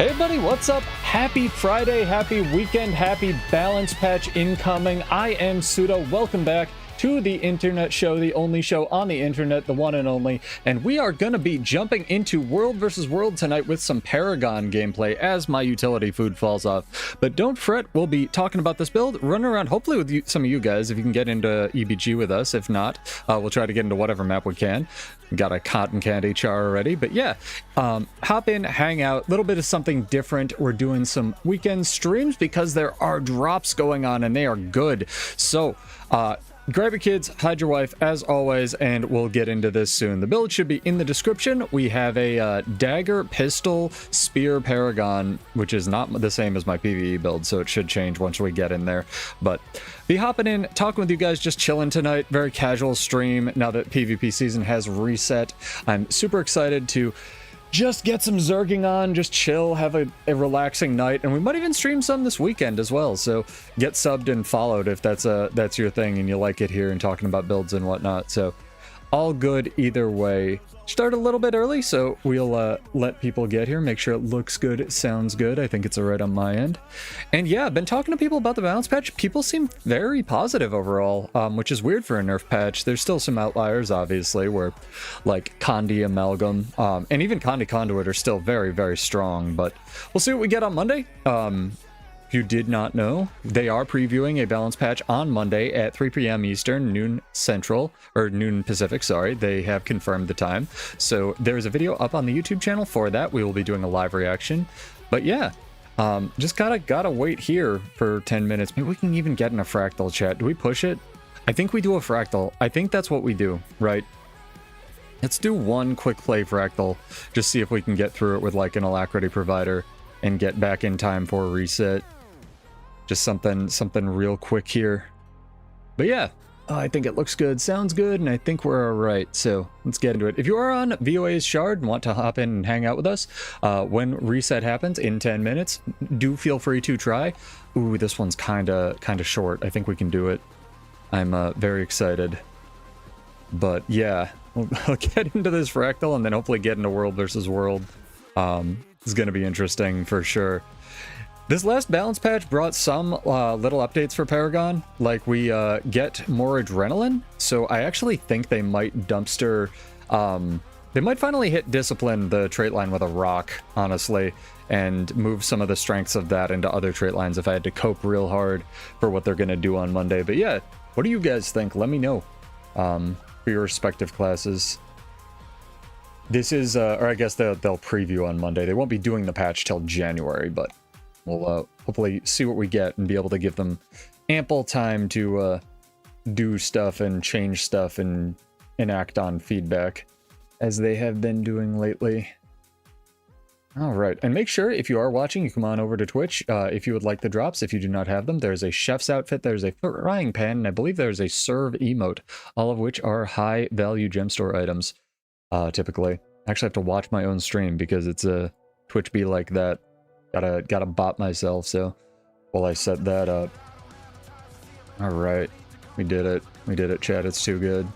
Hey everybody, what's up? Happy Friday, happy weekend, happy balance patch incoming. I am Suda. Welcome back to the internet show, the only show on the internet, the one and only. And we are going to be jumping into World versus World tonight with some Paragon gameplay as my utility food falls off. But don't fret, we'll be talking about this build, running around hopefully with some of you guys if you can get into EBG with us. If not, we'll try to get into whatever map we can. Got a cotton candy char already, but yeah, hop in, hang out, a little bit of something different. We're doing some weekend streams because there are drops going on and they are good. So grab your kids, hide your wife as always, and we'll get into this soon. The build should be in the description. We have a dagger, pistol, spear Paragon, which is not the same as my PvE build, so it should change once we get in there. But be hopping in, talking with you guys, just chilling tonight. Very casual stream now that PvP season has reset. I'm super excited to just get some zerging on, just chill, have a relaxing night, and we might even stream some this weekend as well. So get subbed and followed if that's your thing and you like it here and talking about builds and whatnot. So all good either way. Start a little bit early, so we'll let people get here, make sure it looks good, it sounds good. I think it's all right on my end. And yeah, I've been talking to people about the balance patch. People seem very positive overall, which is weird for a nerf patch. There's still some outliers, obviously, where like Condi Amalgam and even Condi Conduit are still very, very strong. But we'll see what we get on Monday. If you did not know, they are previewing a balance patch on Monday at 3 p.m. Eastern, noon Central, or noon Pacific, sorry. They have confirmed the time. So there is a video up on the YouTube channel for that. We will be doing a live reaction. But yeah, just gotta wait here for 10 minutes. Maybe we can even get in a fractal chat. Do we push it? I think we do a fractal. I think that's what we do, right? Let's do one quick play fractal. Just see if we can get through it with like an alacrity provider and get back in time for a reset. Just something real quick here. But yeah, I think it looks good, sounds good, and I think we're all right. So let's get into it. If you are on VOA's Shard and want to hop in and hang out with us when reset happens in 10 minutes, do feel free to try. Ooh, this one's kind of short. I think we can do it. I'm very excited. But yeah, we'll get into this fractal and then hopefully get into World versus World. It's going to be interesting for sure. This last balance patch brought some little updates for Paragon, like we get more adrenaline, so I actually think they might dumpster, they might finally hit discipline the trait line with a rock, honestly, and move some of the strengths of that into other trait lines if I had to cope real hard for what they're going to do on Monday. But yeah, what do you guys think? Let me know for your respective classes. This is, or I guess they'll preview on Monday. They won't be doing the patch till January, but we'll hopefully see what we get and be able to give them ample time to do stuff and change stuff and enact on feedback as they have been doing lately. All right, and make sure if you are watching, you come on over to Twitch if you would like the drops. If you do not have them, there's a chef's outfit, there's a frying pan, and I believe there's a serve emote, all of which are high value gem store items typically. I actually have to watch my own stream because it's a Twitch be like that. Gotta bot myself, so while I set that up. All right, we did it, chat. It's too good.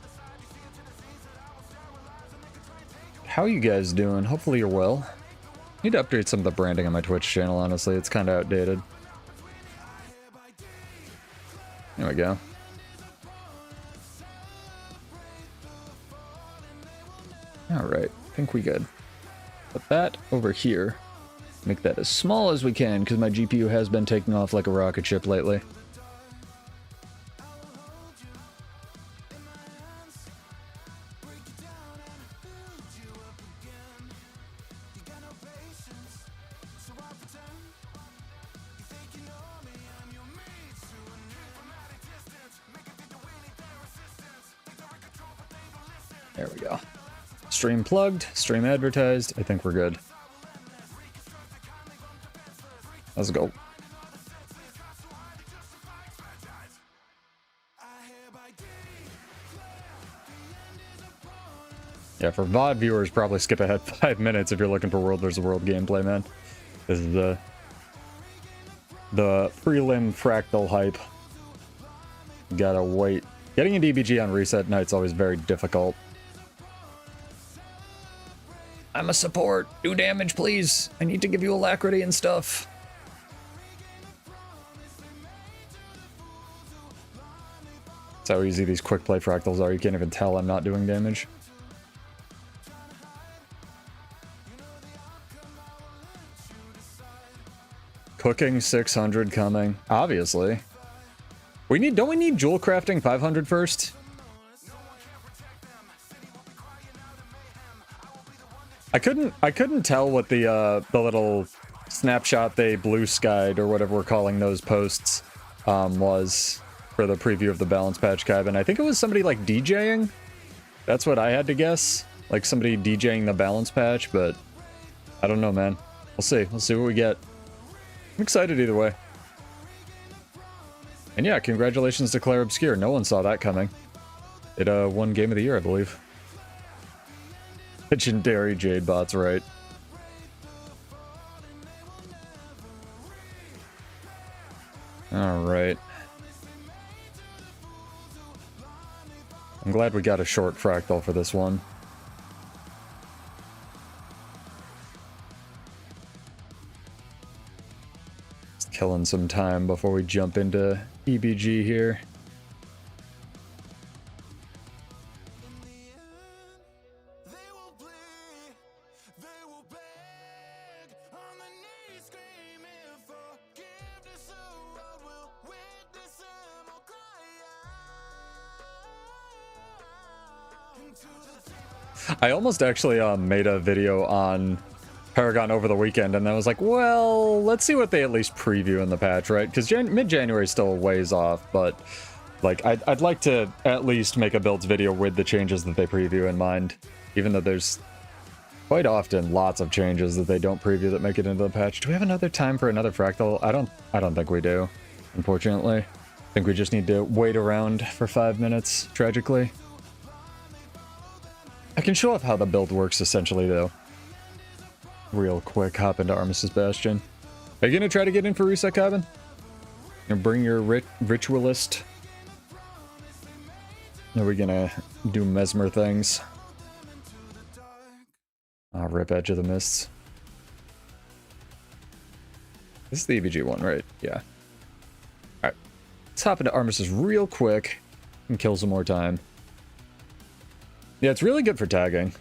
How are you guys doing? Hopefully you're well. Need to update some of the branding on my Twitch channel, honestly. It's kind of outdated. There we go. All right, I think we good. Put that over here. Make that as small as we can, because my GPU has been taking off like a rocket ship lately. There we go. Stream plugged, stream advertised. I think we're good. Let's go. Yeah, for VOD viewers, probably skip ahead 5 minutes if you're looking for World vs. World gameplay, man. This is the prelim fractal hype. Gotta wait. Getting a DBG on reset night's always very difficult. I'm a support. Do damage, please. I need to give you alacrity and stuff. That's how easy these quick play fractals are. You can't even tell I'm not doing damage. Cooking 600 coming. Obviously. Don't we need jewel crafting 500 first? I couldn't tell what the little snapshot they blue skied or whatever we're calling those posts was for the preview of the balance patch, Kevin. I think it was somebody like DJing. That's what I had to guess. Like somebody DJing the balance patch, but I don't know, man. We'll see. We'll see what we get. I'm excited either way. And yeah, congratulations to Claire Obscure. No one saw that coming. It won Game of the Year, I believe. Legendary Jade Bot's right. Alright. I'm glad we got a short fractal for this one. Just killing some time before we jump into EBG here. I almost actually made a video on Paragon over the weekend, and I was like, well, let's see what they at least preview in the patch, right? Because mid-January is still a ways off, but like I'd like to at least make a builds video with the changes that they preview in mind, even though there's quite often lots of changes that they don't preview that make it into the patch. Do we have another time for another fractal? I don't think we do, unfortunately. I think we just need to wait around for 5 minutes, tragically. I can show off how the build works, essentially, though. Real quick, hop into Armistice Bastion. Are you gonna try to get in for reset, Cabin? And bring your ritualist? Are we gonna do mesmer things? Ah, rip Edge of the Mists. This is the EBG one, right? Yeah. Alright. Let's hop into Armistice real quick and kill some more time. Yeah, it's really good for tagging,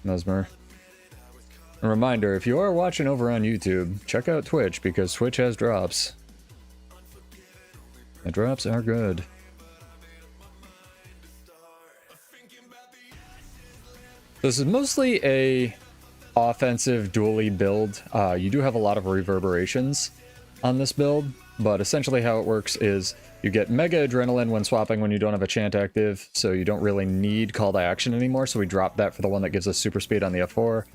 Mesmer. A reminder, if you are watching over on YouTube, check out Twitch, because Twitch has drops. The drops are good. This is mostly a offensive dually build. You do have a lot of reverberations on this build, but essentially how it works is you get Mega Adrenaline when swapping when you don't have a chant active, so you don't really need Call to Action anymore, so we drop that for the one that gives us Super Speed on the F4.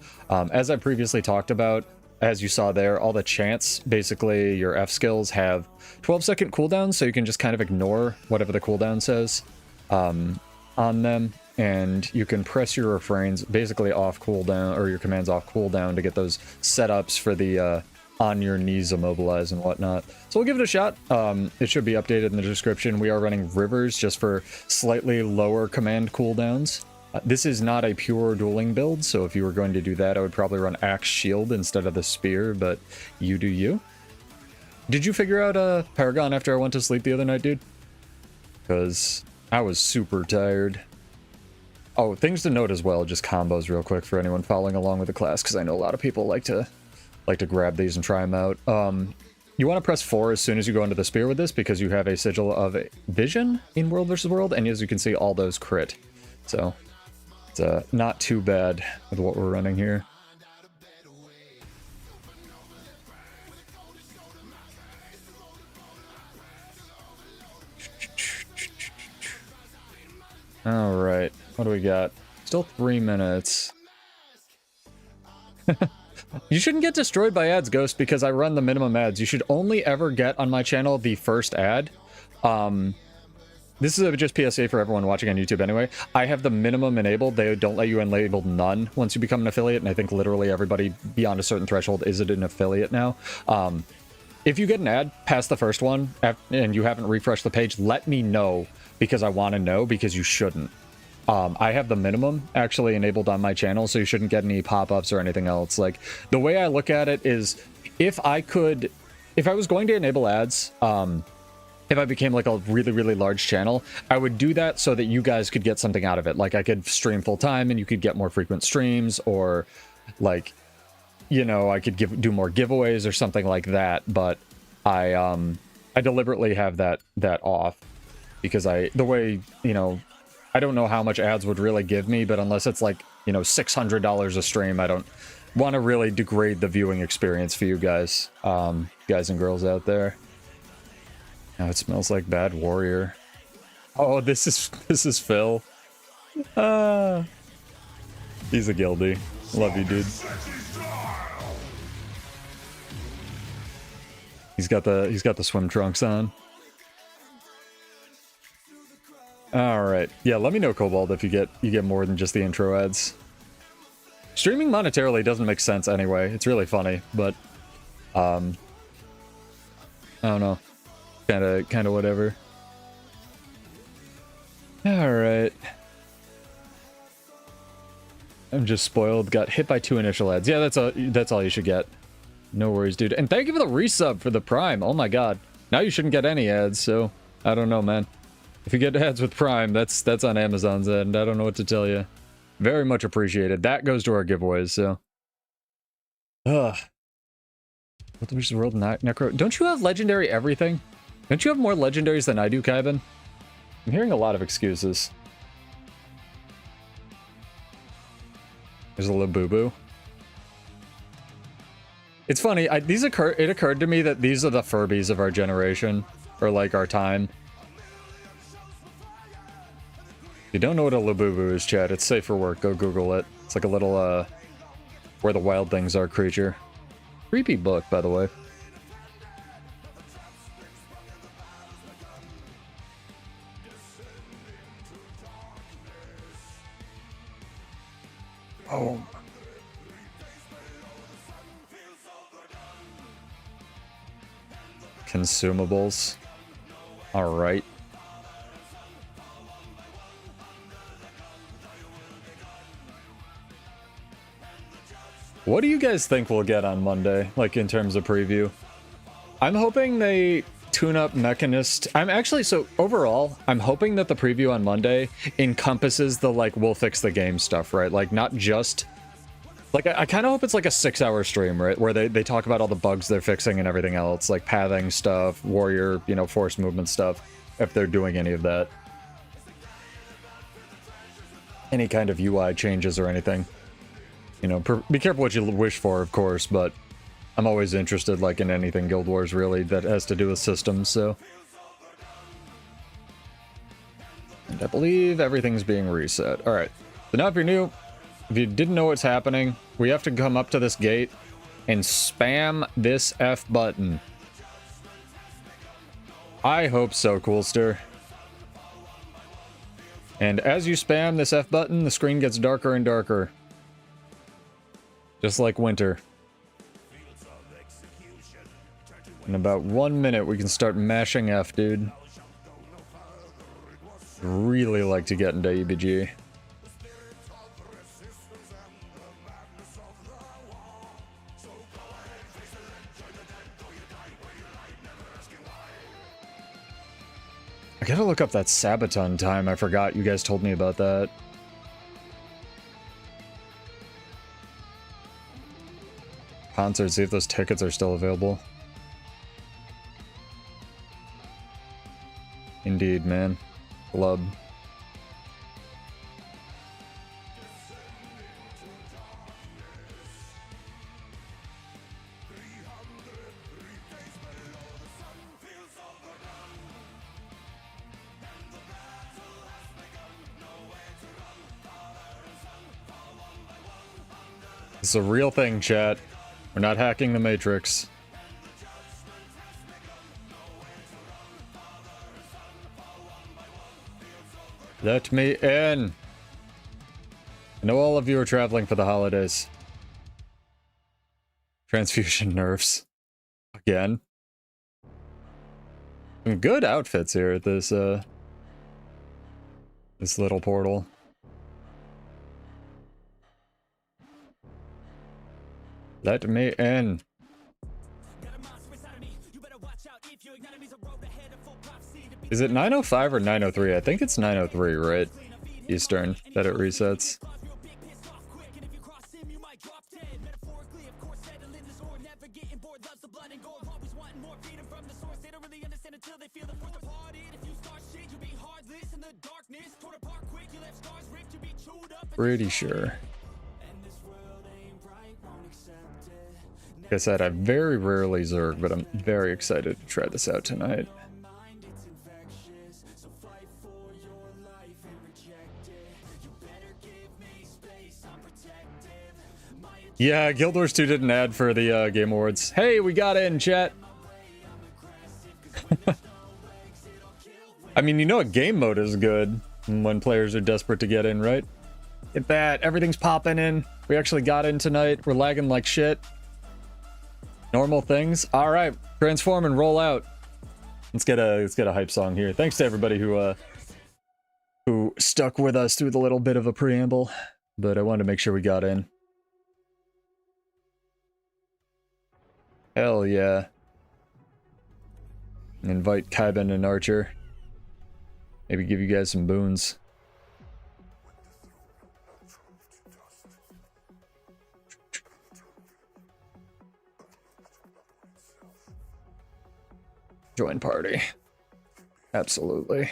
As I previously talked about, as you saw there, all the chants, basically your F skills, have 12-second cooldowns, so you can just kind of ignore whatever the cooldown says on them, and you can press your refrains basically off cooldown, or your commands off cooldown, to get those setups for the on your knees immobilize and whatnot. So we'll give it a shot. It should be updated in the description. We are running Rivers just for slightly lower command cooldowns. This is not a pure dueling build, so if you were going to do that, I would probably run Axe Shield instead of the Spear, but you do you. Did you figure out Paragon after I went to sleep the other night, dude? Because I was super tired. Oh, things to note as well, just combos real quick for anyone following along with the class, because I know a lot of people like to grab these and try them out. You want to press 4 as soon as you go into the Spear with this, because you have a Sigil of Vision in World vs. World, and as you can see, all those crit. So it's not too bad with what we're running here. All right, what do we got? Still 3 minutes. You shouldn't get destroyed by ads, Ghost, because I run the minimum ads. You should only ever get on my channel the first ad. This is just PSA for everyone watching on YouTube anyway. I have the minimum enabled. They don't let you enable none once you become an affiliate, and I think literally everybody beyond a certain threshold is an affiliate now. If you get an ad past the first one and you haven't refreshed the page, let me know, because I want to know, because you shouldn't. I have the minimum actually enabled on my channel, so you shouldn't get any pop-ups or anything else. Like, the way I look at it is, if I was going to enable ads, if I became like a really, really large channel, I would do that so that you guys could get something out of it. Like, I could stream full time and you could get more frequent streams, or like, you know, I could do more giveaways or something like that. But I deliberately have that off because the way, you know, I don't know how much ads would really give me, but unless it's like, you know, $600 a stream, I don't want to really degrade the viewing experience for you guys, guys and girls out there. Now it smells like Bad Warrior. Oh, this is Phil. He's a guildie. Love you, dude. He's got the swim trunks on. All right. Yeah, let me know, Cobalt, if you get more than just the intro ads. Streaming monetarily doesn't make sense anyway. It's really funny, but I don't know. Kind of whatever. All right. I'm just spoiled. Got hit by 2 initial ads. Yeah, that's all you should get. No worries, dude. And thank you for the resub for the Prime. Oh my god. Now you shouldn't get any ads, so I don't know, man. If you get ads with Prime, that's on Amazon's end. I don't know what to tell you. Very much appreciated. That goes to our giveaways, so. Ugh. What the world necro? Don't you have legendary everything? Don't you have more legendaries than I do, Kaiban? I'm hearing a lot of excuses. There's a little boo-boo. It's funny, it occurred to me that these are the Furbies of our generation, or like our time. If you don't know what a Labubu is, chat, it's safe for work. Go Google it. It's like a little, where the wild things are creature. Creepy book, by the way. Oh. Consumables. All right. What do you guys think we'll get on Monday, like in terms of preview? I'm hoping they tune up Mechanist. So overall, I'm hoping that the preview on Monday encompasses the, like, we'll fix the game stuff, right? Like, not just... Like, I kind of hope it's like a 6-hour stream, right? Where they talk about all the bugs they're fixing and everything else, like pathing stuff, warrior, you know, force movement stuff, if they're doing any of that. Any kind of UI changes or anything. You know, be careful what you wish for, of course, but I'm always interested, like, in anything Guild Wars, really, that has to do with systems, so... And I believe everything's being reset. Alright, so now if you're new, if you didn't know what's happening, we have to come up to this gate and spam this F button. I hope so, Coolster. And as you spam this F button, the screen gets darker and darker. Just like winter. In about 1 minute, we can start mashing F, dude. Really like to get into EBG. I gotta look up that Sabaton time. I forgot you guys told me about that. Concert, see if those tickets are still available. Indeed, man. Club. It's a real thing, chat. We're not hacking the Matrix. Let me in! I know all of you are traveling for the holidays. Transfusion nerfs. Again. Some good outfits here at this, this little portal. Let me in. Is it 9:05 or 9:03? I think it's 9:03, right? Eastern, that it resets. Pretty sure. Like I said, I very rarely Zerg, but I'm very excited to try this out tonight. Yeah, Guild Wars 2 did an ad for the Game Awards. Hey, we got in, chat. I mean, you know a game mode is good when players are desperate to get in, right? Get that. Everything's popping in. We actually got in tonight. We're lagging like shit. Normal things. All right, transform and roll out. Let's get a hype song here. Thanks to everybody who stuck with us through the little bit of a preamble, but I wanted to make sure we got in. Hell yeah. Invite Kaiben and Archer. Maybe give you guys some boons. Join party. Absolutely.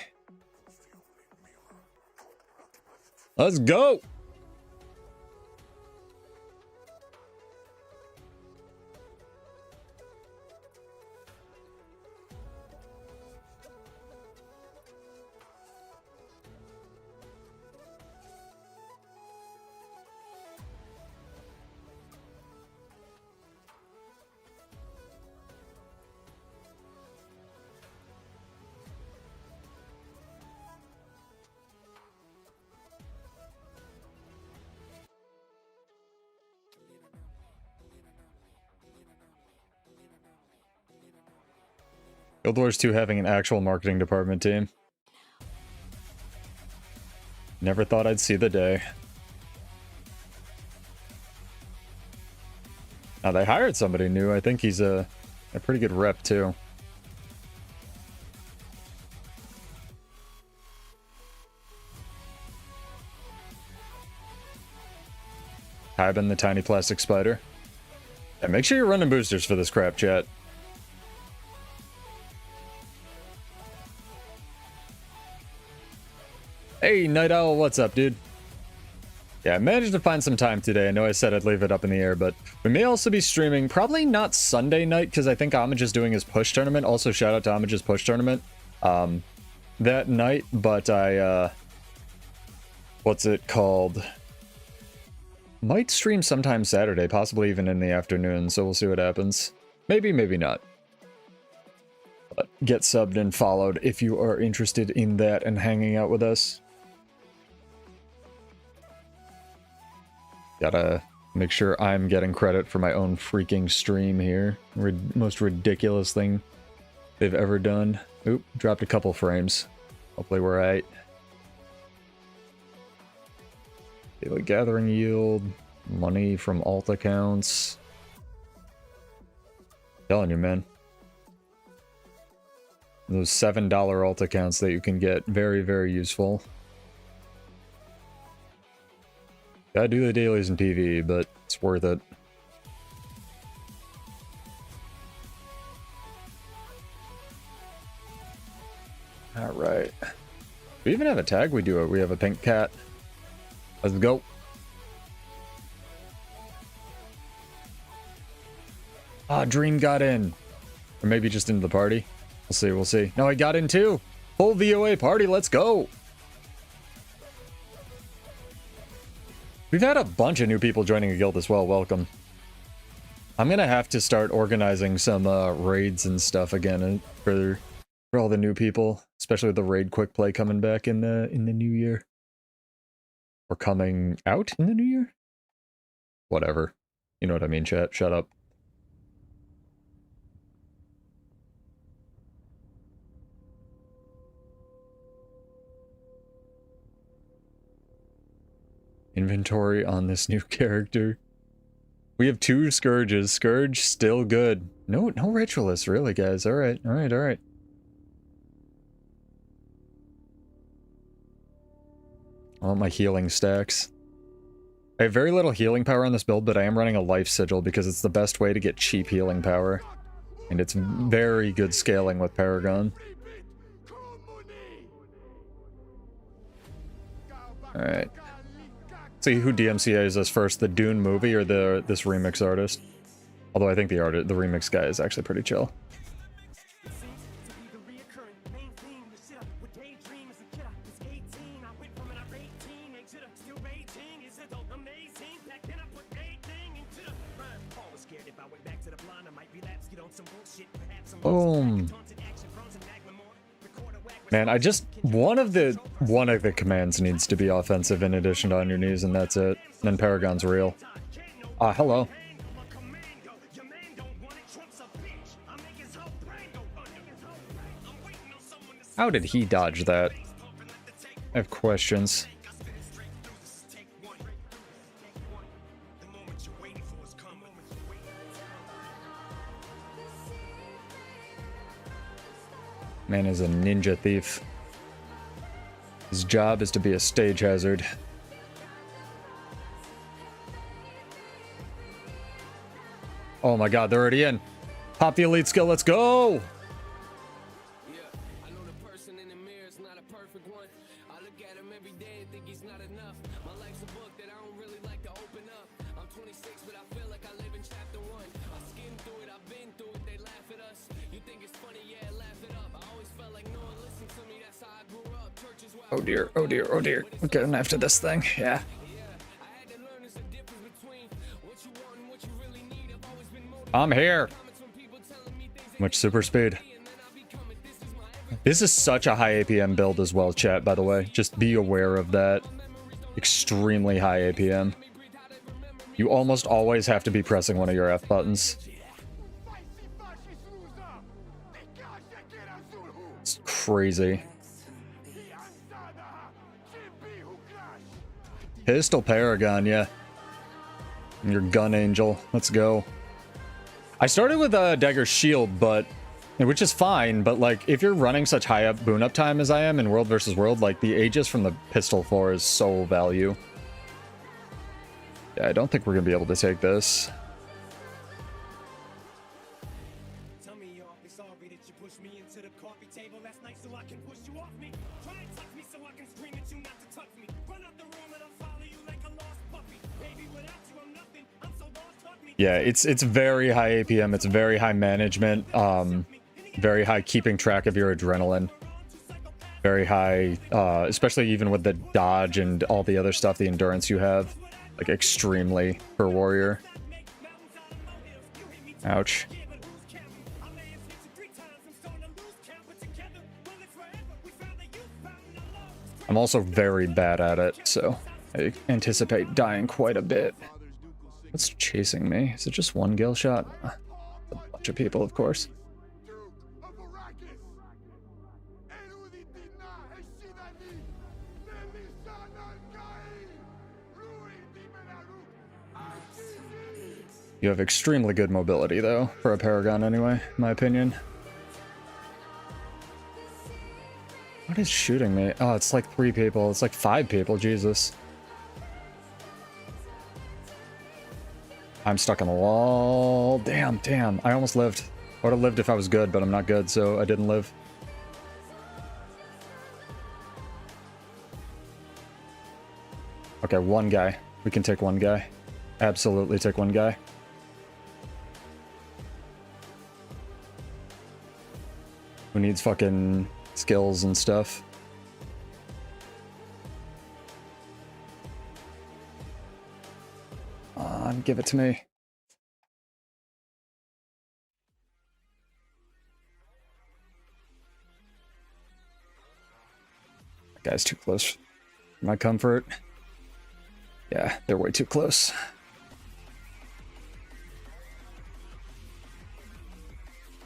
Let's go! Guild Wars 2 having an actual marketing department team. Never thought I'd see the day. Now they hired somebody new. I think he's a pretty good rep too. Kaiben the tiny plastic spider. Yeah, make sure you're running boosters for this crap, chat. Hey, Night Owl, what's up, dude? Yeah, I managed to find some time today. I know I said I'd leave it up in the air, but we may also be streaming, probably not Sunday night, because I think Homage is doing his push tournament. Also, shout out to Homage's push tournament that night, but I, what's it called? Might stream sometime Saturday, possibly even in the afternoon, so we'll see what happens. Maybe, maybe not. But get subbed and followed if you are interested in that and hanging out with us. Gotta make sure I'm getting credit for my own freaking stream here. Most ridiculous thing they've ever done. Oop, dropped a couple frames. Hopefully we're right. Daily gathering yield, money from alt accounts. Telling you, man. Those $7 alt accounts that you can get, very, very useful. Gotta do the dailies in PvE, but it's worth it. Alright. We even have a tag we do it. We have a pink cat. Let's go. Ah, Dream got in. Or maybe just into the party. We'll see, we'll see. No, I got in too. Full VOA party, let's go. We've had a bunch of new people joining a guild as well. Welcome. I'm gonna have to start organizing some raids and stuff again for all the new people, especially with the raid quick play coming back in the new year. Or coming out in the new year? Whatever. You know what I mean, chat. Shut up. Inventory on this new character. We have 2 Scourges. Scourge, still good. No Ritualists, really, guys. Alright, alright, alright. I want my healing stacks. I have very little healing power on this build, but I am running a Life Sigil because it's the best way to get cheap healing power. And it's very good scaling with Paragon. Alright. See who DMCAs us first, the Dune movie or this remix artist? Although I think the remix guy is actually pretty chill. Boom. Man, one of the commands needs to be offensive in addition to on your knees, and that's it. And then Paragon's real. Ah, hello. How did he dodge that? I have questions. Man is a ninja thief. His job is to be a stage hazard. Oh my god, they're already in. Pop the elite skill, let's go! Oh dear, oh dear, oh dear. We're getting after this thing, yeah. I'm here. Much super speed. This is such a high APM build as well, chat, by the way. Just be aware of that. Extremely high APM. You almost always have to be pressing one of your F buttons. It's crazy. Pistol Paragon, yeah. And your Gun Angel. Let's go. I started with a Dagger Shield, which is fine, but like if you're running such high up boon up time as I am in World versus World, like the Aegis from the Pistol 4 is so value. Yeah, I don't think we're gonna be able to take this. Yeah, it's very high APM, it's very high management, very high keeping track of your adrenaline. Very high, especially even with the dodge and all the other stuff, the endurance you have. Like, extremely per warrior. Ouch. I'm also very bad at it, so I anticipate dying quite a bit. What's chasing me? Is it just one gill shot? A bunch of people, of course. You have extremely good mobility, though, for a Paragon anyway, in my opinion. What is shooting me? Oh, it's like 3 people. It's like 5 people, Jesus. I'm stuck on the wall. Damn, damn. I almost lived. I would have lived if I was good, but I'm not good, so I didn't live. Okay, one guy. We can take one guy. Absolutely take one guy. Who needs fucking skills and stuff? Give it to me. That guy's too close for my comfort. Yeah, they're way too close.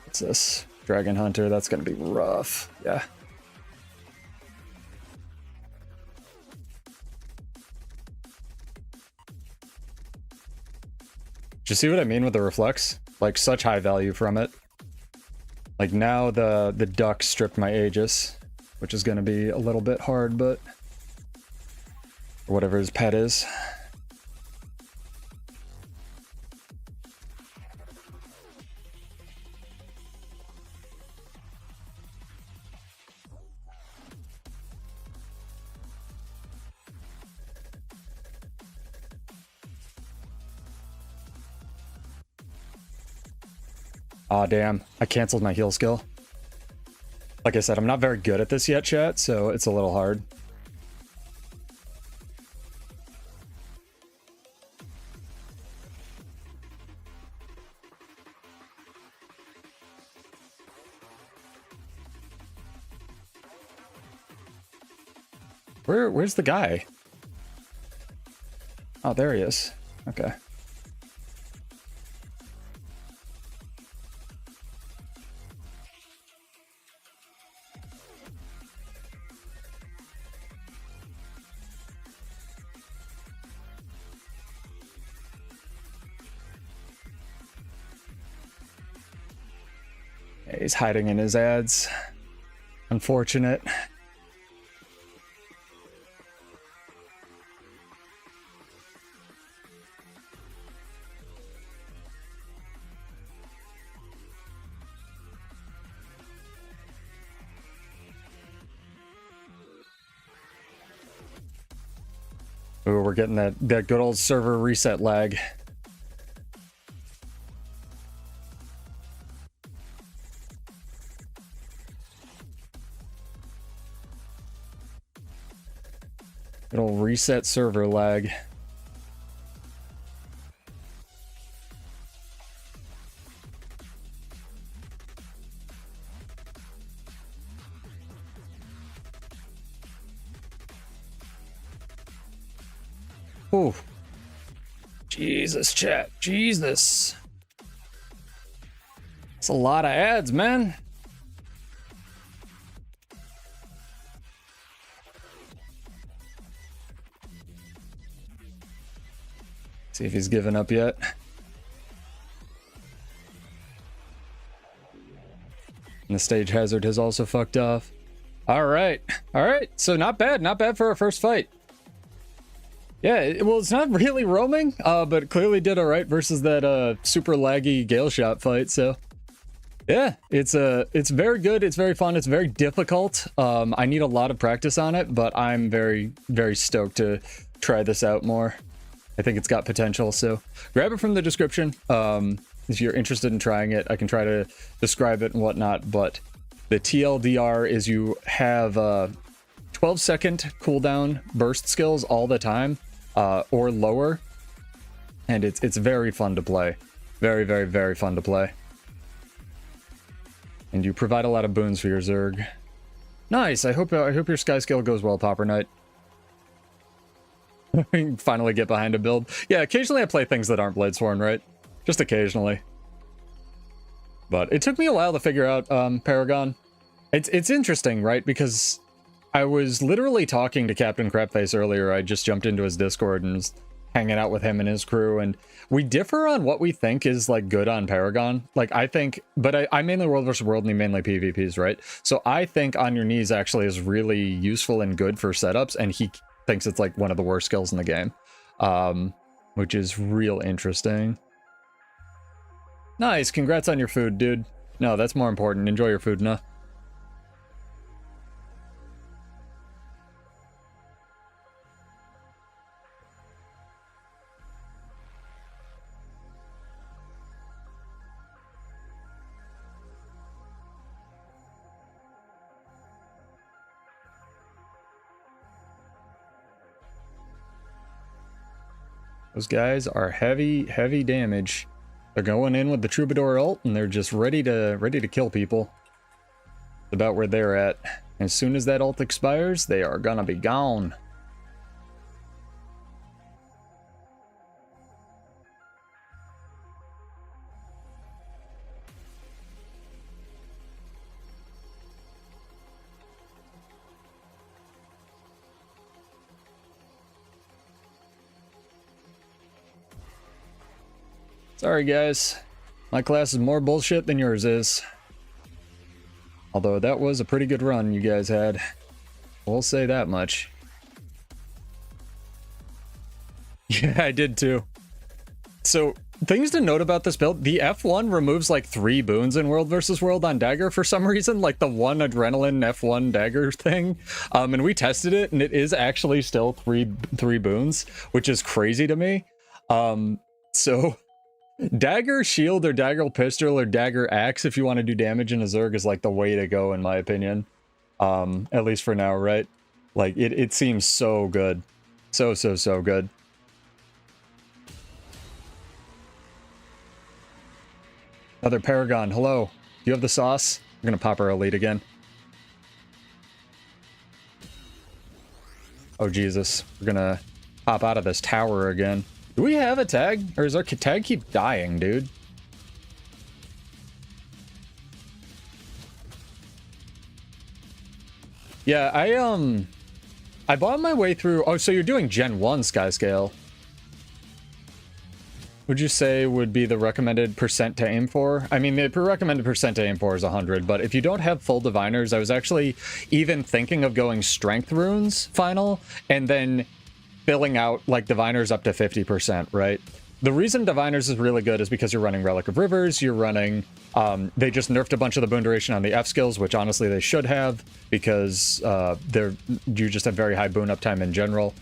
What's this? Dragon Hunter, that's gonna be rough. Yeah. you see what I mean with the reflex? Like, such high value from it. Like, now the duck stripped my Aegis, which is going to be a little bit hard, but... or whatever his pet is. Aw, damn. I canceled my heal skill. Like I said, I'm not very good at this yet, chat, so it's a little hard. Where's the guy? Oh, there he is. Okay. Yeah, he's hiding in his ads. Unfortunate. Ooh, we're getting that good old server reset lag. Good old reset server lag. Ooh. Jesus, chat. Jesus. It's a lot of ads, man. See if he's given up yet. And the stage hazard has also fucked off. All right. All right. So not bad. Not bad for our first fight. Yeah, well, it's not really roaming, but clearly did all right versus that super laggy Gale Shot fight. So yeah, it's very good. It's very fun. It's very difficult. I need a lot of practice on it, but I'm very, very stoked to try this out more. I think it's got potential, so grab it from the description. If you're interested in trying it, I can try to describe it and whatnot, but the TLDR is you have 12-second cooldown burst skills all the time, or lower, and it's very fun to play. Very, very, very fun to play. And you provide a lot of boons for your Zerg. Nice. I hope your Sky skill goes well, Popper Knight. Finally get behind a build. Yeah, occasionally I play things that aren't Bladesworn, right? Just occasionally. But it took me a while to figure out Paragon. It's interesting, right? Because I was literally talking to Captain Crapface earlier. I just jumped into his Discord and was hanging out with him and his crew, and we differ on what we think is like good on Paragon. Like I think, but I mainly World vs. World and he mainly PvPs, right? So I think On Your Knees actually is really useful and good for setups, and he thinks it's like one of the worst skills in the game, which is real interesting. Nice, congrats on your food, dude. No, that's more important. Enjoy your food, nah. Those guys are heavy, heavy damage. They're going in with the Troubadour ult, and they're just ready to kill people. It's about where they're at. As soon as that ult expires, they are gonna be gone. Sorry, guys. My class is more bullshit than yours is. Although that was a pretty good run you guys had. We'll say that much. Yeah, I did too. So, things to note about this build, the F1 removes like 3 boons in World vs. World on Dagger for some reason, like the 1 Adrenaline F1 Dagger thing. And we tested it, and it is actually still three boons, which is crazy to me. So, Dagger Shield or Dagger Pistol or Dagger Axe, if you want to do damage in a Zerg, is like the way to go, in my opinion. At least for now, right? Like, it seems so good. So good. Another Paragon, hello. Do you have the sauce? We're gonna pop our elite again. Oh, Jesus. We're gonna pop out of this tower again. Do we have a tag? Or does our tag keep dying, dude? Yeah, I bought my way through... Oh, so you're doing Gen 1 Skyscale. Would you say would be the recommended percent to aim for? I mean, the recommended percent to aim for is 100, but if you don't have full diviners, I was actually even thinking of going strength runes final and then filling out like diviners up to 50%, right? The reason diviners is really good is because you're running Relic of Rivers, you're running, they just nerfed a bunch of the boon duration on the F skills, which honestly they should have, because you just have very high boon uptime in general.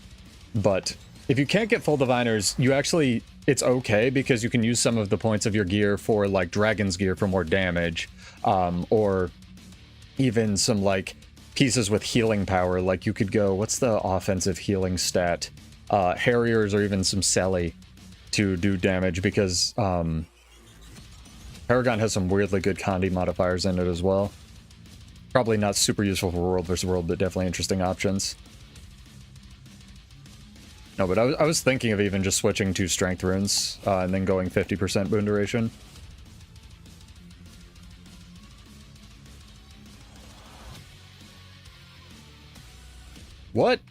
But if you can't get full diviners, you actually, it's okay because you can use some of the points of your gear for like Dragon's gear for more damage, or even some like pieces with healing power. Like you could go, what's the offensive healing stat? Harriers or even some Selly to do damage, because Paragon has some weirdly good Condi modifiers in it as well. Probably not super useful for World vs. World, but definitely interesting options. No, but I was thinking of even just switching to strength runes and then going 50% boon duration. What?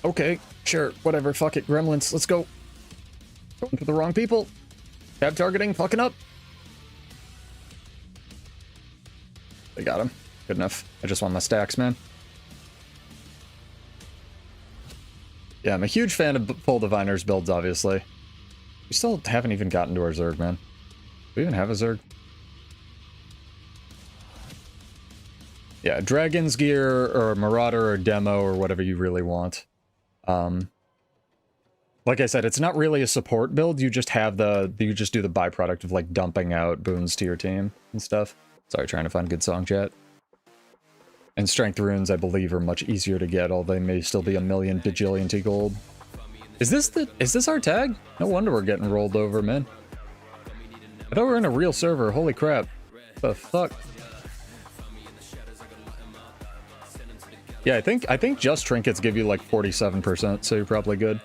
Okay, sure, whatever, fuck it, gremlins, let's go. Going for the wrong people. Tab targeting, fucking up. They got him. Good enough. I just want my stacks, man. Yeah, I'm a huge fan of full diviners builds, obviously. We still haven't even gotten to our Zerg, man. Do we even have a Zerg? Yeah, Dragon's Gear, or Marauder, or Demo, or whatever you really want. Like I said, it's not really a support build, you just have you just do the byproduct of, like, dumping out boons to your team and stuff. Sorry, trying to find good song chat. And strength runes, I believe, are much easier to get, although they may still be a million bajillion T gold. Is this our tag? No wonder we're getting rolled over, man. I thought we were in a real server, holy crap. What the fuck? Yeah, I think just trinkets give you like 47%, so you're probably good.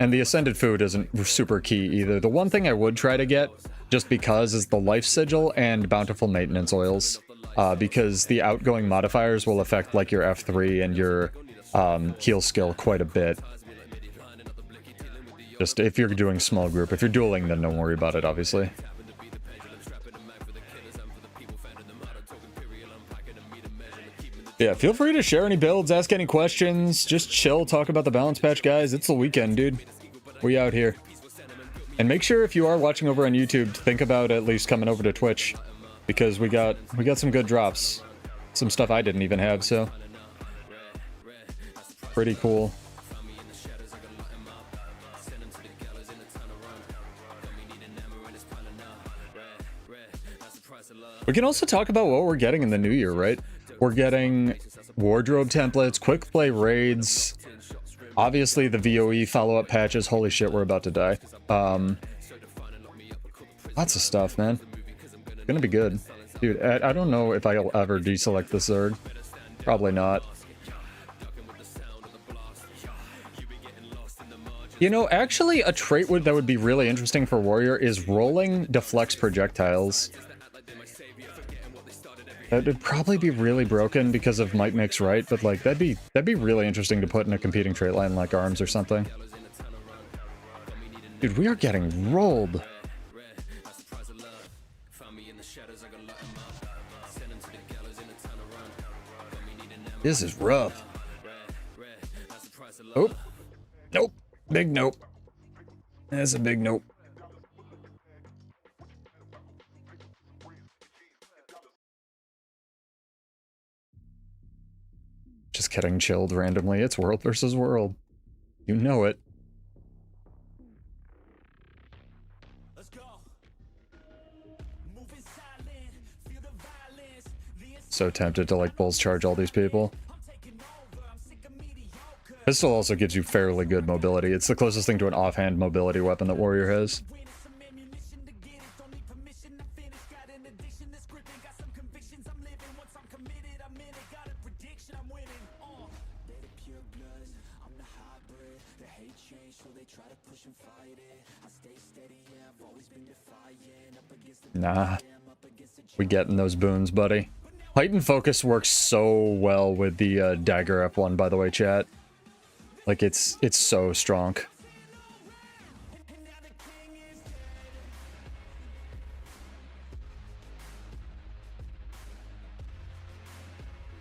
And the Ascended food isn't super key either. The one thing I would try to get, just because, is the Life Sigil and Bountiful Maintenance Oils. Because the outgoing modifiers will affect like your F3 and your heal skill quite a bit. Just if you're doing small group. If you're dueling, then don't worry about it, obviously. Yeah, feel free to share any builds, ask any questions, just chill, talk about the balance patch, guys. It's the weekend, dude. We out here. And make sure if you are watching over on YouTube, think about at least coming over to Twitch. Because we got some good drops. Some stuff I didn't even have, so. Pretty cool. We can also talk about what we're getting in the new year, right? We're getting wardrobe templates, quick play raids, obviously the VOE follow-up patches. Holy shit, we're about to die. Lots of stuff, man. It's gonna be good. Dude, I don't know if I'll ever deselect the Zerg. Probably not. You know, actually, a trait that would be really interesting for Warrior is rolling deflects projectiles. That would probably be really broken because of Might Makes Right, but like that'd be really interesting to put in a competing trait line like Arms or something. Dude, we are getting rolled. This is rough. Oh, nope. Big nope. That's a big nope. Just getting chilled randomly. It's world versus world. You know it. So tempted to like bulls charge all these people. Pistol also gives you fairly good mobility. It's the closest thing to an offhand mobility weapon that Warrior has. Nah. We getting those boons, buddy. Heightened focus works so well with the dagger F1, by the way, chat. Like, it's so strong.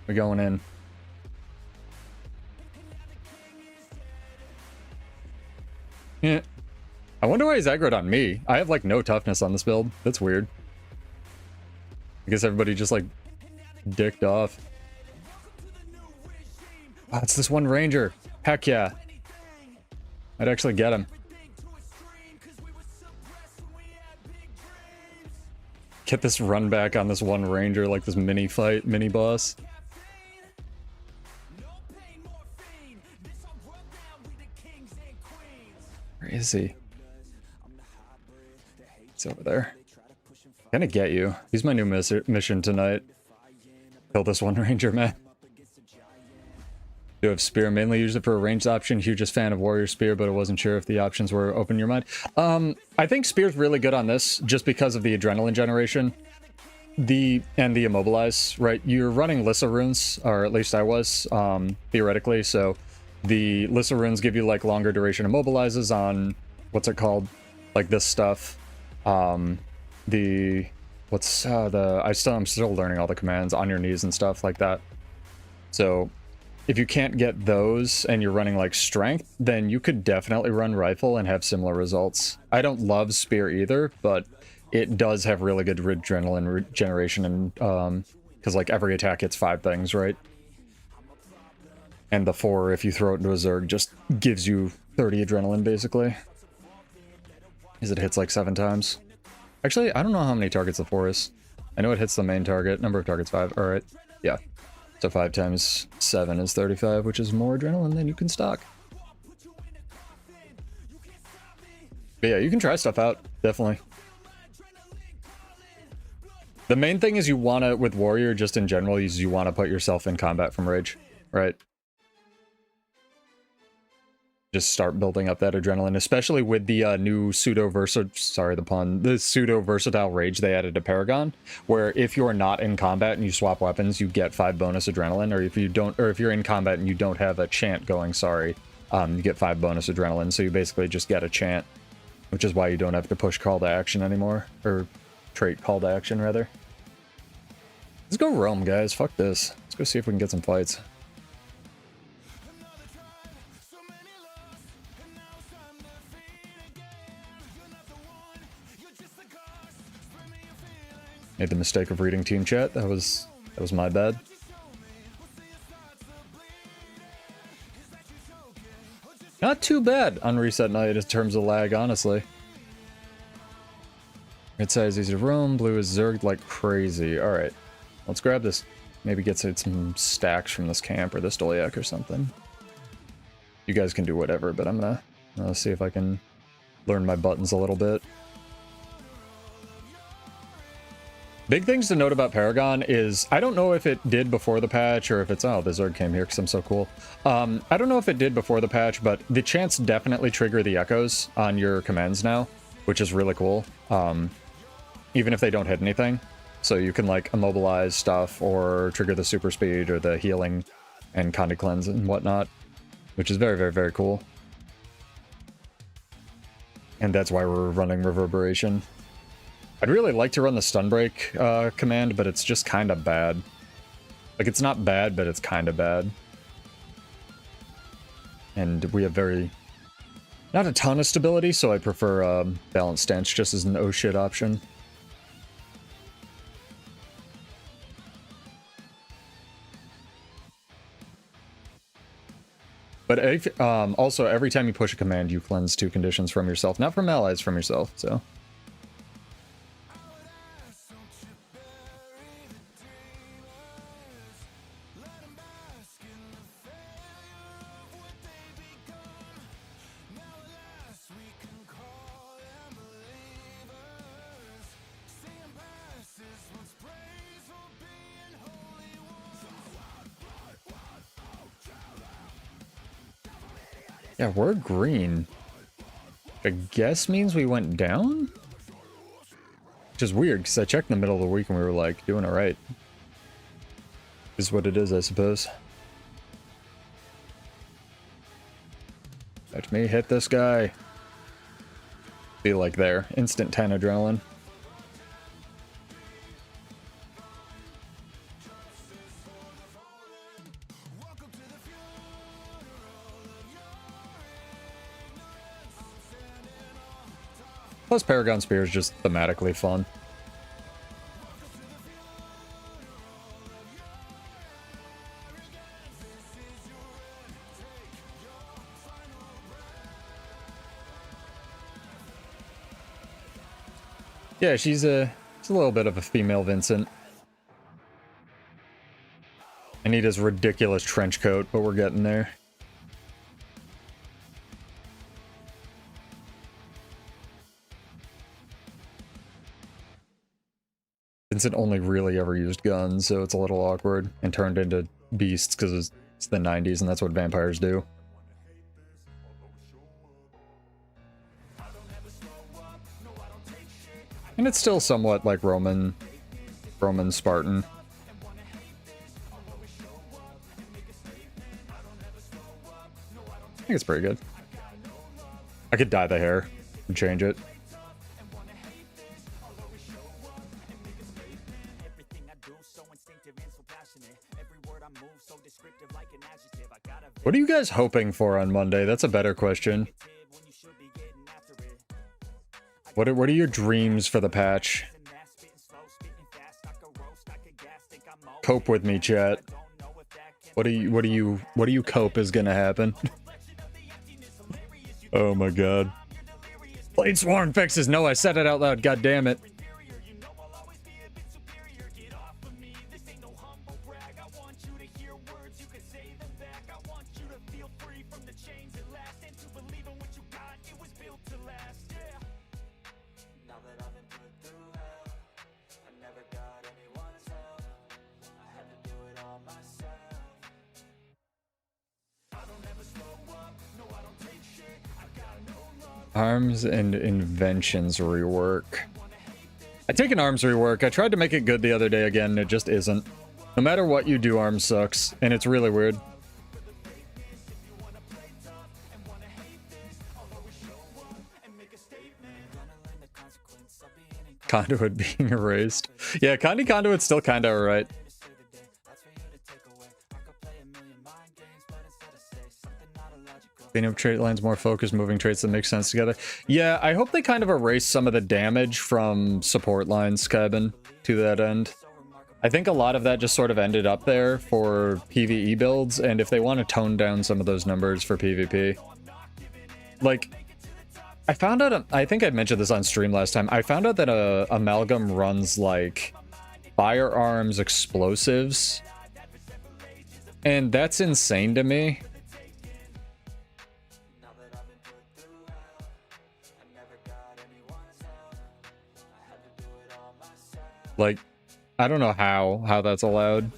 We're going in. Yeah. I wonder why he's aggroed on me. I have, like, no toughness on this build. That's weird. I guess everybody just, like, dicked off. Wow, it's this one ranger. Heck yeah. I'd actually get him. Get this run back on this one ranger, like this mini fight, mini boss. Where is he? He's over there. Gonna get you. He's my new mission tonight. Kill this one ranger, man. Do have spear, mainly use it for a ranged option. Hugest fan of warrior spear, but I wasn't sure if the options were open in your mind. I think spear's really good on this just because of the adrenaline generation. And the immobilize, right? You're running Lissa runes, or at least I was, theoretically, so the Lissa runes give you like longer duration immobilizes on what's it called? Like this stuff. I'm still learning all the commands on your knees and stuff like that. So if you can't get those and you're running like strength, then you could definitely run rifle and have similar results. I don't love spear either, but it does have really good adrenaline regeneration, and because like every attack hits 5 things, right? And the 4, if you throw it into a Zerg, just gives you 30 adrenaline basically. Because it hits like 7 times. Actually, I don't know how many targets the 4 is. I know it hits the main target. Number of targets 5. Alright. Yeah. So 5 times 7 is 35, which is more adrenaline than you can stock. But yeah, you can try stuff out. Definitely. The main thing is you want to, with Warrior, just in general, is you want to put yourself in combat from Rage. Right? Just start building up that adrenaline, especially with the new pseudo-versatile rage they added to Paragon, where if you're not in combat and you swap weapons, you get 5 bonus adrenaline, or if you're in combat and you don't have a chant going, you get 5 bonus adrenaline, so you basically just get a chant, which is why you don't have to push call to action anymore, or trait call to action, rather. Let's go roam, guys. Fuck this. Let's go see if we can get some fights. Made the mistake of reading team chat. That was my bad. Not too bad on reset night in terms of lag, honestly. Red side is easy to roam. Blue is zerged like crazy. All right, let's grab this. Maybe get some stacks from this camp or this Dolyak or something. You guys can do whatever, but I'm gonna see if I can learn my buttons a little bit. Big things to note about Paragon is, I don't know if it did before the patch, or if it's, oh, the Zerg came here because I'm so cool. I don't know if it did before the patch, but the chants definitely trigger the echoes on your commands now, which is really cool. Even if they don't hit anything. So you can like immobilize stuff, or trigger the super speed, or the healing and Condi cleanse and whatnot, which is very, very, very cool. And that's why we're running Reverberation. I'd really like to run the Stun Break command, but it's just kind of bad. Like, it's not bad, but it's kind of bad. And we have not a ton of stability, so I prefer Balanced Stance just as an oh shit option. But if, also, every time you push a command, you cleanse 2 conditions from yourself. Not from allies, from yourself, so... Yeah, we're green. I guess means we went down? Which is weird, because I checked in the middle of the week and we were, like, doing alright. Is what it is, I suppose. Let me hit this guy. Be like there. Instant 10 adrenaline. Plus, Paragon Spear is just thematically fun. Yeah, she's a little bit of a female Vincent. I need his ridiculous trench coat, but we're getting there. Vincent only really ever used guns, so it's a little awkward, and turned into beasts because it's the 90s and that's what vampires do. And it's still somewhat like Roman Spartan. I think it's pretty good. I could dye the hair and change it. What are you guys hoping for on Monday? That's a better question. What are your dreams for the patch? Cope with me, chat. What do you cope is gonna happen? Oh my god. Blade Swarm fixes. No, I said it out loud. God damn it. Arms and Inventions rework. I take an arms rework. I tried to make it good the other day again, and it just isn't. No matter what you do, arms sucks, and it's really weird. Conduit being erased. Yeah, Conduit's still kinda alright. Being trait lines more focused, moving traits that make sense together. Yeah, I hope they kind of erase some of the damage from support lines, Kevin, to that end. I think a lot of that just sort of ended up there for PvE builds, and if they want to tone down some of those numbers for PvP. Like, I found out, I think I mentioned this on stream last time, I found out that Amalgam runs, like, firearms explosives. And that's insane to me. Like, I don't know how that's allowed.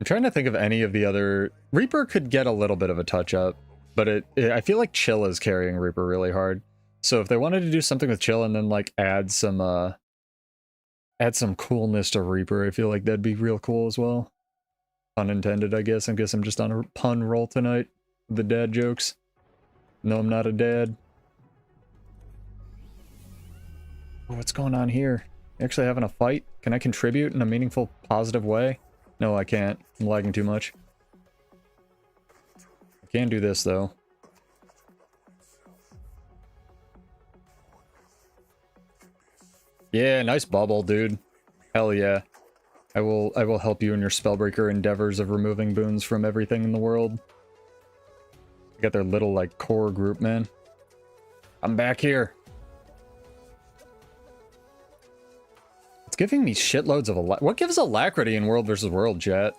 trying to think of any of the other... Reaper could get a little bit of a touch-up, but I feel like Chill is carrying Reaper really hard. So if they wanted to do something with Chill and then, like, add some coolness to Reaper, I feel like that'd be real cool as well. Pun intended, I guess. I guess I'm just on a pun roll tonight. The dad jokes. No, I'm not a dad. Oh, what's going on here? Actually having a fight? Can I contribute in a meaningful, positive way? No, I can't. I'm lagging too much. I can do this, though. Yeah, nice bubble, dude. Hell yeah. I will help you in your Spellbreaker endeavors of removing boons from everything in the world. I got their little, like, core group, man. I'm back here. It's giving me shitloads of what gives alacrity in World versus World, chat?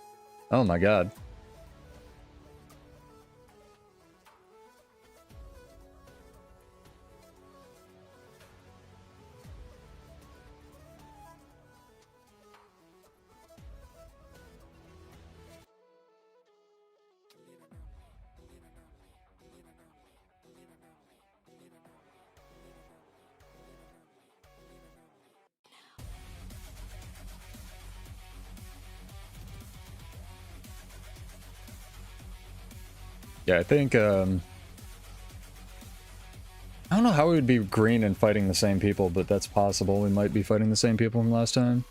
Oh my god. Yeah, I think, I don't know how we would be green and fighting the same people, but that's possible. We might be fighting the same people from last time.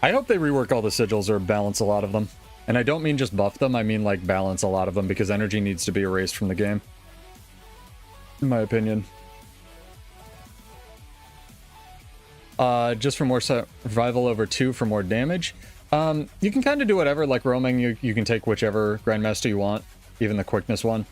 I hope they rework all the sigils or balance a lot of them. And I don't mean just buff them, I mean, like, balance a lot of them, because energy needs to be erased from the game. In my opinion. Just for more survival over 2 for more damage. You can kind of do whatever, like roaming, you can take whichever Grandmaster you want, even the quickness one.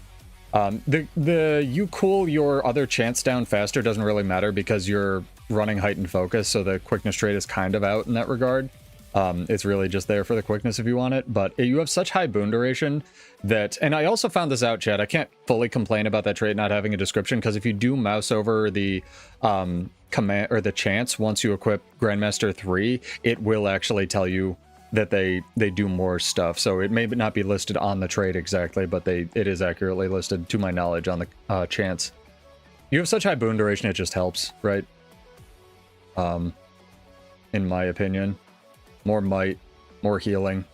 You cool your other chance down faster doesn't really matter because you're running heightened focus, so the quickness trait is kind of out in that regard. It's really just there for the quickness if you want it, but you have such high boon duration that, and I also found this out, chat, I can't fully complain about that trait not having a description, because if you do mouse over the command or the chance once you equip Grandmaster 3, it will actually tell you that they do more stuff. So it may not be listed on the trait exactly, but it is accurately listed to my knowledge on the chance. You have such high boon duration, it just helps, right? In my opinion. More might, more healing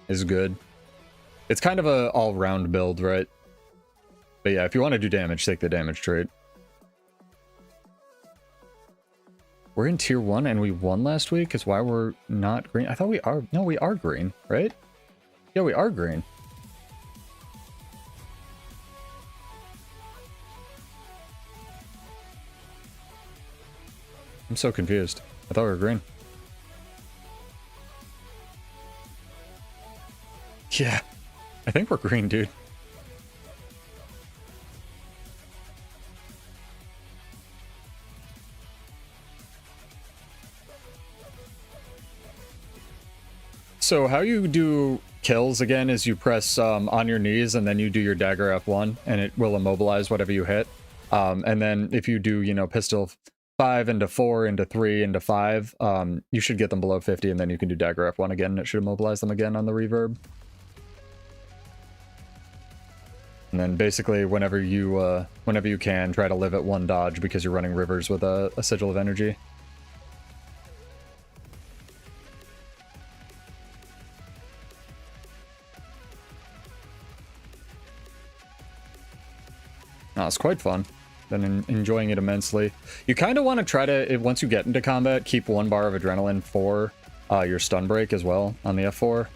is good. It's kind of a all-round build, right? But yeah, if you want to do damage, take the damage trait. We're in tier 1 and we won last week, is why we're not green. I thought we are. No, we are green, right? Yeah, we are green. I'm so confused. I thought we were green. Yeah, I think we're green, dude. So how you do kills again is you press on your knees and then you do your dagger F1 and it will immobilize whatever you hit. And then if you do, you know, pistol 5 into 4 into 3 into 5, you should get them below 50 and then you can do dagger F1 again and it should immobilize them again on the reverb. And then basically whenever you can, try to live at 1 dodge because you're running rivers with a sigil of energy. Oh, it's quite fun. Been enjoying it immensely. You kind of want to try to, once you get into combat, keep 1 bar of adrenaline for your stun break as well on the F4.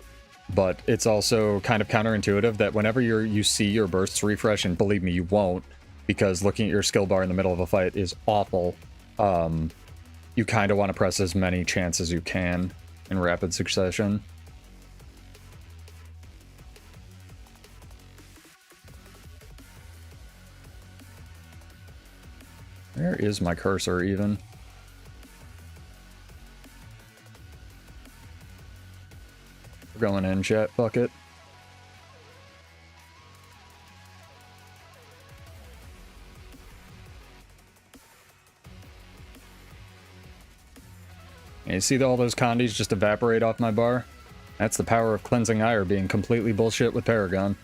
But it's also kind of counterintuitive that whenever you see your bursts refresh, and believe me, you won't, because looking at your skill bar in the middle of a fight is awful, you kind of want to press as many chants as you can in rapid succession. Where is my cursor even? We're going in, chat. Fuck it. And you see all those condies just evaporate off my bar? That's the power of Cleansing Ire being completely bullshit with Paragon.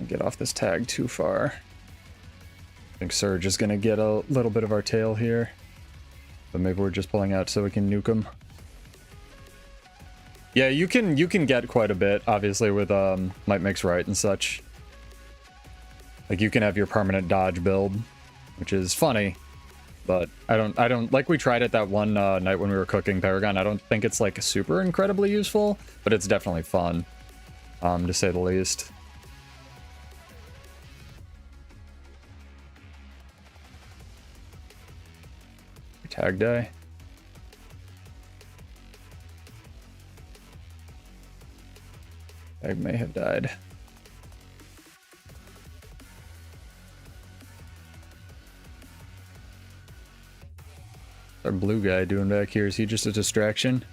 Get off this tag too far. I think Surge is gonna get a little bit of our tail here, but maybe we're just pulling out so we can nuke him. Yeah, you can get quite a bit, obviously, with Might Makes Right and such. Like, you can have your permanent dodge build, which is funny, but I don't like, we tried it that one night when we were cooking Paragon. I don't think it's like super incredibly useful, but it's definitely fun, to say the least. Tag die. Tag may have died. What's our blue guy doing back here? Is he just a distraction?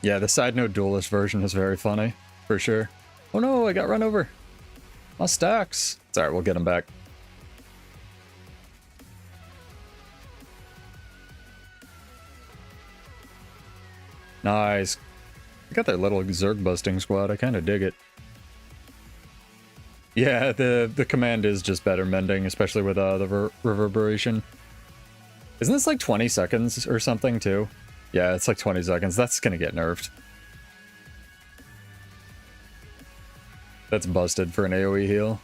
Yeah, the side note duelist version is very funny, for sure. Oh no, I got run over. My stacks. It's alright, we'll get him back. Nice. I got that little Zerg busting squad. I kind of dig it. Yeah, the command is just better mending, especially with the reverberation. Isn't this like 20 seconds or something too? Yeah, it's like 20 seconds. That's gonna get nerfed. That's busted for an AoE heal.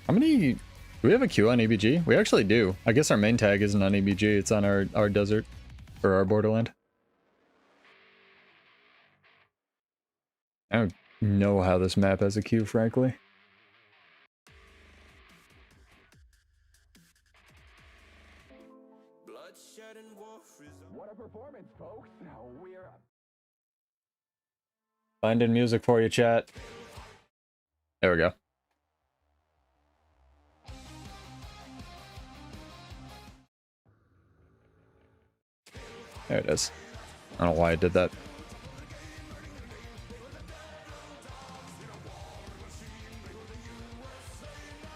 How many... Do we have a queue on EBG? We actually do. I guess our main tag isn't on EBG, it's on our desert, or our borderland. I don't know how this map has a queue, frankly. What a performance, folks! We're finding music for you, chat. There we go. There it is. I don't know why I did that.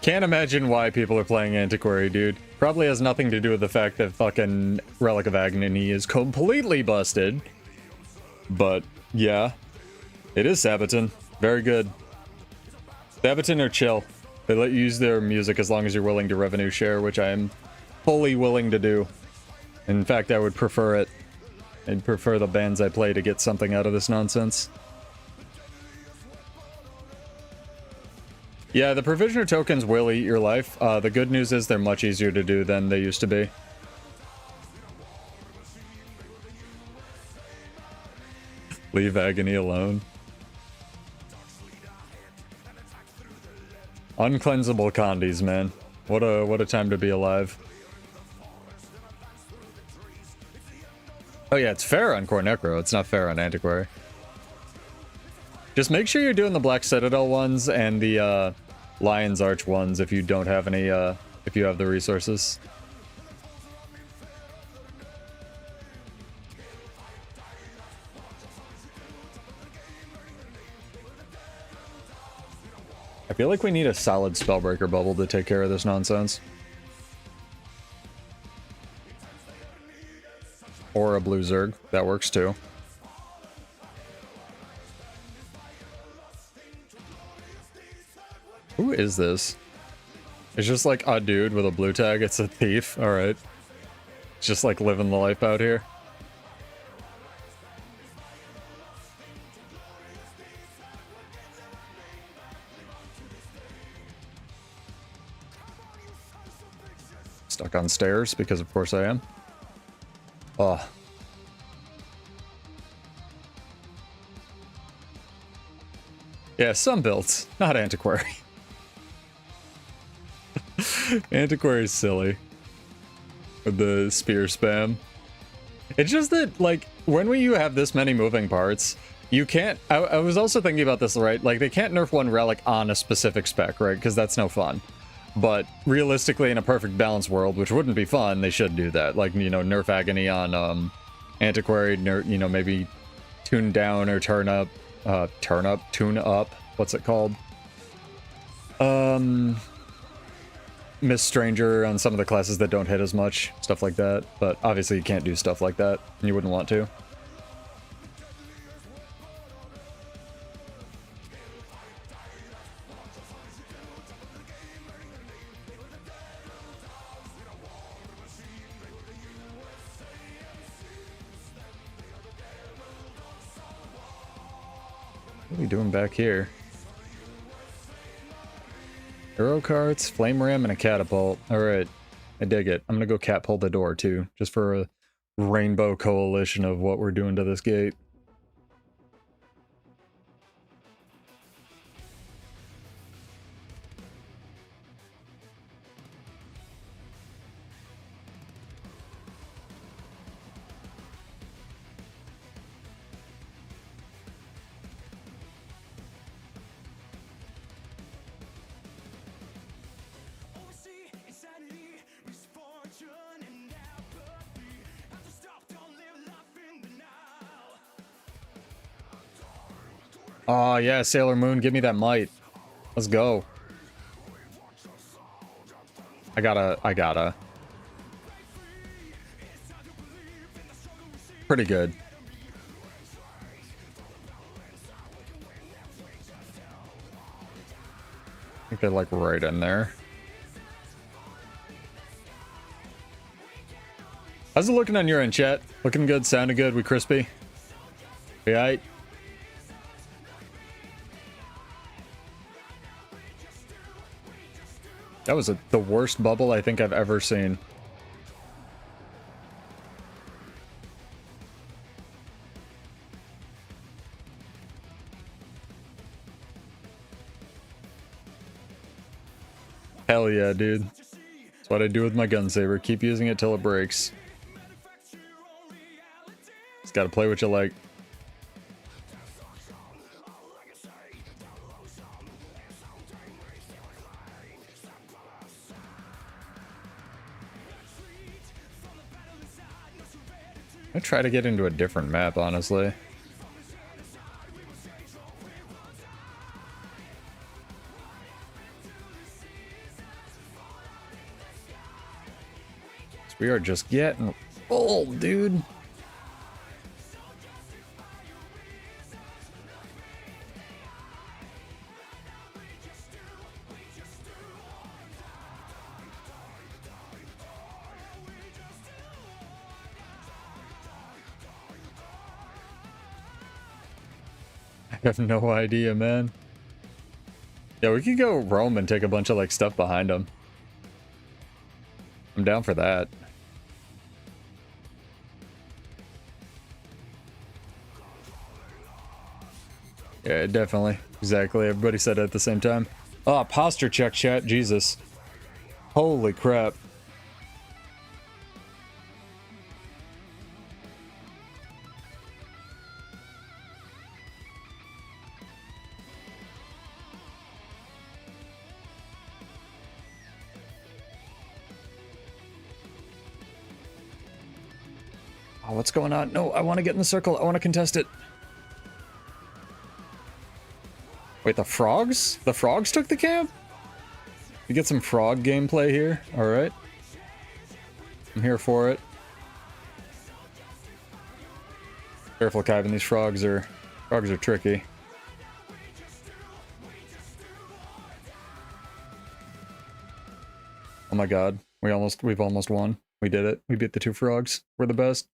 Can't imagine why people are playing Antiquary, dude. Probably has nothing to do with the fact that fucking Relic of Agony is completely busted. But, yeah. It is Sabaton. Very good. Sabaton are chill. They let you use their music as long as you're willing to revenue share, which I am fully willing to do. In fact, I would prefer it. I'd prefer the bands I play to get something out of this nonsense. Yeah, the provisioner tokens will eat your life. The good news is they're much easier to do than they used to be. Leave Agony alone. Uncleansable condies, man. What a time to be alive. Oh yeah, it's fair on Core Necro, it's not fair on Antiquary. Just make sure you're doing the Black Citadel ones and the Lion's Arch ones if you don't have any, if you have the resources. I feel like we need a solid Spellbreaker bubble to take care of this nonsense. Or a blue Zerg. That works too. Who is this? It's just like a dude with a blue tag. It's a thief. Alright. Just like living the life out here. Stuck on stairs because of course I am. Oh. Yeah, some builds, not Antiquary. Antiquary is silly. with the spear spam. It's just that, like, when you have this many moving parts, you can't... I was also thinking about this, right? Like, they can't nerf one relic on a specific spec, right? Because that's no fun. But realistically, in a perfect balance world, which wouldn't be fun, they should do that. Like, you know, nerf Agony on Antiquary, you know, maybe tune down or tune up. What's it called? Miss Stranger on some of the classes that don't hit as much, stuff like that. But obviously you can't do stuff like that, and you wouldn't want to. What are we doing back here? Arrow carts, flame ram, and a catapult. Alright, I dig it. I'm gonna go catapult the door too, just for a rainbow coalition of what we're doing to this gate. Oh yeah, Sailor Moon, give me that might. Let's go. I gotta. Pretty good. I think they're like right in there. How's it looking on your end, chat? Looking good, sounding good, we crispy? We aight? That was the worst bubble I think I've ever seen. Hell yeah, dude. That's what I do with my gun saber. Keep using it till it breaks. Just gotta play what you like. I try to get into a different map, honestly. We are just getting old, dude. I have no idea, man. Yeah, we could go roam and take a bunch of like stuff behind them. I'm down for that. Yeah, definitely. Exactly. Everybody said it at the same time. Oh, posture check, chat. Jesus. Holy crap. Oh, what's going on? No, I want to get in the circle. I want to contest it. Wait, the frogs? The frogs took the camp? We get some frog gameplay here. Alright. I'm here for it. Careful, Kyvan. These frogs are tricky. Oh my god. We've almost won. We did it. We beat the two frogs. We're the best.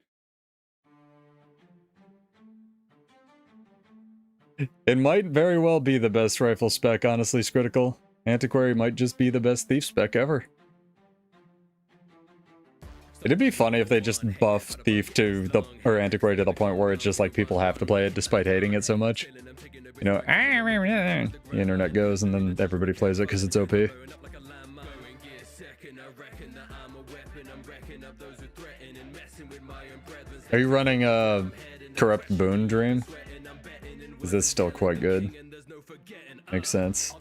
It might very well be the best rifle spec, honestly, Critical. Antiquary might just be the best thief spec ever. It'd be funny if they just buff Thief or Antiquary to the point where it's just like people have to play it despite hating it so much. You know, the internet goes and then everybody plays it because it's OP. Are you running a corrupt boon dream? Is this still quite good? Makes sense.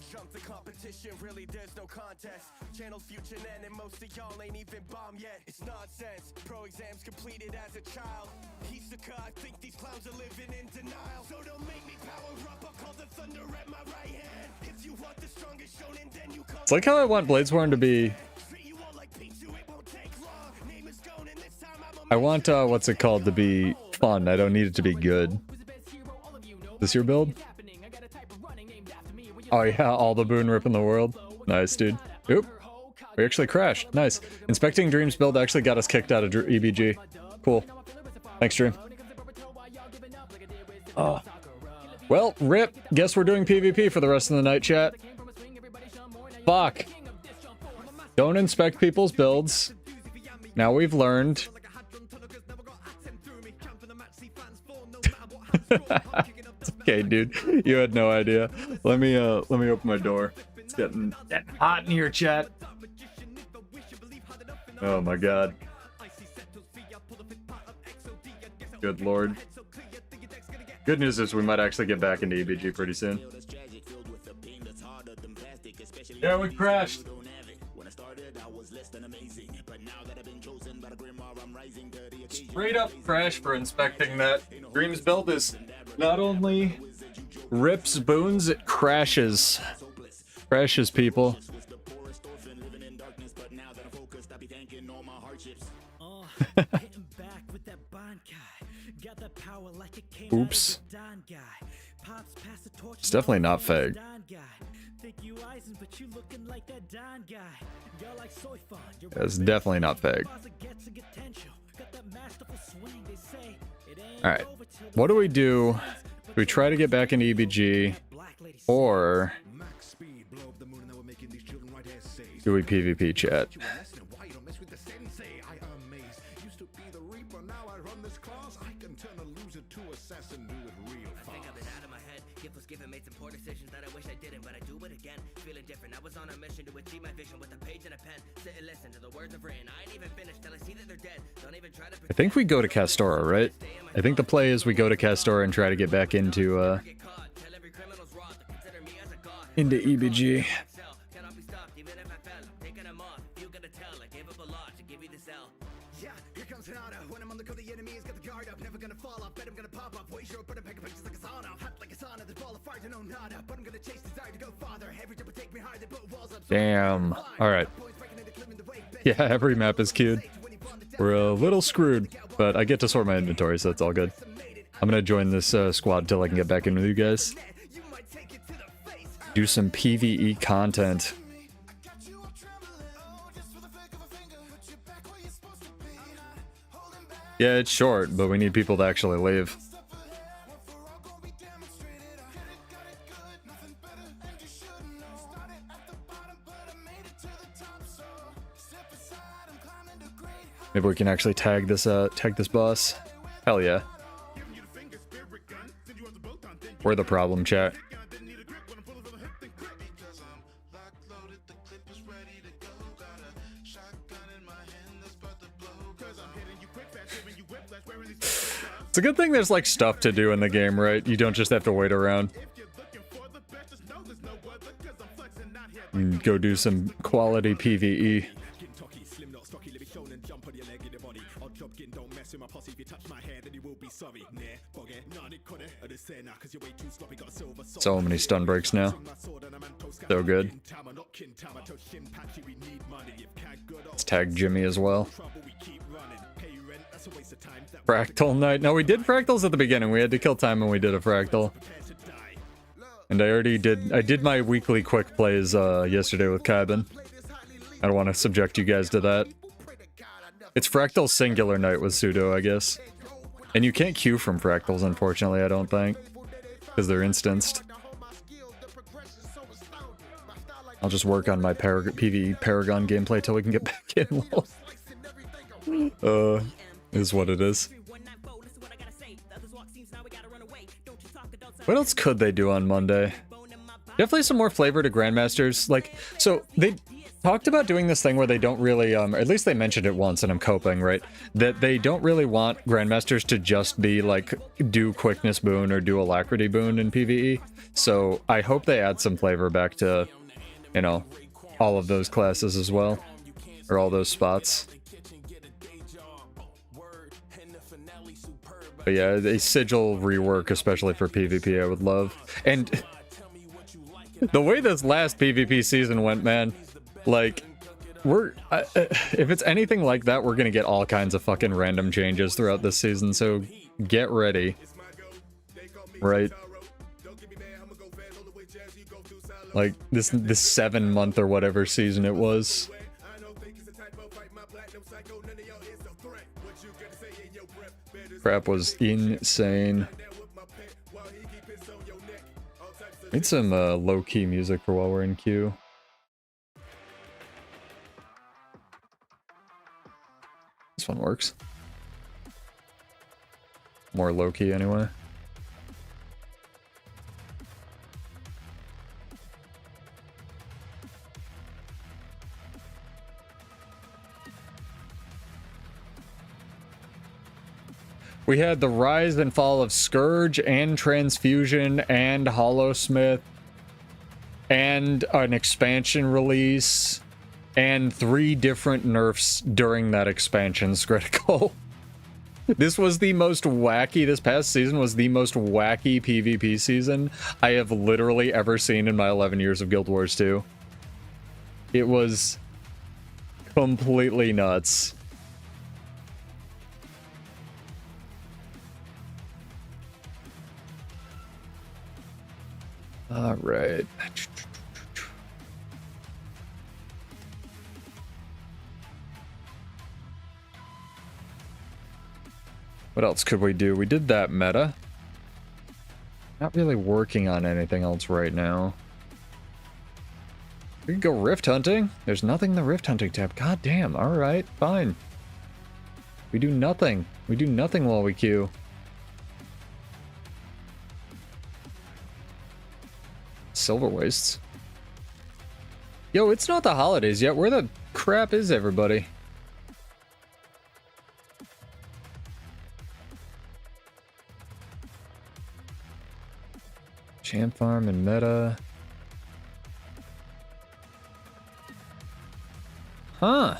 It's like how I want Bladesworn to be... I want, what's it called, to be fun. I don't need it to be good. Is this your build? Oh yeah, all the boon rip in the world. Nice, dude. Oop. We actually crashed. Nice. Inspecting Dreams build actually got us kicked out of EBG. Cool. Thanks, Dream. Well, rip. Guess we're doing PvP for the rest of the night, chat. Fuck. Don't inspect people's builds. Now we've learned. It's okay, dude. You had no idea. Let me open my door. It's getting hot in here, chat. Oh my god. Good lord. Good news is we might actually get back into EBG pretty soon. Yeah, we crashed. Straight up crash for inspecting that. Dreams build is not only rips boons, it crashes. Crashes, people. Oops. It's definitely not fake. It's definitely not fake. Alright. What do we do? Do we try to get back into EBG? Or do we PvP, chat? I think we go to Castora, right? I think the play is we go to Castora and try to get back into EBG. Damn. Alright. Yeah, every map is queued. We're a little screwed, but I get to sort my inventory, so that's all good. I'm gonna join this squad till I can get back in with you guys. Do some PvE content. Yeah, it's short, but we need people to actually leave. Maybe we can actually tag this boss. Hell yeah. We're the problem, chat. It's a good thing there's like stuff to do in the game, right? You don't just have to wait around. Go do some quality PvE. So many stun breaks now. So good. Let's tag Jimmy as well. Fractal night. No, we did fractals at the beginning. We had to kill time and we did a fractal. And I did my weekly quick plays yesterday with Kybin. I don't want to subject you guys to that. It's fractal singular night with pseudo, I guess. And you can't queue from fractals, unfortunately, I don't think. Because they're instanced. I'll just work on my PvE Paragon gameplay till we can get back in. Is what it is. What else could they do on Monday? Definitely some more flavor to Grandmasters. Like, so talked about doing this thing where they don't really, or at least they mentioned it once, and I'm coping, right? That they don't really want Grandmasters to just be like, do Quickness Boon or do Alacrity Boon in PvE. So I hope they add some flavor back to, you know, all of those classes as well. Or all those spots. But yeah, a sigil rework, especially for PvP, I would love. And the way this last PvP season went, man, like, if it's anything like that, we're gonna get all kinds of fucking random changes throughout this season, so get ready. Right? Like, this 7-month or whatever season it was. Crap was insane. Need some low-key music for while we're in queue. This one works. More low-key anyway. We had the rise and fall of Scourge and Transfusion and Hollowsmith and an expansion release and 3 different nerfs during that expansion's critical. This was the most wacky, this past season was the most wacky PvP season I have literally ever seen in my 11 years of Guild Wars 2. It was completely nuts. All right. What else could we do? We did that meta. Not really working on anything else right now. We could go rift hunting. There's nothing in the rift hunting tab. God damn. All right, fine. We do nothing. We do nothing while we queue. Silver wastes. Yo, it's not the holidays yet. Where the crap is everybody? Champ farm and meta. Huh.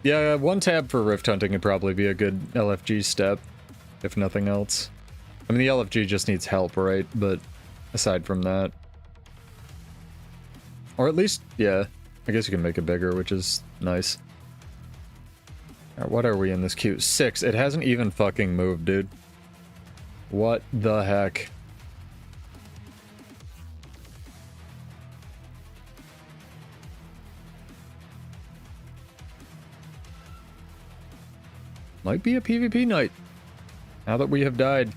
Yeah, one tab for rift hunting would probably be a good LFG step, if nothing else. I mean, the LFG just needs help, right? But aside from that... Or at least, yeah, I guess you can make it bigger, which is nice. Alright, what are we in this queue? 6. It hasn't even fucking moved, dude. What the heck? Might be a PvP night. Now that we have died.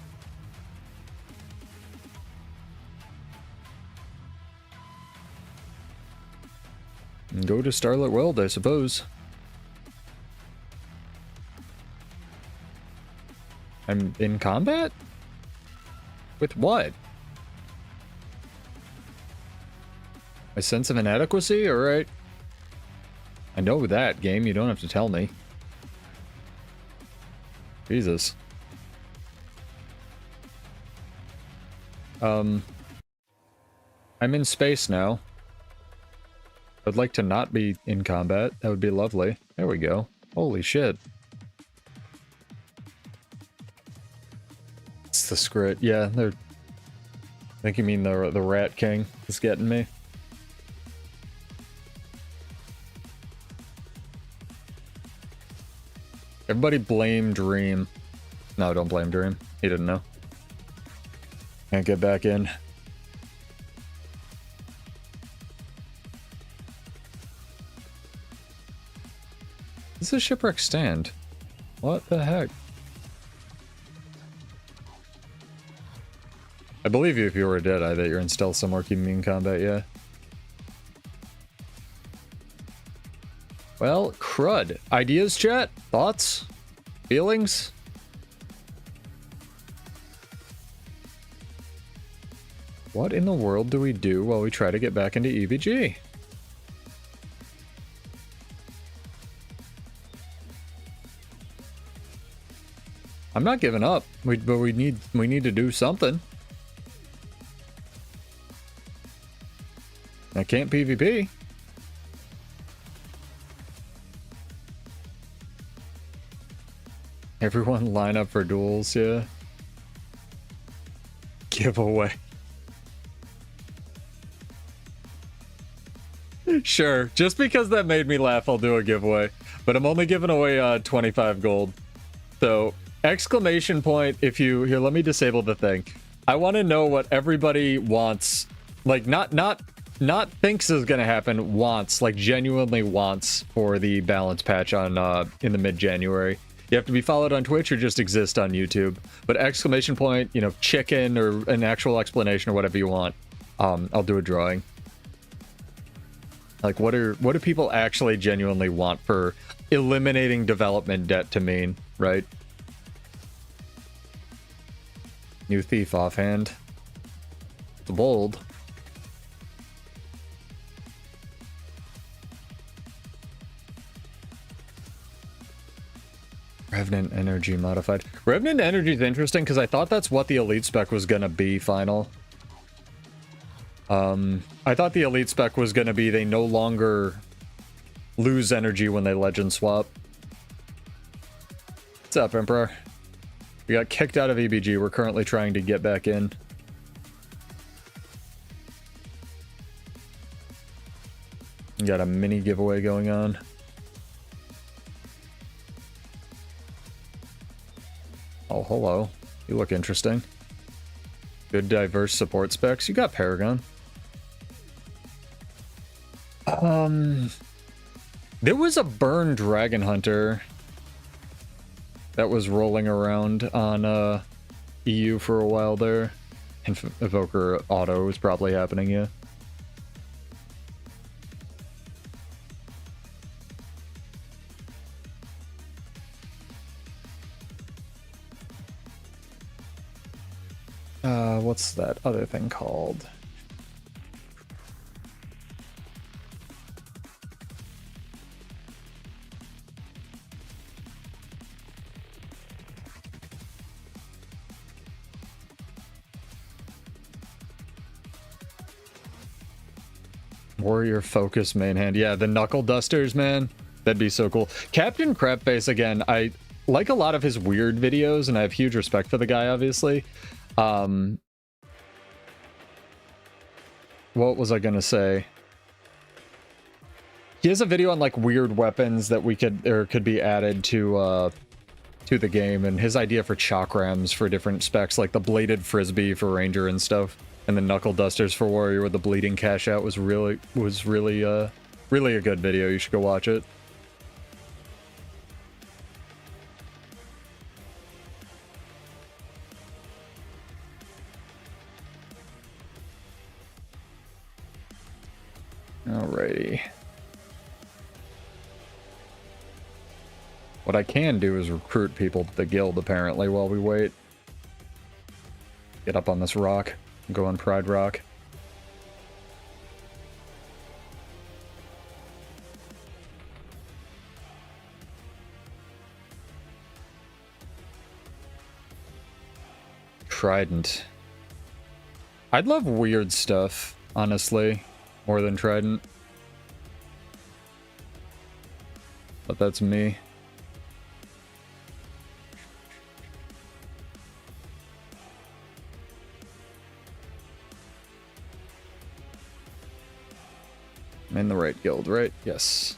And go to Starlit World, I suppose. I'm in combat? With what? My sense of inadequacy? Alright. I know that, game. You don't have to tell me. Jesus. I'm in space now. I'd like to not be in combat. That would be lovely. There we go. Holy shit. It's the script. Yeah, they're... I think you mean the Rat King is getting me. Everybody blame Dream. No, don't blame Dream. He didn't know. Can't get back in. This is Shipwreck Stand. What the heck? I believe you if you were dead, that you're in stealth somewhere keeping me in combat, yeah. Well, crud. Ideas, chat? Thoughts? Feelings? What in the world do we do while we try to get back into EVG? I'm not giving up, but we need to do something. I can't PvP. Everyone line up for duels, yeah. Giveaway. Sure, just because that made me laugh, I'll do a giveaway. But I'm only giving away 25 gold. So, exclamation point if you... Here, let me disable the thing. I want to know what everybody wants. Like, not thinks is going to happen, wants. Like, genuinely wants for the balance patch on in the mid-January. You have to be followed on Twitch or just exist on YouTube. But exclamation point, you know, chicken or an actual explanation or whatever you want. I'll do a drawing. Like, what do people actually genuinely want for eliminating development debt to mean, right? New thief offhand. It's bold. Revenant energy modified. Revenant energy is interesting because I thought that's what the elite spec was gonna be final. I thought the elite spec was gonna be they no longer lose energy when they legend swap. What's up, Emperor? We got kicked out of EBG. We're currently trying to get back in. We got a mini giveaway going on. Oh, hello. You look interesting. Good diverse support specs. You got Paragon. There was a burn Dragon Hunter that was rolling around on EU for a while there. Evoker Auto was probably happening, yeah. What's that other thing called? Warrior Focus main hand. Yeah, the Knuckle Dusters, man. That'd be so cool. Captain Crabface, again, I like a lot of his weird videos, and I have huge respect for the guy, obviously. What was I gonna say? He has a video on like weird weapons that we could be added to the game, and his idea for chakrams for different specs, like the bladed frisbee for ranger and stuff, and the knuckle dusters for warrior with the bleeding cash out was really a good video. You should go watch it. Alrighty. What I can do is recruit people to the guild, apparently, while we wait. Get up on this rock. Go on Pride Rock. Trident. I'd love weird stuff, honestly. More than Trident. But that's me. I'm in the right guild, right? Yes.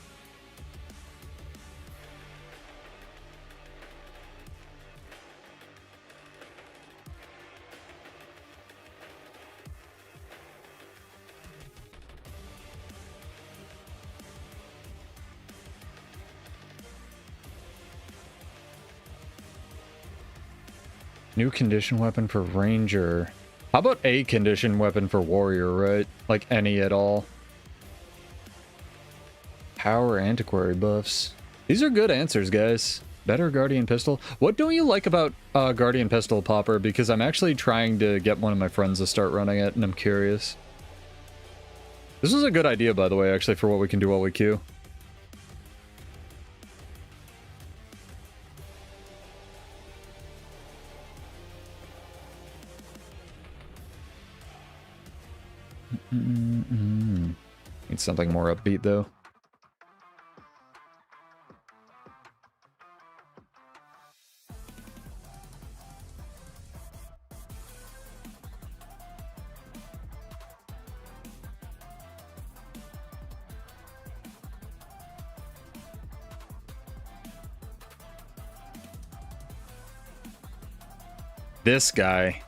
New condition weapon for ranger. How about a condition weapon for warrior, right? Like any at all. Power antiquary buffs. These are good answers, guys. Better Guardian Pistol? What don't you like about Guardian Pistol, Popper? Because I'm actually trying to get one of my friends to start running it, and I'm curious. This is a good idea, by the way, actually, for what we can do while we queue. Need something more upbeat, though. This guy.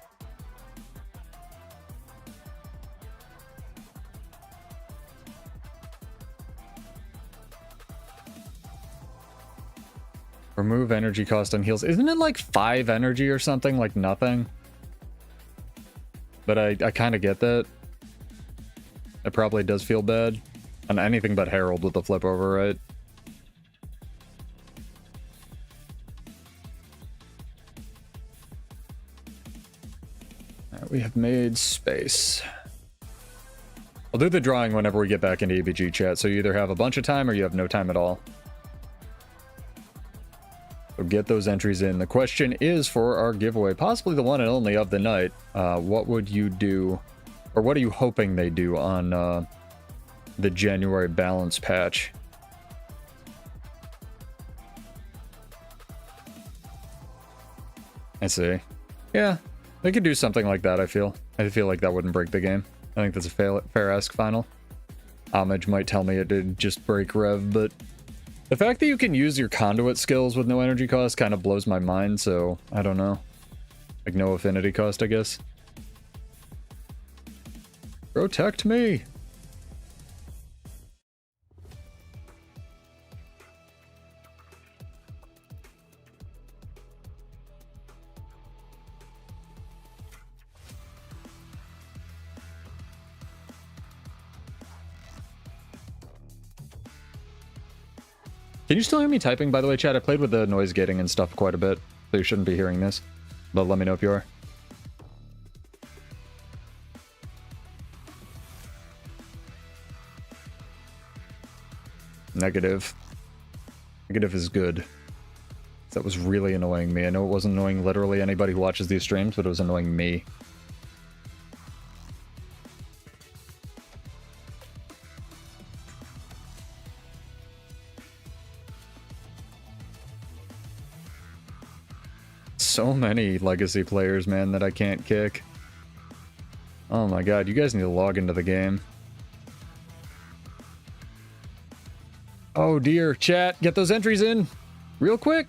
Remove energy cost on heals. Isn't it like 5 energy or something? Like nothing? But I kind of get that. It probably does feel bad. On anything but Herald with the flip over, right? Alright, we have made space. I'll do the drawing whenever we get back into EBG chat, so you either have a bunch of time or you have no time at all. So get those entries in. The question is for our giveaway, possibly the one and only of the night. What would you do, or what are you hoping they do on the January balance patch? I see. Yeah, they could do something like that, I feel. I feel like that wouldn't break the game. I think that's a fair-esque final. Homage might tell me it did just break Rev, but the fact that you can use your conduit skills with no energy cost kind of blows my mind, so I don't know. Like no affinity cost, I guess. Protect me! Can you still hear me typing, by the way, chat? I played with the noise gating and stuff quite a bit, so you shouldn't be hearing this. But let me know if you are. Negative. Negative is good. That was really annoying me. I know it wasn't annoying literally anybody who watches these streams, but it was annoying me. So many legacy players, man, that I can't kick. Oh my god, you guys need to log into the game. Oh dear, chat, get those entries in real quick.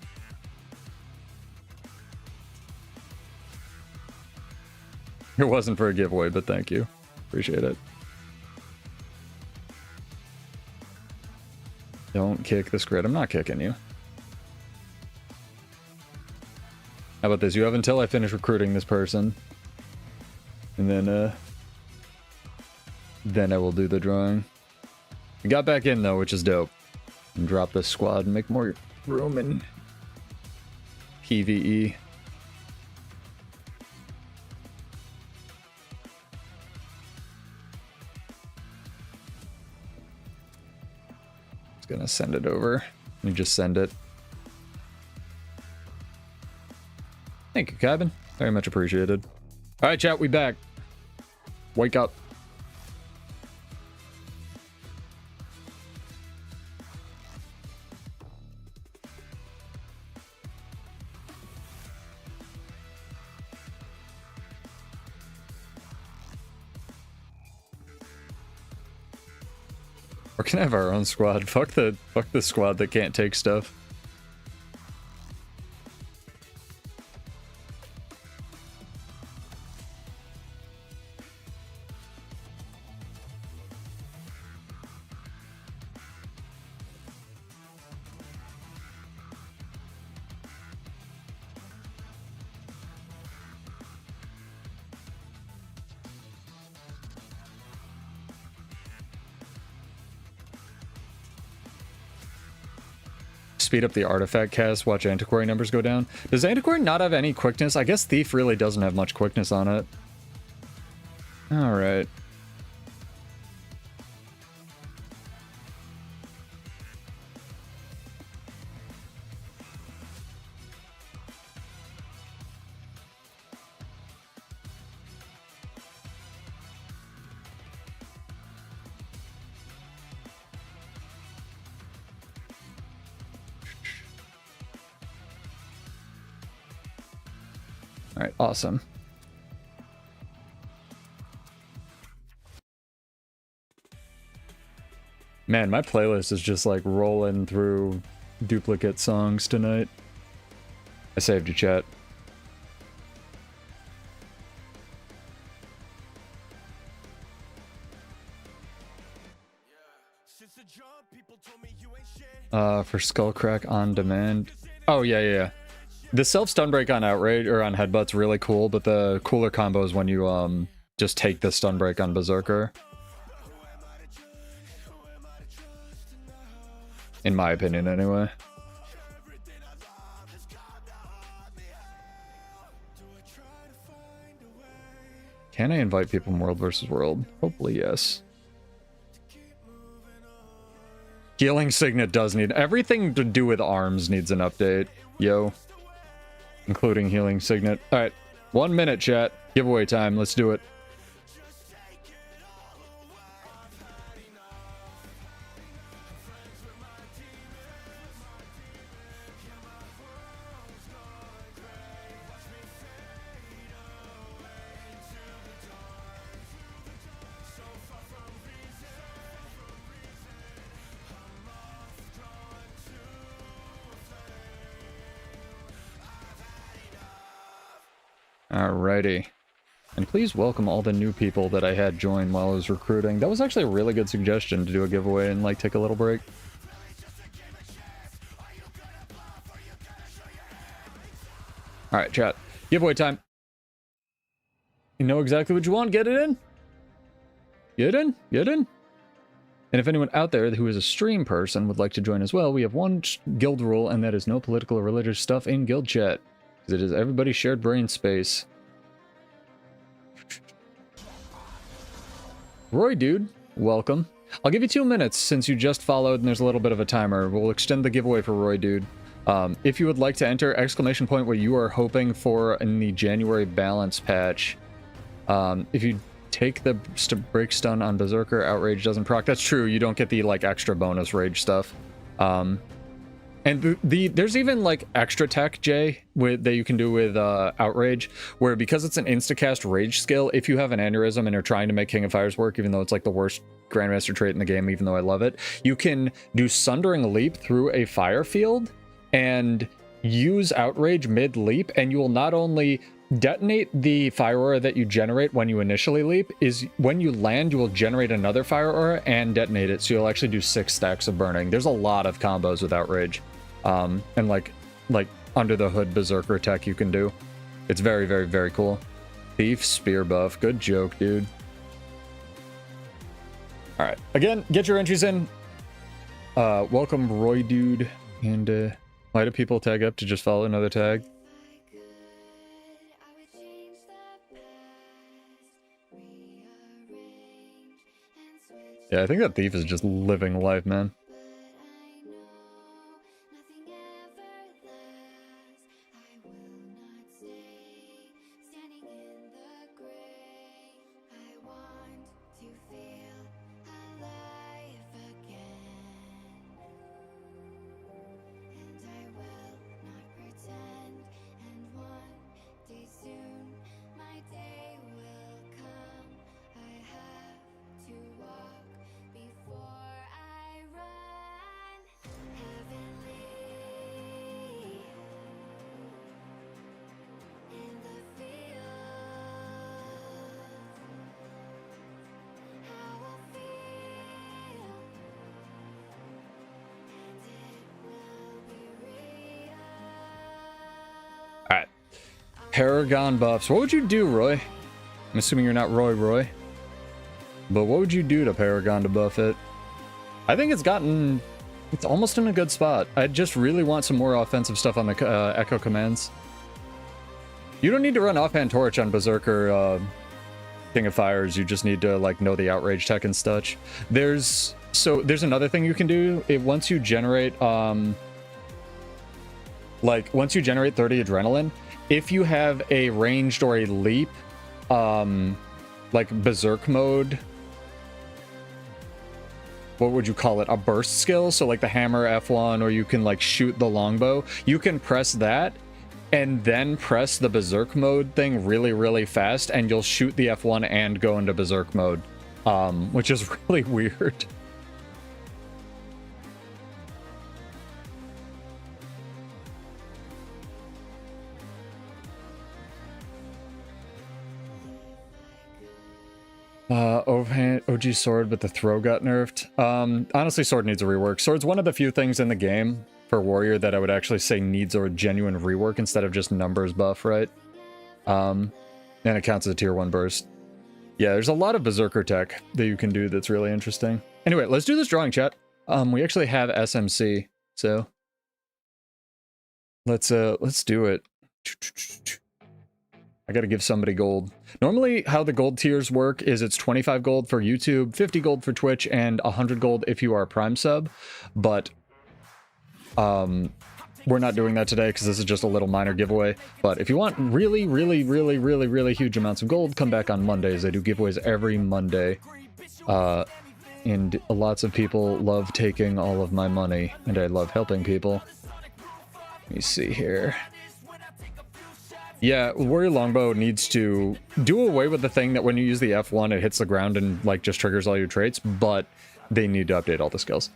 It wasn't for a giveaway, but thank you. Appreciate it. Don't kick the grid. I'm not kicking you. How about this? You have until I finish recruiting this person. And then I will do the drawing. We got back in though, which is dope. And drop this squad and make more room in PvE. Just gonna send it over. You just send it. Thank you, Cabin. Very much appreciated. All right, chat, we back. Wake up. We're gonna have our own squad. Fuck the squad that can't take stuff. speed up the artifact cast, watch Antiquary numbers go down. Does Antiquary not have any quickness? I guess Thief really doesn't have much quickness on it. Alright. Alright, awesome. Man, my playlist is just like rolling through duplicate songs tonight. I saved you, chat. For Skullcrack on demand. Oh, yeah. The self-stun break on Outrage, or on Headbutt's really cool, but the cooler combo is when you, just take the stun break on Berserker. In my opinion, anyway. Can I invite people from World vs. World? Hopefully, yes. Healing Signet does need... Everything to do with arms needs an update. Yo. Including Healing Signet. Alright. 1 minute, chat. Giveaway time. Let's do it. Alrighty. And please welcome all the new people that I had join while I was recruiting. That was actually a really good suggestion to do a giveaway and like take a little break. Alright, chat. Giveaway time. You know exactly what you want. Get it in. Get in. Get in. And if anyone out there who is a stream person would like to join as well, we have one guild rule, and that is no political or religious stuff in guild chat. Because it is everybody's shared brain space. Roy, dude, welcome. I'll give you 2 minutes since you just followed and there's a little bit of a timer. We'll extend the giveaway for Roy, dude. If you would like to enter, exclamation point what you are hoping for in the January balance patch. If you take the break stun on Berserker, Outrage doesn't proc. That's true. You don't get the like extra bonus rage stuff. And there's even like extra tech, Jay, that you can do with Outrage, where because it's an instacast rage skill, if you have an aneurysm and you're trying to make King of Fires work, even though it's like the worst Grandmaster trait in the game, even though I love it, you can do Sundering Leap through a fire field and use Outrage mid-leap, and you will not only detonate the fire aura that you generate when you initially leap, is when you land, you will generate another fire aura and detonate it, so you'll actually do 6 stacks of burning. There's a lot of combos with Outrage. And like under the hood Berserker tech you can do. It's very, very, very cool. Thief Spear buff. Good joke, dude. Alright. Again, get your entries in. Welcome, Roy, dude. And why do people tag up to just follow another tag? Yeah, I think that Thief is just living life, man. Paragon buffs. What would you do, Roy? I'm assuming you're not Roy. But what would you do to Paragon to buff it? I think it's gotten It's almost in a good spot. I just really want some more offensive stuff on the Echo commands. You don't need to run Offhand Torch on Berserker King of Fires. You just need to like know the Outrage tech and such. There's another thing you can do. Once you generate once you generate 30 adrenaline, if you have a ranged or a leap like Berserk mode, what would you call it, a burst skill, so like the hammer F1, or you can like shoot the longbow, you can press that and then press the Berserk mode thing really fast, and you'll shoot the F1 and go into Berserk mode, which is really weird. OG Sword, but the throw got nerfed. Honestly, Sword needs a rework. Sword's one of the few things in the game for Warrior that I would actually say needs a genuine rework instead of just numbers buff, right? And it counts as a tier 1 burst. Yeah, there's a lot of Berserker tech that you can do that's really interesting. Anyway, let's do this drawing, chat. We actually have SMC, so let's do it. I gotta give somebody gold. Normally, how the gold tiers work is it's 25 gold for YouTube, 50 gold for Twitch, and 100 gold if you are a Prime sub. But we're not doing that today because this is just a little minor giveaway. But if you want really huge amounts of gold, come back on Mondays. I do giveaways every Monday. And lots of people love taking all of my money, and I love helping people. Let me see here. Yeah, Warrior Longbow needs to do away with the thing that when you use the F1, it hits the ground and like just triggers all your traits, but they need to update all the skills.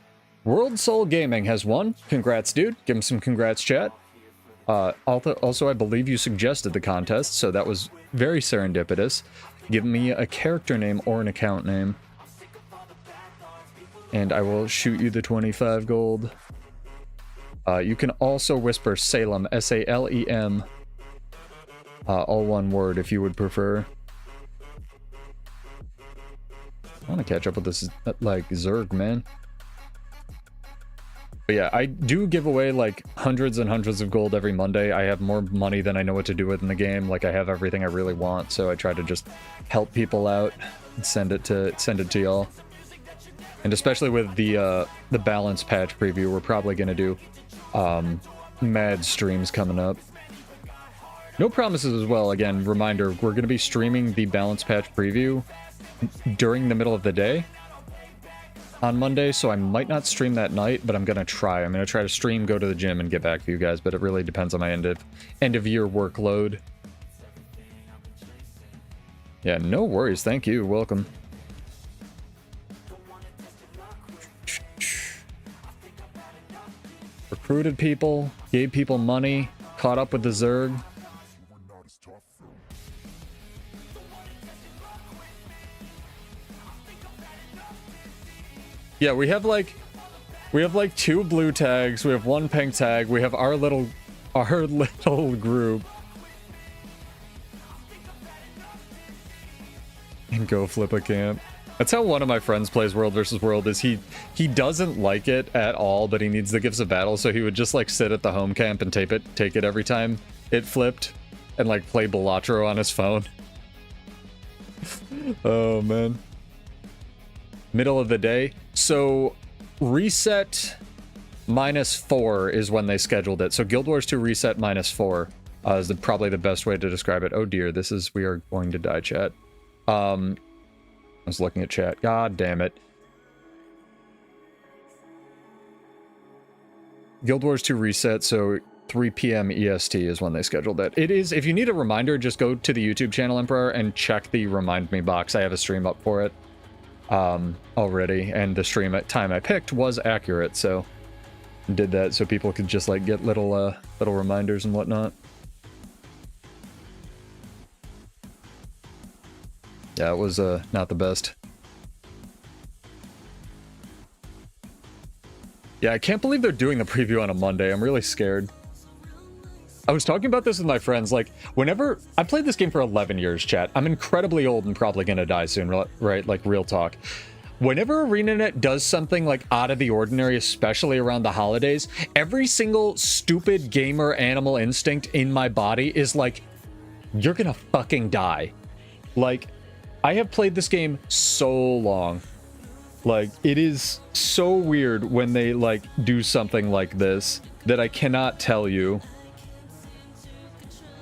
World Soul Gaming has won. Congrats, dude. Give him some congrats, chat. Also, I believe you suggested the contest, so that was very serendipitous. Give me a character name or an account name, and I will shoot you the 25 gold. You can also whisper Salem, S-A-L-E-M. All one word if you would prefer. I want to catch up with this, like, Zerg, man. But yeah, I do give away, like, hundreds and hundreds of gold every Monday. I have more money than I know what to do with in the game. Like, I have everything I really want, so I try to just help people out and send it to y'all. And especially with the balance patch preview, we're probably going to do mad streams coming up. No promises as well. Again, reminder, we're going to be streaming the balance patch preview during the middle of the day on Monday, so I might not stream that night, but I'm going to try. I'm going to try to stream, go to the gym, and get back to you guys, but it really depends on my end of year workload. Yeah, no worries. Thank you. Welcome. Recruited people, gave people money, caught up with the Zerg. Yeah, we have like 2 blue tags, we have 1 pink tag, we have our little group. And go flip a camp. That's how one of my friends plays World vs. World, is he doesn't like it at all, but he needs the gifts of battle, so he would just like sit at the home camp and take it every time it flipped, and like play Balatro on his phone. Oh man. Middle of the day. So reset -4 is when they scheduled it. So Guild Wars 2 reset -4 is probably the best way to describe it. Oh dear, we are going to die, chat. I was looking at chat. God damn it. Guild Wars 2 reset, so 3 p.m. EST is when they scheduled it. It is, if you need a reminder, just go to the YouTube channel, Emperor, and check the remind me box. I have a stream up for it already, and the stream at time I picked was accurate, so did that so people could just like get little reminders and whatnot. Yeah, it was not the best. Yeah, I can't believe they're doing the preview on a Monday. I'm really scared. I was talking about this with my friends, like, whenever... I played this game for 11 years, chat. I'm incredibly old and probably gonna die soon, right? Like, real talk. Whenever ArenaNet does something like out of the ordinary, especially around the holidays, every single stupid gamer animal instinct in my body is like, you're gonna fucking die. Like, I have played this game so long. Like, it is so weird when they, like, do something like this that I cannot tell you.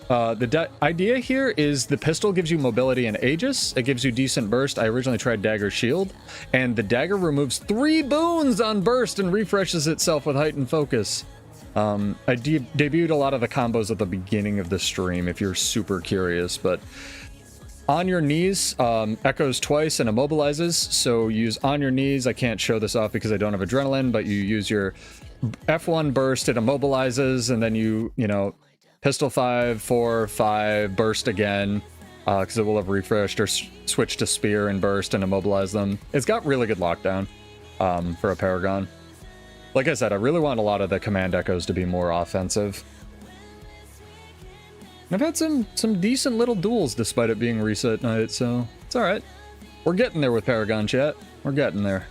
The idea here is the pistol gives you mobility and Aegis. It gives you decent burst. I originally tried Dagger Shield, and the dagger removes 3 boons on burst and refreshes itself with heightened focus. I debuted a lot of the combos at the beginning of the stream if you're super curious, but on your knees echoes twice and immobilizes, so use on your knees. I can't show this off because I don't have adrenaline, but you use your F1 burst, it immobilizes, and then you know, pistol 5, 4, 5, burst again, because it will have refreshed, or switch to spear and burst and immobilize them. It's got really good lockdown for a Paragon. Like I said, I really want a lot of the command echoes to be more offensive. I've had some decent little duels despite it being reset night, so it's alright. We're getting there with Paragon chat. We're getting there.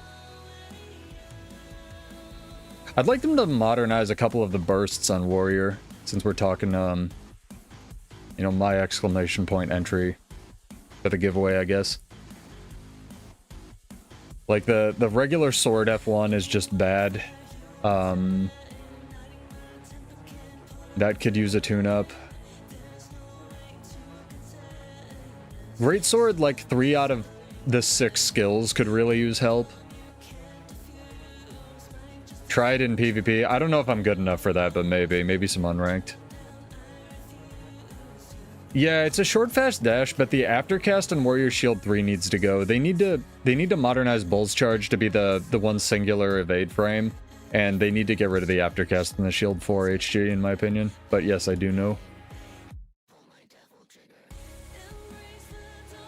I'd like them to modernize a couple of the bursts on Warrior, since we're talking, you know, my exclamation point entry for the giveaway, I guess. Like, the regular sword F1 is just bad. That could use a tune-up. Greatsword, like 3 out of the 6 skills could really use help. Try it in PvP. I don't know if I'm good enough for that, but maybe some unranked. Yeah, it's a short fast dash, but the aftercast on Warrior Shield 3 needs to go. They need to modernize Bull's Charge to be the one singular evade frame, and they need to get rid of the aftercast in the Shield 4 HG, in my opinion. But yes, I do know.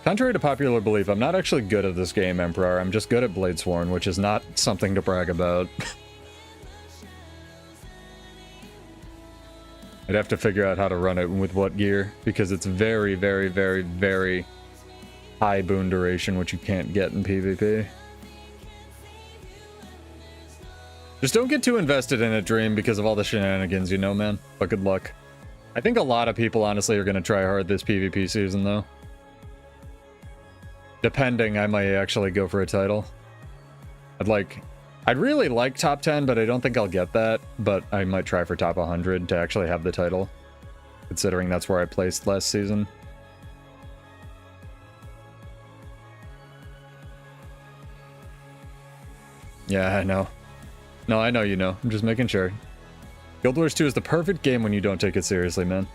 Contrary to popular belief, I'm not actually good at this game, Emperor. I'm just good at Bladesworn, which is not something to brag about. I'd have to figure out how to run it with what gear, because it's very, very, very, very high boon duration, which you can't get in PvP. Just don't get too invested in a dream because of all the shenanigans, you know, man. But good luck. I think a lot of people, honestly, are going to try hard this PvP season, though. Depending, I might actually go for a title. I'd really like top 10, but I don't think I'll get that. But I might try for top 100 to actually have the title, considering that's where I placed last season. Yeah, I know. No, I know you know. I'm just making sure. Guild Wars 2 is the perfect game when you don't take it seriously, man.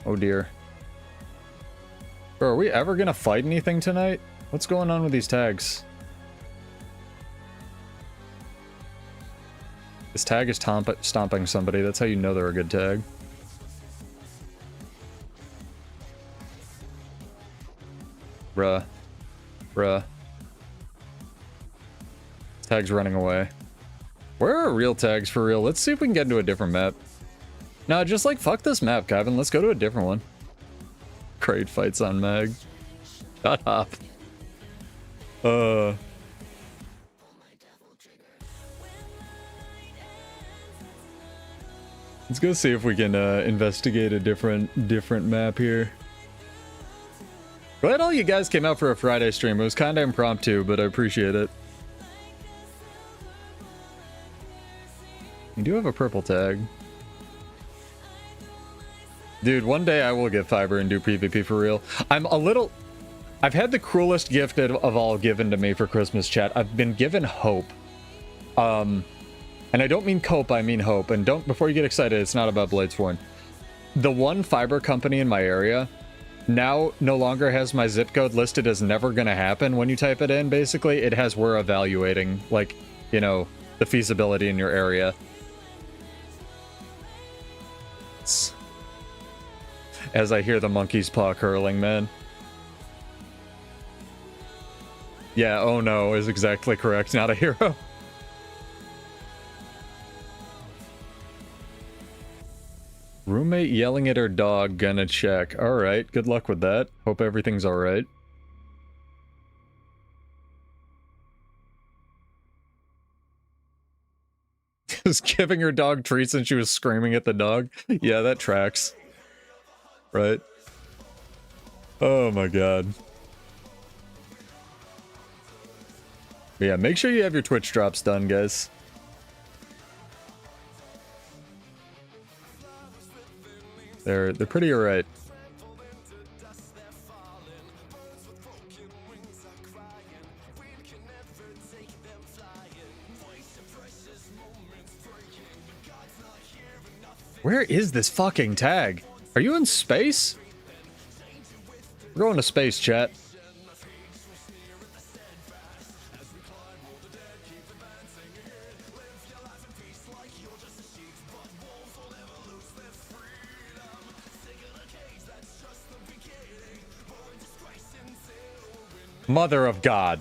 Oh dear. Bro, are we ever gonna fight anything tonight? What's going on with these tags? This tag is stomping somebody. That's how you know they're a good tag. Bruh. Bruh. Tag's running away. Where are real tags for real? Let's see if we can get into a different map. No, just like, fuck this map, Kevin. Let's go to a different one. Great fights on Mag. Shut up. Let's go see if we can investigate a different map here. Glad all you guys came out for a Friday stream. It was kind of impromptu, but I appreciate it. You do have a purple tag. Dude, one day I will get fiber and do PvP for real. I've had the cruelest gift of all given to me for Christmas, chat. I've been given hope. And I don't mean cope, I mean hope. And before you get excited, it's not about Bladesworn. The one fiber company in my area now no longer has my zip code listed as never gonna happen when you type it in, basically. It has we're evaluating, like, you know, the feasibility in your area. As I hear the monkey's paw curling, man. Yeah, oh no is exactly correct, not a hero. Roommate yelling at her dog, gonna check. Alright, good luck with that. Hope everything's alright. Just giving her dog treats and she was screaming at the dog. Yeah, that tracks. Right? Oh my god. But yeah, make sure you have your Twitch drops done, guys. They're pretty alright. Where is this fucking tag? Are you in space? We're going to space, chat. Mother of God.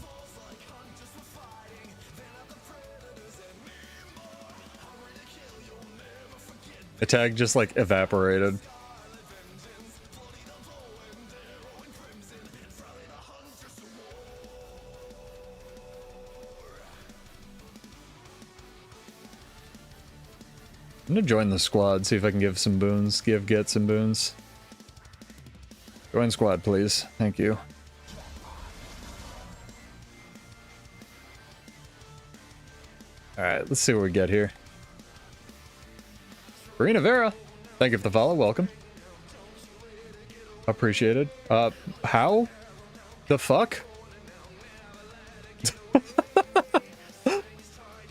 The tag just like evaporated. I'm gonna join the squad, see if I can give some boons, get some boons. Join squad, please. Thank you. Alright, let's see what we get here. Marina Vera, thank you for the follow, welcome. Appreciated. How? The fuck?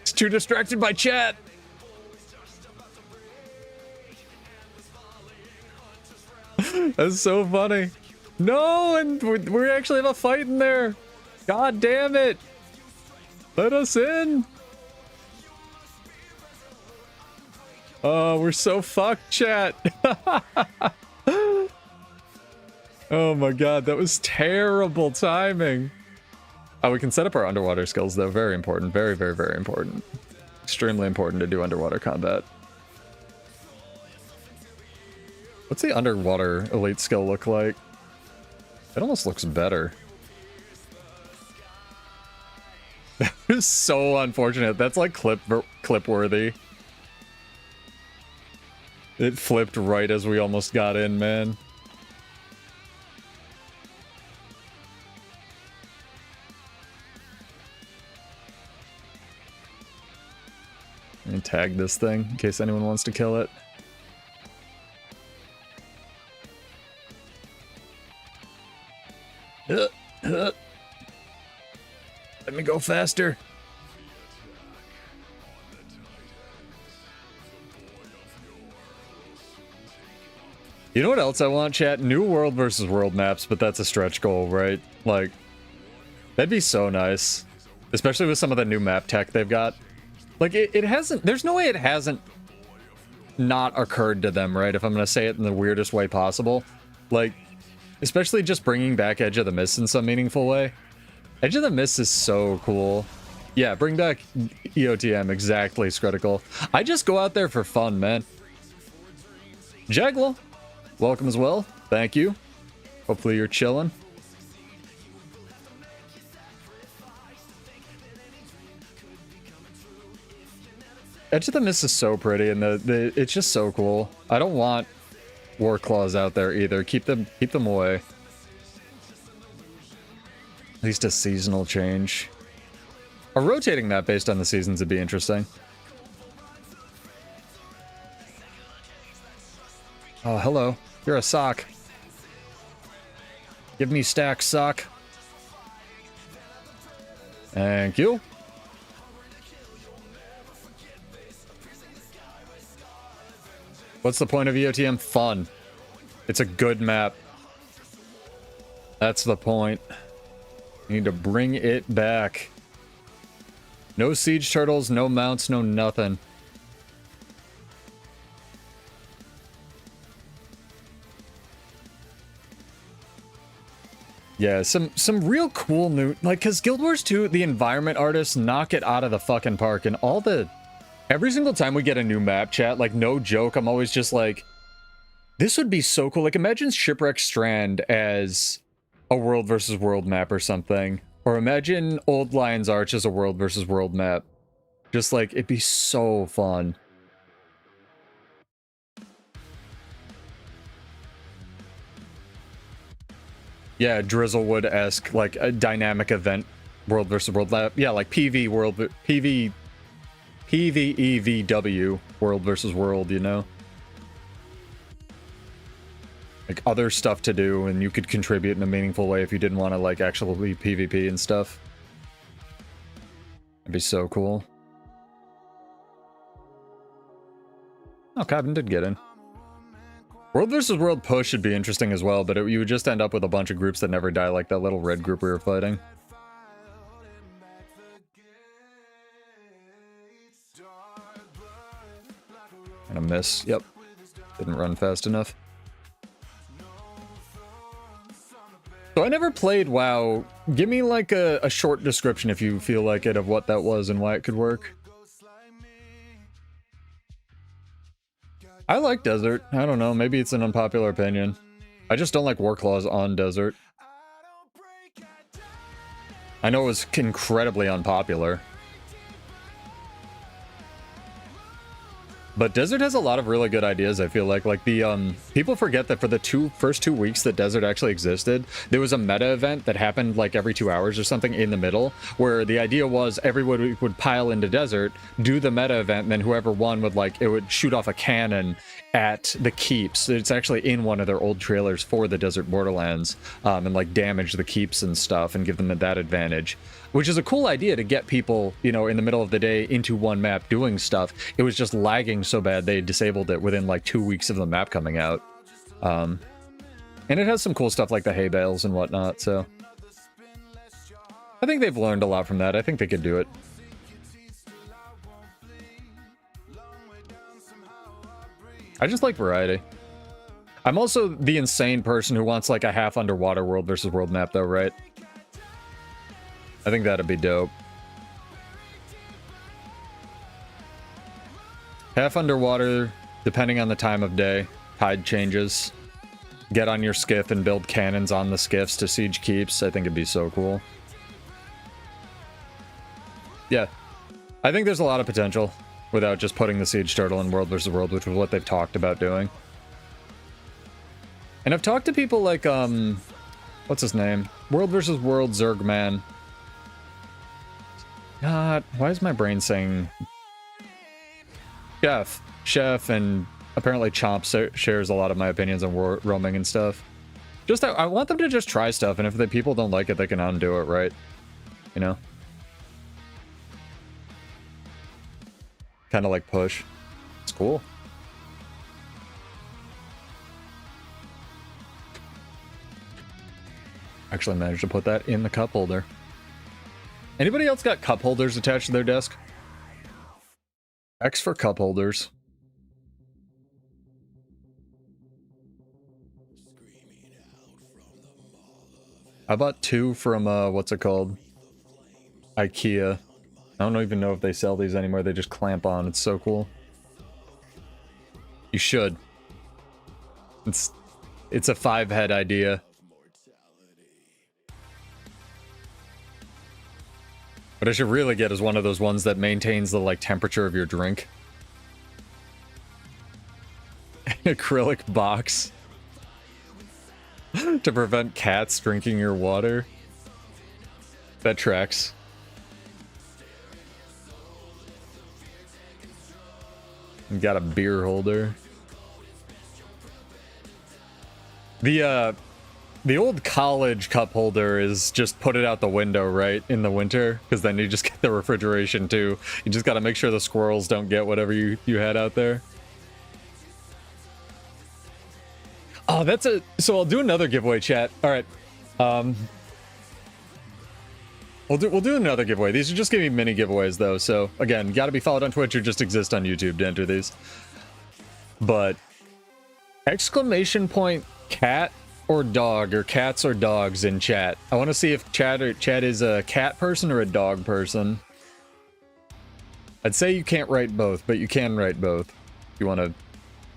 It's too distracted by chat. That's so funny. No, and we actually have a fight in there. God damn it. Let us in. Oh, we're so fucked, chat. Oh my god, that was terrible timing. Oh, we can set up our underwater skills, though. Very important. Very, very, very important. Extremely important to do underwater combat. What's the underwater elite skill look like? It almost looks better. That was so unfortunate. That's like clip worthy. It flipped right as we almost got in, man. Let me tag this thing in case anyone wants to kill it. Let me go faster. You know what else I want, chat? New world versus world maps, but that's a stretch goal, right? Like, that'd be so nice. Especially with some of the new map tech they've got. Like, it hasn't... There's no way it hasn't not occurred to them, right? If I'm gonna say it in the weirdest way possible. Like, especially just bringing back Edge of the Mist in some meaningful way. Edge of the Mist is so cool. Yeah, bring back EOTM, exactly, Scrutical. I just go out there for fun, man. Jagla, welcome as well. Thank you. Hopefully you're chilling. Edge of the Mist is so pretty, and it's just so cool. I don't want War Claws out there either. Keep them away. At least a seasonal change. A rotating map based on the seasons would be interesting. Oh, hello. You're a sock. Give me stack, sock. Thank you. What's the point of EOTM? Fun. It's a good map. That's the point. You need to bring it back. No siege turtles, no mounts, no nothing. Yeah, some real cool new... Like, because Guild Wars 2, the environment artists knock it out of the fucking park, and all the... Every single time we get a new map, chat, like, no joke, I'm always just like, This would be so cool. Like, imagine Shipwreck Strand as a world versus world map or something. Or imagine Old Lion's Arch as a world versus world map. Just like, it'd be so fun. Yeah, Drizzlewood-esque, like a dynamic event world versus world map. Yeah, like PvEVW world versus world, you know? Like other stuff to do, and you could contribute in a meaningful way if you didn't want to like actually PvP and stuff. That'd be so cool. Oh, Cabin did get in. World versus world push should be interesting as well, but you would just end up with a bunch of groups that never die, like that little red group we were fighting. And a miss. Yep. Didn't run fast enough. So I never played WoW. Give me like a short description if you feel like it of what that was and why it could work. I like Desert. I don't know. Maybe it's an unpopular opinion. I just don't like War Claws on Desert. I know it was incredibly unpopular. But Desert has a lot of really good ideas, I feel like. Like, the, people forget that for the first 2 weeks that Desert actually existed, there was a meta event that happened, like, every 2 hours or something in the middle, where the idea was everyone would pile into Desert, do the meta event, and then whoever won would, like, it would shoot off a cannon at the keeps. It's actually in one of their old trailers for the Desert Borderlands, and, like, damage the keeps and stuff and give them that advantage. Which is a cool idea to get people, you know, in the middle of the day into one map doing stuff. It was just lagging so bad they disabled it within like 2 weeks of the map coming out. And it has some cool stuff like the hay bales and whatnot, so... I think they've learned a lot from that. I think they could do it. I just like variety. I'm also the insane person who wants like a half underwater world versus world map though, right? I think that'd be dope. Half underwater, depending on the time of day. Tide changes. Get on your skiff and build cannons on the skiffs to siege keeps. I think it'd be so cool. Yeah. I think there's a lot of potential without just putting the siege turtle in world versus world, which is what they've talked about doing. And I've talked to people like, what's his name? World versus world Zergman. God, why is my brain saying Chef, and apparently Chomp shares a lot of my opinions on roaming and stuff. Just, I want them to just try stuff, and if the people don't like it, they can undo it, right? You know? Kind of like push. It's cool. Actually managed to put that in the cup holder. Anybody else got cup holders attached to their desk? X for cup holders. I bought 2 from, what's it called? IKEA. I don't even know if they sell these anymore. They just clamp on. It's so cool. You should. It's a 5-head idea. What I should really get is one of those ones that maintains the, like, temperature of your drink. An acrylic box. To prevent cats drinking your water. That tracks. You got a beer holder. The old college cup holder is just put it out the window, right, in the winter, because then you just get the refrigeration too. You just got to make sure the squirrels don't get whatever you had out there. Oh, so I'll do another giveaway, chat. All right. We'll do another giveaway. These are just gonna be mini giveaways though, so again, got to be followed on Twitch or just exist on YouTube to enter these. But exclamation point cat or dog, or cats or dogs in chat. I want to see if chat is a cat person or a dog person. I'd say you can't write both, but you can write both if you want to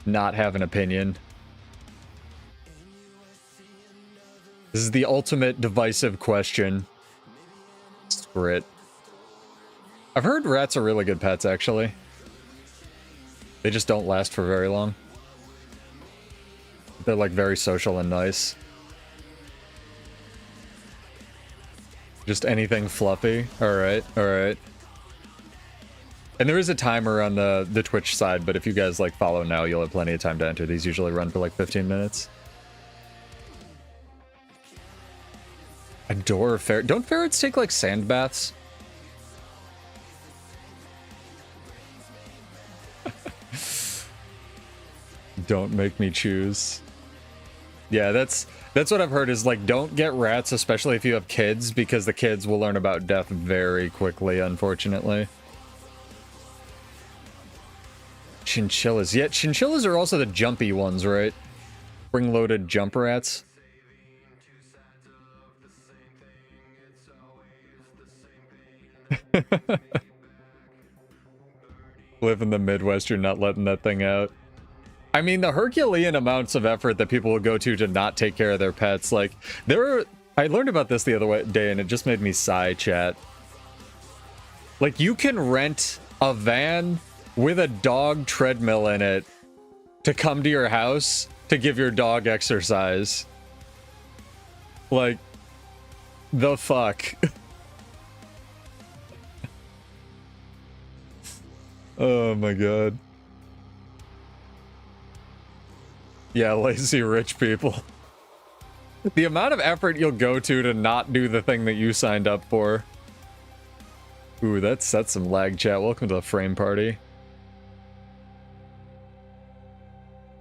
not have an opinion. This is the ultimate divisive question. Screw it. I've heard rats are really good pets, actually. They just don't last for very long. They're, like, very social and nice. Just anything fluffy. Alright, alright. And there is a timer on the Twitch side, but if you guys, like, follow now, you'll have plenty of time to enter. These usually run for, like, 15 minutes. Adore ferret. Don't ferrets take, like, sand baths? Don't make me choose. Yeah, that's what I've heard is, like, don't get rats, especially if you have kids, because the kids will learn about death very quickly, unfortunately. Chinchillas. Yeah, chinchillas are also the jumpy ones, right? Spring-loaded jump rats. Live in the Midwest, you're not letting that thing out. I mean, the Herculean amounts of effort that people will go to not take care of their pets, like, I learned about this the other day, and it just made me sigh, chat. Like, you can rent a van with a dog treadmill in it to come to your house to give your dog exercise. Like, the fuck? Oh my god. Yeah, lazy rich people. The amount of effort you'll go to not do the thing that you signed up for. Ooh, that's some lag, chat. Welcome to the frame party.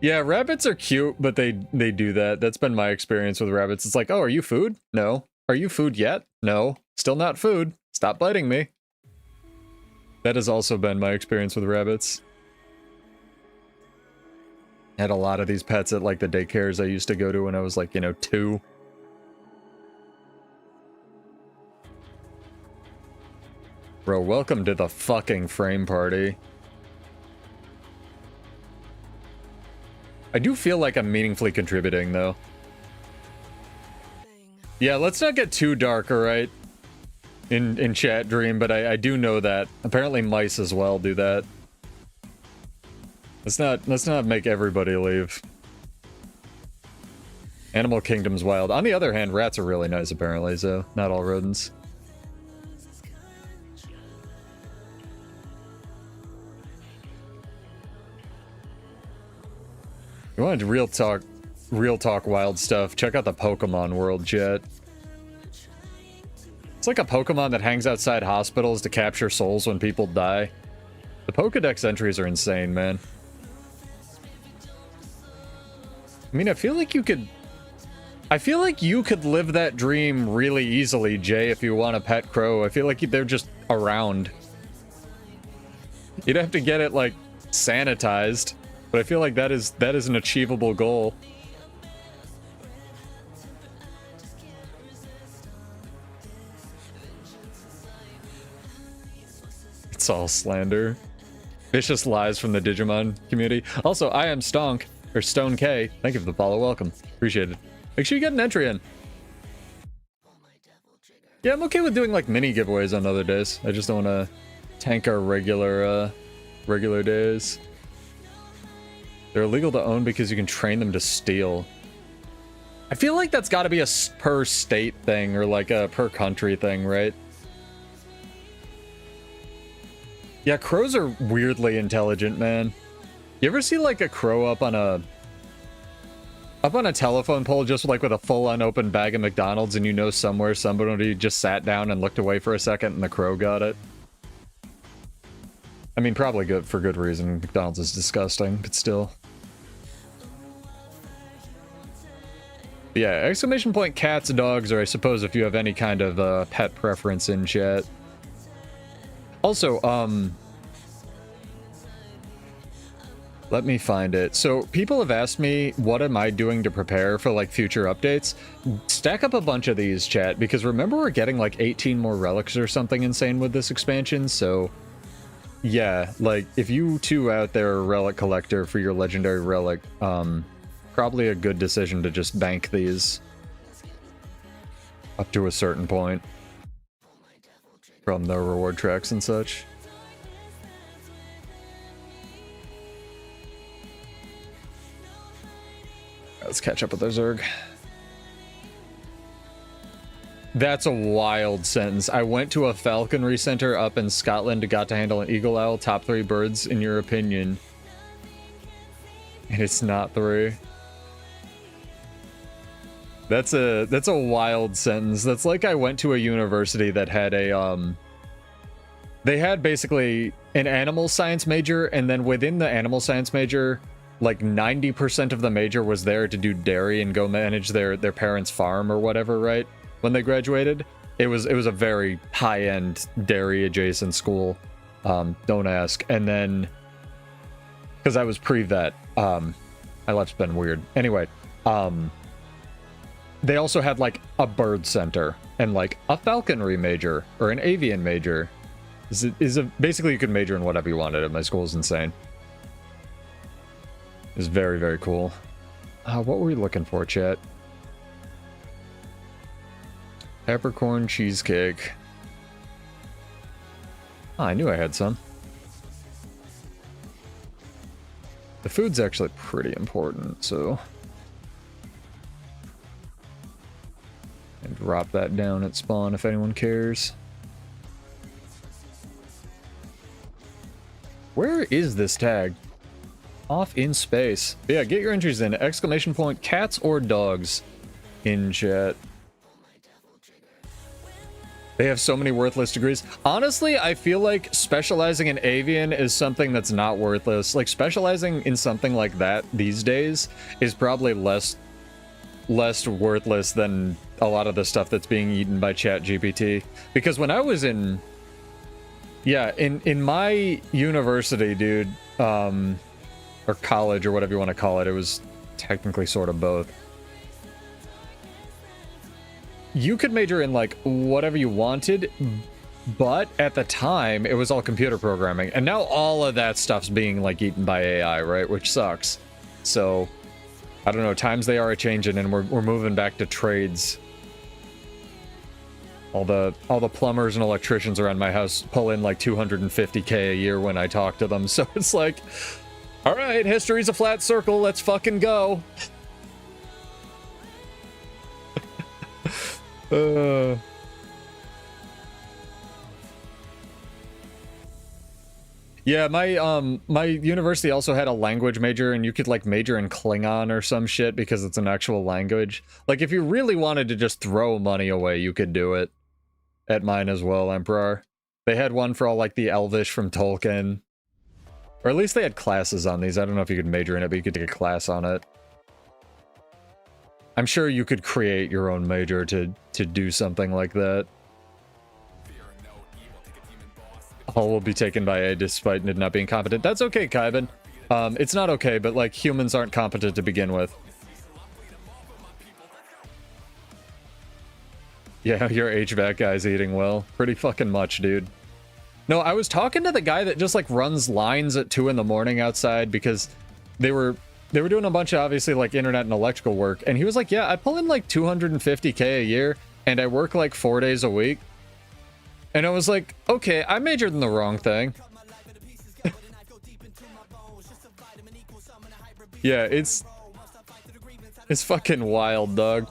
Yeah, rabbits are cute, but they do that. That's been my experience with rabbits. It's like, oh, are you food? No. Are you food yet? No. Still not food. Stop biting me. That has also been my experience with rabbits. I had a lot of these pets at, like, the daycares I used to go to when I was, like, you know, 2. Bro, welcome to the fucking frame party. I do feel like I'm meaningfully contributing, though. Yeah, let's not get too dark, alright? In chat, Dream, but I do know that. Apparently mice as well do that. Let's not make everybody leave. Animal Kingdom's wild. On the other hand, rats are really nice, apparently, so not all rodents. You wanted real talk wild stuff, check out the Pokemon world, chat. It's like a Pokemon that hangs outside hospitals to capture souls when people die. The Pokedex entries are insane, man. I mean, I feel like you could live that dream really easily, Jay, if you want a pet crow. I feel like they're just around. You'd have to get it, like, sanitized, but I feel like that is an achievable goal. It's all slander. Vicious lies from the Digimon community. Also, I am Stonk. Or Stone K, thank you for the follow, welcome. Appreciate it. Make sure you get an entry in. Yeah, I'm okay with doing like mini giveaways on other days. I just don't want to tank our regular days. They're illegal to own because you can train them to steal. I feel like that's got to be a per state thing or like a per country thing, right? Yeah, crows are weirdly intelligent, man. You ever see like a crow up on a telephone pole just like with a full unopened bag of McDonald's, and you know somewhere somebody just sat down and looked away for a second and the crow got it? I mean, probably good for good reason. McDonald's is disgusting, but still. Yeah, exclamation point cats, dogs, or I suppose if you have any kind of pet preference in chat. Also, let me find it. So people have asked me, what am I doing to prepare for like future updates? Stack up a bunch of these, chat, because remember we're getting like 18 more relics or something insane with this expansion, so yeah, like if you two out there are a relic collector for your legendary relic, probably a good decision to just bank these. Up to a certain point. From the reward tracks and such. Let's catch up with our Zerg. That's a wild sentence. I went to a falconry center up in Scotland, got to handle an eagle owl. Top 3 birds, in your opinion. And it's not 3. That's a wild sentence. That's like I went to a university that had a they had basically an animal science major, and then within the animal science major, like 90% of the major was there to do dairy and go manage their parents' farm or whatever, right? When they graduated, it was a very high-end dairy adjacent school. Don't ask. And then because I was pre-vet, my life's been weird. Anyway, they also had like a bird center and like a falconry major or an avian major. Basically you could major in whatever you wanted at my school. Is insane. It's very, very cool. What were we looking for, chat? Peppercorn cheesecake. Oh, I knew I had some. The food's actually pretty important, so... And drop that down at spawn if anyone cares. Where is this tag? Off in space. But yeah, get your entries in. Exclamation point, cats or dogs in chat. They have so many worthless degrees. Honestly, I feel like specializing in avian is something that's not worthless. Like, specializing in something like that these days is probably less worthless than a lot of the stuff that's being eaten by ChatGPT. Because when I was in... Yeah, in my university, dude, or college, or whatever you want to call it, it was technically sort of both. You could major in, like, whatever you wanted, but at the time, it was all computer programming. And now all of that stuff's being, like, eaten by AI, right? Which sucks. So, I don't know, times they are a-changing, and we're moving back to trades. All the plumbers and electricians around my house pull in, like, $250K a year when I talk to them. So it's like, all right, history's a flat circle, let's fucking go. Yeah, my university also had a language major, and you could like major in Klingon or some shit because it's an actual language. Like, if you really wanted to just throw money away, you could do it. At mine as well, Emperor. They had one for all like the Elvish from Tolkien. Or at least they had classes on these. I don't know if you could major in it, but you could take a class on it. I'm sure you could create your own major to do something like that. All will be taken by A despite it not being competent. That's okay, Kaiben. It's not okay, but like humans aren't competent to begin with. Yeah, your HVAC guy's eating well. Pretty fucking much, dude. No, I was talking to the guy that just like runs lines at 2 in the morning outside because they were doing a bunch of obviously like internet and electrical work, and he was like, yeah, I pull in like 250K a year and I work like 4 days a week. And I was like, okay, I majored in the wrong thing. Yeah, it's fucking wild, dog.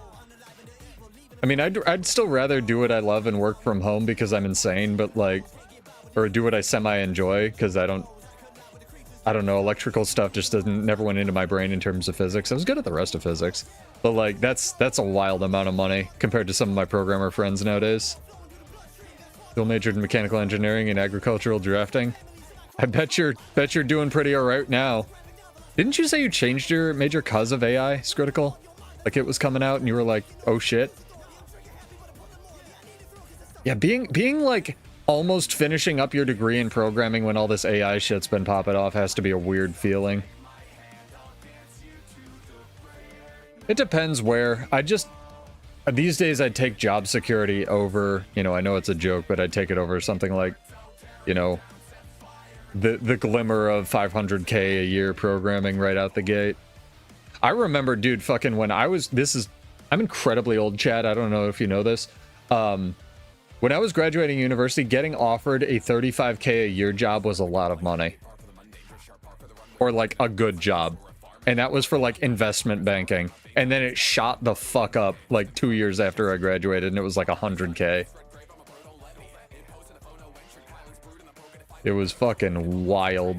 I mean, I'd still rather do what I love and work from home because I'm insane, but like, or do what I semi-enjoy because I don't know, electrical stuff just never went into my brain in terms of physics. I was good at the rest of physics, but like, that's a wild amount of money compared to some of my programmer friends nowadays. Still majored in mechanical engineering and agricultural drafting. I bet you're doing pretty alright now. Didn't you say you changed your major cause of AI, Scritical? Like it was coming out and you were like, oh shit. Yeah, being like almost finishing up your degree in programming when all this AI shit's been popping off has to be a weird feeling. It depends where. These days I'd take job security over, you know, I know it's a joke, but I'd take it over something like, you know, the glimmer of 500K a year programming right out the gate. I remember, dude, fucking when I I'm incredibly old, Chad. I don't know if you know this. When I was graduating university, getting offered a $35K a year job was a lot of money. Or like a good job. And that was for like investment banking. And then it shot the fuck up like 2 years after I graduated, and it was like 100K. It was fucking wild.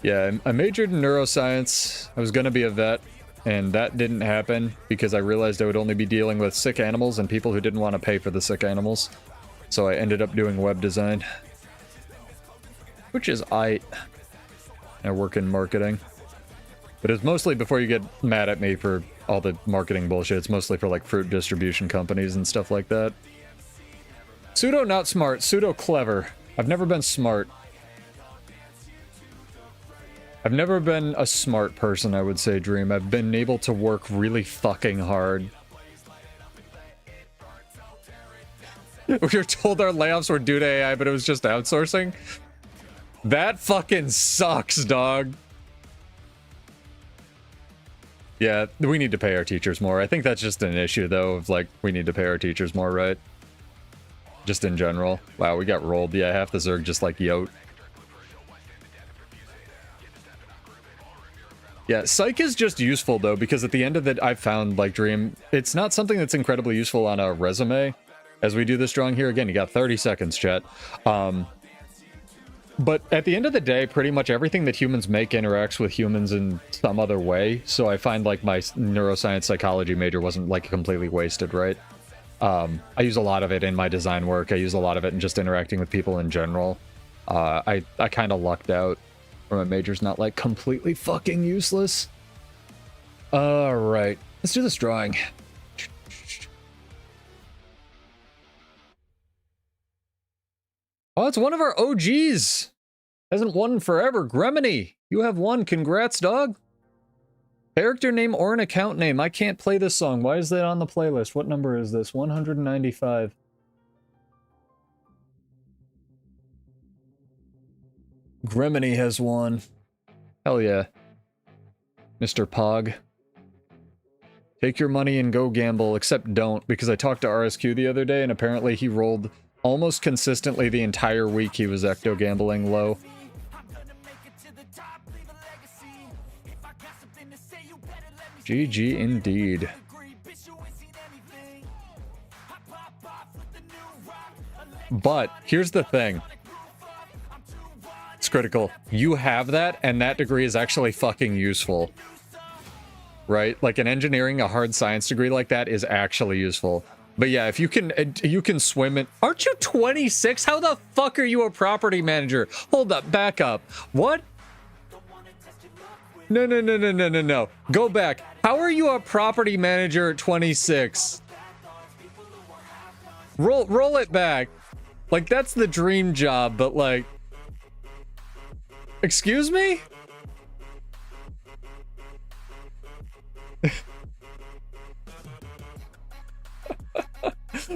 Yeah, I majored in neuroscience. I was gonna be a vet, and that didn't happen because I realized I would only be dealing with sick animals and people who didn't want to pay for the sick animals. So I ended up doing web design. Which is I work in marketing. But it's mostly, before you get mad at me for all the marketing bullshit, it's mostly for like fruit distribution companies and stuff like that. Pseudo not smart, pseudo clever. I've never been smart. I've never been a smart person, I would say, Dream. I've been able to work really fucking hard. We were told our layoffs were due to AI, but it was just outsourcing. That fucking sucks, dog. Yeah, we need to pay our teachers more. I think that's just an issue, though, of like, we need to pay our teachers more, right? Just in general. Wow, we got rolled. Yeah, half the Zerg just like yote. Yeah, psych is just useful, though, because at the end of it, I've found, like, Dream, it's not something that's incredibly useful on a resume. As we do this drawing here, again, you got 30 seconds, chat. But at the end of the day, pretty much everything that humans make interacts with humans in some other way. So I find, like, my neuroscience psychology major wasn't, like, completely wasted, right? I use a lot of it in my design work. I use a lot of it in just interacting with people in general. I kind of lucked out. My major's not, like, completely fucking useless. Alright. Let's do this drawing. Oh, it's one of our OGs! Hasn't won forever. Gremini, you have won. Congrats, dog. Character name or an account name. I can't play this song. Why is that on the playlist? What number is this? 195. Gremini has won. Hell yeah. Mr. Pog. Take your money and go gamble, except don't, because I talked to RSQ the other day and apparently he rolled almost consistently the entire week he was ecto gambling low. GG indeed. But here's the thing. It's critical. You have that, and that degree is actually fucking useful. Right? Like, in engineering, a hard science degree like that is actually useful. But yeah, if you can swim in... Aren't you 26? How the fuck are you a property manager? Hold up, back up. What? No. Go back. How are you a property manager at 26? Roll it back. Like, that's the dream job, but like... Excuse me?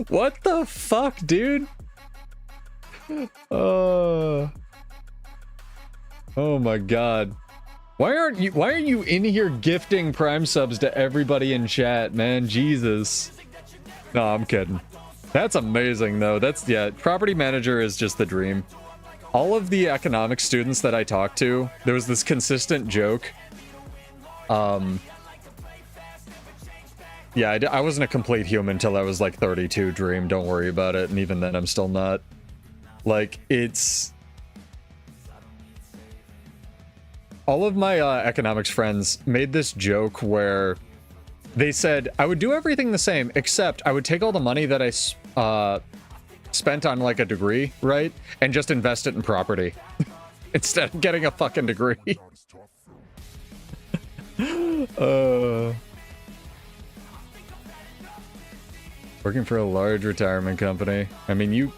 What the fuck, dude? Oh my god. Why are you in here gifting Prime subs to everybody in chat, man? Jesus. No, I'm kidding. That's amazing, though. That's, yeah, property manager is just the dream. All of the economics students that I talked to, there was this consistent joke. Yeah, I wasn't a complete human until I was like 32, Dream. Don't worry about it. And even then, I'm still not. Like, it's... All of my economics friends made this joke where they said, I would do everything the same, except I would take all the money that I spent on like a degree, right? And just invest it in property. Instead of getting a fucking degree. Working for a large retirement company. I mean, you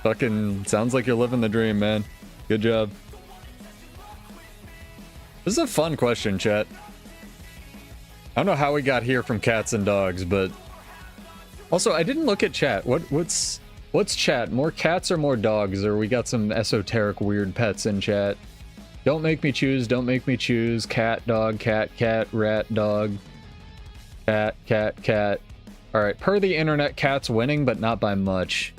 fucking... Sounds like you're living the dream, man. Good job. This is a fun question, chat. I don't know how we got here from cats and dogs, but... Also, I didn't look at chat. What's chat? More cats or more dogs? Or we got some esoteric weird pets in chat? Don't make me choose. Don't make me choose. Cat, dog, cat, cat, rat, dog. Cat, cat, cat. All right. Per the internet, cat's winning, but not by much.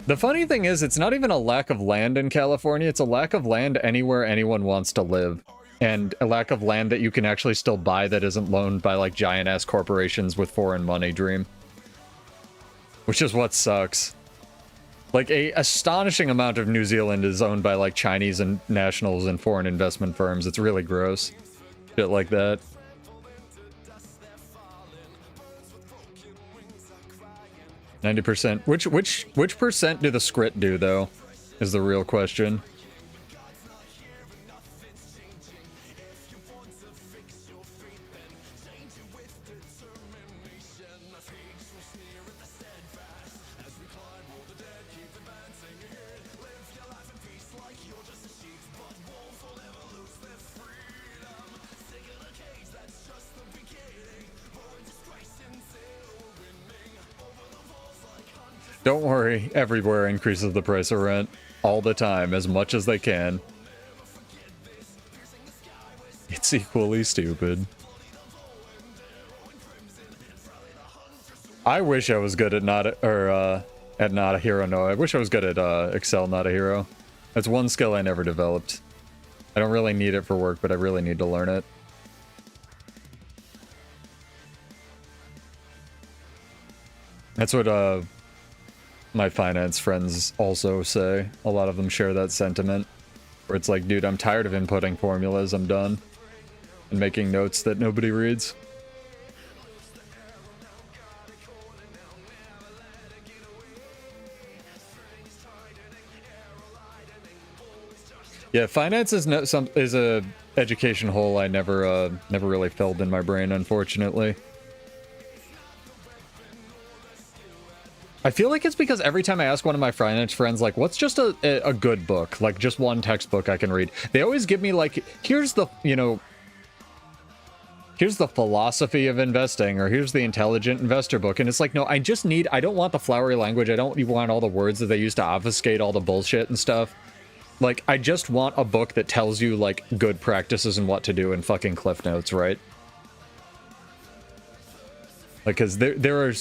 The funny thing is, it's not even a lack of land in California. It's a lack of land anywhere anyone wants to live. And a lack of land that you can actually still buy that isn't loaned by, like, giant-ass corporations with foreign money, Dream. Which is what sucks. Like, a astonishing amount of New Zealand is owned by, like, Chinese and nationals and foreign investment firms. It's really gross. Shit like that. %. Which percent do the Skrit do, though? Is the real question. Don't worry, everywhere increases the price of rent. All the time, as much as they can. It's equally stupid. I wish I was good at not a hero. No, I wish I was good at Excel, not a hero. That's one skill I never developed. I don't really need it for work, but I really need to learn it. That's what my finance friends also say. A lot of them share that sentiment. Where it's like, dude, I'm tired of inputting formulas, I'm done. And making notes that nobody reads. Yeah, finance is a education hole I never really filled in my brain, unfortunately. I feel like it's because every time I ask one of my finance friends, like, what's just a good book? Like, just one textbook I can read. They always give me, like, here's the, you know, here's the philosophy of investing, or here's the intelligent investor book. And it's like, no, I don't want the flowery language. I don't want all the words that they use to obfuscate all the bullshit and stuff. Like, I just want a book that tells you, like, good practices and what to do in fucking Cliff Notes, right? Like, because there are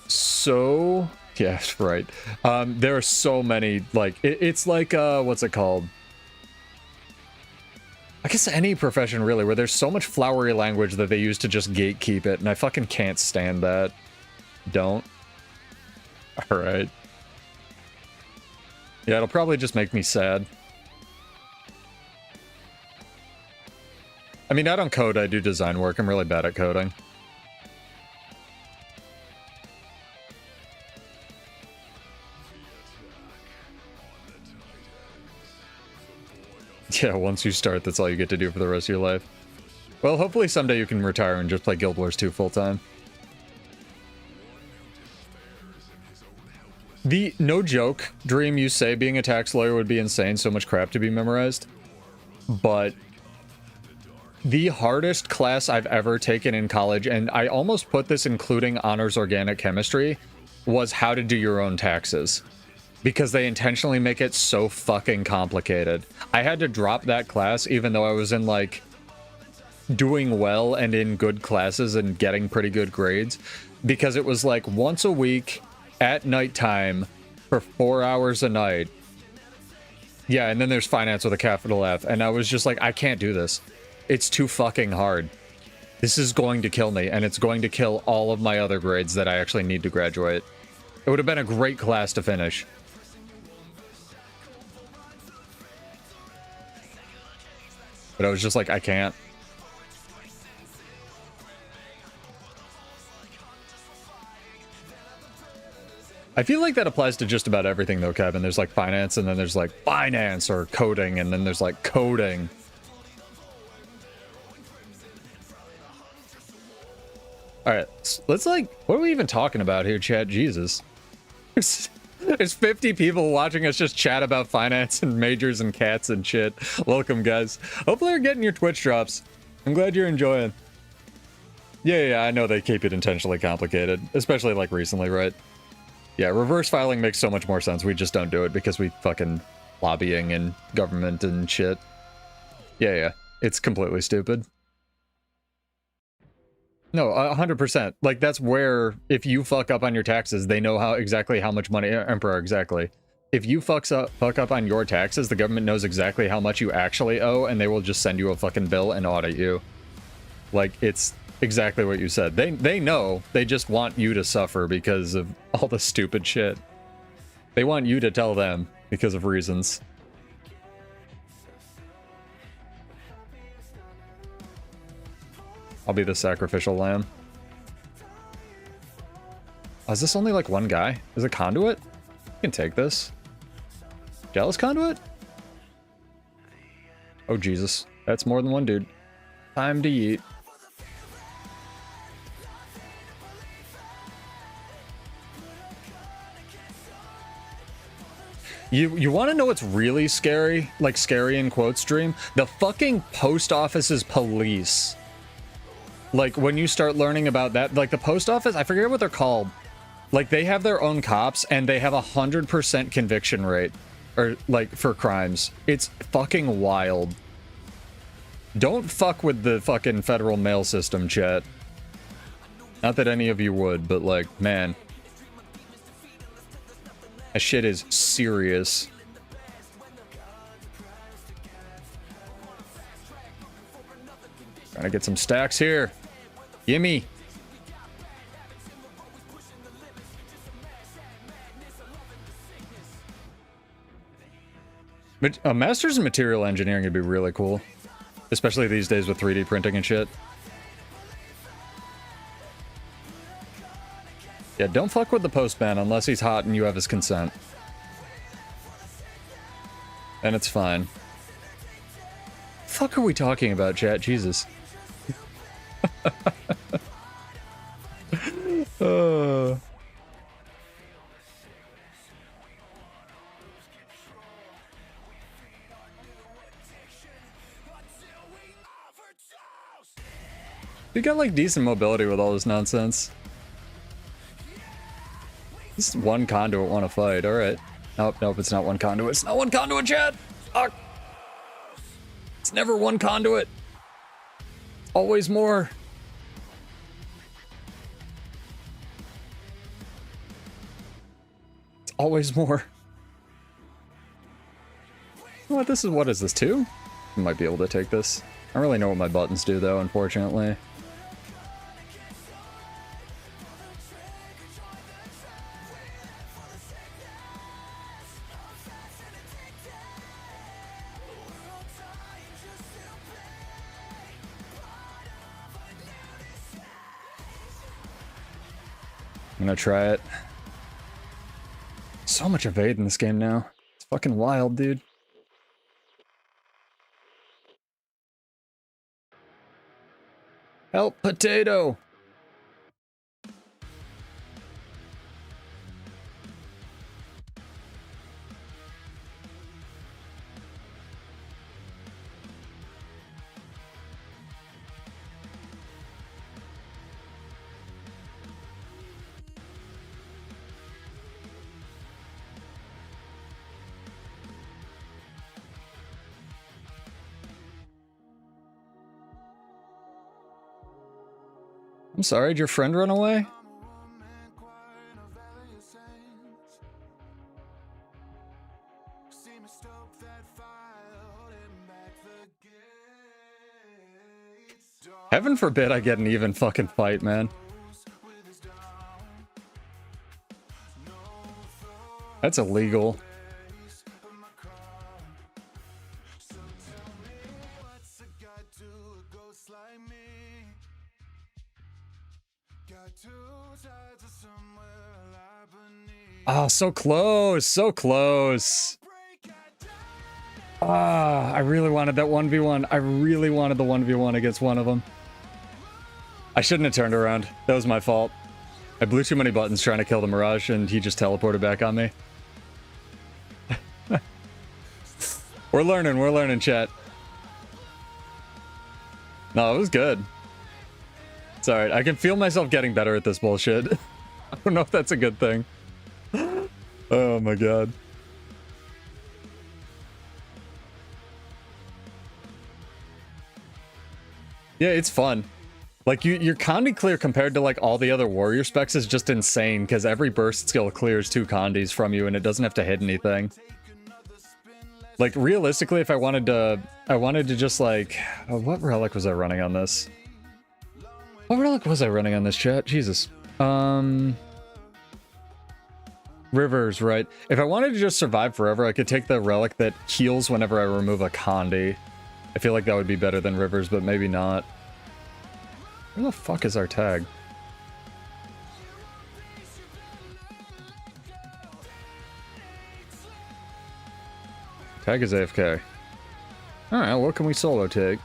so... Yeah, right. There are so many, like, it's like, what's it called? I guess any profession, really, where there's so much flowery language that they use to just gatekeep it, and I fucking can't stand that. Don't. Alright. Yeah, it'll probably just make me sad. I mean, I don't code, I do design work. I'm really bad at coding. Yeah, once you start, that's all you get to do for the rest of your life. Well, hopefully someday you can retire and just play Guild Wars 2 full-time. The no joke Dream, you say being a tax lawyer would be insane, so much crap to be memorized. But the hardest class I've ever taken in college, and I almost put this including honors organic chemistry, was how to do your own taxes. Because they intentionally make it so fucking complicated. I had to drop that class even though I was in, like, doing well and in good classes and getting pretty good grades. Because it was like once a week at nighttime for 4 hours a night. Yeah, and then there's finance with a capital F. And I was just like, I can't do this. It's too fucking hard. This is going to kill me, and it's going to kill all of my other grades that I actually need to graduate. It would have been a great class to finish. But I was just like, I can't. I feel like that applies to just about everything, though, Kevin. There's, like, finance, and then there's, like, finance or coding, and then there's, like, coding. Alright, let's, like, what are we even talking about here, chat? Jesus. There's 50 people watching us just chat about finance and majors and cats and shit. Welcome, guys. Hopefully you're getting your Twitch drops. I'm glad you're enjoying. Yeah, I know they keep it intentionally complicated. Especially, like, recently, right? Yeah, reverse filing makes so much more sense. We just don't do it because we fucking lobbying and government and shit. Yeah. It's completely stupid. No, 100%. Like, that's where, if you fuck up on your taxes, they know exactly how much money... Emperor, exactly. If you fuck up on your taxes, the government knows exactly how much you actually owe, and they will just send you a fucking bill and audit you. Like, it's exactly what you said. They know. They just want you to suffer because of all the stupid shit. They want you to tell them because of reasons. I'll be the sacrificial lamb. Oh, is this only like one guy? Is it conduit? You can take this. Jealous conduit? Oh, Jesus. That's more than one dude. Time to eat. You want to know what's really scary? Like, scary in quote stream? The fucking post office's police. Like, when you start learning about that, like, the post office, I forget what they're called. Like, they have their own cops, and they have 100% conviction rate. Or, like, for crimes. It's fucking wild. Don't fuck with the fucking federal mail system, chat. Not that any of you would, but, like, man. That shit is serious. Trying to get some stacks here. Gimme. But a master's in material engineering would be really cool. Especially these days with 3D printing and shit. Yeah, don't fuck with the postman unless he's hot and you have his consent. And it's fine. Fuck are we talking about, chat? Jesus. You got like decent mobility with all this nonsense. This is one conduit want to fight. All right. Nope, it's not one conduit. It's not one conduit, chat. Fuck. It's never one conduit. Always more. It's always more. What? What is this? 2? I might be able to take this. I don't really know what my buttons do though, unfortunately. I'm gonna try it. So much evade in this game now. It's fucking wild, dude. Help, potato! I'm sorry, did your friend run away? Heaven forbid I get an even fucking fight, man. That's illegal. Oh, so close, so close. Ah, I really wanted that 1v1. I really wanted the 1v1 against one of them. I shouldn't have turned around. That was my fault. I blew too many buttons trying to kill the Mirage, and he just teleported back on me. We're learning, chat. No, it was good. It's alright. I can feel myself getting better at this bullshit. I don't know if that's a good thing. Oh my god. Yeah, it's fun. Like, your Condi clear compared to, like, all the other warrior specs is just insane, because every burst skill clears 2 Condis from you, and it doesn't have to hit anything. Like, realistically, if I wanted to just, like... what relic was I running on this? What relic was I running on this, chat? Jesus. Rivers, right. If I wanted to just survive forever, I could take the relic that heals whenever I remove a Condi. I feel like that would be better than Rivers, but maybe not. Where the fuck is our tag? Tag is AFK. Alright, what can we solo take?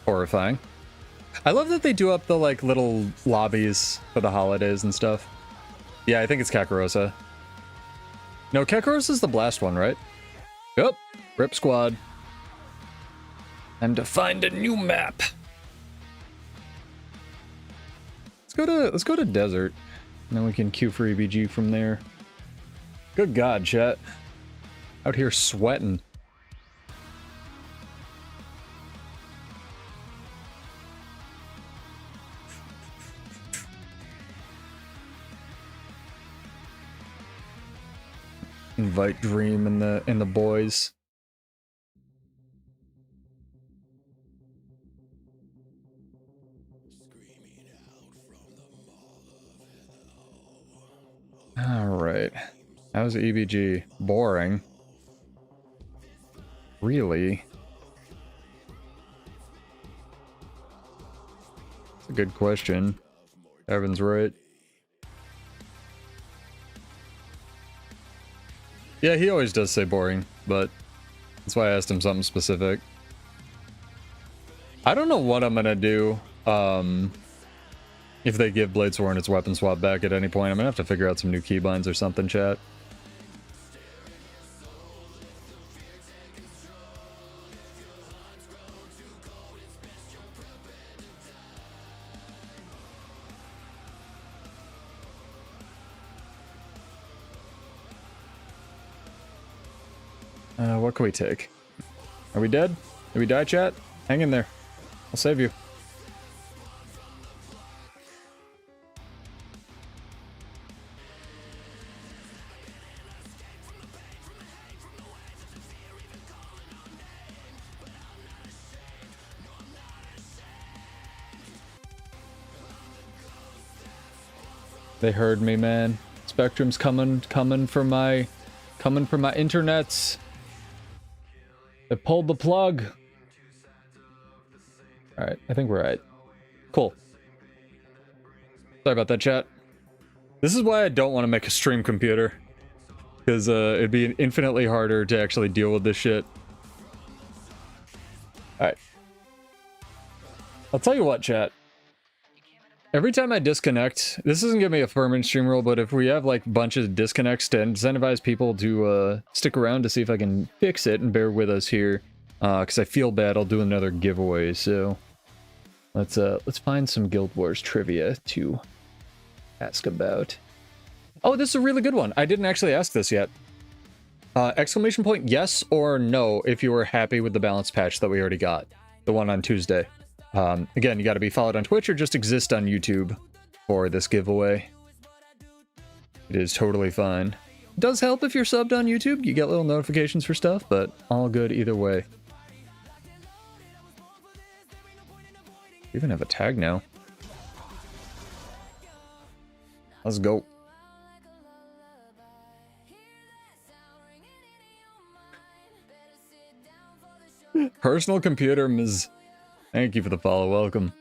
Horrifying. I love that they do up the, like, little lobbies for the holidays and stuff. Yeah, I think it's Kakarosa. No, Kakarosa's the blast one, right? Yep. Rip squad. Time to find a new map. Let's go to desert. And then we can queue for EBG from there. Good God, chat. Out here sweating. Invite Dream and the boys. Alright. How's EBG? Boring. Really? That's a good question. Evan's right. Yeah, he always does say boring, but that's why I asked him something specific. I don't know what I'm gonna do, if they give Bladesworn its weapon swap back at any point. I'm gonna have to figure out some new keybinds or something, chat. What can we take? Are we dead? Did we die, chat? Hang in there. I'll save you. They heard me, man. Spectrum's coming for my internets. They pulled the plug. Alright, I think we're right. Cool. Sorry about that, chat. This is why I don't want to make a stream computer. Because it'd be infinitely harder to actually deal with this shit. Alright. I'll tell you what, chat. Every time I disconnect, this doesn't give me a permanent stream rule, but if we have like a bunch of disconnects to incentivize people to stick around to see if I can fix it and bear with us here, because I feel bad, I'll do another giveaway. So let's find some Guild Wars trivia to ask about. Oh, this is a really good one. I didn't actually ask this yet. Exclamation point yes or no if you were happy with the balance patch that we already got, the one on Tuesday. Again, you got to be followed on Twitch or just exist on YouTube for this giveaway. It is totally fine. It does help if you're subbed on YouTube. You get little notifications for stuff, but all good either way. We even have a tag now. Let's go. Personal computer, Ms. Thank you for the follow, welcome.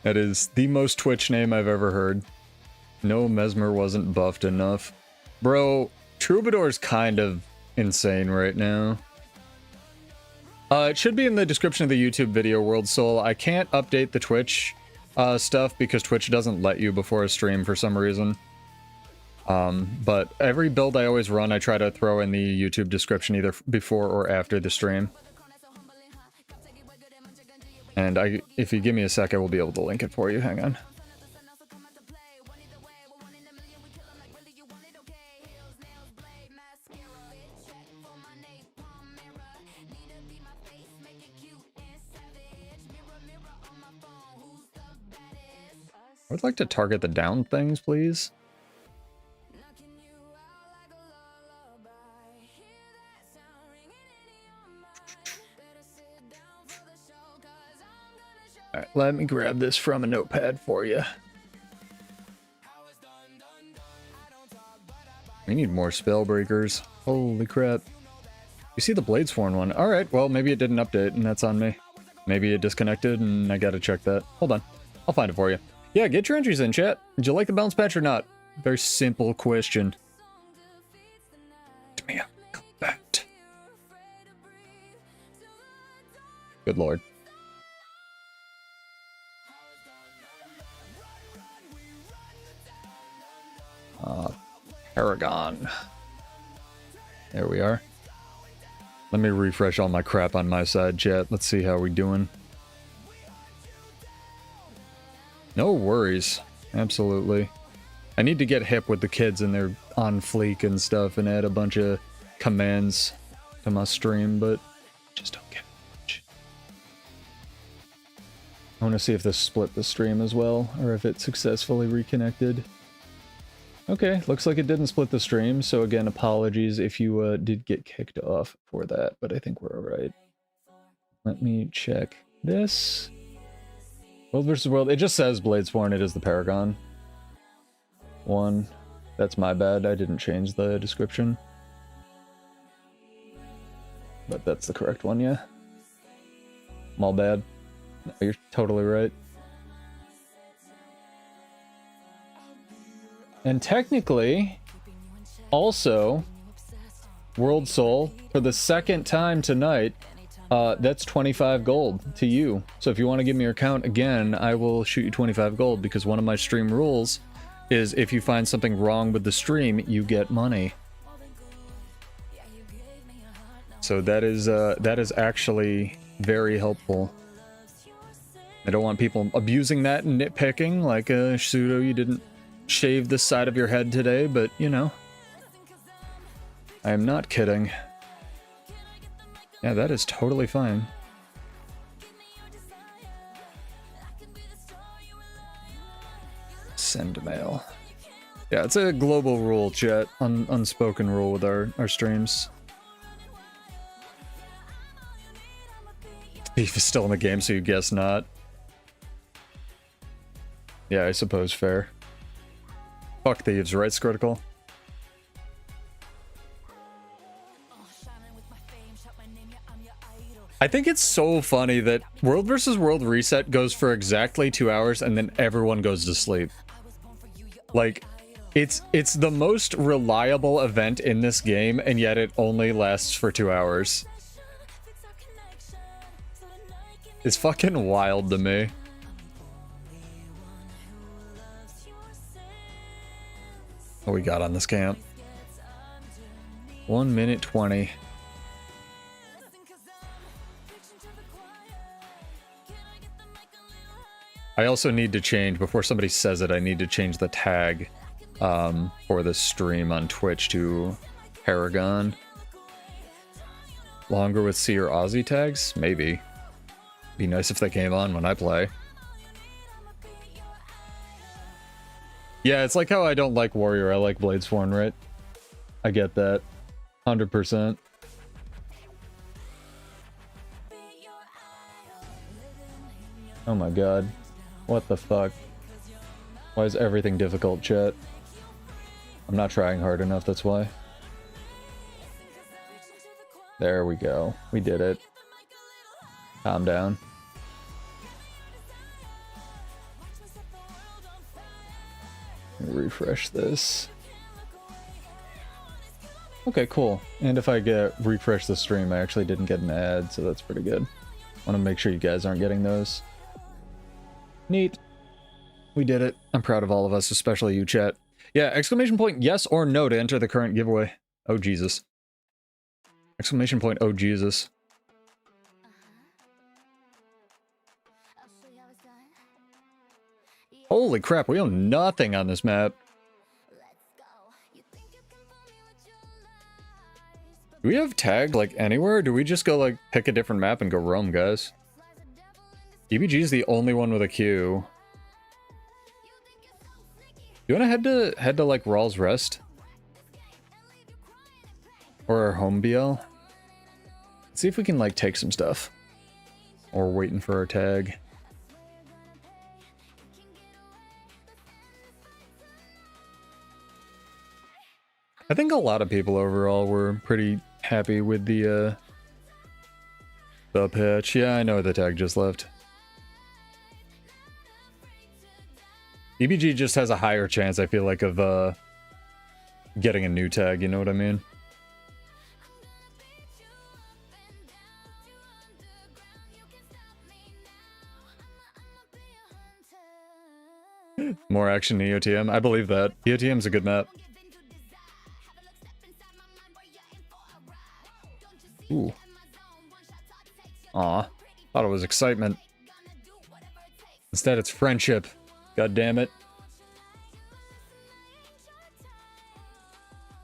That is the most Twitch name I've ever heard. No, Mesmer wasn't buffed enough. Bro, Troubadour's kind of insane right now. It should be in the description of the YouTube video, World Soul. I can't update the Twitch stuff because Twitch doesn't let you before a stream for some reason. But every build I always run, I try to throw in the YouTube description either before or after the stream. And if you give me a sec, I will be able to link it for you. Hang on. I would like to target the down things, please. All right, let me grab this from a notepad for you. We need more spell breakers. Holy crap. You see the Bladesworn one. All right, well, maybe it didn't update, and that's on me. Maybe it disconnected, and I gotta check that. Hold on. I'll find it for you. Yeah, get your entries in, chat. Did you like the balance patch or not? Very simple question. Me a combat. Good lord. Paragon. There we are. Let me refresh all my crap on my side, chat. Let's see how we're doing. No worries. Absolutely. I need to get hip with the kids and their on fleek and stuff and add a bunch of commands to my stream, but just don't get much. I want to see if this split the stream as well, or if it successfully reconnected. Okay, looks like it didn't split the stream, so again, apologies if you did get kicked off for that, but I think we're alright. Let me check this. World vs. World, it just says Bladesworn, it is the Paragon. One. That's my bad, I didn't change the description. But that's the correct one, yeah. I'm all bad. No, you're totally right. And technically, also, World Soul, for the second time tonight, that's 25 gold to you. So if you want to give me your account again, I will shoot you 25 gold, because one of my stream rules is if you find something wrong with the stream, you get money. So that is actually very helpful. I don't want people abusing that and nitpicking, like, Pseudo, you didn't shave the side of your head today, but, you know. I am not kidding. Yeah, that is totally fine. Send mail. Yeah, it's a global rule, chat. Unspoken rule with our streams. Thief is still in the game, so you guess not. Yeah, I suppose fair. Fuck thieves, right, Scritical? I think it's so funny that World vs. World Reset goes for exactly 2 hours and then everyone goes to sleep. Like, it's the most reliable event in this game, and yet it only lasts for 2 hours. It's fucking wild to me. What we got on this camp? 1 minute 20. I also need to change, before somebody says it, I need to change the tag for the stream on Twitch to Paragon. Longer with C or Aussie tags? Maybe. Be nice if they came on when I play. Yeah, it's like how I don't like Warrior, I like Bladesworn, right? I get that. 100%. Oh my god. What the fuck? Why is everything difficult, chat? I'm not trying hard enough, that's why. There we go. We did it. Calm down. Refresh this. Okay, cool. And if I refresh the stream, I actually didn't get an ad, so that's pretty good. Want to make sure you guys aren't getting those. Neat. We did it. I'm proud of all of us, especially you, chat. Yeah, exclamation point yes or no to enter the current giveaway. Oh, Jesus. Exclamation point, oh, Jesus. Holy crap, we own nothing on this map. Do we have tag, like, anywhere? Or do we just go, like, pick a different map and go roam, guys? EBG is the only one with a queue. You want to head to, like, Rawl's Rest? Or our home BL? Let's see if we can, like, take some stuff. Or waiting for our tag. I think a lot of people overall were pretty happy with the patch. Yeah, I know the tag just left. EBG just has a higher chance, I feel like, of getting a new tag, you know what I mean? More action in EOTM. I believe that. EOTM's a good map. Ooh. Aw. Thought it was excitement. Instead, it's friendship. God damn it.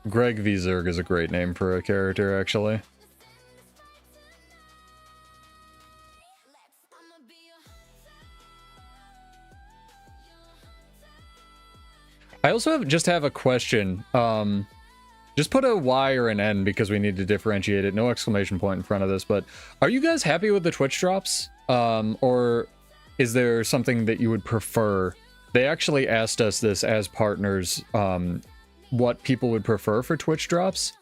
Greg V. Zerg is a great name for a character, actually. I also just have a question. Just put a Y or an N because we need to differentiate it. No exclamation point in front of this, but are you guys happy with the Twitch drops? Or is there something that you would prefer? They actually asked us this as partners, what people would prefer for Twitch drops.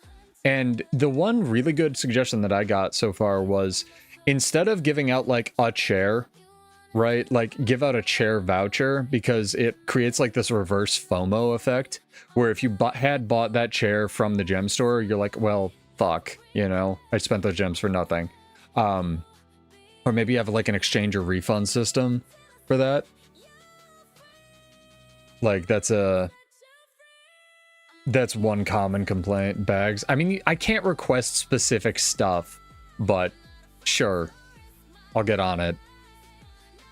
And the one really good suggestion that I got so far was, instead of giving out like a chair, right? Like, give out a chair voucher, because it creates like this reverse FOMO effect, where if you had bought that chair from the gem store, you're like, well, fuck, you know, I spent those gems for nothing. Or maybe you have like an exchange or refund system for that. Like, that's one common complaint. Bags. I mean, I can't request specific stuff, but sure, I'll get on it.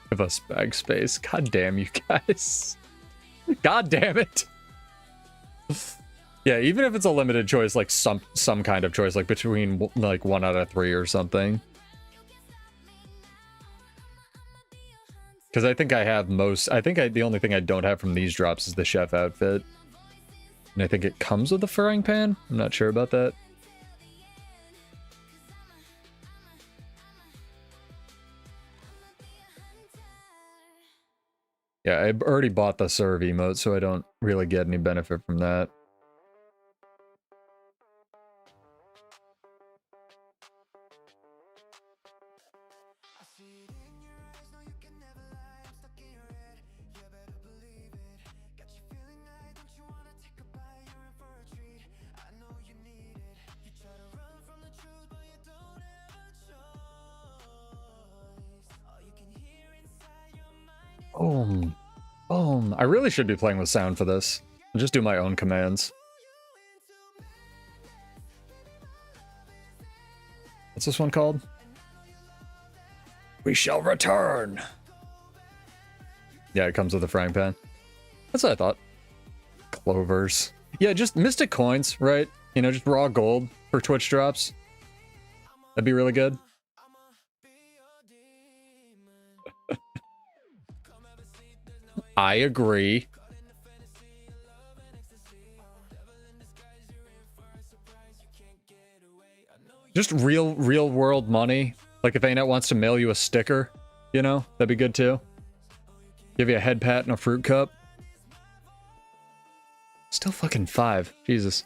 Give us bag space. God damn you guys. God damn it. Yeah, even if it's a limited choice, like some kind of choice, like between like 1 out of 3 or something. Because I think I have most. I think the only thing I don't have from these drops is the chef outfit. And I think it comes with the frying pan. I'm not sure about that. Yeah, I already bought the serve emote, so I don't really get any benefit from that. I really should be playing with sound for this. I'll just do my own commands. What's this one called? We shall return. Yeah, it comes with a frying pan. That's what I thought. Clovers. Yeah, just mystic coins, right? You know, just raw gold for Twitch drops. That'd be really good. I agree. Just real world money. Like if ANET wants to mail you a sticker, you know, that'd be good too. Give you a head pat and a fruit cup. Still fucking 5. Jesus.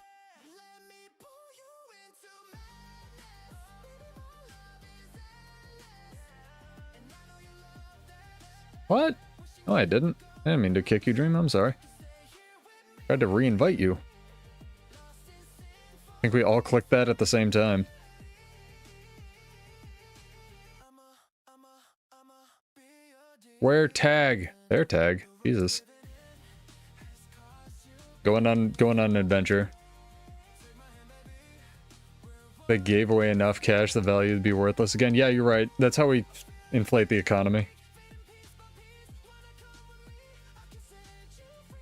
What? Oh, I didn't. I didn't mean to kick you, Dream. I'm sorry. Tried to re-invite you. I think we all clicked that at the same time. Where tag? Their tag. Jesus. Going on an adventure. They gave away enough cash, the value would be worthless again. Yeah, you're right. That's how we inflate the economy.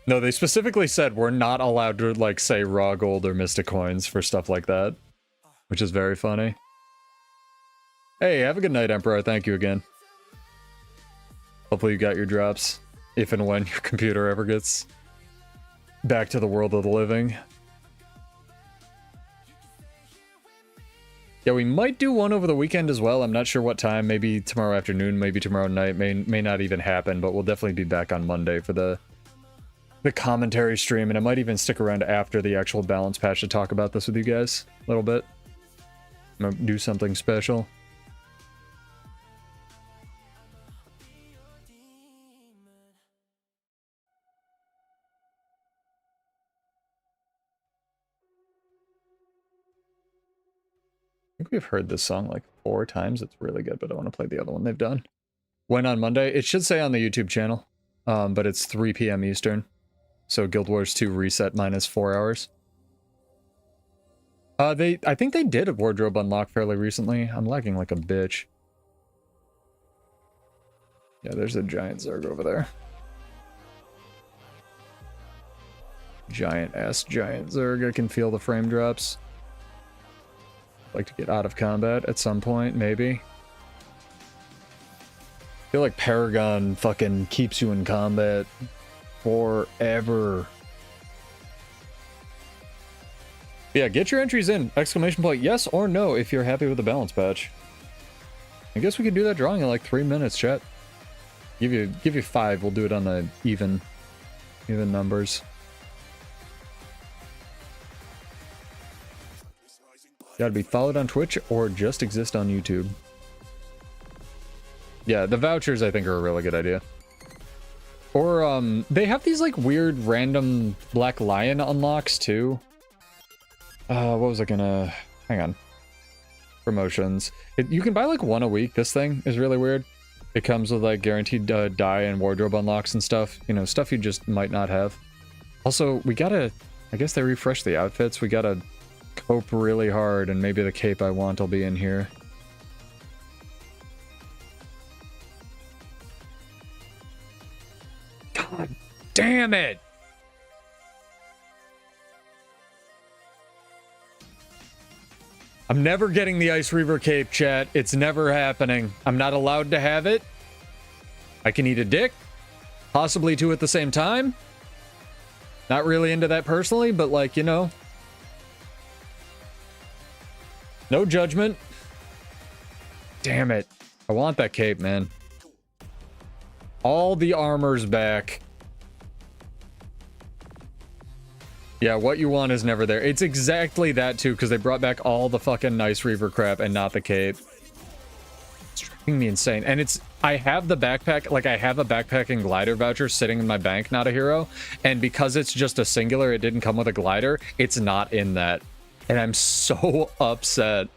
No, they specifically said we're not allowed to, like, say raw gold or mystic coins for stuff like that. Which is very funny. Hey, have a good night, Emperor. Thank you again. Hopefully you got your drops. If and when your computer ever gets back to the world of the living. Yeah, we might do one over the weekend as well. I'm not sure what time. Maybe tomorrow afternoon, maybe tomorrow night. May not even happen, but we'll definitely be back on Monday for the commentary stream, and I might even stick around after the actual balance patch to talk about this with you guys a little bit. I'm gonna do something special. I think we've heard this song like 4 times. It's really good, but I want to play the other one they've done. When on Monday? It should say on the YouTube channel, but it's 3 p.m. Eastern. So Guild Wars 2 reset minus 4 hours. I think they did a wardrobe unlock fairly recently. I'm lagging like a bitch. Yeah, there's a giant Zerg over there. Giant Zerg. I can feel the frame drops. Like to get out of combat at some point, maybe. I feel like Paragon fucking keeps you in combat forever. Yeah, get your entries in! Exclamation point yes or no if you're happy with the balance patch. I guess we could do that drawing in like 3 minutes, chat. Give you 5, we'll do it on the even numbers. Gotta be followed on Twitch or just exist on YouTube. Yeah, the vouchers I think are a really good idea. Or, they have these like weird random Black Lion unlocks too. What was I gonna... Hang on. Promotions. You can buy like 1 a week. This thing is really weird. It comes with like guaranteed dye and wardrobe unlocks and stuff. You know, stuff you just might not have. Also, we gotta... I guess they refreshed the outfits. We gotta cope really hard, and maybe the cape I want will be in here. God damn it! I'm never getting the Ice Reaver cape, chat. It's never happening. I'm not allowed to have it. I can eat a dick. Possibly 2 at the same time. Not really into that personally, but like, you know. No judgment. Damn it. I want that cape, man. All the armor's back. Yeah, what you want is never there. It's exactly that, too, because they brought back all the fucking nice Reaver crap and not the cape. It's driving me insane. And it's... I have the backpack... Like, I have a backpack and glider voucher sitting in my bank, not a hero. And because it's just a singular, it didn't come with a glider, it's not in that. And I'm so upset.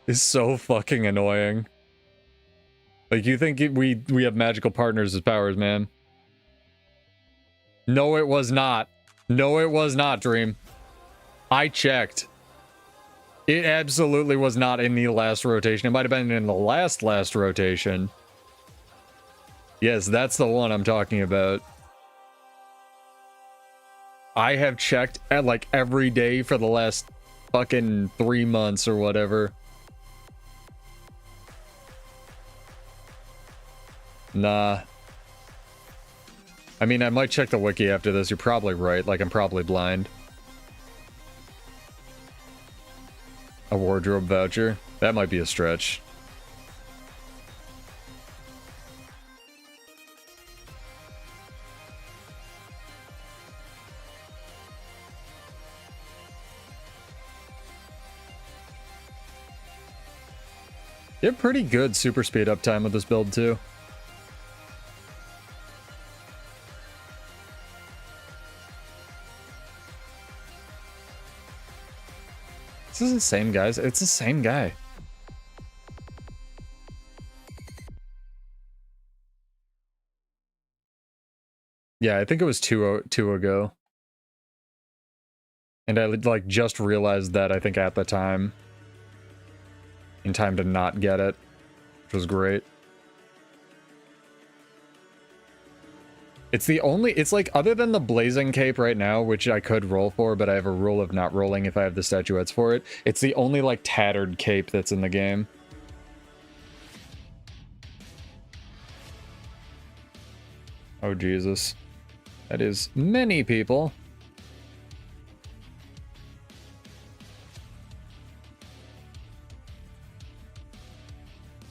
It's so fucking annoying. Like, you think we have magical partners as powers, man. No, it was not. No, it was not, Dream. I checked. It absolutely was not in the last rotation. It might have been in the last rotation. Yes, that's the one I'm talking about. I have checked at like every day for the last fucking 3 months or whatever. Nah. I mean, I might check the wiki after this. You're probably right. Like, I'm probably blind. A wardrobe voucher? That might be a stretch. You have pretty good super speed uptime with this build, too. This is the same, guys. It's the same guy. Yeah, I think it was two ago. And I like just realized that, I think, at the time. In time to not get it. Which was great. It's the only, it's like, other than the blazing cape right now, which I could roll for, but I have a rule of not rolling if I have the statuettes for it. It's the only, like, tattered cape that's in the game. Oh, Jesus. That is many people.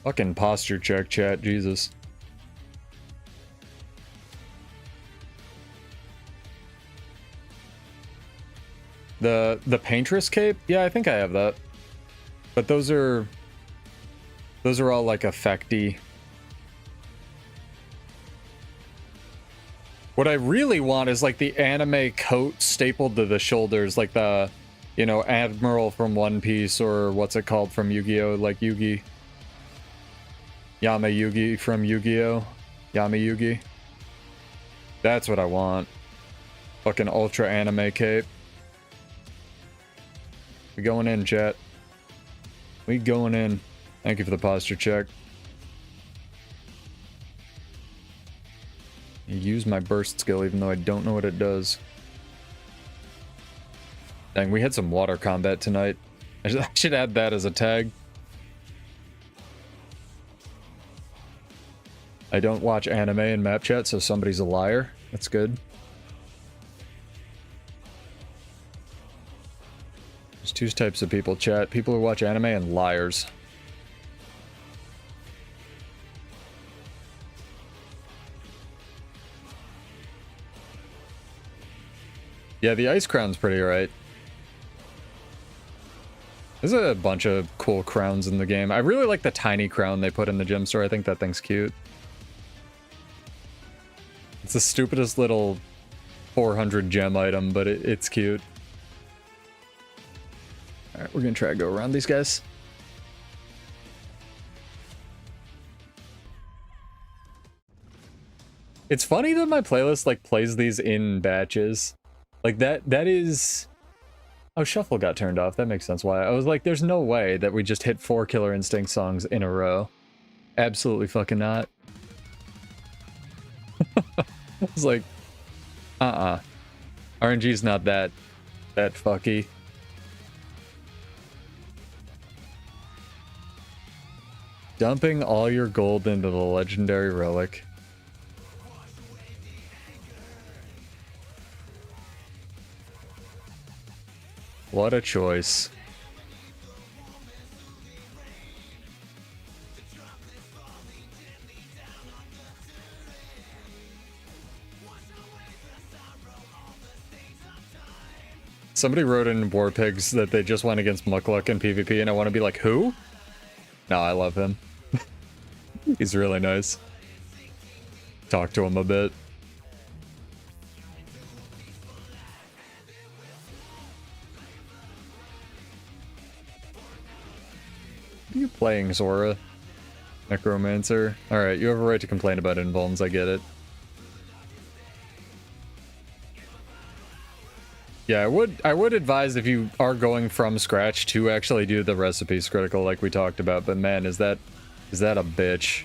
Fucking posture check, chat. Jesus. The Paintress cape? Yeah, I think I have that. But those are all like effecty. What I really want is like the anime coat stapled to the shoulders, like the, you know, Admiral from One Piece, or what's it called from Yu-Gi-Oh, like Yugi. Yama Yugi from Yu-Gi-Oh. Yama Yugi. That's what I want. Fucking ultra anime cape. We going in, chat. We going in. Thank you for the posture check. Use my burst skill even though I don't know what it does. Dang, we had some water combat tonight. I should add that as a tag. I don't watch anime in map chat, so somebody's a liar. That's good. There's two types of people, chat. People who watch anime and liars. Yeah, the ice crown's pretty alright. There's a bunch of cool crowns in the game. I really like the tiny crown they put in the gem store. I think that thing's cute. It's the stupidest little 400 gem item, but it's cute. Alright, we're gonna try to go around these guys. It's funny that my playlist, like, plays these in batches. Like, that is... Oh, Shuffle got turned off. That makes sense why. I was like, there's no way that we just hit 4 Killer Instinct songs in a row. Absolutely fucking not. I was like, RNG's not that fucky. Dumping all your gold into the legendary relic. What a choice. Somebody wrote in War Pigs that they just went against Mukluk in PvP, and I want to be like, who? No, I love him. He's really nice. Talk to him a bit. Are you playing Zora? Necromancer? Alright, you have a right to complain about invulns, I get it. Yeah, I would advise if you are going from scratch to actually do the recipes critical like we talked about, but man, is that a bitch.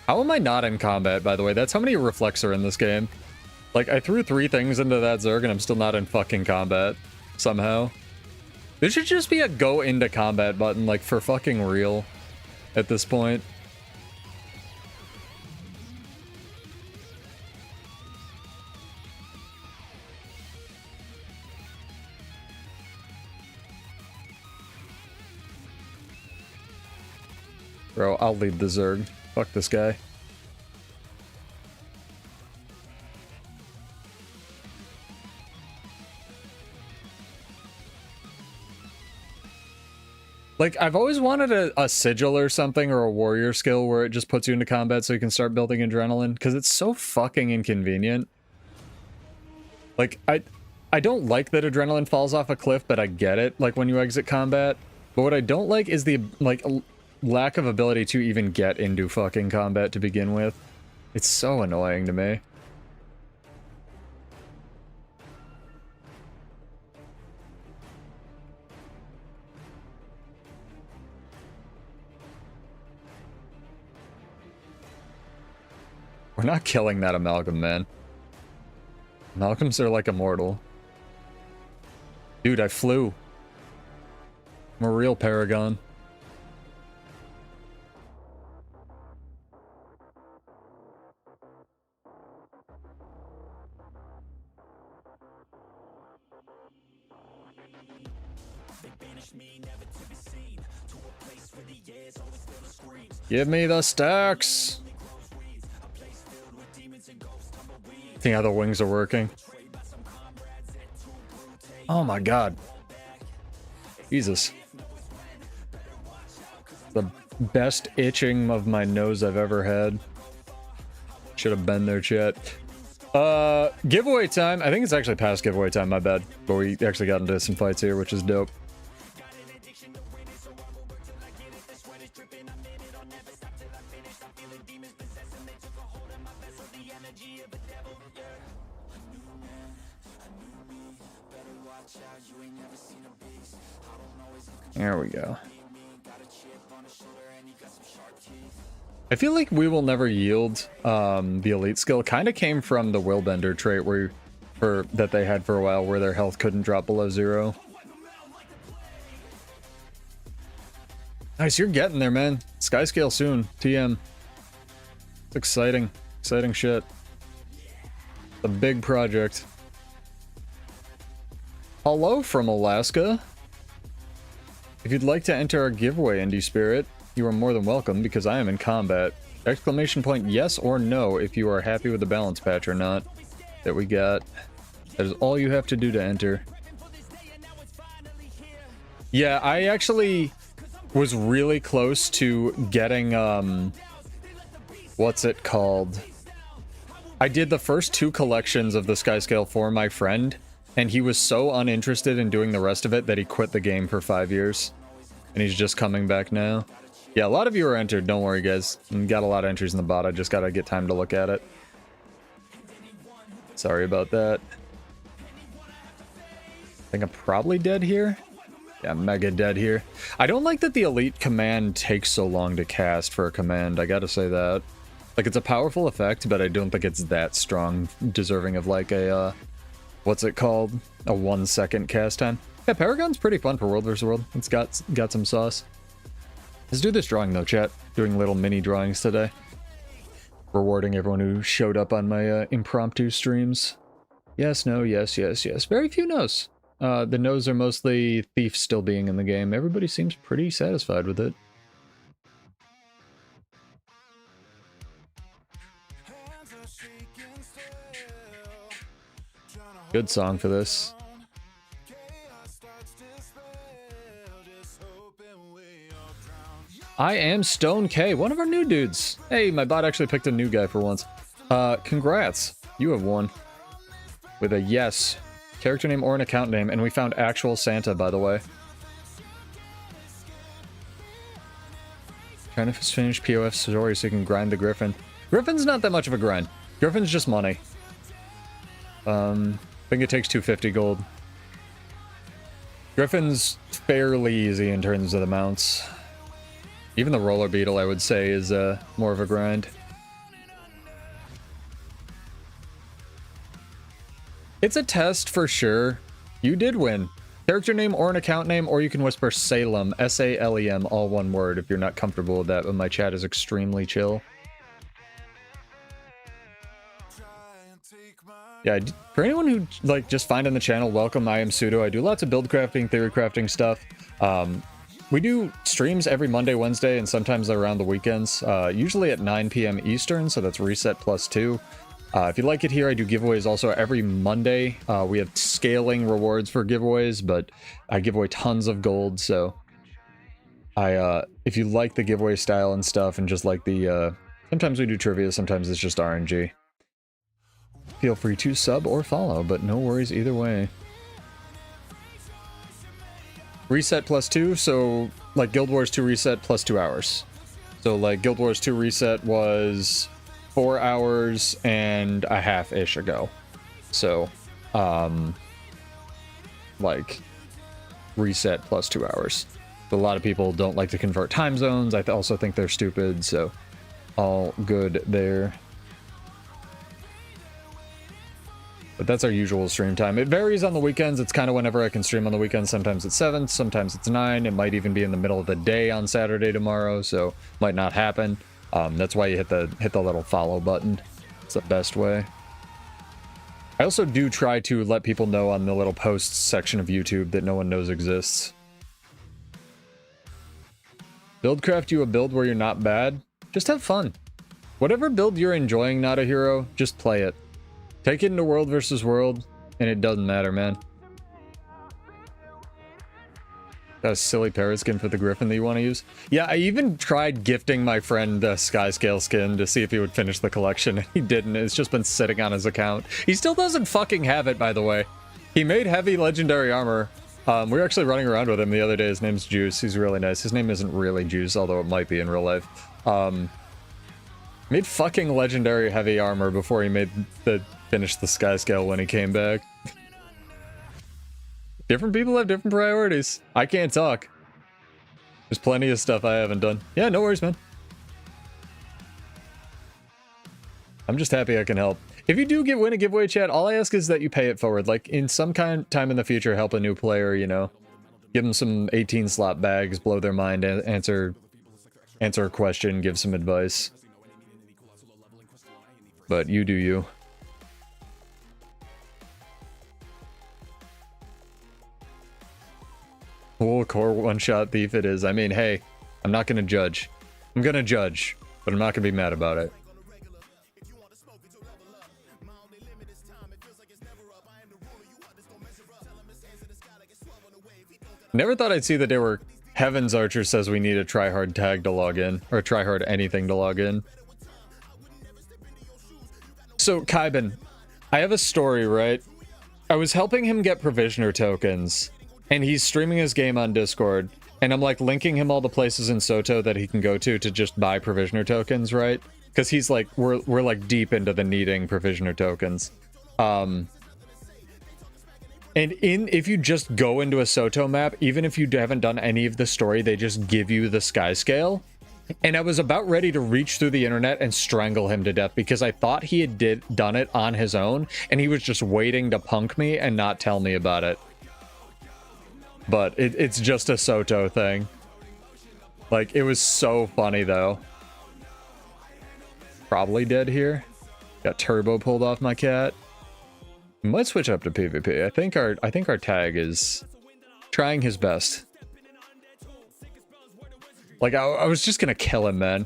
How am I not in combat, by the way? That's how many reflex are in this game. Like, I threw 3 things into that Zerg and I'm still not in fucking combat. Somehow. There should just be a go into combat button, like, for fucking real. At this point. Bro, I'll lead the Zerg. Fuck this guy. Like, I've always wanted a sigil or something, or a warrior skill where it just puts you into combat so you can start building adrenaline, because it's so fucking inconvenient. Like, I don't like that adrenaline falls off a cliff, but I get it, like, when you exit combat. But what I don't like is the, like, lack of ability to even get into fucking combat to begin with. It's so annoying to me. We're not killing that amalgam, man. Amalgams are like immortal. Dude, I flew. I'm a real Paragon. Give me the stacks. See how the wings are working. Oh my god. Jesus. The best itching of my nose I've ever had. Should have been there, chat. Giveaway time. I think it's actually past giveaway time, my bad. But we actually got into some fights here, which is dope. There we go. I feel like we will never yield. The elite skill kind of came from the Willbender trait that they had for a while, where their health couldn't drop below 0. Nice, you're getting there, man. Sky scale soon. TM. It's exciting. Exciting shit. A big project. Hello from Alaska. If you'd like to enter our giveaway, Indie Spirit, you are more than welcome, because I am in combat. Exclamation point yes or no if you are happy with the balance patch or not that we got. That is all you have to do to enter. Yeah, I actually was really close to getting, what's it called? I did the first 2 collections of the Skyscale for my friend, and he was so uninterested in doing the rest of it that he quit the game for 5 years. And he's just coming back now. Yeah, a lot of you are entered, don't worry guys. We got a lot of entries in the bot, I just gotta get time to look at it. Sorry about that. I think I'm probably dead here. Yeah, mega dead here. I don't like that the elite command takes so long to cast for a command, I gotta say that. Like, it's a powerful effect, but I don't think it's that strong, deserving of like a, what's it called? A 1 second cast time. Yeah, Paragon's pretty fun for World vs. World. It's got some sauce. Let's do this drawing though, chat. Doing little mini drawings today. Rewarding everyone who showed up on my impromptu streams. Yes, no, yes, yes, yes. Very few no's. The no's are mostly Thief still being in the game. Everybody seems pretty satisfied with it. Good song for this. I am Stone K, one of our new dudes. Hey, my bot actually picked a new guy for once. Congrats. You have won. With a yes. Character name or an account name, and we found actual Santa, by the way. Trying to finish POF story so you can grind the Griffin. Griffin's not that much of a grind. Griffin's just money. I think it takes 250 gold. Griffin's fairly easy in terms of the mounts. Even the roller beetle, I would say, is more of a grind. It's a test for sure. You did win. Character name or an account name, or you can whisper Salem, S-A-L-E-M, all one word if you're not comfortable with that, but my chat is extremely chill. Yeah, for anyone who, like, just finding the channel, welcome, I am Pseudo. I do lots of build crafting, theory crafting stuff. We do streams every Monday, Wednesday, and sometimes around the weekends, usually at 9 p.m. Eastern, so that's reset +2. If you like it here, I do giveaways also every Monday. We have scaling rewards for giveaways, but I give away tons of gold, so if you like the giveaway style and stuff, and just like the, sometimes we do trivia, sometimes it's just RNG. Feel free to sub or follow, but no worries either way. Reset +2, so like Guild Wars 2 reset +2 hours. So like Guild Wars 2 reset was 4 hours and a half-ish ago. So, like, reset +2 hours. But a lot of people don't like to convert time zones. I also think they're stupid, so all good there. But that's our usual stream time. It varies on the weekends. It's kind of whenever I can stream on the weekends. Sometimes it's 7, sometimes it's 9. It might even be in the middle of the day on Saturday tomorrow, so might not happen. That's why you hit the little follow button. It's the best way. I also do try to let people know on the little posts section of YouTube that no one knows exists. Buildcraft you a build where you're not bad. Just have fun. Whatever build you're enjoying, not a hero, just play it. Take it into world versus world, and it doesn't matter, man. That a silly parrot skin for the Griffin that you want to use? Yeah, I even tried gifting my friend the Skyscale skin to see if he would finish the collection, and he didn't. It's just been sitting on his account. He still doesn't fucking have it, by the way. He made heavy legendary armor. We were actually running around with him the other day. His name's Juice. He's really nice. His name isn't really Juice, although it might be in real life. Made fucking legendary heavy armor before he finished the Skyscale when he came back. Different people have different priorities. I can't talk. There's plenty of stuff I haven't done. Yeah, no worries, man. I'm just happy I can help. If you do win a giveaway, chat, all I ask is that you pay it forward. Like, in some time in the future, help a new player, you know? Give them some 18 slot bags, blow their mind, answer a question, give some advice. But you do you. Cool core one-shot thief it is. I mean, hey, I'm not gonna judge. I'm gonna judge, but I'm not gonna be mad about it. Never thought I'd see the day where Heaven's Archer says we need a tryhard tag to log in, or a tryhard anything to log in. So, Kaiben, I have a story, right? I was helping him get provisioner tokens, and he's streaming his game on Discord, and I'm like linking him all the places in Soto that he can go to just buy provisioner tokens, right? Because he's like, we're like deep into the needing provisioner tokens. And if you just go into a Soto map, even if you haven't done any of the story, they just give you the Skyscale. And I was about ready to reach through the internet and strangle him to death because I thought he had done it on his own, and he was just waiting to punk me and not tell me about it. But it's just a Soto thing. Like, it was so funny, though. Probably dead here. Got turbo pulled off my cat. We might switch up to PvP. I think our tag is trying his best. Like, I was just gonna kill him, man.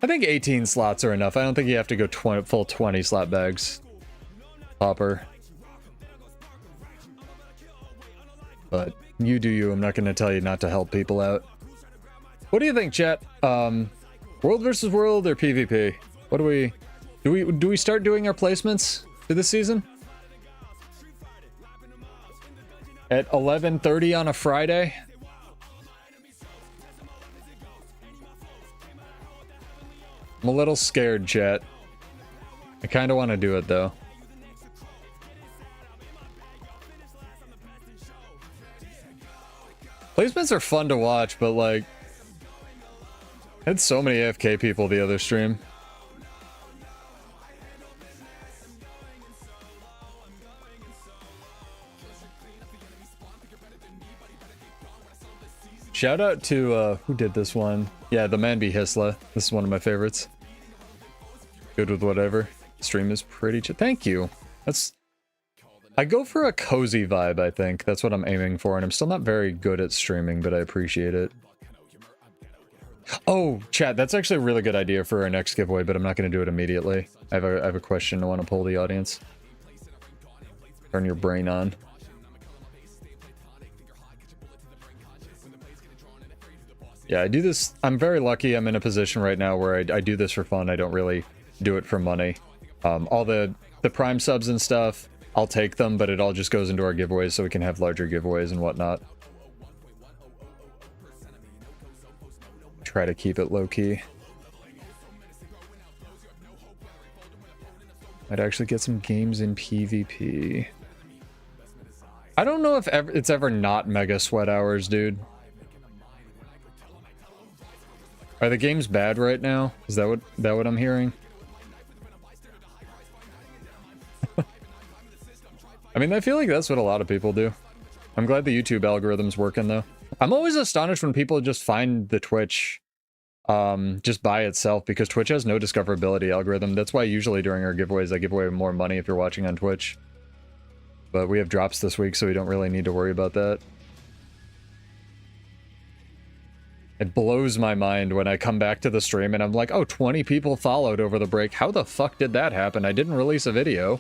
I think 18 slots are enough. I don't think you have to go full 20 slot bags. Popper. But you do you. I'm not gonna tell you not to help people out. What do you think, chat? World versus world or PvP? What do we start doing our placements for this season? At 11:30 on a Friday? I'm a little scared, chat. I kind of want to do it, though. Placements are fun to watch, but, like... I had so many AFK people the other stream. Shout out to, who did this one? Yeah, the man be Hisla. This is one of my favorites. Good with whatever. Stream is pretty thank you. I go for a cozy vibe, I think. That's what I'm aiming for, and I'm still not very good at streaming, but I appreciate it. Oh, chat, that's actually a really good idea for our next giveaway, but I'm not going to do it immediately. I have a question I want to poll the audience. Turn your brain on. Yeah, I do this. I'm very lucky. I'm in a position right now where I do this for fun. I don't really do it for money. All the Prime subs and stuff, I'll take them, but it all just goes into our giveaways so we can have larger giveaways and whatnot. Try to keep it low-key. I'd actually get some games in PvP. I don't know if it's ever not Mega Sweat Hours, dude. Are the games bad right now? Is that what I'm hearing? I mean, I feel like that's what a lot of people do. I'm glad the YouTube algorithm's working, though. I'm always astonished when people just find the Twitch just by itself, because Twitch has no discoverability algorithm. That's why usually during our giveaways, I give away more money if you're watching on Twitch. But we have drops this week, so we don't really need to worry about that. It blows my mind when I come back to the stream and I'm like, oh, 20 people followed over the break. How the fuck did that happen? I didn't release a video.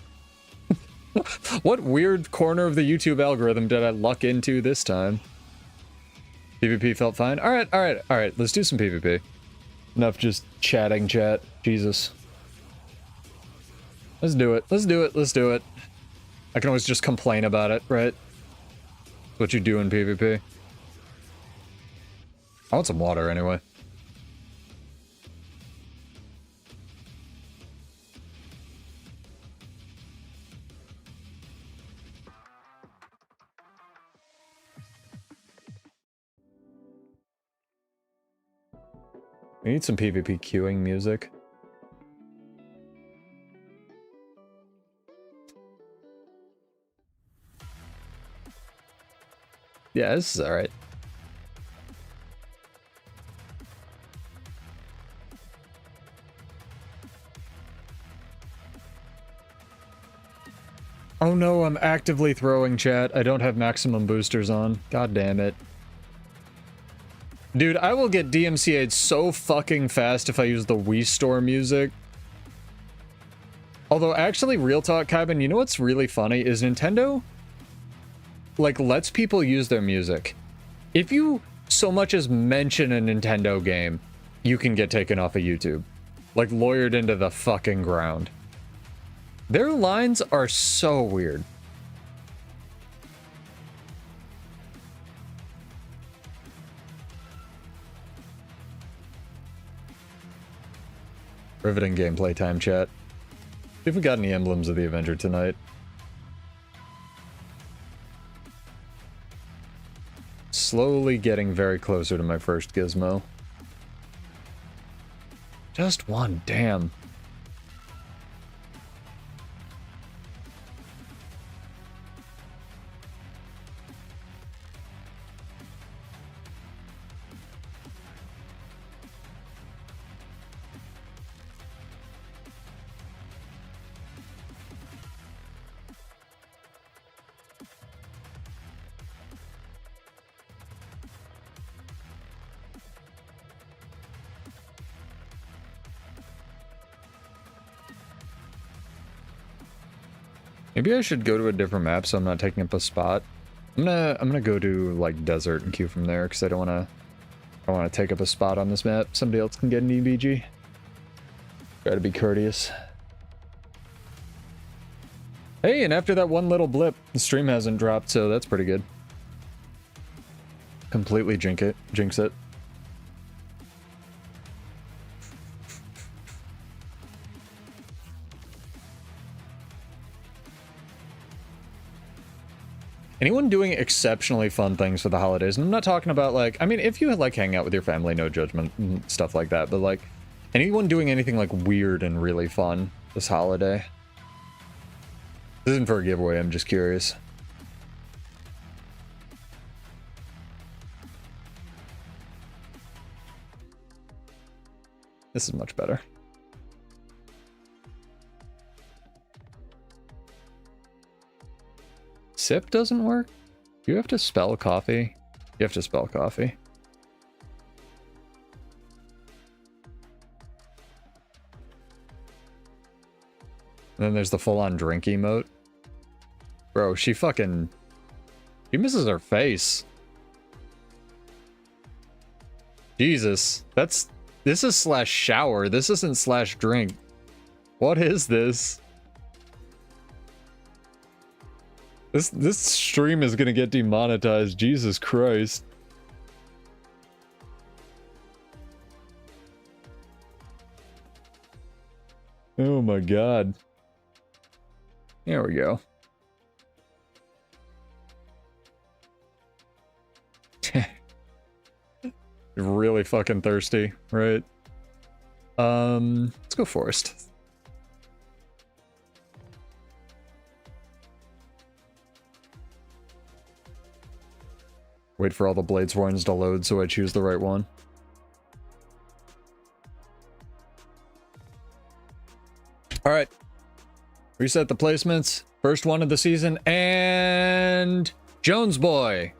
What weird corner of the YouTube algorithm did I luck into this time? PvP felt fine. Alright, alright, alright. Let's do some PvP. Enough just chatting, chat. Jesus. Let's do it. Let's do it. Let's do it. I can always just complain about it, right? That's what you do in PvP. I want some water anyway. We need some PvP queuing music. Yeah, this is alright. Oh no, I'm actively throwing, chat. I don't have maximum boosters on. God damn it. Dude, I will get DMCA'd so fucking fast if I use the Wii Store music. Although, actually, real talk, Kybin, you know what's really funny is Nintendo, like, lets people use their music. If you so much as mention a Nintendo game, you can get taken off of YouTube. Like, lawyered into the fucking ground. Their lines are so weird. Riveting gameplay time, chat. See if we got any emblems of the Avenger tonight. Slowly getting very closer to my first gizmo. Just one, damn. Maybe I should go to a different map so I'm not taking up a spot. I'm gonna go to like desert and queue from there because I don't wanna take up a spot on this map. Somebody else can get an EBG. Try to be courteous. Hey, and after that one little blip, the stream hasn't dropped, so that's pretty good. Completely jinx it. Anyone doing exceptionally fun things for the holidays? And I'm not talking about, like, I mean, if you like hang out with your family, no judgment, and stuff like that, but like, anyone doing anything like weird and really fun this holiday? This isn't for a giveaway, I'm just curious. This is much better. Sip doesn't work? You have to spell coffee? You have to spell coffee. And then there's the full-on drink emote. Bro, she misses her face. Jesus. This is slash shower. This isn't slash drink. What is this? This stream is gonna get demonetized. Jesus Christ. Oh my god. There we go. Really fucking thirsty, right? Let's go forest. Wait for all the blade swarms to load so I choose the right one. Alright. Reset the placements. First one of the season, and Jones Boy.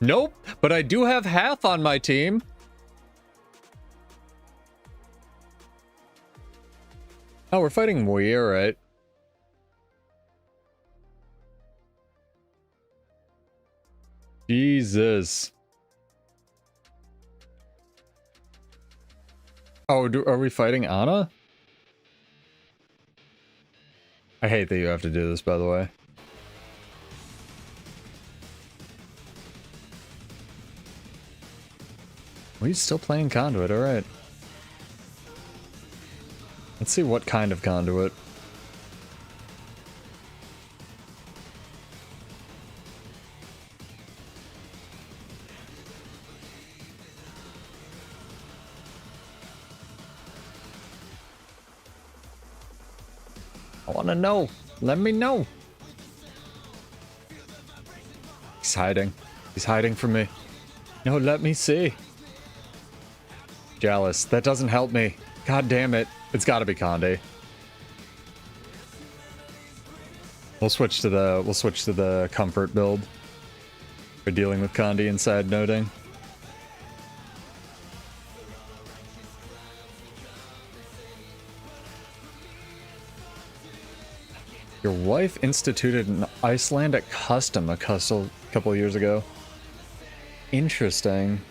Nope, but I do have half on my team. Oh, we're fighting Mui, alright. Jesus. Oh, are we fighting Ana? I hate that you have to do this, by the way. Well, he's still playing Conduit, alright. Let's see what kind of Conduit. I want to know. Let me know. He's hiding. He's hiding from me. No, let me see. Jealous. That doesn't help me. God damn it. It's got to be Conde. We'll switch to the comfort build. We're dealing with Conde and side noting. Your wife instituted an Icelandic custom a couple of years ago. Interesting.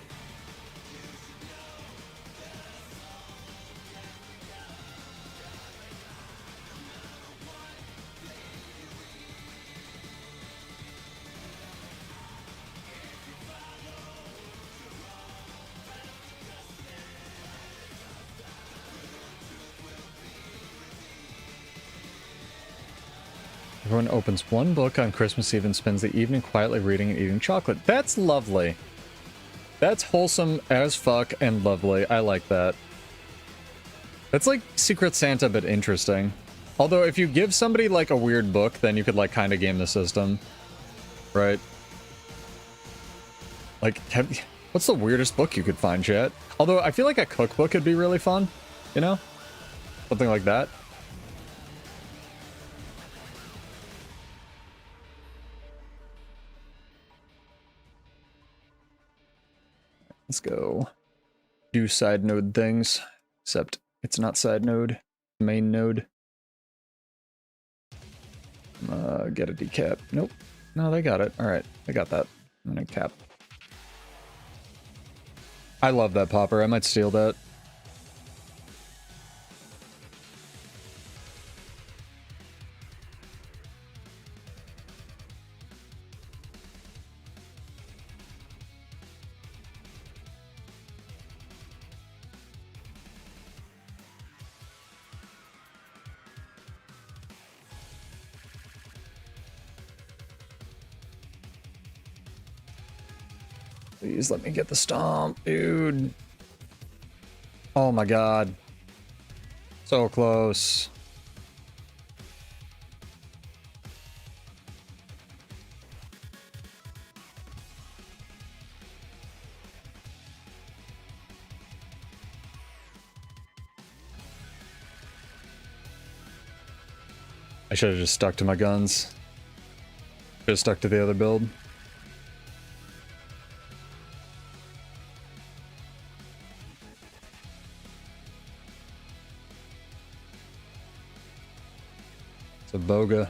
Everyone opens one book on Christmas Eve and spends the evening quietly reading and eating chocolate. That's lovely. That's wholesome as fuck and lovely. I like that. That's like Secret Santa, but interesting. Although, if you give somebody, like, a weird book, then you could, like, kind of game the system. Right? Like, what's the weirdest book you could find, chat? Although, I feel like a cookbook could be really fun. You know? Something like that. Let's go do side node things, except it's not side node, main node. Get a decap. Nope. No, they got it. All right, they got that. I'm gonna cap. I love that popper. I might steal that. Please let me get the stomp, dude. Oh my god. So close. I should have just stuck to my guns. Should have stuck to the other build. It's a boga.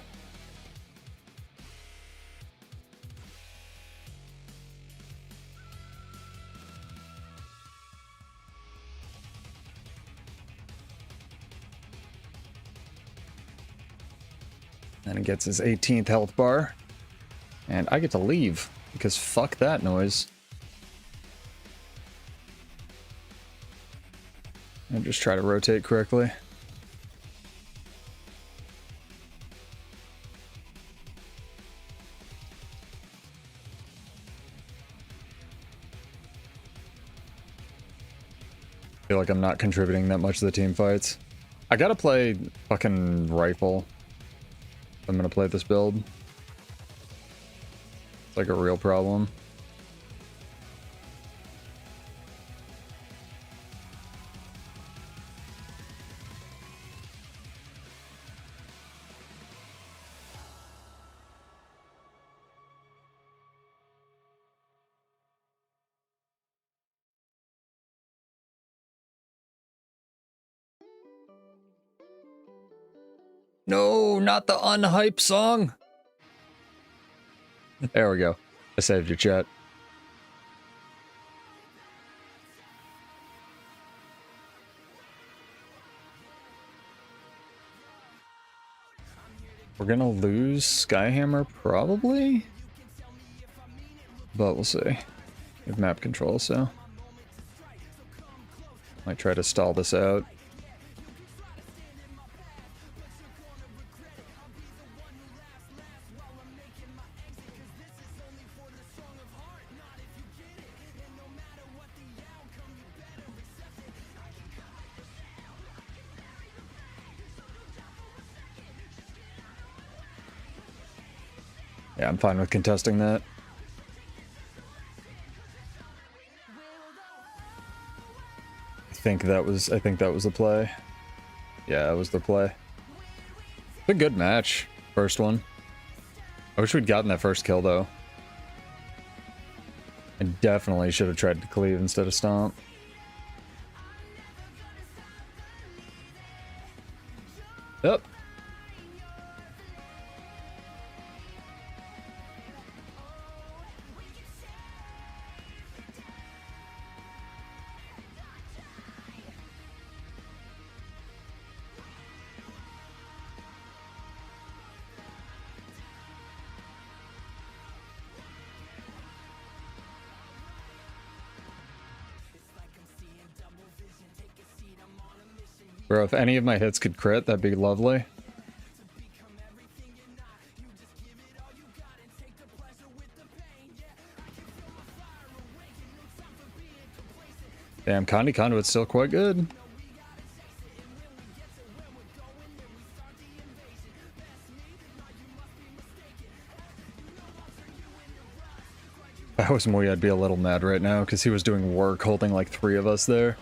And he gets his 18th health bar. And I get to leave, because fuck that noise. And just try to rotate correctly. I feel like I'm not contributing that much to the team fights. I gotta play fucking rifle. I'm gonna play this build. It's like a real problem. No, not the unhype song. There we go. I saved your chat. We're gonna lose Skyhammer probably, but we'll see. We have map control, so might try to stall this out. Yeah, I'm fine with contesting that. I think that was the play. Yeah, it was the play. It's a good match. First one. I wish we'd gotten that first kill though. I definitely should have tried to cleave instead of stomp. Yep. Bro, if any of my hits could crit, that'd be lovely. Damn, Conduit's still quite good. If I was Mui, I'd be a little mad right now, because he was doing work holding like 3 of us there.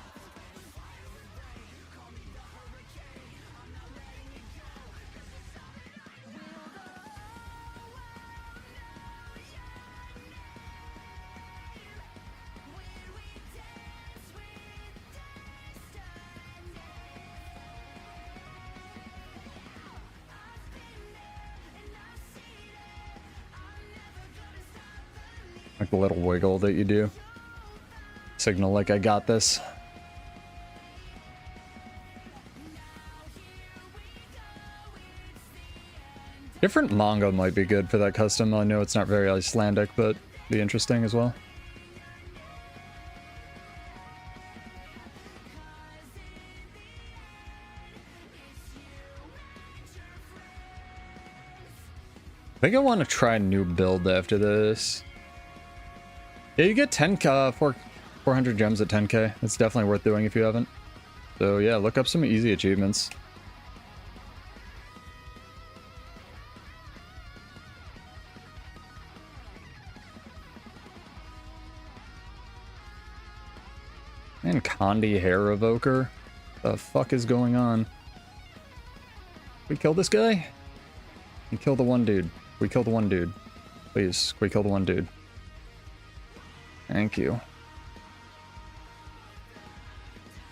Like the little wiggle that you do. Signal like I got this. Different manga might be good for that custom. I know it's not very Icelandic, but be interesting as well. I think I want to try a new build after this. Yeah, you get 400 gems at 10k. It's definitely worth doing if you haven't. So yeah, look up some easy achievements. And Condi Hair Evoker. The fuck is going on? We kill this guy? We kill the one dude. We kill the one dude. Please, we kill the one dude. Thank you.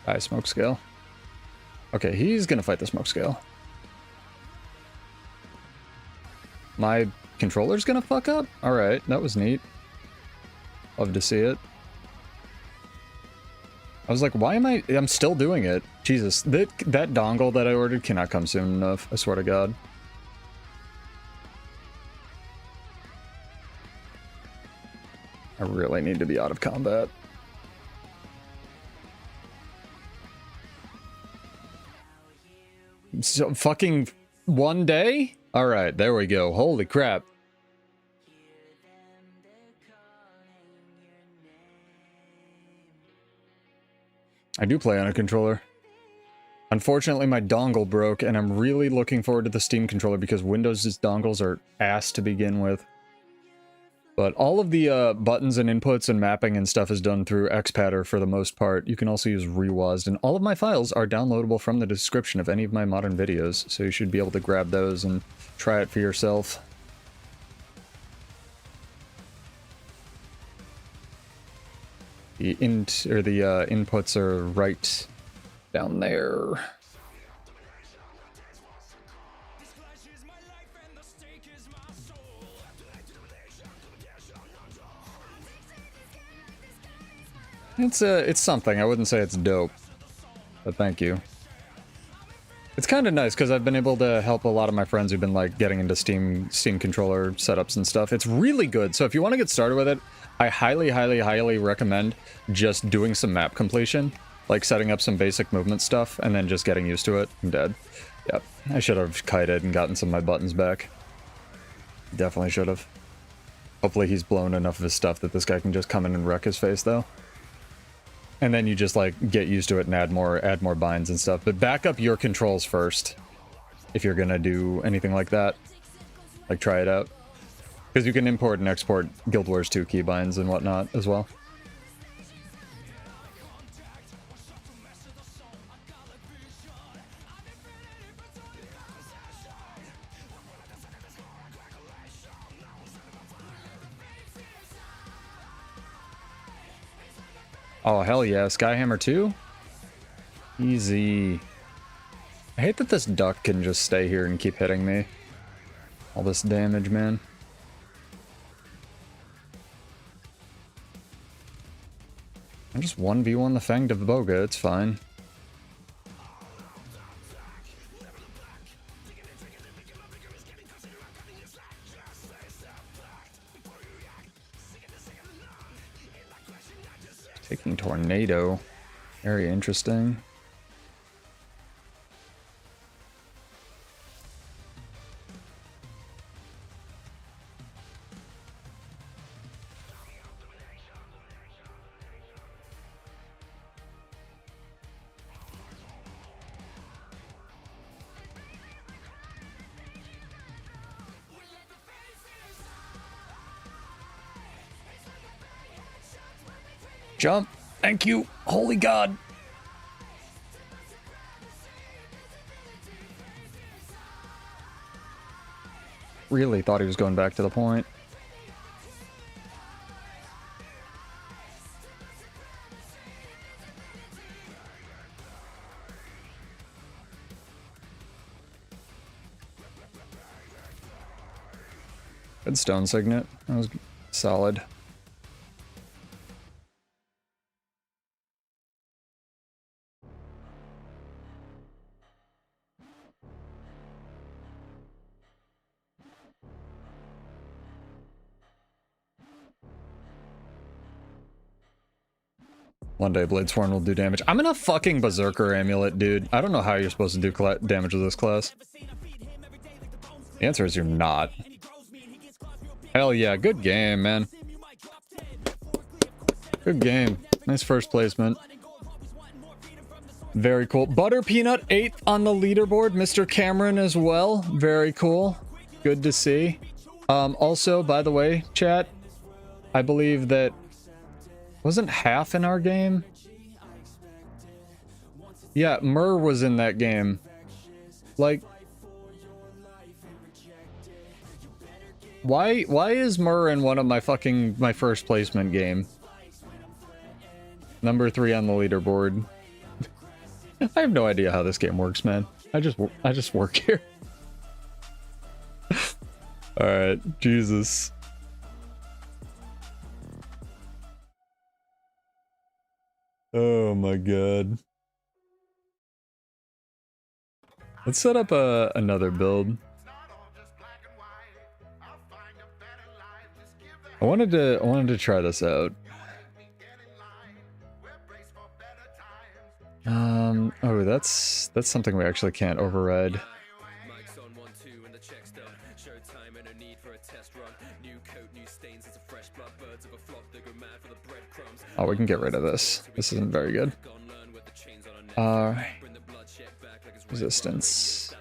High smoke scale. Okay, he's gonna fight the smoke scale. My controller's gonna fuck up? Alright, that was neat. Love to see it. I was like, why am I'm still doing it. Jesus, that dongle that I ordered cannot come soon enough, I swear to God. I really need to be out of combat. So fucking one day? Alright, there we go. Holy crap. I do play on a controller. Unfortunately, my dongle broke, and I'm really looking forward to the Steam controller because Windows' dongles are ass to begin with. But all of the buttons and inputs and mapping and stuff is done through XPadder for the most part. You can also use reWASD, and all of my files are downloadable from the description of any of my modern videos, so you should be able to grab those and try it for yourself. The inputs are right down there. It's something. I wouldn't say it's dope, but thank you. It's kind of nice because I've been able to help a lot of my friends who've been like getting into Steam controller setups and stuff. It's really good. So if you want to get started with it, I highly recommend just doing some map completion, like setting up some basic movement stuff and then just getting used to it. I'm dead. Yep. I should have kited and gotten some of my buttons back. Definitely should have. Hopefully he's blown enough of his stuff that this guy can just come in and wreck his face though. And then you just like get used to it and add more binds and stuff. But back up your controls first if you're gonna do anything like that. Like try it out. Because you can import and export Guild Wars 2 keybinds and whatnot as well. Oh, hell yeah. Skyhammer 2? Easy. I hate that this duck can just stay here and keep hitting me. All this damage, man. I'm just 1v1 the Fanged of Boga, it's fine. Taking Tornado. Very interesting. Jump! Thank you! Holy God! Really thought he was going back to the point. Good stone signet. That was solid. One day Bladesworn will do damage. I'm in a fucking Berserker amulet, dude. I don't know how you're supposed to do damage with this class. The answer is you're not. Hell yeah, good game, man. Good game. Nice first placement. Very cool. Butter Peanut 8th on the leaderboard. Mr. Cameron as well. Very cool. Good to see. Also, by the way, chat, I believe that wasn't half in our game? Yeah, Murr was in that game. Like, why is Murr in one of my first placement game? Number 3 on the leaderboard. I have no idea how this game works, man. I just work here. All right, Jesus. Oh my God. Let's set up another build. I wanted to try this out. Oh, that's something we actually can't override. Oh, we can get rid of this. This isn't very good. Resistance.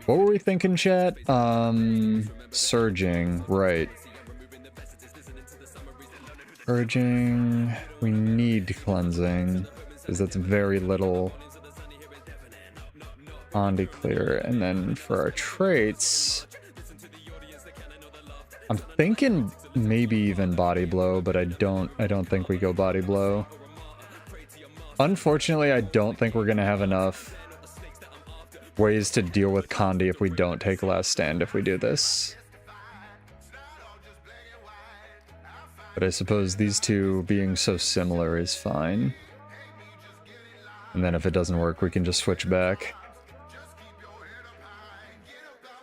What were we thinking, chat? Surging, right. Purging, we need cleansing, because that's very little on declare. And then for our traits, I'm thinking maybe even body blow, but I don't think we go body blow. Unfortunately, I don't think we're gonna have enough ways to deal with Condi if we don't take last stand if we do this. But I suppose these two being so similar is fine. And then if it doesn't work, we can just switch back.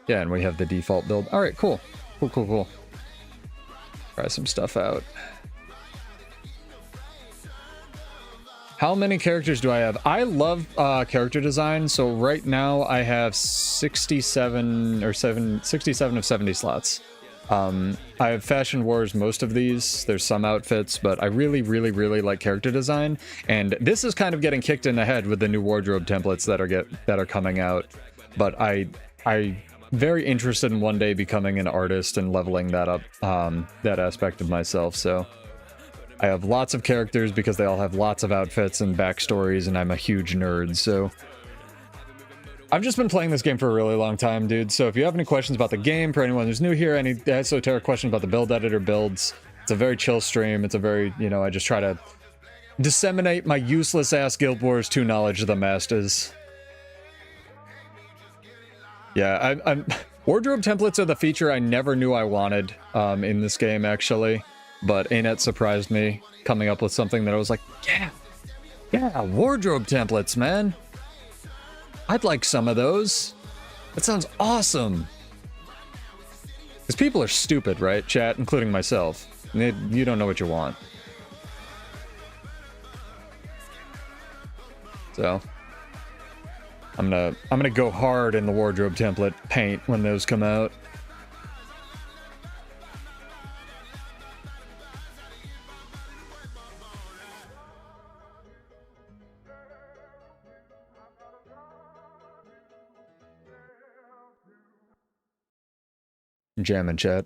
Yeah, and we have the default build. All right, cool. Cool. Try some stuff out. How many characters do I have? I love character design, so right now I have 67 of 70 slots. I have Fashion Wars most of these. There's some outfits, but I really like character design, and this is kind of getting kicked in the head with the new wardrobe templates that are coming out. But I very interested in one day becoming an artist and leveling that up, that aspect of myself. So I have lots of characters because they all have lots of outfits and backstories, and I'm a huge nerd, so I've just been playing this game for a really long time, dude. So if you have any questions about the game, for anyone who's new here, any esoteric questions about the build editor builds, it's a very chill stream. It's a very, I just try to disseminate my useless ass Guild Wars 2 knowledge to the masses. Yeah, I'm wardrobe templates are the feature I never knew I wanted in this game, actually. But ANET surprised me coming up with something that I was like, yeah, wardrobe templates, man. I'd like some of those. That sounds awesome. Because people are stupid, right, chat? Including myself. You don't know what you want. So I'm gonna go hard in the wardrobe template paint when those come out. Jamming, chat.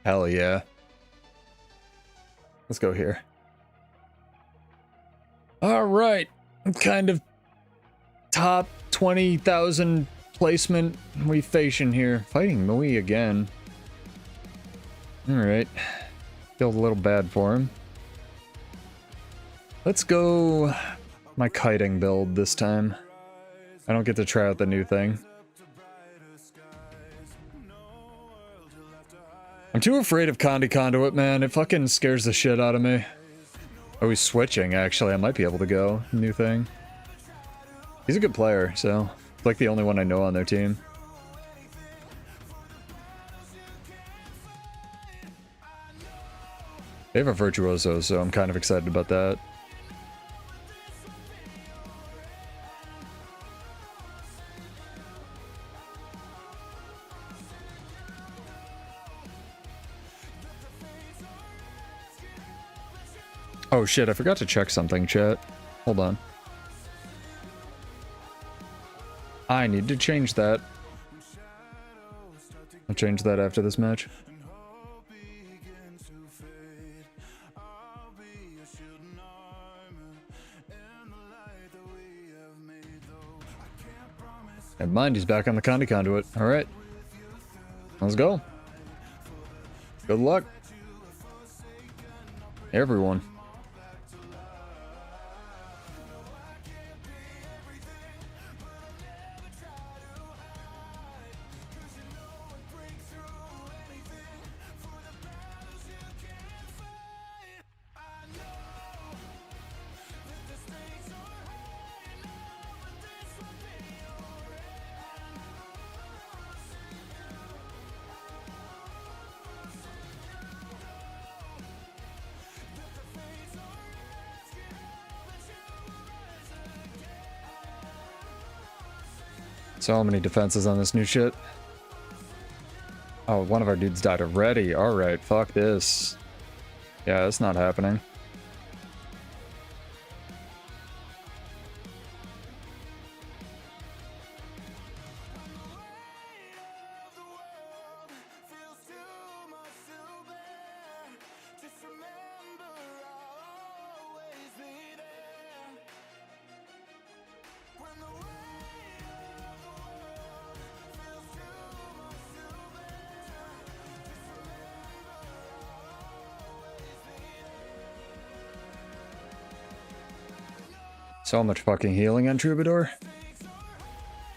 Hell yeah. Let's go here. All right. Kind of top 20,000 placement we facing here. Fighting Mui again. All right. Feel a little bad for him. Let's go my kiting build this time. I don't get to try out the new thing. I'm too afraid of Condi Conduit, man. It fucking scares the shit out of me. Oh, he's switching, actually. I might be able to go. New thing. He's a good player, so... like the only one I know on their team. They have a Virtuoso, so I'm kind of excited about that. Oh shit, I forgot to check something, chat. Hold on. I need to change that. I'll change that after this match. Never mind, he's back on the Condi Conduit. Alright. Let's go. Good luck. Everyone. So many defenses on this new shit. Oh, one of our dudes died already. Alright, fuck this. Yeah, that's not happening. So much fucking healing on Troubadour.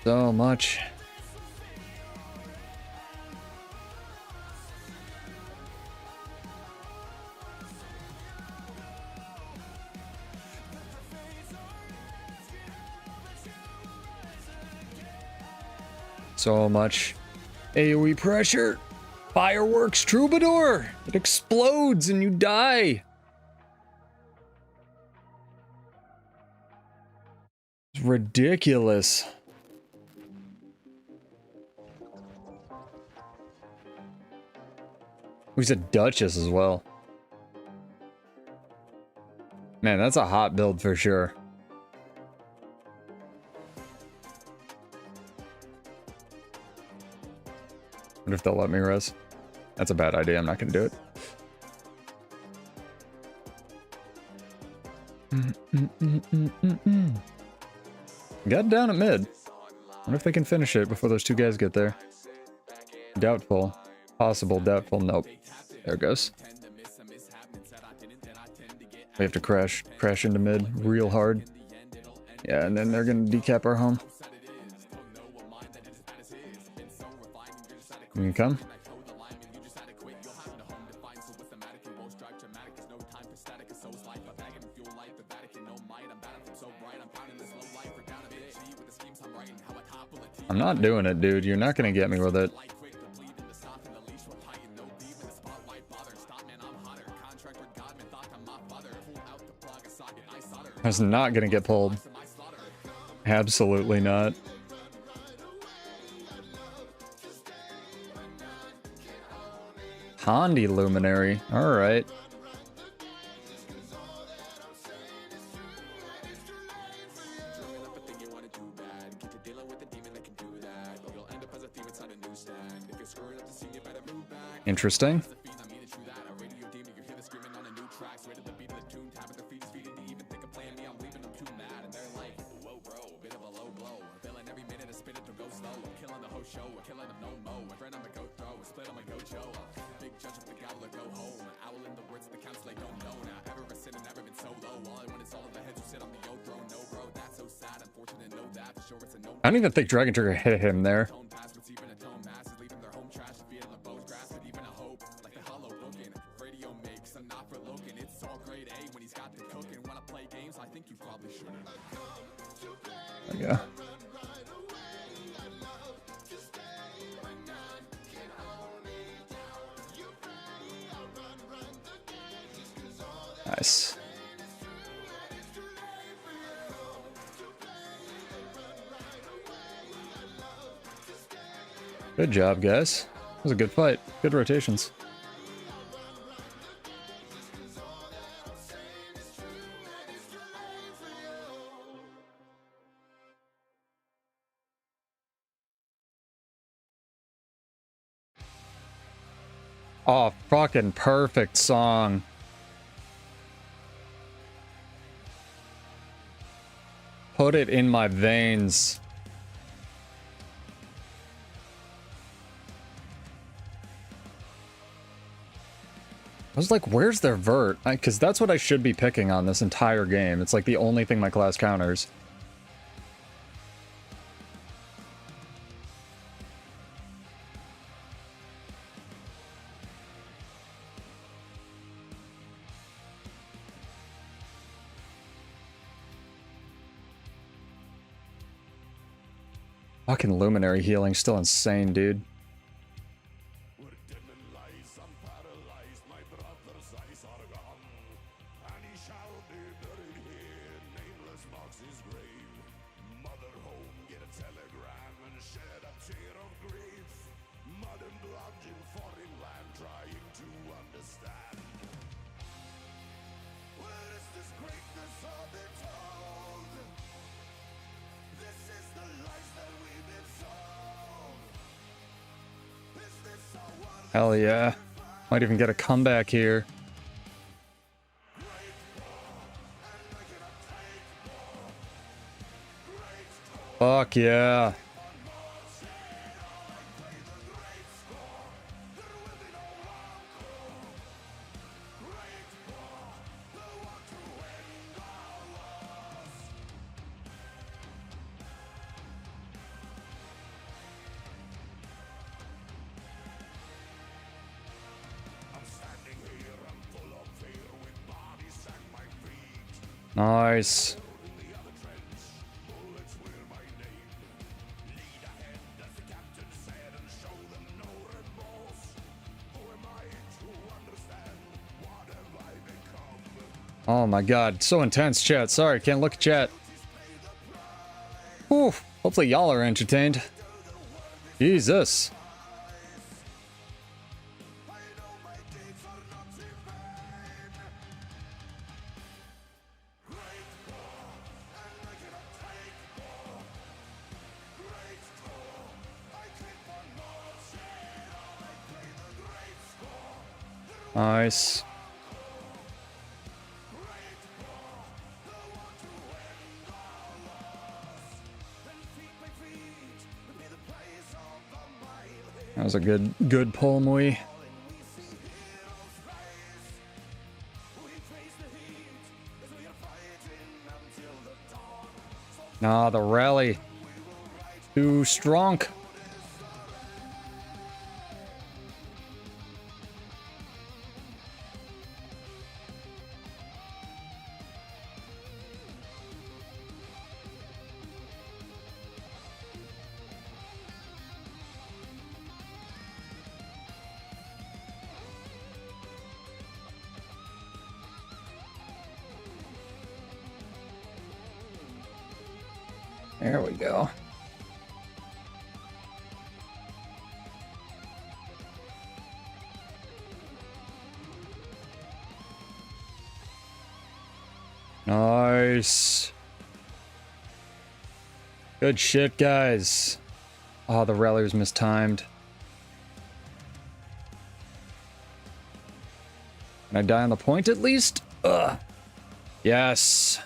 So much. So much AoE pressure. Fireworks Troubadour. It explodes and you die. It's ridiculous. He's a Duchess as well. Man, that's a hot build for sure. What if they'll let me res? That's a bad idea. I'm not gonna do it. Got down at mid. Wonder if they can finish it before those two guys get there. Doubtful. Possible, doubtful. Nope. There it goes. We have to crash into mid real hard. Yeah, and then they're gonna decap our home. You can come. I'm not doing it, dude. You're not gonna get me with it. I was not gonna get pulled. Absolutely not. Hondi Luminary. Alright. Interesting. I don't even think Dragon Trigger hit him there. Yeah. Nice. Good job, guys. It was a good fight. Good rotations. Oh, fucking perfect song. Put it in my veins. I was like, where's their vert? Because that's what I should be picking on this entire game. It's like the only thing my class counters. Fucking Luminary healing, still insane, dude. Hell yeah. Might even get a comeback here. Fuck yeah. Nice. Oh my god, so intense, chat. Sorry, can't look at chat. Whew. Hopefully y'all are entertained. Jesus. Nice. That was a good pull, Mui. Nah, the rally. Too strong. There we go. Nice. Good shit, guys. Oh, the rally was mistimed. Can I die on the point at least? Ugh. Yes.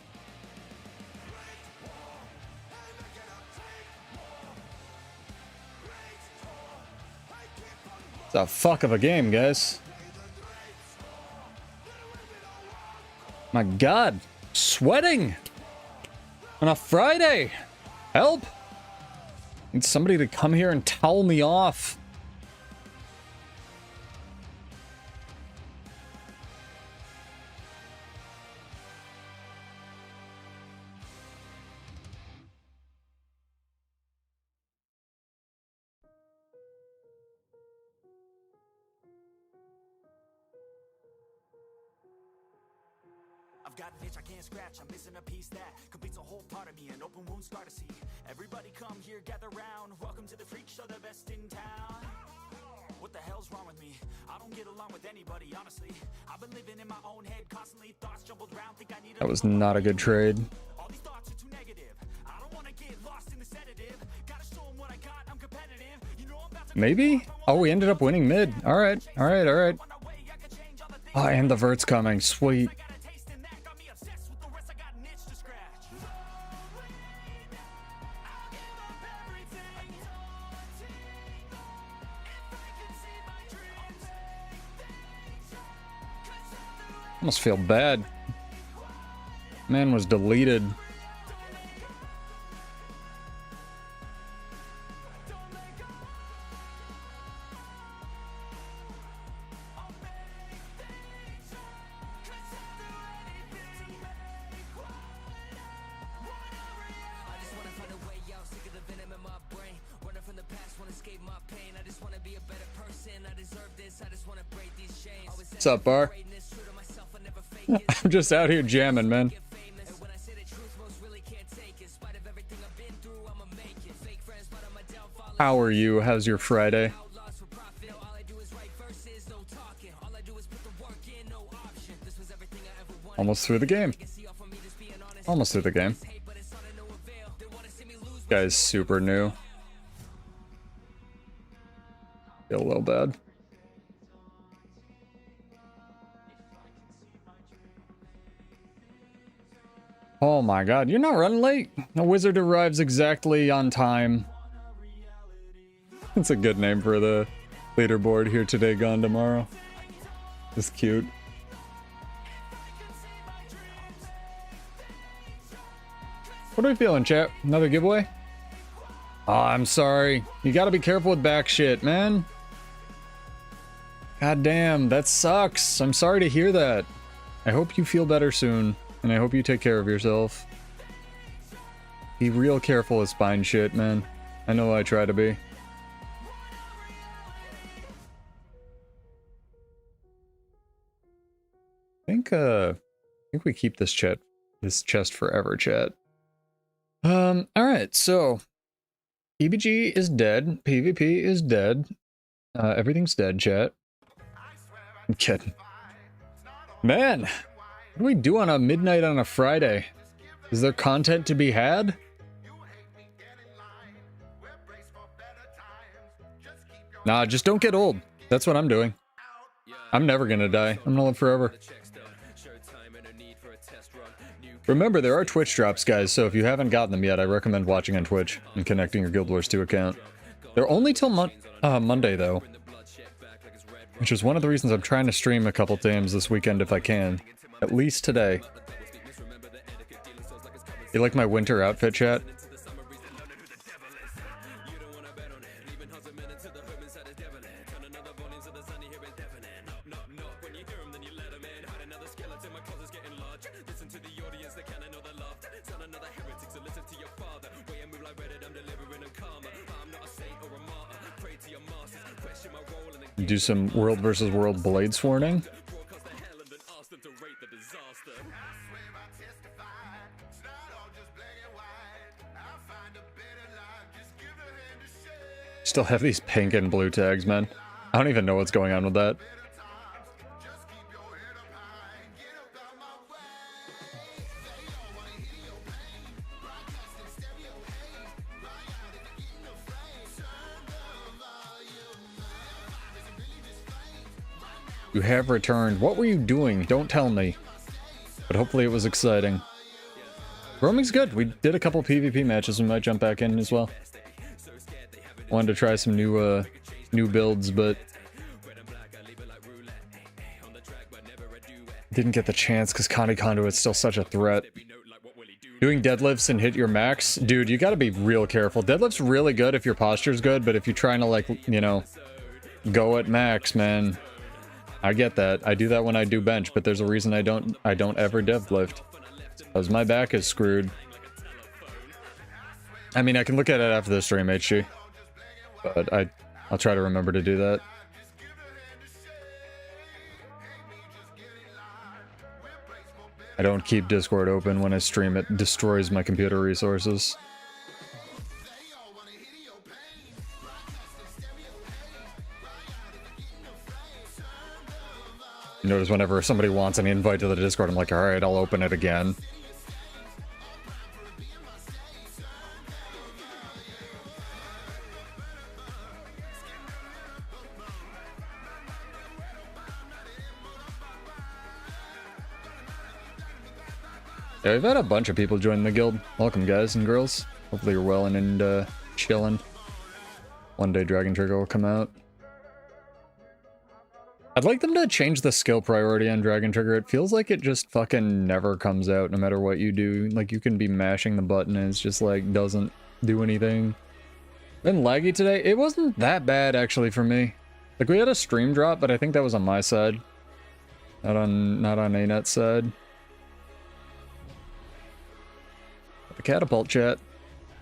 It's a fuck of a game, guys. My god. Sweating. On a Friday. Help. Need somebody to come here and towel me off. I've got an itch I can't scratch, I'm missing a piece that completes a whole part of me, an open wound scar to see. Everybody come here, gather round, welcome to the freak show, the best in town. What the hell's wrong with me? I don't get along with anybody, honestly. I've been living in my own head, constantly thoughts jumbled around, think I need That was not a good trade. All these thoughts are too negative. I don't want to get lost in the sedative. Gotta show them what I got, I'm competitive. You know I'm about to Maybe? Oh, we ended up winning mid. Alright, alright, alright. Oh, and the vert's coming. Sweet. Almost feel bad. Man was deleted. What's up, Bar? I'm just out here jamming, man. How are you? How's your Friday? Almost through the game. Almost through the game. This guy's super new. Feel a little bad. Oh my god, you're not running late. The wizard arrives exactly on time. It's a good name for the leaderboard. Here today, gone tomorrow. It's cute. What are we feeling, chat? Another giveaway? Oh, I'm sorry. You gotta be careful with back shit, man. God damn, that sucks. I'm sorry to hear that. I hope you feel better soon, and I hope you take care of yourself. Be real careful with spine shit, man. I know I try to be. I think we keep this chest forever, chat. Alright, so PBG is dead, PvP is dead, everything's dead, chat. I'm kidding. Man, what do we do on a midnight on a Friday? Is there content to be had? Nah, just don't get old. That's what I'm doing. I'm never gonna die. I'm gonna live forever. Remember, there are Twitch drops, guys, so if you haven't gotten them yet, I recommend watching on Twitch and connecting your Guild Wars 2 account. They're only till Monday, though. Which is one of the reasons I'm trying to stream a couple times this weekend if I can. At least today. You like my winter outfit, chat? Do some world versus world blade sworning. Still have these pink and blue tags, man. I don't even know what's going on with that. You have returned. What were you doing? Don't tell me. But hopefully it was exciting. Roaming's good. We did a couple PvP matches. We might jump back in as well. Wanted to try some new builds, but didn't get the chance because Connie Conduit's still such a threat. Doing deadlifts and hit your max? Dude, you gotta be real careful. Deadlift's really good if your posture's good, but if you're trying to, like, you know, go at max, man. I get that. I do that when I do bench, but there's a reason I don't ever deadlift. Because my back is screwed. I mean, I can look at it after the stream, HG. But I'll try to remember to do that. I don't keep Discord open when I stream. It destroys my computer resources. You notice whenever somebody wants any invite to the Discord, I'm like, alright, I'll open it again. Yeah, we've had a bunch of people join the guild. Welcome, guys and girls. Hopefully you're well and chilling. One day Dragon Trigger will come out. I'd like them to change the skill priority on Dragon Trigger. It feels like it just fucking never comes out no matter what you do. Like, you can be mashing the button and it's just like, doesn't do anything. Been laggy today? It wasn't that bad actually for me. Like, we had a stream drop, but I think that was on my side. Not on ANET's side. The catapult, chat.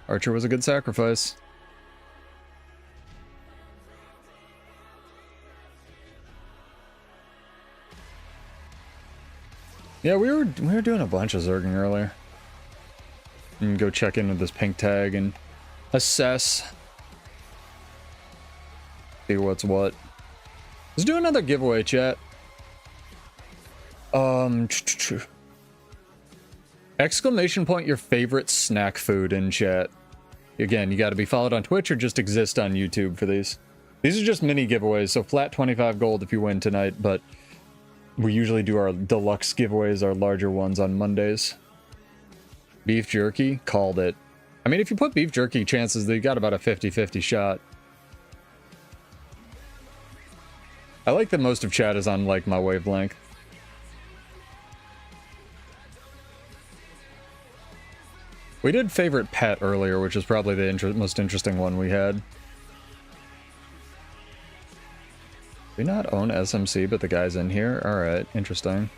Archer was a good sacrifice. Yeah, we were doing a bunch of zerging earlier. And go check in with this pink tag and assess. See what's what. Let's do another giveaway, chat. Exclamation point your favorite snack food in chat. Again, you gotta be followed on Twitch or just exist on YouTube for these. These are just mini giveaways, so flat 25 gold if you win tonight, but we usually do our deluxe giveaways, our larger ones, on Mondays. Beef jerky, called it. I mean, if you put beef jerky, chances that you got about a 50-50 shot. I like that most of chat is on, like, my wavelength. We did favorite pet earlier, which is probably the most interesting one we had. Do we not own SMC, but the guy's in here? Alright, interesting.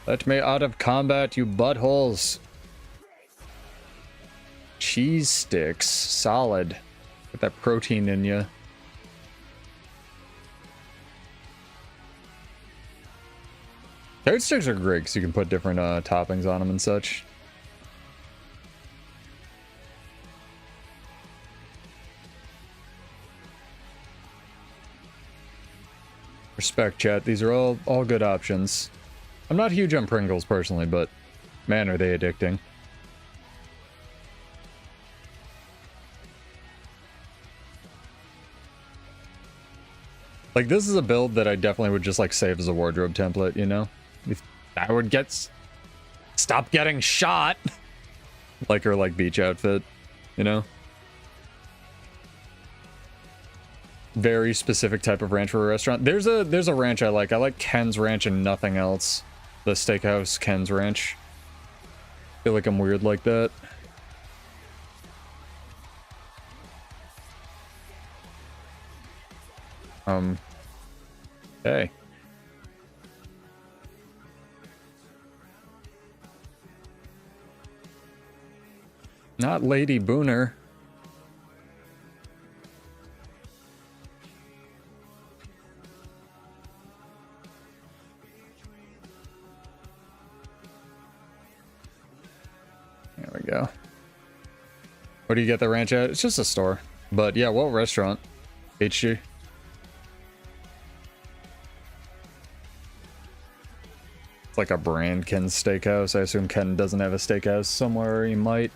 Let me out of combat, you buttholes. Cheese sticks. Solid. Get that protein in you. Carrot sticks are great because you can put different toppings on them and such. Respect, chat. These are all good options. I'm not huge on Pringles personally, but man, are they addicting. Like, this is a build that I definitely would just, like, save as a wardrobe template, you know? If I would get... Stop getting shot! Like her, like, beach outfit, you know? Very specific type of ranch for a restaurant. There's a ranch I like. I like Ken's Ranch and nothing else. The steakhouse Ken's Ranch. I feel like I'm weird like that. Hey. Not Lady Booner. There we go. Where do you get the ranch at? It's just a store. But yeah, what restaurant? HG. It's like a brand, Ken's Steakhouse. I assume Ken doesn't have a steakhouse somewhere, or he might.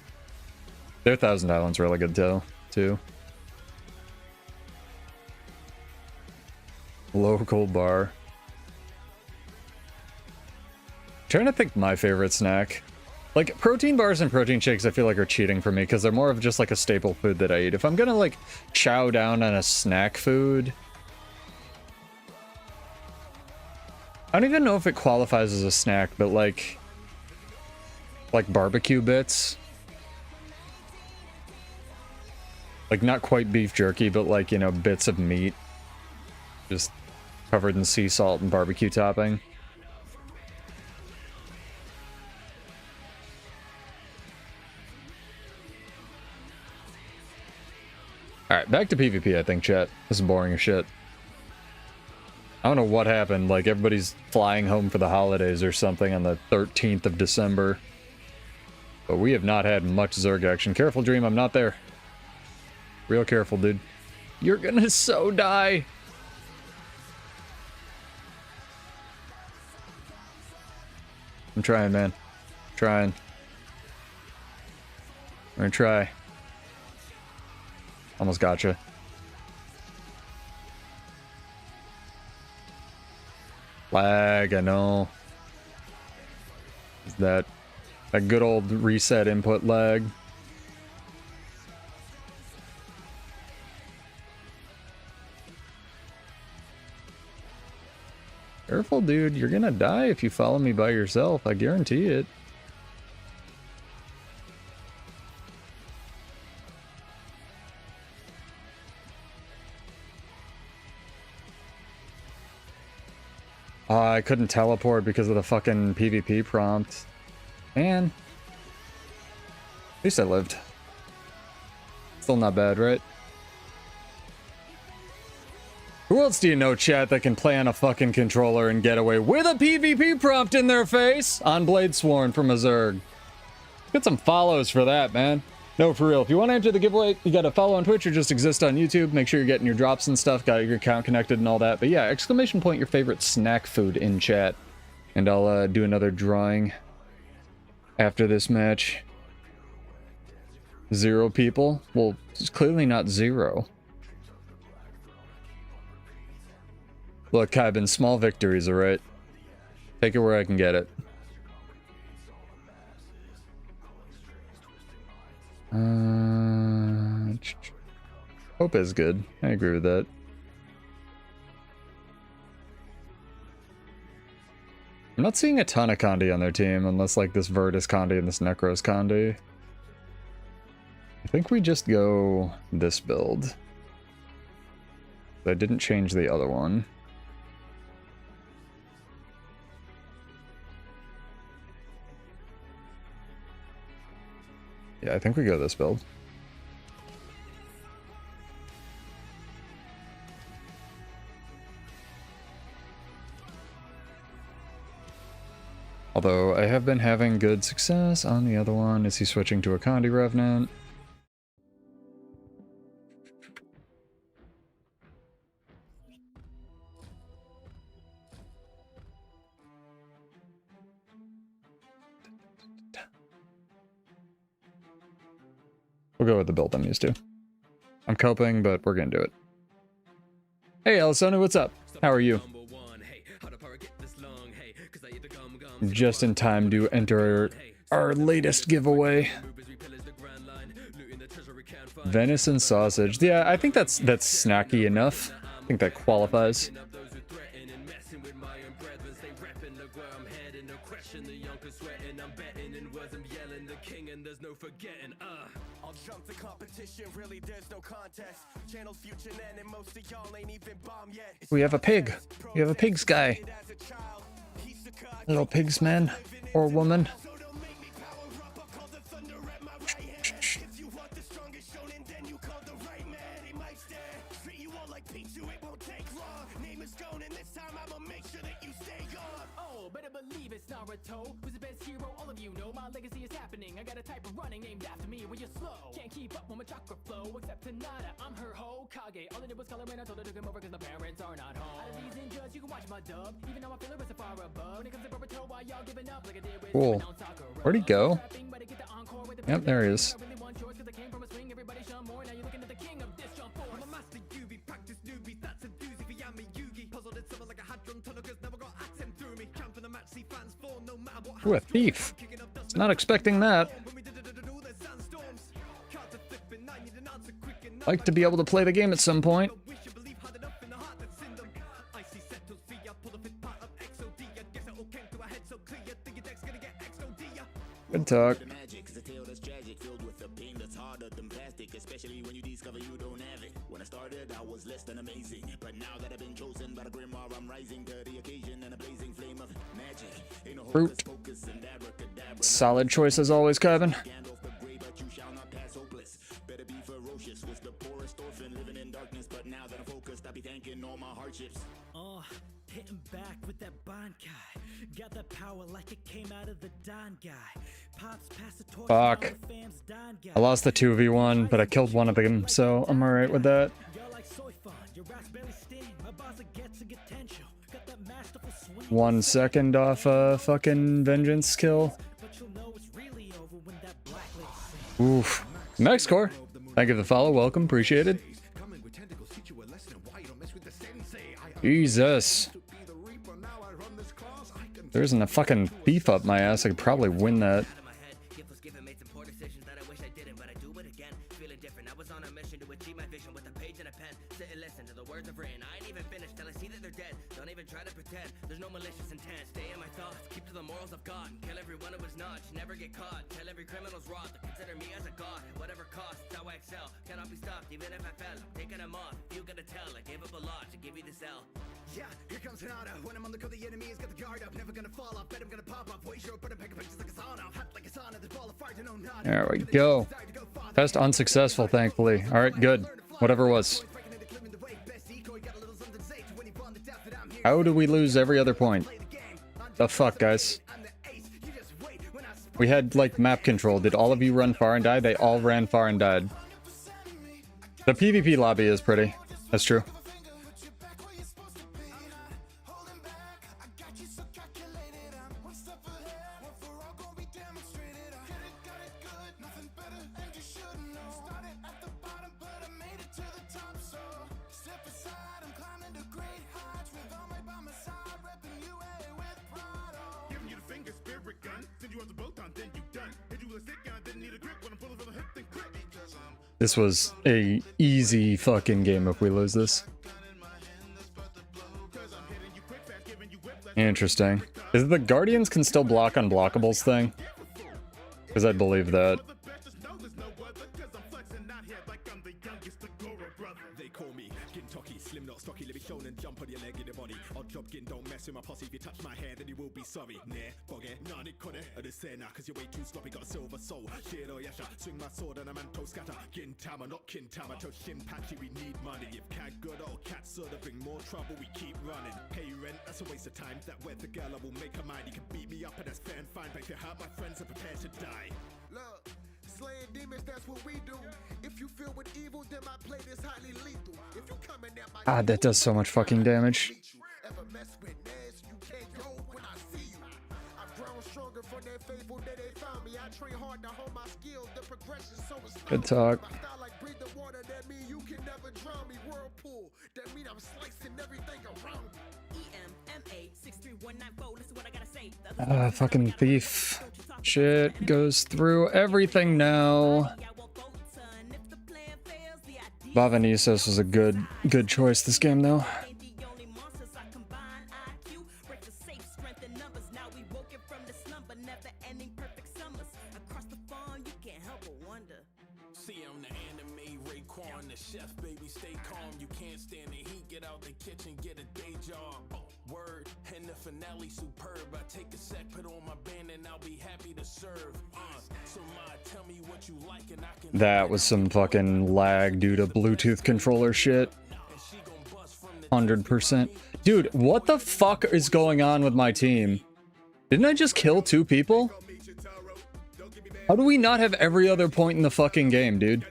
Their Thousand Island's really good too. Local bar. Trying to think my favorite snack. Like, protein bars and protein shakes I feel like are cheating for me because they're more of just like a staple food that I eat. If I'm gonna like chow down on a snack food, I don't even know if it qualifies as a snack, but like barbecue bits. Like, not quite beef jerky, but like, you know, bits of meat. Just covered in sea salt and barbecue topping. Alright, back to PvP, I think, chat. This is boring as shit. I don't know what happened, like, everybody's flying home for the holidays or something on the 13th of December. But we have not had much Zerg action. Careful, Dream, I'm not there. Real careful, dude. You're gonna so die! I'm trying, man. Trying. I'm gonna try. Almost gotcha. Lag, I know. Is that good old reset input lag? Careful, dude. You're gonna die if you follow me by yourself. I guarantee it. I couldn't teleport because of the fucking PvP prompt. Man. At least I lived. Still not bad, right? Who else do you know, chat, that can play on a fucking controller and get away with a PvP prompt in their face? On Bladesworn from a Zerg. Get some follows for that, man. No, for real. If you want to enter the giveaway, you got to follow on Twitch or just exist on YouTube. Make sure you're getting your drops and stuff, got your account connected and all that. But yeah, exclamation point your favorite snack food in chat. And I'll do another drawing after this match. 0 people? Well, it's clearly not 0. Look, Kybin, small victories, alright? Take it where I can get it. Hope is good. I agree with that. I'm not seeing a ton of Condi on their team, unless like this Virtus Condi and this Necros Condi. I think we just go this build. I didn't change the other one. Yeah, I think we go this build. Although I have been having good success on the other one. Is he switching to a Condi Revenant? We'll go with the build I'm used to. I'm coping, but we're gonna do it. Hey, Alisona, what's up? How are you? Just in time to enter our latest giveaway. Venison sausage. Yeah, I think that's snacky enough. I think that qualifies. We have a pig. We have a pigs guy. Little pigs man or woman. Cool. Where'd he go? Yep, there he is. Ooh, a thief. It's not expecting that. Like to be able to play the game at some point. Good talk. Especially when you discover you don't have it. When I started, I was less than amazing, but now that I've been chosen by the grimoire, I'm rising to the occasion and a blazing flame of magic. Fruit. Solid choice as always, Kevin. Better be ferocious. Was the poorest orphan living in darkness, but now that I'm focused, I'll be thanking all my hardships. Oh, hitting back with that Bond guy. Got that power like it came out of the Don guy. Fuck. I lost the 2v1, but I killed one of them, so I'm alright with that. 1 second off a fucking vengeance kill. Oof. Next core. Thank you for the follow. Welcome. Appreciated. Jesus. There isn't a fucking beef up my ass. I could probably win that. There we go. Test unsuccessful, thankfully. Alright, good. Whatever it was. How do we lose every other point? The fuck, guys? We had, like, map control. Did all of you run far and die? They all ran far and died. The PvP lobby is pretty. That's true. This was a easy fucking game if we lose this. Interesting. Is it the Guardians can still block unblockables thing? Because I believe that. Don't mess with my posse. If you touch my hair, then you will be sorry. Nah, I just say now, cause you're way too sloppy. Got a silver soul. Shit or yasha. Swing my sword and a man toe scatter. Gintama, not Kintama. To Shinpachi, we need money. If cat good or cat soda bring more trouble, we keep running. Pay rent, that's a waste of time. That weather girl, I will make her mind. You can beat me up and that's fair and fine. But if you hurt my friends, I'm prepared to die. Look. Slaying demons, that's what we do. If you feel with evil, then my plate is highly lethal. If you come in at my God, that does so much fucking damage. ever mess with Nez, you can't go when I see you. I've grown stronger from that faithful that they found me. I train hard to hold my skills, the progression so it's good talk. my style like breathe the water, that mean you can never drown me. Whirlpool, that mean I'm slicing everything around me. Fucking thief. Shit goes through everything now. Bavanisos was a good choice this game though. Chef, baby, stay calm. You can't stand the heat. Get out the kitchen, get a day job. Word, and the finale superb. I take a sec, put on my band, and I'll be happy to serve. So ma, tell me what you like, and I can. That was some fucking lag due to Bluetooth controller shit. 100%. Dude, what the fuck is going on with my team? Didn't I just kill 2 people? How do we not have every other point in the fucking game, dude?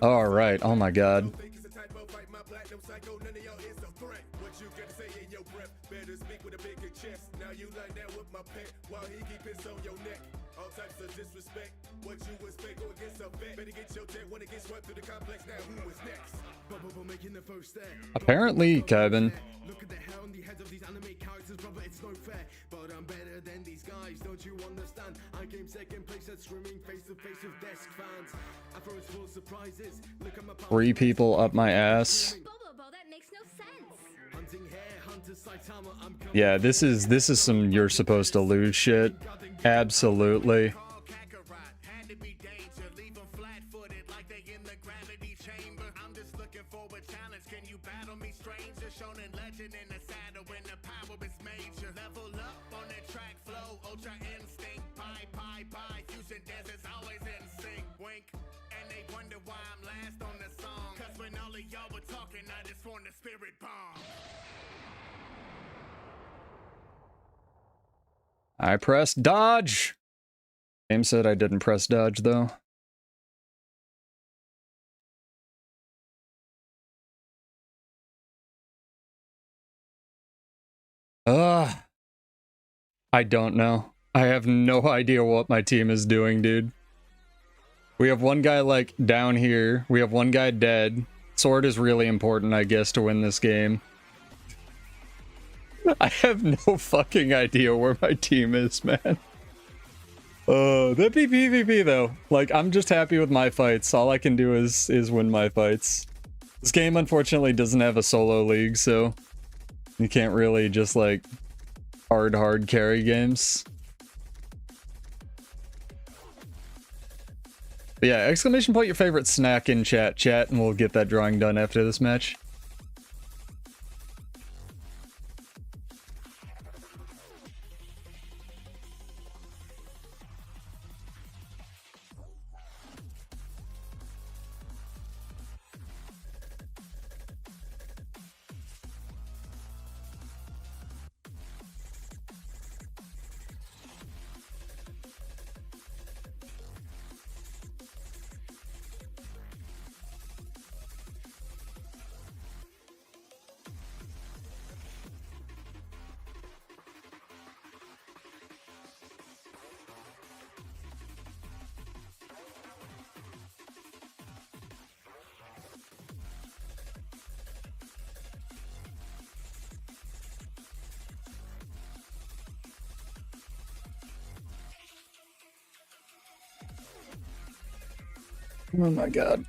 All right. Oh my god. Apparently, Kevin. Look at the hound, the heads of these anime characters, brother, it's no fair. But I'm better than these guys, don't you understand? I came second place at screaming face to face with desk fans. After it's full of surprises, look at my 3 people up my ass. That makes no sense. hunting hair, hunter Saitama, I'm coming. Yeah, this is some you're supposed to lose shit. Absolutely. I pressed dodge. Game said I didn't press dodge though. I don't know. I have no idea what my team is doing, dude. We have one guy like down here. We have one guy dead. Sword is really important, I guess, to win this game. I have no fucking idea where my team is, man. That'd be PvP though. Like, I'm just happy with my fights. All I can do is win my fights. This game unfortunately doesn't have a solo league, so you can't really just like hard carry games. But yeah, exclamation point your favorite snack in chat, and we'll get that drawing done after this match. Oh my god.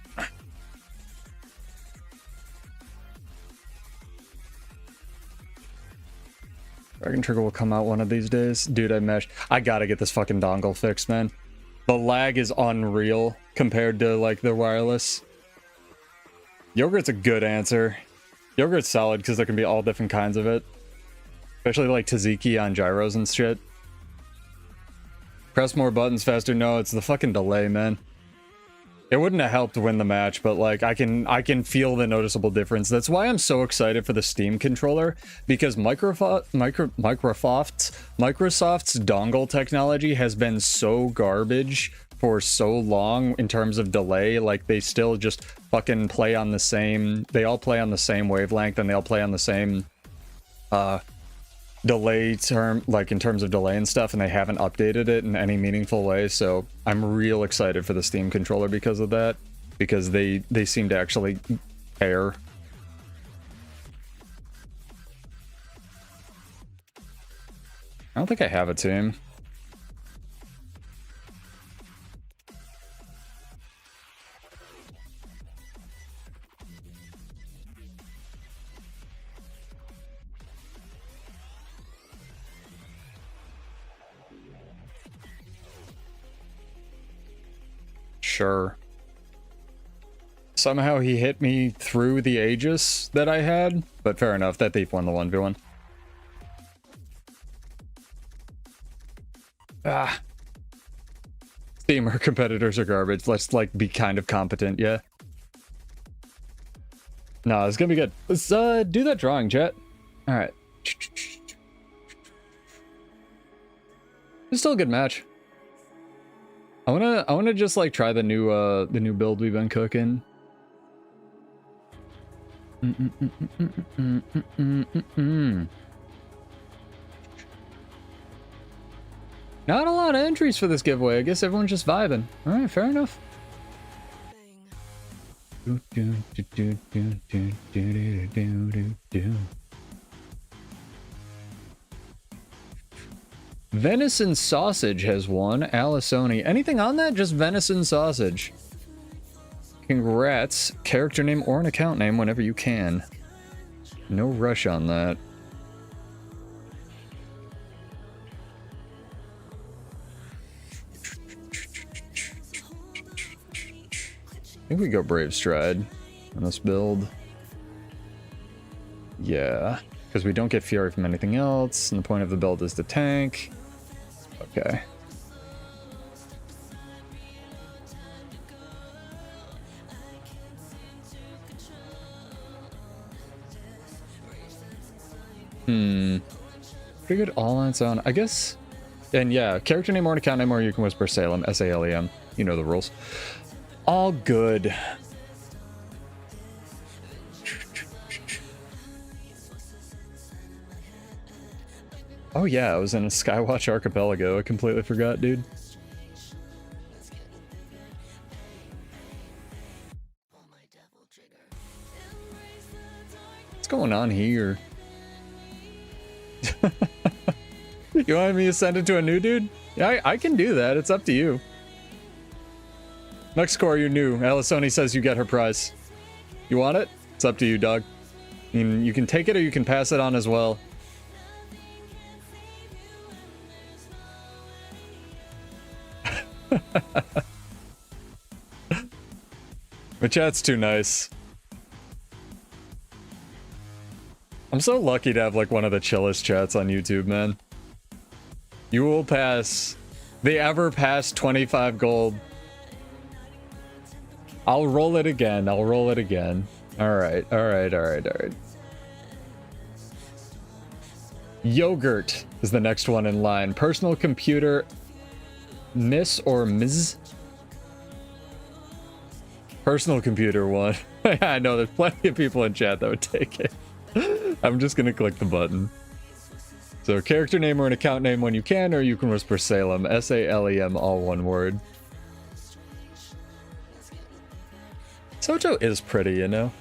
Dragon Trigger will come out one of these days. Dude, I meshed. I gotta get this fucking dongle fixed, man. The lag is unreal compared to, like, the wireless. Yogurt's a good answer. Yogurt's solid because there can be all different kinds of it. Especially, like, tzatziki on gyros and shit. Press more buttons faster. No, it's the fucking delay, man. It wouldn't have helped win the match, but like I can feel the noticeable difference. That's why I'm so excited for the Steam controller, because Microsoft's dongle technology has been so garbage for so long in terms of delay. Like they still just fucking play on the same. They all play on the same wavelength, and they all play on the same delay term, like in terms of delay and stuff, and they haven't updated it in any meaningful way. So I'm real excited for the Steam controller because of that, because they seem to actually care. I don't think I have a team. Sure. Somehow he hit me through the Aegis that I had, but fair enough, that thief won the 1v1. Ah. Steamer competitors are garbage. Let's, like, be kind of competent, yeah? No, it's gonna be good. Let's, do that drawing, chat. Alright. It's still a good match. I wanna just like try the new build we've been cooking. Not a lot of entries for this giveaway. I guess everyone's just vibing. All right, fair enough. Venison sausage has won. Alisoni. Anything on that? Just venison sausage. Congrats. Character name or an account name whenever you can. No rush on that. I think we go Brave Stride on this build. Yeah, because we don't get Fury from anything else, and the point of the build is to tank. Okay. Pretty good all on its own, I guess. And yeah, character name or an account name, or you can whisper Salem, S-A-L-E-M. You know the rules. All good. Oh yeah, I was in a Skywatch Archipelago. I completely forgot, dude. What's going on here? You want me to send it to a new dude? Yeah, I can do that. It's up to you. Next score, you're new. Alisoni says you get her prize. You want it? It's up to you, dog. You can take it or you can pass it on as well. But chat's too nice. I'm so lucky to have like one of the chillest chats on YouTube, man. You will pass the ever past 25 gold. I'll roll it again. I'll roll it again. Alright, alright, alright, alright. Yogurt is the next one in line. Personal computer, Miss or Ms? Personal computer one. I know there's plenty of people in chat that would take it. I'm just gonna click the button. So character name or an account name when you can, or you can whisper Salem, S-A-L-E-M, all one word. Sojo is pretty, you know?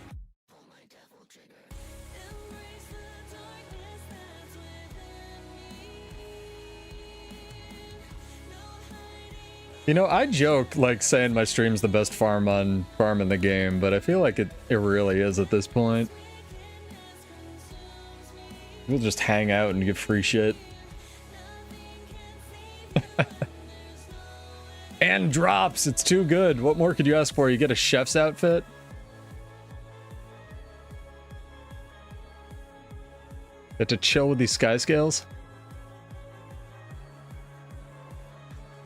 You know, I joke like saying my stream's the best farm in the game, but I feel like it really is at this point. We'll just hang out and give free shit. And drops, it's too good. What more could you ask for? You get a chef's outfit? Get to chill with these sky scales?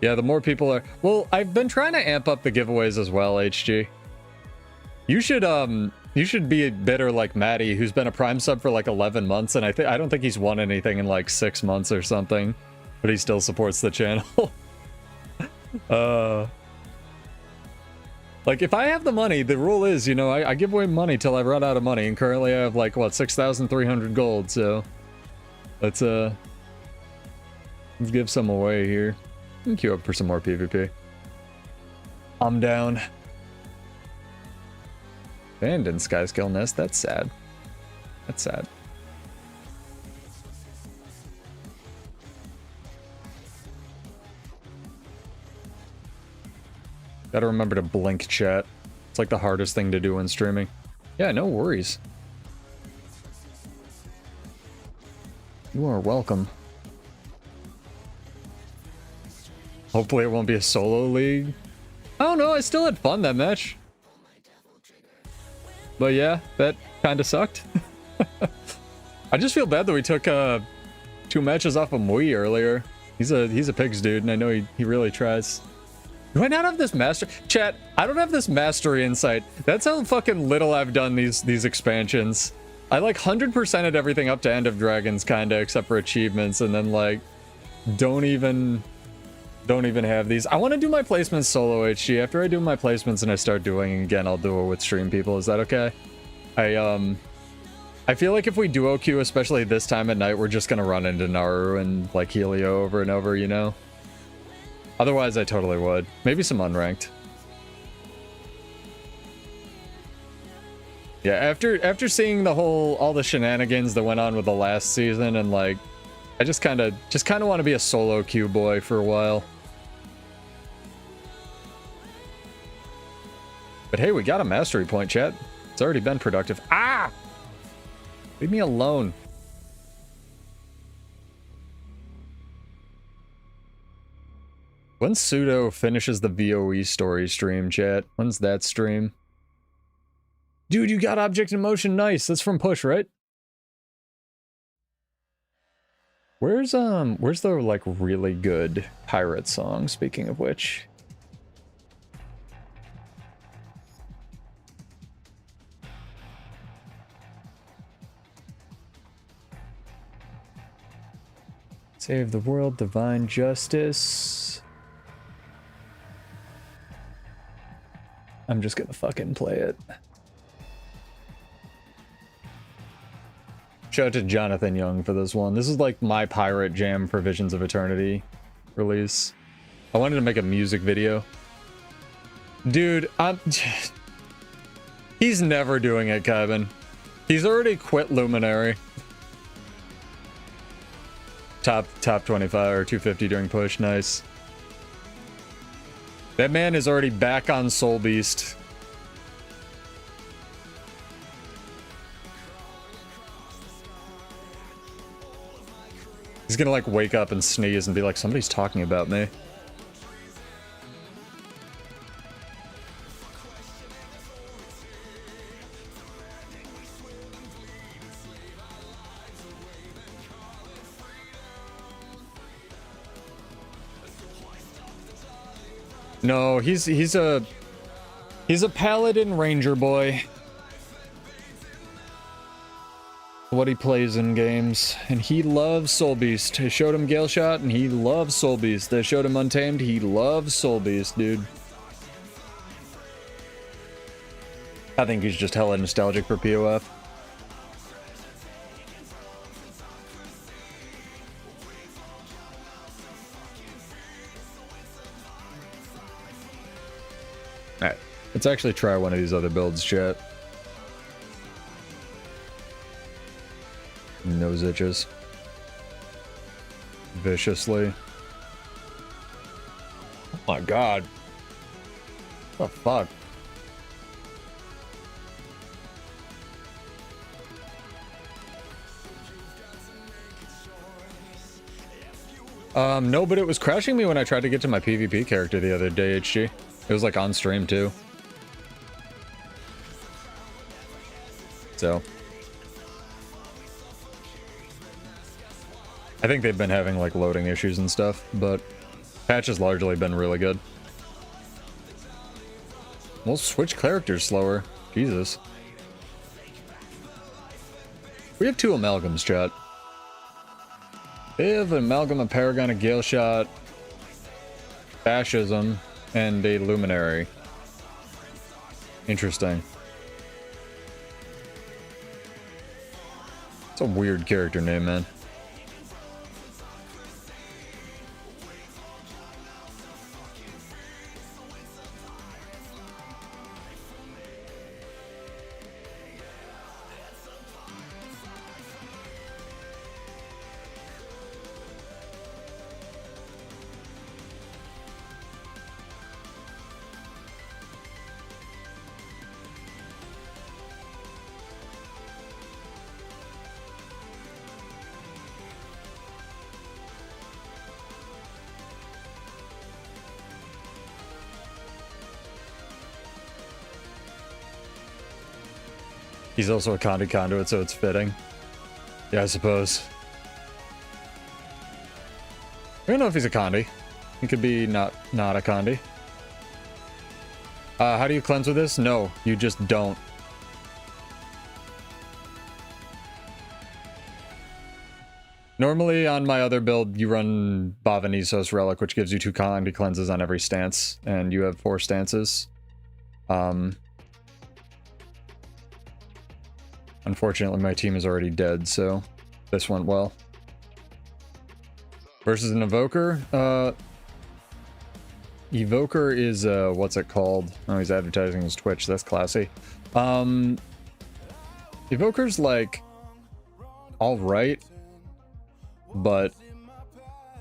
Yeah, the more people are... Well, I've been trying to amp up the giveaways as well, HG. You should be better like Maddie, who's been a Prime sub for like 11 months, and I don't think he's won anything in like 6 months or something, but he still supports the channel. Like, if I have the money, the rule is, you know, I give away money till I run out of money, and currently I have like, what, 6,300 gold, so... Let's give some away here. And queue up for some more PvP. I'm down. Abandoned Skyscale Nest, that's sad. That's sad. Gotta remember to blink chat. It's like the hardest thing to do when streaming. Yeah, no worries. You are welcome. Hopefully it won't be a solo league. I don't know, I still had fun that match. But yeah, that kind of sucked. I just feel bad that we took 2 matches off of Mui earlier. He's a pigs dude, and I know he really tries. Do I not have this master? Chat, I don't have this mastery insight. That's how fucking little I've done these expansions. I like 100%ed everything up to End of Dragons, kinda, except for achievements, and then like don't even have these. I want to do my placements solo, HG. After I do my placements and I start doing again, I'll do it with stream people. Is that okay? I feel like if we duo queue, especially this time at night, we're just gonna run into Naru and like Helio over and over, you know? Otherwise, I totally would. Maybe some unranked. Yeah, after seeing all the shenanigans that went on with the last season, and like, I just kind of want to be a solo queue boy for a while. But hey, we got a mastery point, chat. It's already been productive. Ah! Leave me alone. When Pseudo finishes the VOE story stream, chat? When's that stream? Dude, you got Object in Motion. Nice. That's from Push, right? Where's the like really good pirate song, speaking of which? Save the world, divine justice. I'm just gonna fucking play it. Shout out to Jonathan Young for this one. This is like my pirate jam for Visions of Eternity release. I wanted to make a music video. Dude, he's never doing it, Kevin. He's already quit Luminary. Top 25 or 250 during push, nice. That man is already back on Soul Beast. He's gonna like wake up and sneeze and be like, somebody's talking about me. No, he's a paladin ranger boy. What he plays in games, and he loves Soul Beast. I showed him Gale Shot, and he loves Soul Beast. I showed him Untamed, he loves Soul Beast, dude. I think he's just hella nostalgic for POF. Alright, let's actually try one of these other builds, chat. Nose itches. Viciously. My god. What the fuck? No, but it was crashing me when I tried to get to my PvP character the other day, HG. It was like on stream too. So. I think they've been having like loading issues and stuff, but patch has largely been really good. We'll switch characters slower. Jesus. We have 2 amalgams, chat. They have an amalgam, a paragon, a gale shot, fascism, and a luminary. Interesting. It's a weird character name, man. He's also a Condi conduit, so it's fitting. Yeah, I suppose. I don't know if he's a Condi. He could be not a Condi. How do you cleanse with this? No, you just don't. Normally on my other build, you run Bavanisos Relic, which gives you 2 Condi cleanses on every stance, and you have 4 stances. Unfortunately, my team is already dead, so this went well. Versus an Evoker. Evoker is, what's it called? Oh, he's advertising his Twitch. That's classy. Evoker's, like, alright, but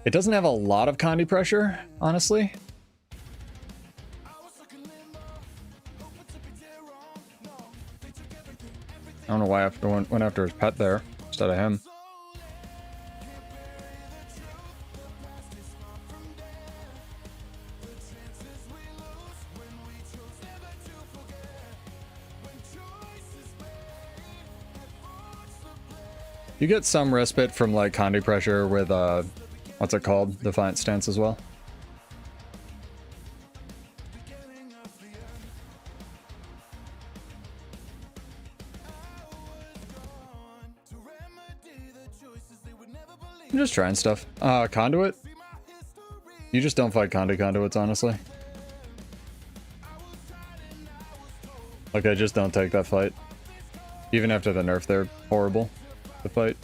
it doesn't have a lot of Condi pressure, honestly. I don't know why I went after his pet there instead of him. You get some respite from like Condi pressure with what's it called? Defiant Stance as well. I'm just trying stuff. Conduit? You just don't fight Condi conduits, honestly. Like, I just don't take that fight. Even after the nerf, they're horrible to fight.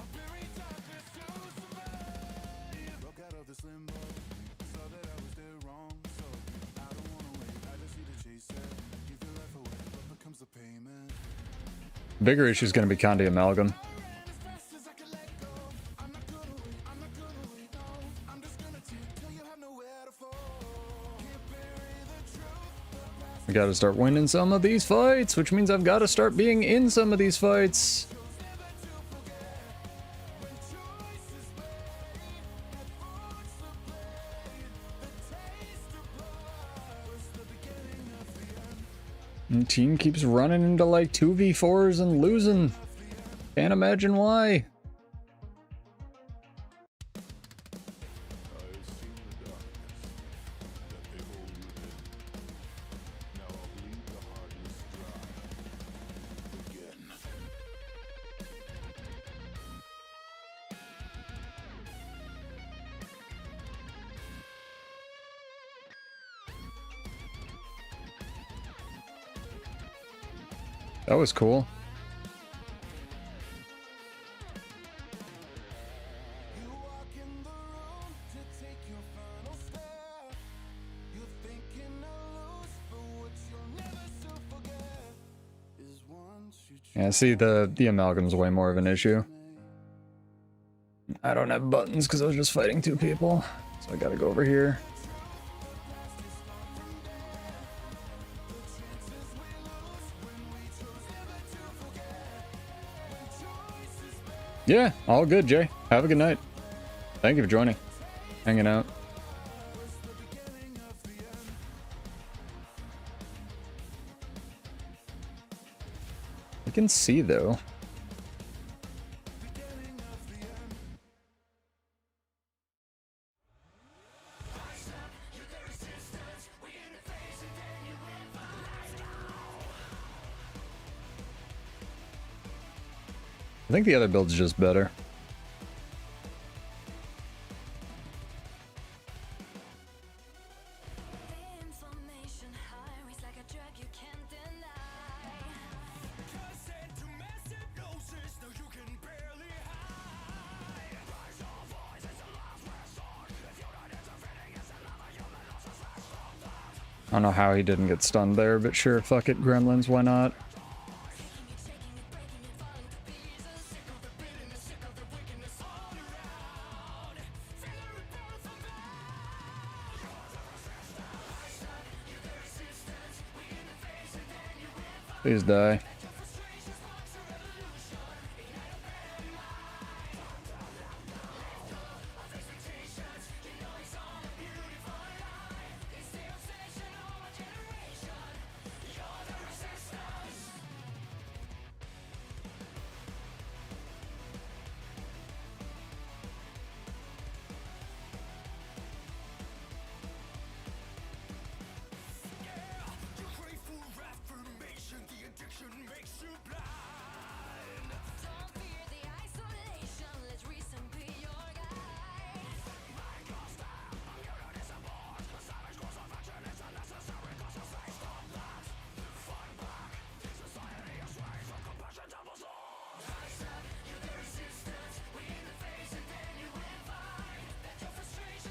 Bigger issue is going to be Condi Amalgam. I gotta start winning some of these fights, which means I've got to start being in some of these fights. And the team keeps running into like 2v4s and losing. Can't imagine why. That was cool. Yeah, see, the amalgam's way more of an issue. I don't have buttons because I was just fighting 2 people, so I gotta go over here. Yeah, all good, Jay. Have a good night. Thank you for joining. Hanging out. I can see, though. I think the other build's just better. I don't know how he didn't get stunned there, but sure, fuck it, Gremlins, why not? Please die.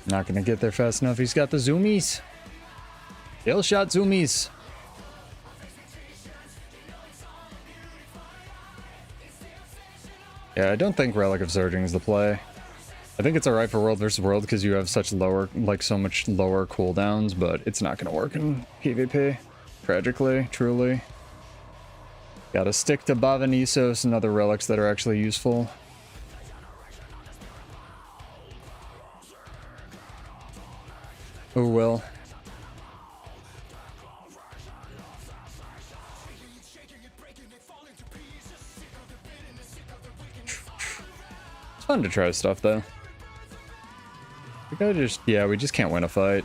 Not gonna get there fast enough. He's got the zoomies. Tail shot zoomies. Yeah, I don't think Relic of Surging is the play. I think it's alright for World vs. World because you have such lower, like so much lower cooldowns, but it's not gonna work in PvP. Tragically, truly. Gotta stick to Bavanisos and other relics that are actually useful. Oh well. It's fun to try stuff though. We gotta just, yeah, we just can't win a fight.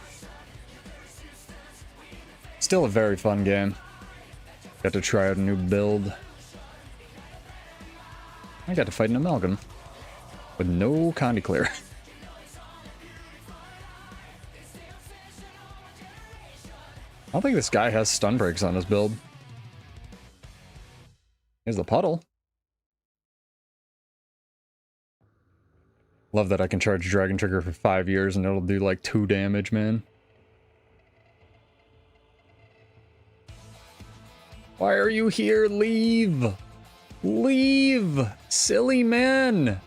Still a very fun game. Got to try out a new build. I got to fight an Amalgam with no Condi clear. I don't think this guy has stun breaks on his build. Here's the puddle. Love that I can charge Dragon Trigger for 5 years and it'll do like 2 damage, man. Why are you here? Leave! Leave! Silly man!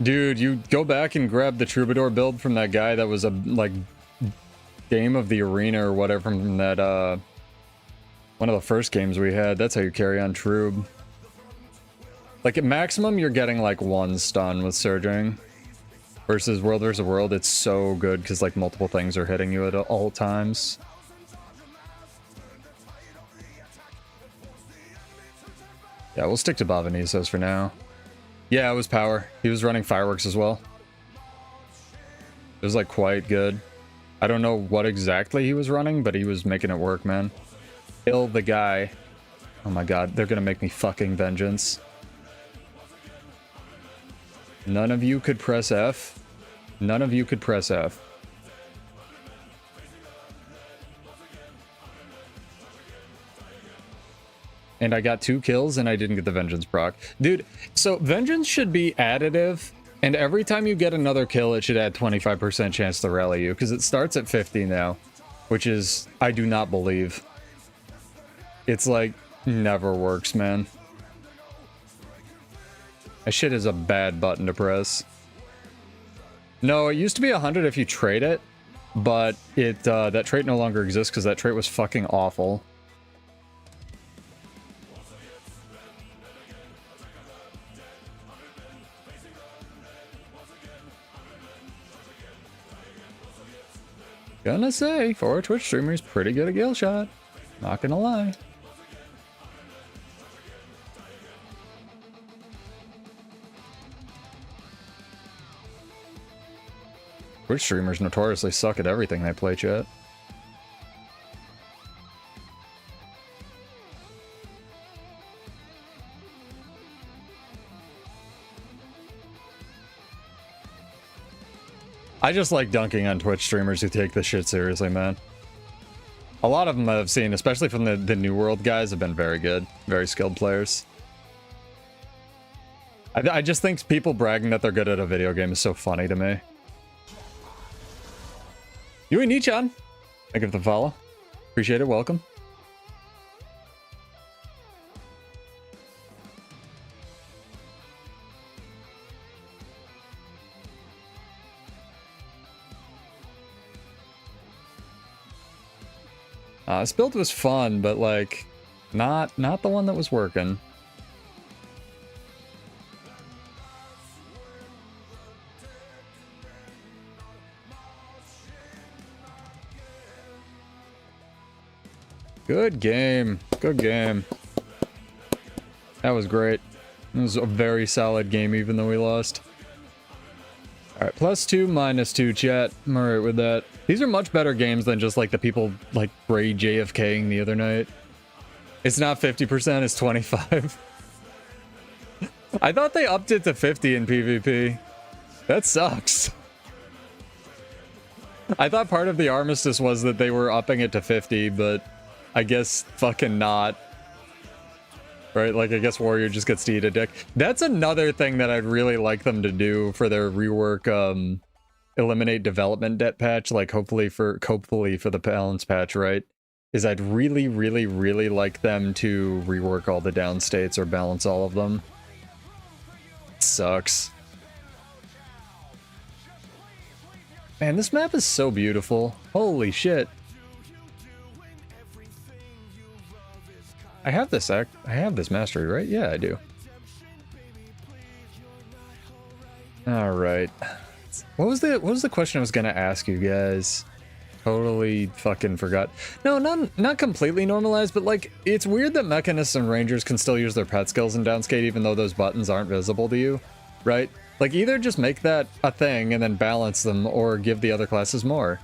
Dude, you go back and grab the Troubadour build from that guy that was a, like, Game of the Arena or whatever from that, one of the first games we had. That's how you carry on Trub. Like, at maximum, you're getting, like, 1 stun with Surging. Versus World vs. World, it's so good because, like, multiple things are hitting you at all times. Yeah, we'll stick to Bavanisos for now. Yeah, it was power. He was running fireworks as well. It was like quite good. I don't know what exactly he was running, but he was making it work, man. Kill the guy. Oh my god, they're gonna make me fucking vengeance. None of you could press F. None of you could press F. And I got 2 kills and I didn't get the Vengeance proc. Dude, so Vengeance should be additive, and every time you get another kill, it should add 25% chance to rally you, because it starts at 50 now, which is, I do not believe. It's like, never works, man. That shit is a bad button to press. No, it used to be 100 if you trade it, but it that trait no longer exists because that trait was fucking awful. Gonna say, for a Twitch streamer, he's pretty good at gill shot. Not gonna lie. Twitch streamers notoriously suck at everything they play, chat. I just like dunking on Twitch streamers who take this shit seriously, man. A lot of them I've seen, especially from the New World guys, have been very good. Very skilled players. I just think people bragging that they're good at a video game is so funny to me. Yui Nichan, thank you for the follow. Appreciate it, welcome. This build was fun, but like, not the one that was working. Good game. Good game. That was great. It was a very solid game, even though we lost. Alright, +2, -2, chat. I'm alright with that. These are much better games than just like the people like Ray JFKing the other night. It's not 50%, it's 25. I thought they upped it to 50 in PvP. That sucks. I thought part of the armistice was that they were upping it to 50, but I guess fucking not. Right, like I guess Warrior just gets to eat a dick. That's another thing that I'd really like them to do for their rework, eliminate development debt patch, like hopefully for the balance patch, right? Is I'd really like them to rework all the down states or balance all of them. It sucks. Man, this map is so beautiful. Holy shit. I have this mastery, right? Yeah, I do. All right. What was the question I was gonna ask you guys? Totally fucking forgot. No, not completely normalized, but like it's weird that mechanists and rangers can still use their pet skills in downscale even though those buttons aren't visible to you, right? Like either just make that a thing and then balance them, or give the other classes more.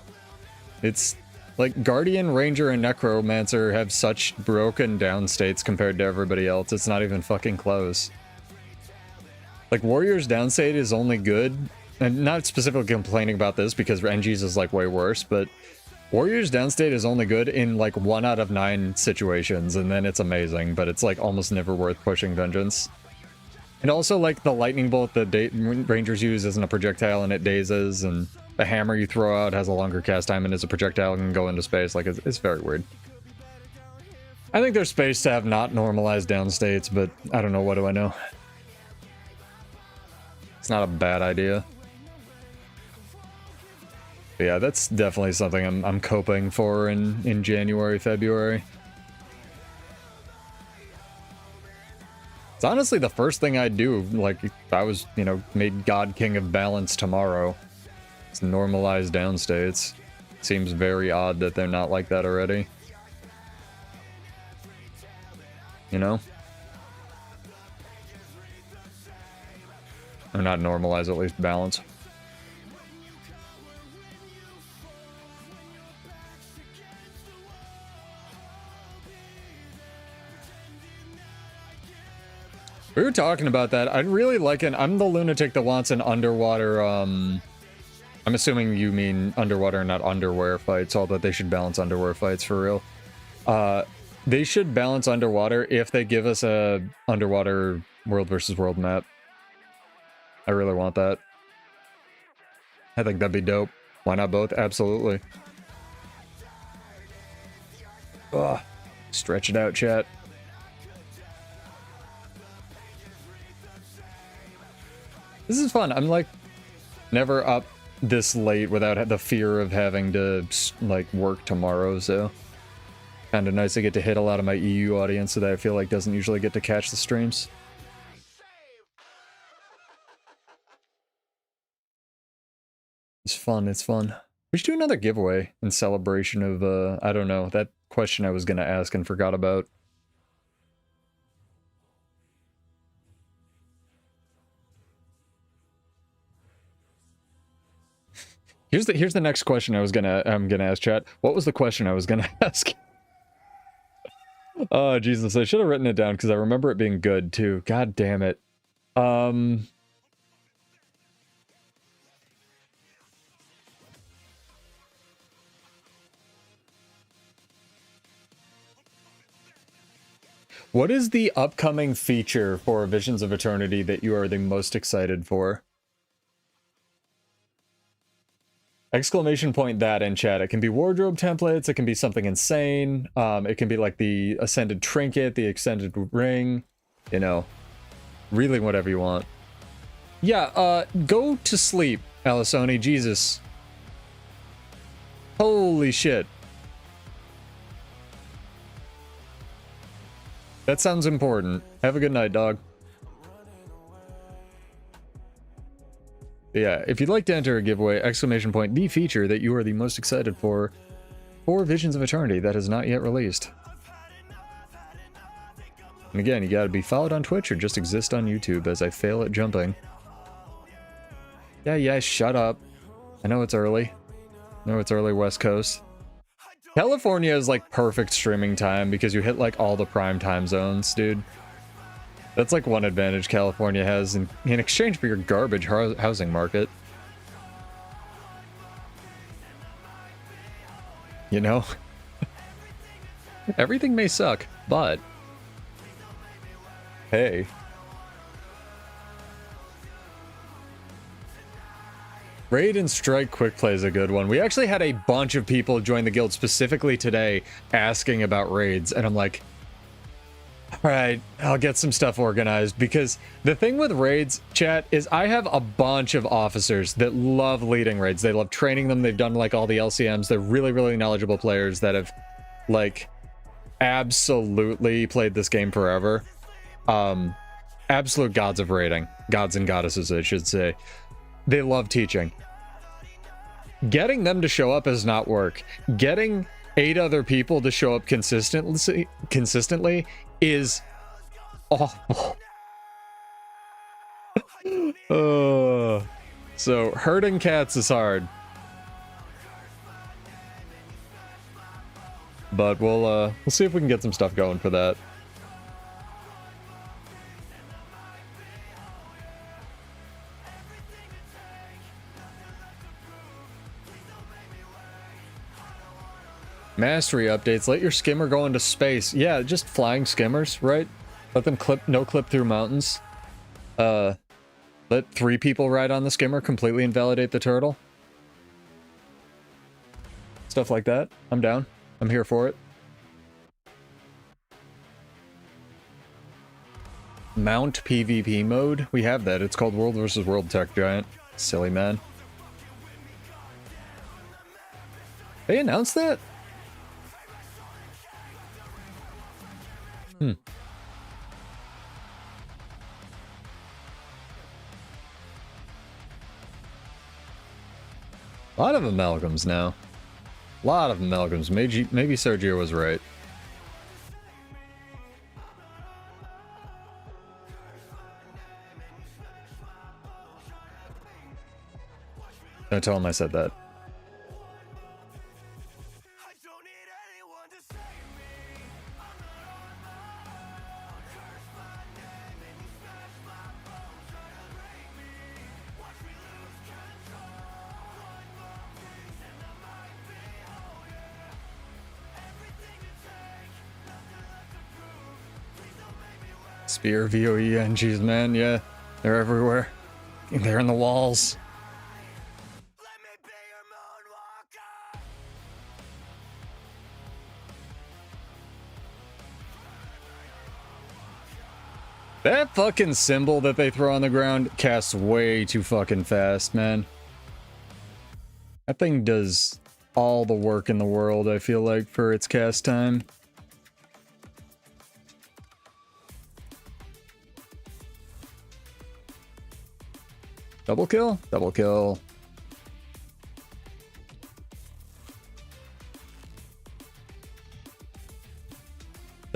It's like Guardian, Ranger, and Necromancer have such broken down states compared to everybody else. It's not even fucking close. Like Warrior's down state is only good, and not specifically complaining about this because NG's is like way worse, but Warrior's down state is only good in like 1 out of 9 situations, and then it's amazing, but it's like almost never worth pushing Vengeance. And also like the lightning bolt that Rangers use isn't a projectile and it dazes, and the hammer you throw out has a longer cast time and is a projectile and can go into space. Like it's very weird. I think there's space to have not normalized down states, but I don't know, what do I know? It's not a bad idea. But yeah, that's definitely something I'm coping for in January, February. It's honestly the first thing I'd do, like, if I was, you know, made God King of Balance tomorrow. It's normalized down states. Seems very odd that they're not like that already. You know? Or not normalize, at least balance. We were talking about that. I'd really like I'm the lunatic that wants an underwater, I'm assuming you mean underwater, not underwear fights, although they should balance underwear fights for real. They should balance underwater if they give us a underwater world versus world map. I really want that. I think that'd be dope. Why not both? Absolutely. Ugh. Stretch it out, chat. This is fun. I'm like never up this late without the fear of having to like work tomorrow, so kind of nice to get to hit a lot of my EU audience that I feel like doesn't usually get to catch the streams. It's fun, it's fun. We should do another giveaway in celebration of, I don't know, that question I was going to ask and forgot about. Here's the next question I'm gonna ask chat. What was the question I was gonna ask? Oh Jesus, I should have written it down because I remember it being good too. God damn it. What is the upcoming feature for Visions of Eternity that you are the most excited for? Exclamation point that in chat. It can be wardrobe templates, it can be something insane, it can be like the Ascended Trinket, the Extended Ring, you know, really whatever you want. Yeah, go to sleep, Alisoni, Jesus. Holy shit. That sounds important. Have a good night, dog. Yeah, if you'd like to enter a giveaway, exclamation point, the feature that you are the most excited for Visions of Eternity that is not yet released. And again, you gotta be followed on Twitch or just exist on YouTube as I fail at jumping. Yeah, shut up. I know it's early. I know it's early West Coast. California is like perfect streaming time because you hit like all the prime time zones, dude. That's like one advantage California has in exchange for your garbage housing market. You know? Everything may suck, but... hey. Raid and Strike Quick Play is a good one. We actually had a bunch of people join the guild specifically today asking about raids, and I'm like... alright, I'll get some stuff organized, because the thing with raids, chat, is I have a bunch of officers that love leading raids. They love training them, they've done like all the LCMs, they're really, really knowledgeable players that have, like, absolutely played this game forever. Absolute gods of raiding. Gods and goddesses, I should say. They love teaching. Getting them to show up does not work. Getting 8 other people to show up consistently is awful. So herding cats is hard, but we'll see if we can get some stuff going for that. Mastery updates. Let your skimmer go into space. Yeah, just flying skimmers, right? Let them no clip through mountains. Let 3 people ride on the skimmer, completely invalidate the turtle. Stuff like that. I'm down. I'm here for it. Mount PvP mode. We have that. It's called World vs. World Tech Giant. Silly man. They announced that? A lot of amalgams now. A lot of amalgams. Maybe Sergio was right. Don't tell him I said that. Spear VOENGs, man, yeah. They're everywhere. They're in the walls. That fucking symbol that they throw on the ground casts way too fucking fast, man. That thing does all the work in the world, I feel like, for its cast time. Double kill? Double kill.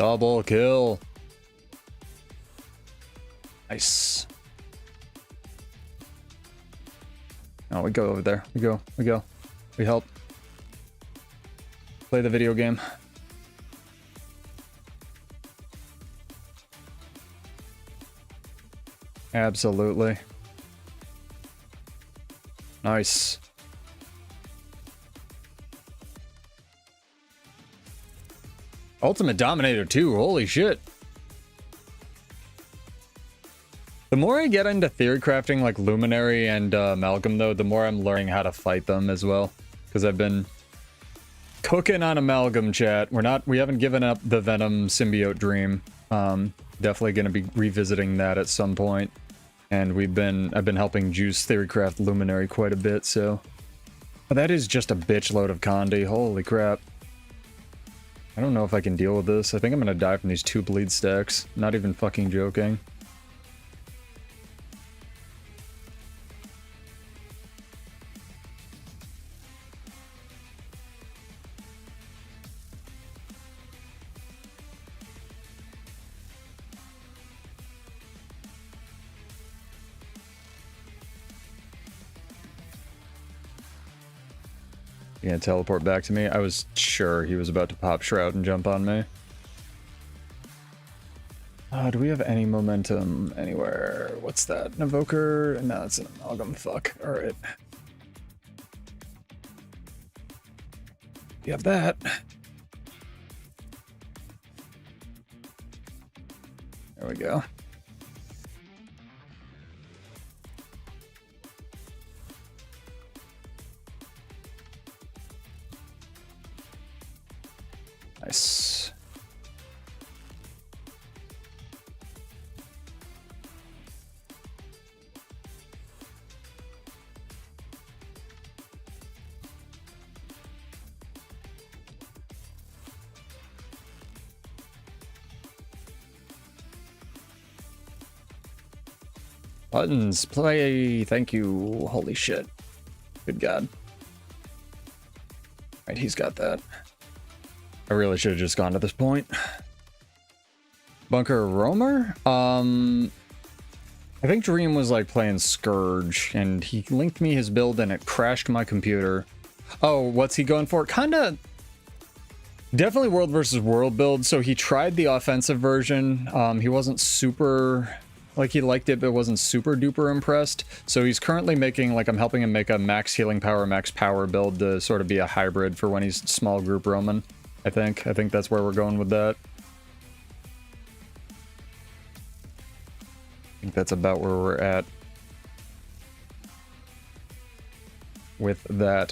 Double kill. Nice. Oh, we go over there. We go. We help. Play the video game. Absolutely. Nice. Ultimate Dominator 2, holy shit. The more I get into theory crafting like Luminary and Amalgam though, the more I'm learning how to fight them as well. Because I've been cooking on Amalgam, chat. We haven't given up the Venom symbiote dream. Definitely gonna be revisiting that at some point. And I've been helping Juice theorycraft Luminary quite a bit, so. But that is just a bitch load of Condi, holy crap. I don't know if I can deal with this. I think I'm gonna die from these 2 bleed stacks. Not even fucking joking. You gonna teleport back to me? I was sure he was about to pop Shroud and jump on me. Do we have any momentum anywhere? What's that? An Evoker? No, it's an Amalgam. Fuck. Alright. You have that. There we go. Nice. Buttons, play, thank you. Holy shit. Good God. Right, he's got that. I really should have just gone to this point. Bunker Roamer? I think Dream was like playing Scourge and he linked me his build and it crashed my computer. Oh, what's he going for? Kinda... Definitely world versus world build. So he tried the offensive version. He wasn't super... Like, he liked it, but wasn't super duper impressed. So he's currently making, like, I'm helping him make a max healing power, max power build to sort of be a hybrid for when he's small group roaming. I think that's where we're going with that. I think that's about where we're at with that.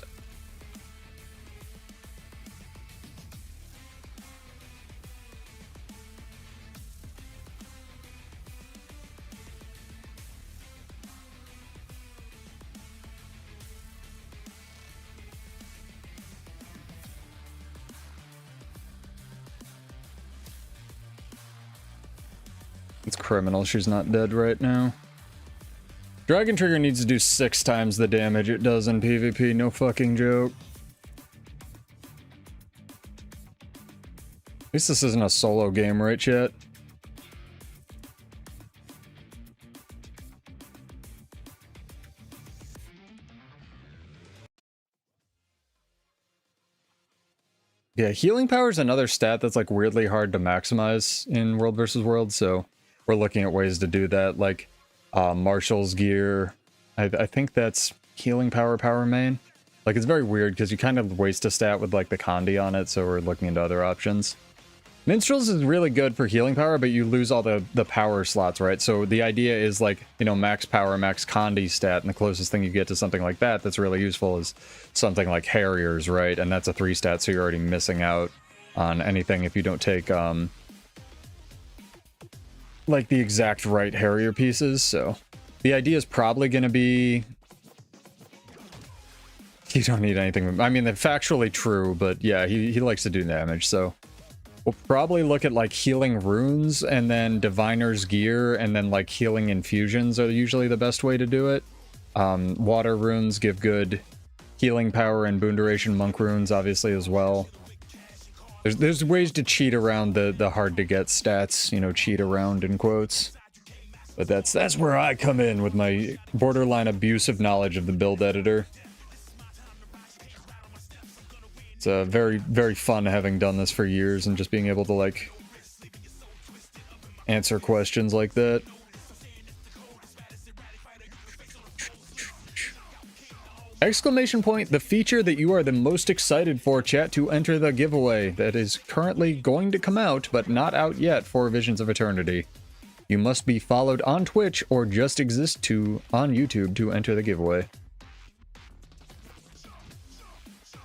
It's criminal she's not dead right now. Dragon Trigger needs to do 6 times the damage it does in PvP, no fucking joke. At least this isn't a solo game, right, chat? Yeah, healing power is another stat that's like weirdly hard to maximize in World versus World, so we're looking at ways to do that, like Marshall's gear. I think that's healing power main. Like, it's very weird because you kind of waste a stat with like the Condi on it, so we're looking into other options. Minstrels is really good for healing power, but you lose all the power slots, right? So the idea is like, you know, max power, max Condi stat, and the closest thing you get to something like that that's really useful is something like Harriers, right? And that's a 3 stat, so you're already missing out on anything if you don't take like the exact right Harrier pieces. So the idea is probably going to be you don't need anything. I mean, they're factually true, but yeah, he likes to do damage, so we'll probably look at like healing runes and then diviner's gear and then like healing infusions are usually the best way to do it. Water runes give good healing power and boon duration, monk runes obviously as well. There's ways to cheat around the hard to get stats, you know, cheat around in quotes. But that's where I come in with my borderline abusive knowledge of the build editor. It's very, very fun having done this for years and just being able to, like, answer questions like that. Exclamation point, the feature that you are the most excited for, chat, to enter the giveaway that is currently going to come out, but not out yet for Visions of Eternity. You must be followed on Twitch or just exist on YouTube to enter the giveaway.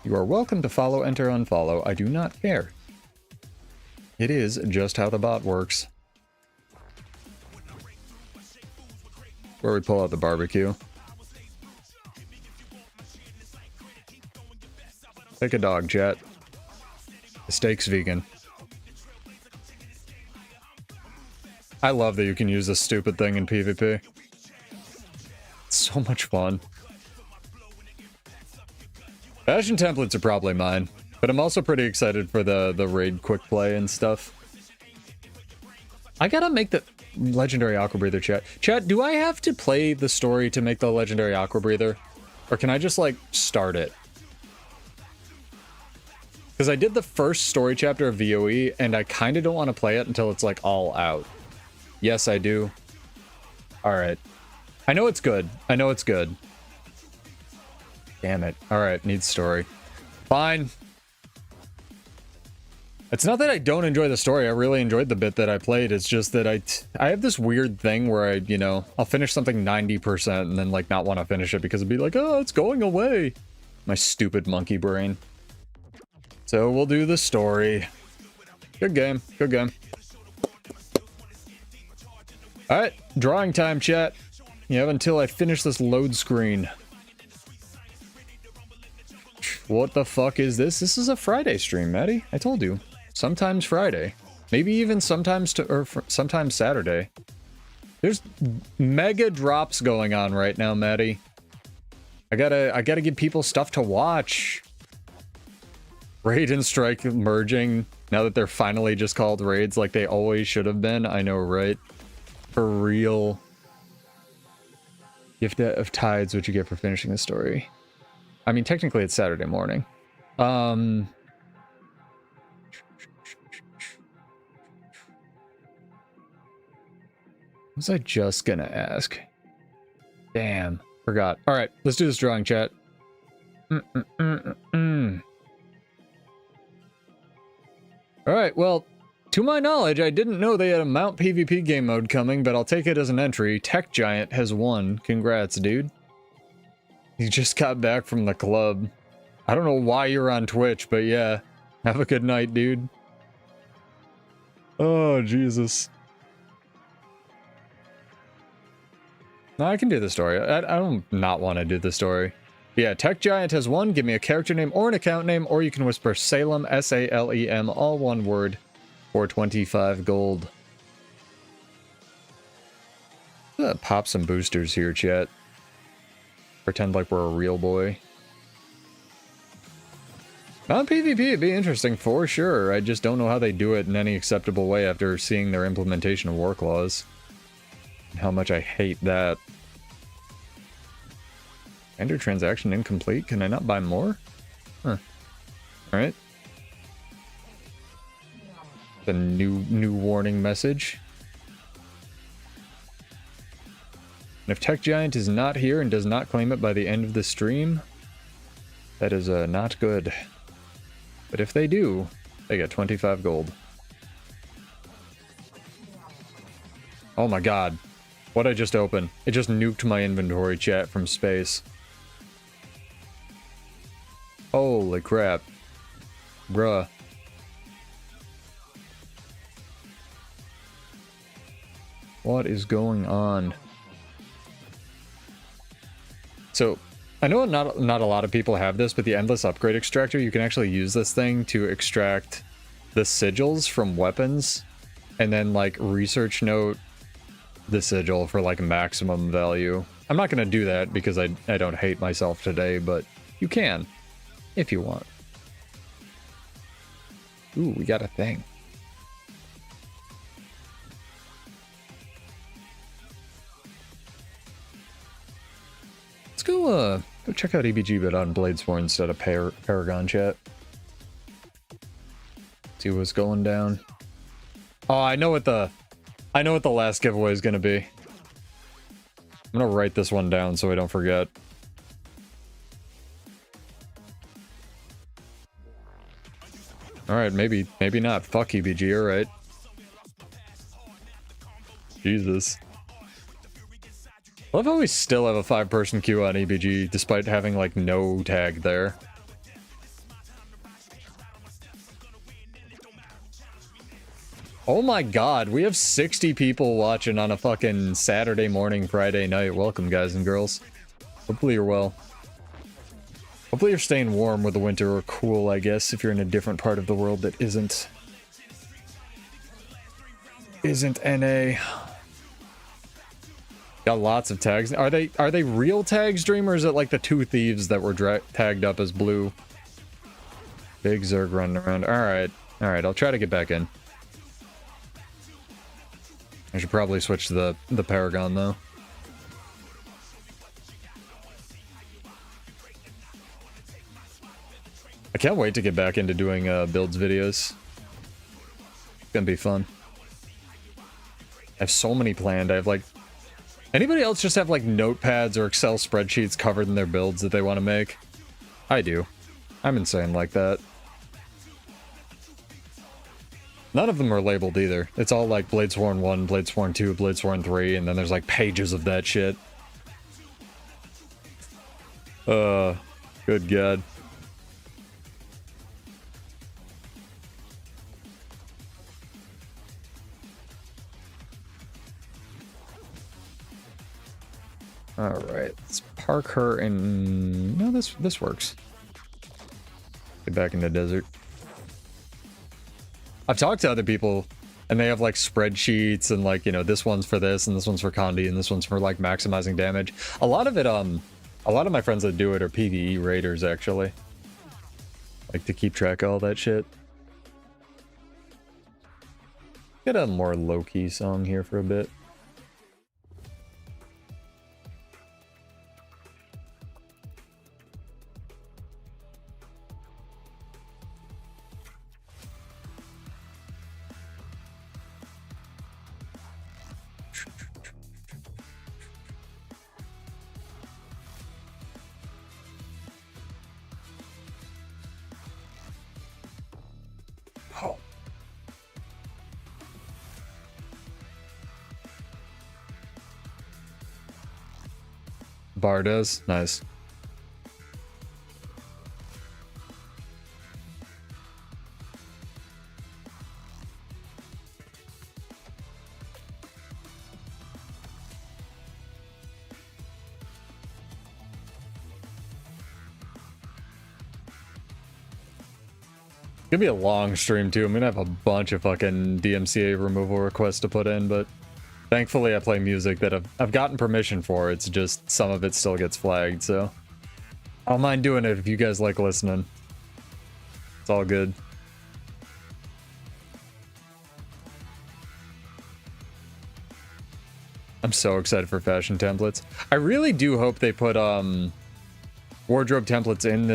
You are welcome to follow, enter, unfollow. I do not care. It is just how the bot works. Where we pull out the barbecue. Pick a dog, chat. The steak's vegan. I love that you can use this stupid thing in PvP. It's so much fun. Fashion templates are probably mine, but I'm also pretty excited for the raid quick play and stuff. I gotta make the legendary aqua breather, chat. Chat, do I have to play the story to make the legendary aqua breather? Or can I just, like, start it? Because I did the first story chapter of VOE, and I kind of don't want to play it until it's, like, all out. Yes, I do. Alright. I know it's good. I know it's good. Damn it. Alright, needs story. Fine. It's not that I don't enjoy the story. I really enjoyed the bit that I played. It's just that I have this weird thing where I, you know, I'll finish something 90% and then, like, not want to finish it because it'd be like, oh, it's going away. My stupid monkey brain. So we'll do the story. Good game. Good game. Alright, drawing time, chat. You have until I finish this load screen. What the fuck is this? This is a Friday stream, Maddie. I told you. Sometimes Friday. Maybe even sometimes sometimes Saturday. There's mega drops going on right now, Maddie. I gotta give people stuff to watch. Raid and Strike merging, now that they're finally just called raids like they always should have been. I know, right? For real. Gift of Tides, what you get for finishing the story. I mean, technically it's Saturday morning. Was I just gonna ask? Damn, forgot. All right, let's do this drawing, chat. All right, well, to my knowledge, I didn't know they had a Mount PvP game mode coming, but I'll take it as an entry. Tech Giant has won. Congrats, dude. He just got back from the club. I don't know why you're on Twitch, but yeah. Have a good night, dude. Oh, Jesus. No, I can do the story. I don't not want to do the story. Yeah, Tech Giant has won. Give me a character name or an account name, or you can whisper Salem, S-A-L-E-M, all one word, for 25 gold. Pop some boosters here, chat. Pretend like we're a real boy. On PvP, it'd be interesting for sure. I just don't know how they do it in any acceptable way after seeing their implementation of war clause. And how much I hate that. Enter transaction incomplete. Can I not buy more? Huh. Alright. The new warning message. And if Tech Giant is not here and does not claim it by the end of the stream, that is not good. But if they do, they get 25 gold. Oh my god. What'd I just open? It just nuked my inventory, chat, from space. Holy crap. Bruh. What is going on? So, I know not a lot of people have this, but the Endless Upgrade Extractor, you can actually use this thing to extract the sigils from weapons, and then, like, research note the sigil for, like, maximum value. I'm not gonna do that because I don't hate myself today, but you can, if you want. Ooh, we got a thing. Let's go check out EBG, but on Bladesworn instead of Paragon chat. See what's going down. Oh, I know what the last giveaway is gonna be. I'm gonna write this one down so I don't forget. Alright, maybe not. Fuck EBG, alright. Jesus. I love how we still have a 5-person queue on EBG, despite having, like, no tag there. Oh my god, we have 60 people watching on a fucking Saturday morning, Friday night. Welcome, guys and girls. Hopefully you're well. Hopefully you're staying warm with the winter, or cool, I guess, if you're in a different part of the world that isn't NA. Got lots of tags. Are they real tags, Dream, or is it like the 2 thieves that were tagged up as blue? Big Zerg running around. Alright, I'll try to get back in. I should probably switch to the Paragon, though. I can't wait to get back into doing builds videos. It's gonna be fun. I have so many planned. I have, like... Anybody else just have, like, notepads or Excel spreadsheets covered in their builds that they want to make? I do. I'm insane like that. None of them are labeled either. It's all like Bladesworn 1, Bladesworn 2, Bladesworn 3, and then there's like pages of that shit. Good god. Alright, let's park her in... No, this works. Get back in the desert. I've talked to other people, and they have, like, spreadsheets, and, like, you know, this one's for this, and this one's for Condi, and this one's for, like, maximizing damage. A lot of it, a lot of my friends that do it are PvE raiders, actually. Like, to keep track of all that shit. Get a more low-key song here for a bit. Bar does? Nice. It's gonna be a long stream too. I'm gonna have a bunch of fucking DMCA removal requests to put in, but thankfully I play music that I've gotten permission for. It's just some of it still gets flagged, so I don't mind doing it if you guys like listening. It's all good. I'm so excited for fashion templates. I really do hope they put wardrobe templates in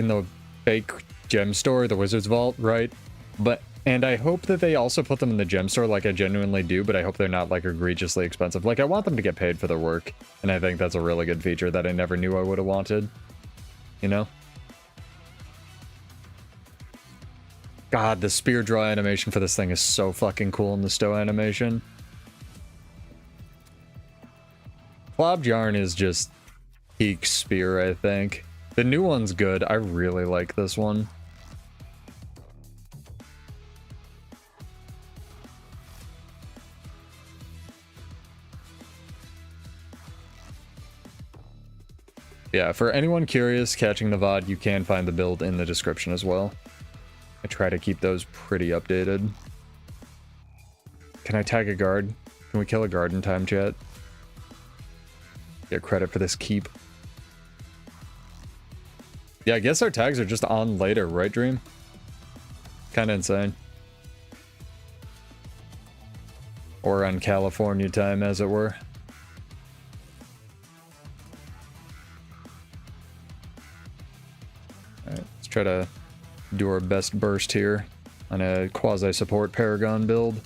the fake gem store, the Wizard's Vault, right? And I hope that they also put them in the gem store, like I genuinely do, but I hope they're not, like, egregiously expensive. Like, I want them to get paid for their work, and I think that's a really good feature that I never knew I would have wanted. You know? God, the spear draw animation for this thing is so fucking cool in the stow animation. Clobbed Yarn is just peak spear, I think. The new one's good. I really like this one. Yeah, for anyone curious catching the VOD, you can find the build in the description as well. I try to keep those pretty updated. Can I tag a guard? Can we kill a guard in time, chat? Get credit for this keep. Yeah, I guess our tags are just on later, right, Dream? Kind of insane. Or on California time, as it were. Alright, let's try to do our best burst here on a quasi-support Paragon build.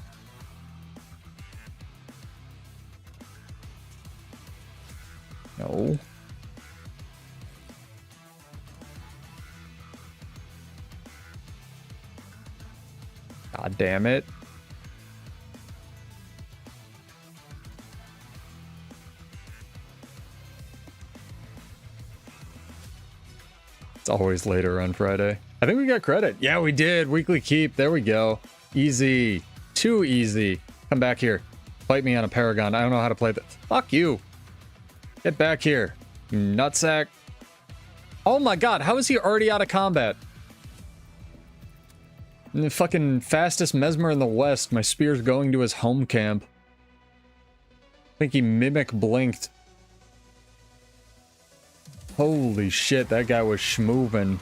No. God damn it. It's always later on Friday. I think we got credit. Yeah, we did. Weekly keep. There we go. Easy. Too easy. Come back here. Fight me on a Paragon. I don't know how to play this. Fuck you. Get back here. You nutsack. Oh my god, how is he already out of combat? The fucking fastest Mesmer in the West. My spear's going to his home camp. I think he mimic blinked. Holy shit, that guy was schmoovin'.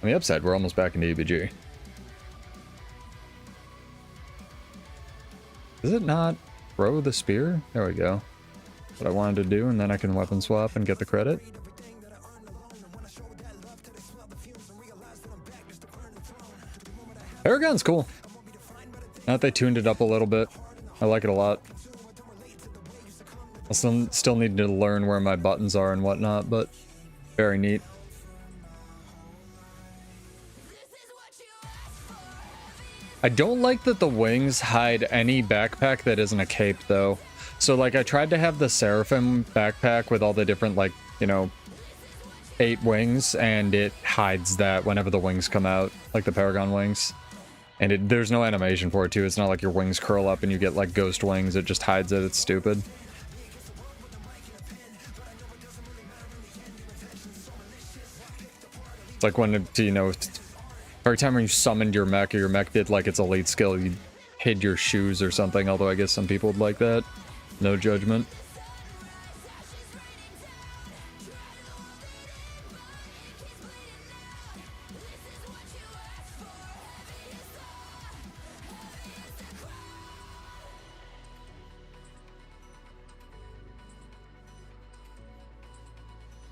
On the upside, we're almost back into EBG. Is it not throw the spear? There we go. What I wanted to do, and then I can weapon swap and get the credit. Paragon's cool. Now that they tuned it up a little bit, I like it a lot. I still need to learn where my buttons are and whatnot, but very neat. I don't like that the wings hide any backpack that isn't a cape, though. So, like, I tried to have the Seraphim backpack with all the different, like, you know, 8 wings, and it hides that whenever the wings come out, like the Paragon wings. And there's no animation for it, too. It's not like your wings curl up and you get, like, ghost wings. It just hides it. It's stupid. It's like when, you know, every time when you summoned your mech, or your mech did, like, its elite skill, you hid your shoes or something, although I guess some people would like that. No judgment.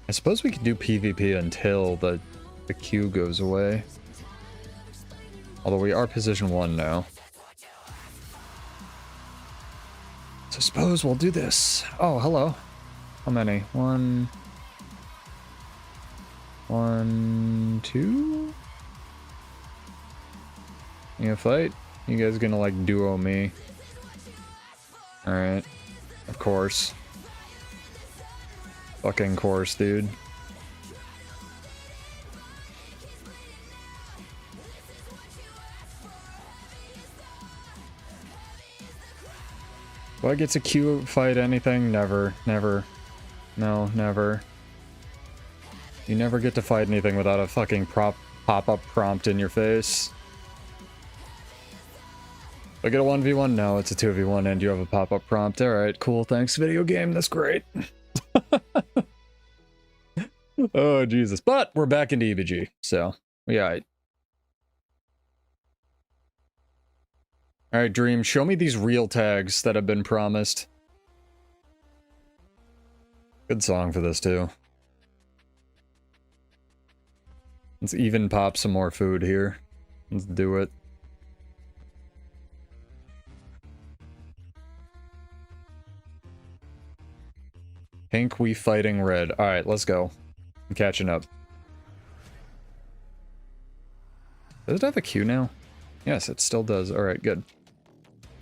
I suppose we could do PvP until the queue goes away. Although we are position 1 now. So I suppose we'll do this. Oh, hello. How many? 1, 2? You gonna fight? You guys gonna like duo me? Alright. Of course. Fucking course, dude. Do I get to queue fight anything? Never. Never. No, never. You never get to fight anything without a fucking pop-up prompt in your face. Do I get a 1v1? No, it's a 2v1 and you have a pop-up prompt. Alright, cool, thanks video game, that's great. Oh, Jesus. But we're back into EBG, so yeah. Alright, Dream, show me these real tags that have been promised. Good song for this, too. Let's even pop some more food here. Let's do it. Pink, we fighting red. Alright, let's go. I'm catching up. Does it have a queue now? Yes, it still does. Alright, good.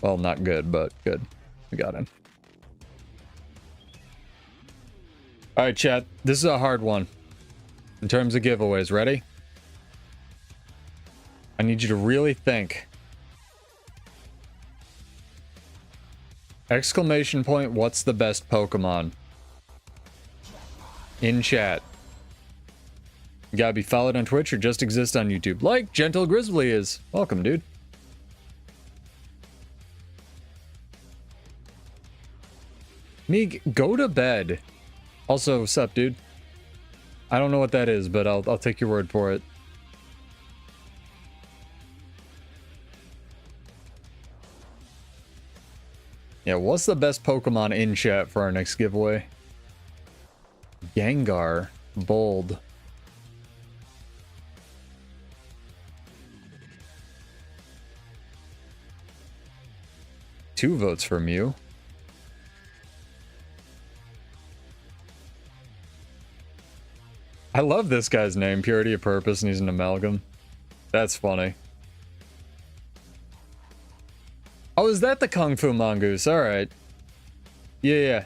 Well, not good, but good. We got him. Alright, chat. This is a hard one. In terms of giveaways, ready? I need you to really think. Exclamation point, what's the best Pokemon? In chat. You gotta be followed on Twitch or just exist on YouTube. Like Gentle Grizzly is. Welcome, dude. Meeg, go to bed. Also, sup, dude? I don't know what that is, but I'll take your word for it. Yeah, what's the best Pokemon in chat for our next giveaway? Gengar. Bold. Two votes for Mew. I love this guy's name, Purity of Purpose, and he's an amalgam. That's funny. Oh, is that the Kung Fu Mongoose? Alright. Yeah.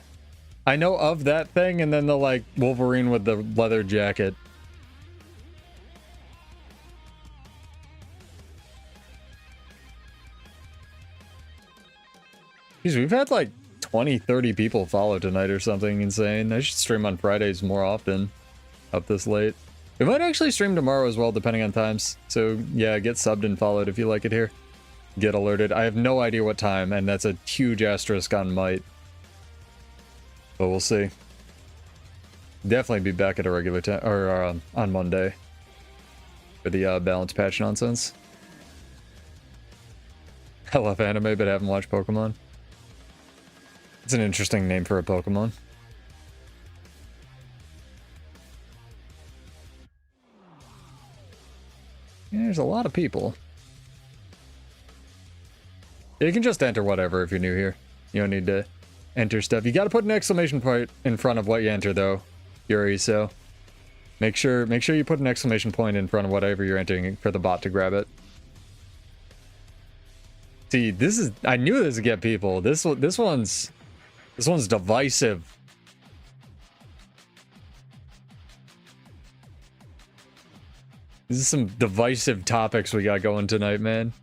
I know of that thing, and then the, like, Wolverine with the leather jacket. Jeez, we've had, like, 20, 30 people follow tonight or something insane. I should stream on Fridays more often. Up this late. We might actually stream tomorrow as well, depending on times. So, yeah, get subbed and followed if you like it here. Get alerted. I have no idea what time, and that's a huge asterisk on might. But we'll see. Definitely be back at a regular time, or on Monday. For the balance patch nonsense. I love anime, but haven't watched Pokemon. It's an interesting name for a Pokemon. Yeah, there's a lot of people. You can just enter whatever if you're new here. You don't need to enter stuff. You gotta put an exclamation point in front of what you enter though, Yuri, so make sure you put an exclamation point in front of whatever you're entering for the bot to grab it. See, I knew this would get people. This one's divisive. This is some divisive topics we got going tonight, man.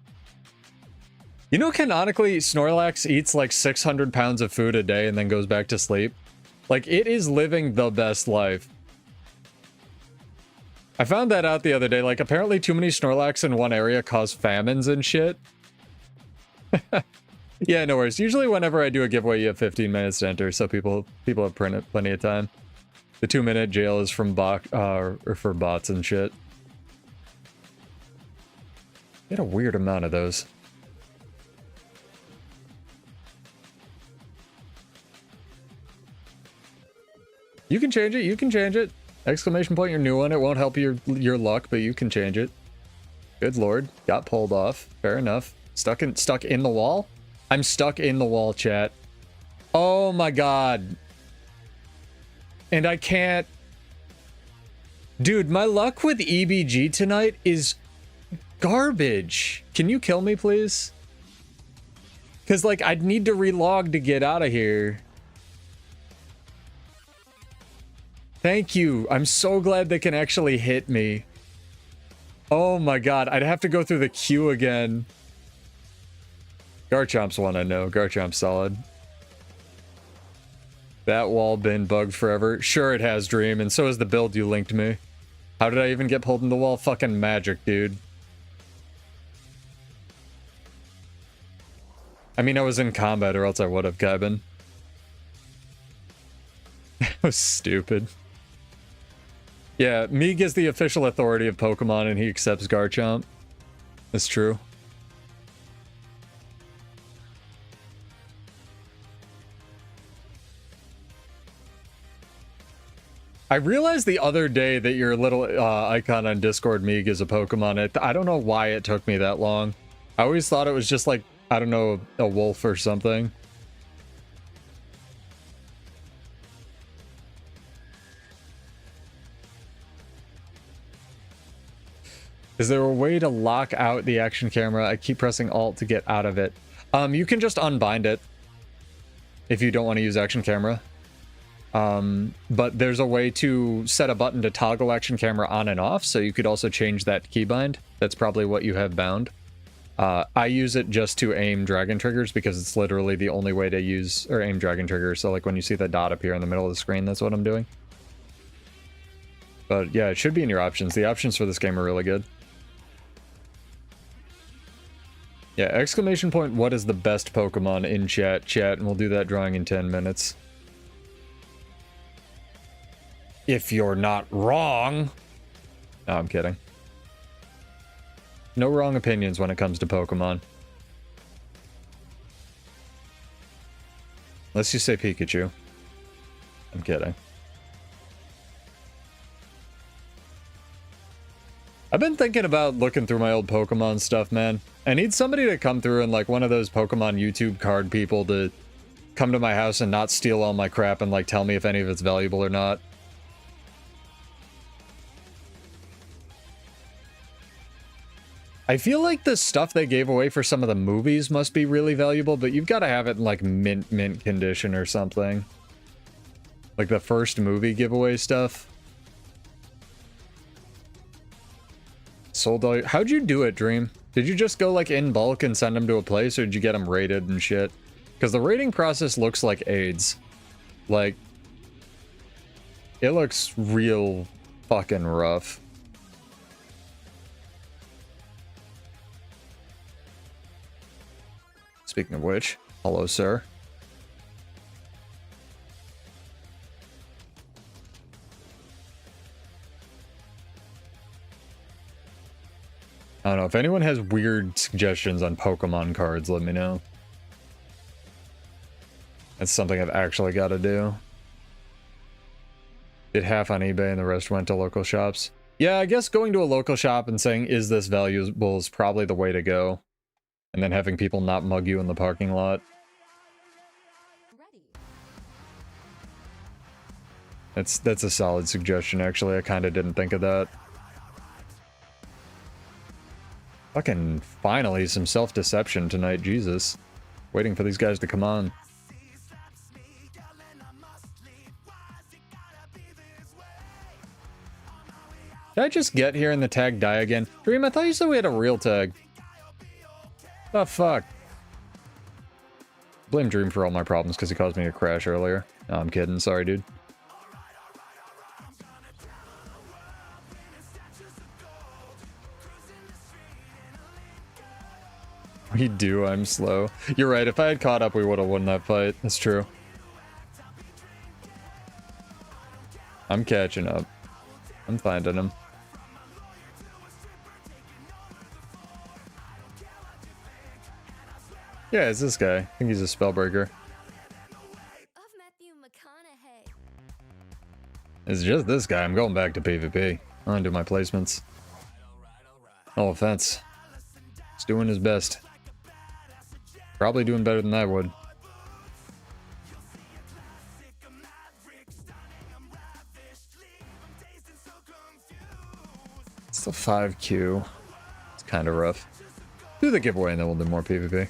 You know, canonically, Snorlax eats like 600 pounds of food a day and then goes back to sleep. Like, it is living the best life. I found that out the other day. Like, apparently too many Snorlax in one area cause famines and shit. Yeah, no worries. Usually whenever I do a giveaway, you have 15 minutes to enter, so people have plenty of time. The 2-minute jail is from or for bots and shit. Get a weird amount of those. You can change it. You can change it. Exclamation point your new one. It won't help your luck, but you can change it. Good lord. Got pulled off. Fair enough. Stuck in the wall? I'm stuck in the wall, chat. Oh my god. And I can't... Dude, my luck with EBG tonight is garbage. Can you kill me, please? Because, like, I'd need to relog to get out of here. Thank you. I'm so glad they can actually hit me. Oh my god, I'd have to go through the queue again. Garchomp's one I know. Garchomp's solid. That wall been bugged forever. Sure it has, Dream, and so is the build you linked me. How did I even get pulled in the wall? Fucking magic, dude. I mean, I was in combat or else I would have, Kevin. That was stupid. Yeah, Meeg is the official authority of Pokemon and he accepts Garchomp. That's true. I realized the other day that your little icon on Discord, Meeg, is a Pokemon. I don't know why it took me that long. I always thought it was just like, I don't know, a wolf or something. Is there a way to lock out the action camera? I keep pressing Alt to get out of it. You can just unbind it if you don't want to use action camera. But there's a way to set a button to toggle action camera on and off, so you could also change that keybind. That's probably what you have bound. I use it just to aim dragon triggers because it's literally the only way to use or aim dragon triggers. So like when you see the dot appear in the middle of the screen, that's what I'm doing. But yeah, it should be in your options. The options for this game are really good. Yeah, exclamation point, what is the best Pokemon in chat, and we'll do that drawing in 10 minutes. If you're not wrong. No, I'm kidding. No wrong opinions when it comes to Pokemon. Unless you say Pikachu. I'm kidding. I've been thinking about looking through my old Pokemon stuff, man. I need somebody to come through and like one of those Pokemon YouTube card people to come to my house and not steal all my crap and like tell me if any of it's valuable or not. I feel like the stuff they gave away for some of the movies must be really valuable, but you've got to have it in like mint condition or something. Like the first movie giveaway stuff. Sold all your... How'd you do it, Dream? Did you just go like in bulk and send them to a place, or did you get them rated and shit? Because the rating process looks like AIDS. Like, it looks real fucking rough. Speaking of which, hello, sir. I don't know, if anyone has weird suggestions on Pokemon cards, let me know. That's something I've actually got to do. Did half on eBay and the rest went to local shops. Yeah, I guess going to a local shop and saying, is this valuable, is probably the way to go. And then having people not mug you in the parking lot. That's a solid suggestion, actually. I kind of didn't think of that. Fucking finally, some self-deception tonight, Jesus. Waiting for these guys to come on. Did I just get here and the tag die again? Dream, I thought you said we had a real tag. The fuck? Blame Dream for all my problems because he caused me a crash earlier. No, I'm kidding. Sorry, dude. We do. I'm slow. You're right. If I had caught up, we would have won that fight. That's true. I'm catching up. I'm finding him. Yeah, it's this guy. I think he's a spellbreaker. It's just this guy. I'm going back to PvP. I'm gonna do my placements. No offense. He's doing his best. Probably doing better than I would. It's the 5Q. It's kind of rough. Do the giveaway and then we'll do more PvP.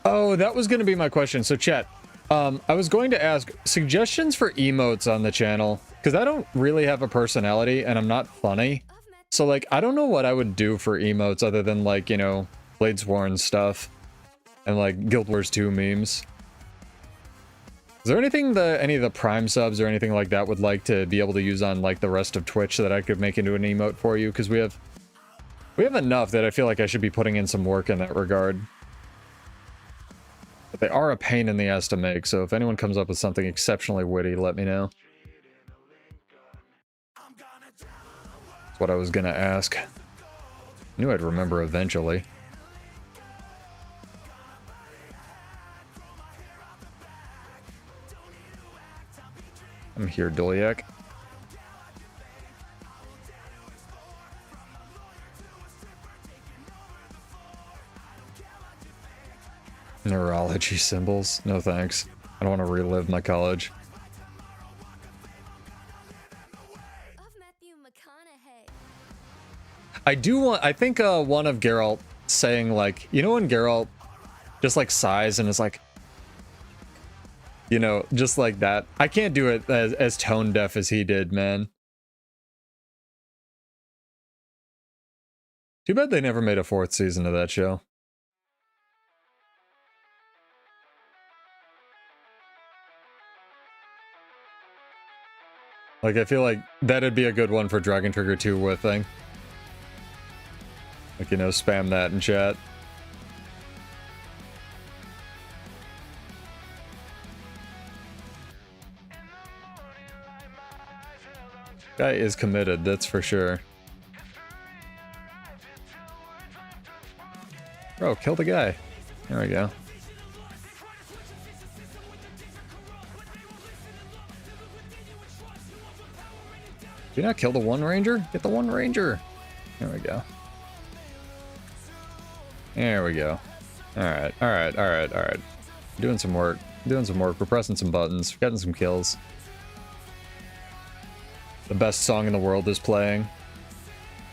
Oh, that was going to be my question. So chat, I was going to ask suggestions for emotes on the channel, because I don't really have a personality and I'm not funny. So like, I don't know what I would do for emotes other than like, you know, Bladesworn stuff and like Guild Wars 2 memes. Is there anything any of the Prime subs or anything like that would like to be able to use on like the rest of Twitch that I could make into an emote for you? Because we have enough that I feel like I should be putting in some work in that regard. But they are a pain in the ass to make, so if anyone comes up with something exceptionally witty, let me know. That's what I was gonna ask. I knew I'd remember eventually. I'm here, Doliak. Neurology symbols? No thanks. I don't want to relive my college. I do want... I think one of Geralt saying like... You know when Geralt just like sighs and is like... You know, just like that. I can't do it as tone deaf as he did, man. Too bad they never made a 4th season of that show. Like, I feel like that'd be a good one for Dragon Trigger 2 with thing. Like, you know, spam that in chat. Guy is committed, that's for sure. Bro, kill the guy. There we go. Did you not kill the one ranger? Get the one ranger. There we go. There we go. Alright, alright, alright, alright. Doing some work. Doing some work. We're pressing some buttons. Getting some kills. The best song in the world is playing.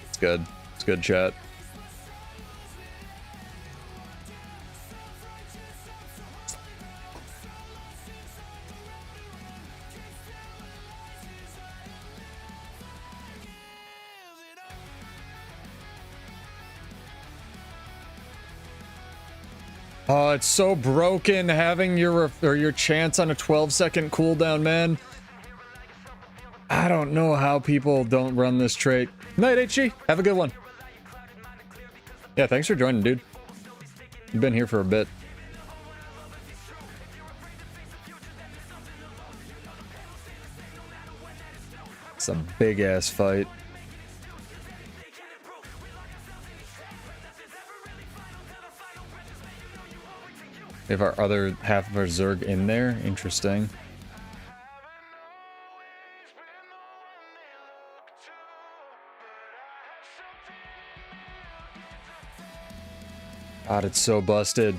It's good. It's good, chat. Oh, it's so broken having your chance on a 12-second cooldown, man. I don't know how people don't run this trait. Night, HG. Have a good one. Yeah, thanks for joining, dude. You've been here for a bit. It's a big-ass fight. We have our other half of our Zerg in there. Interesting. God, it's so busted.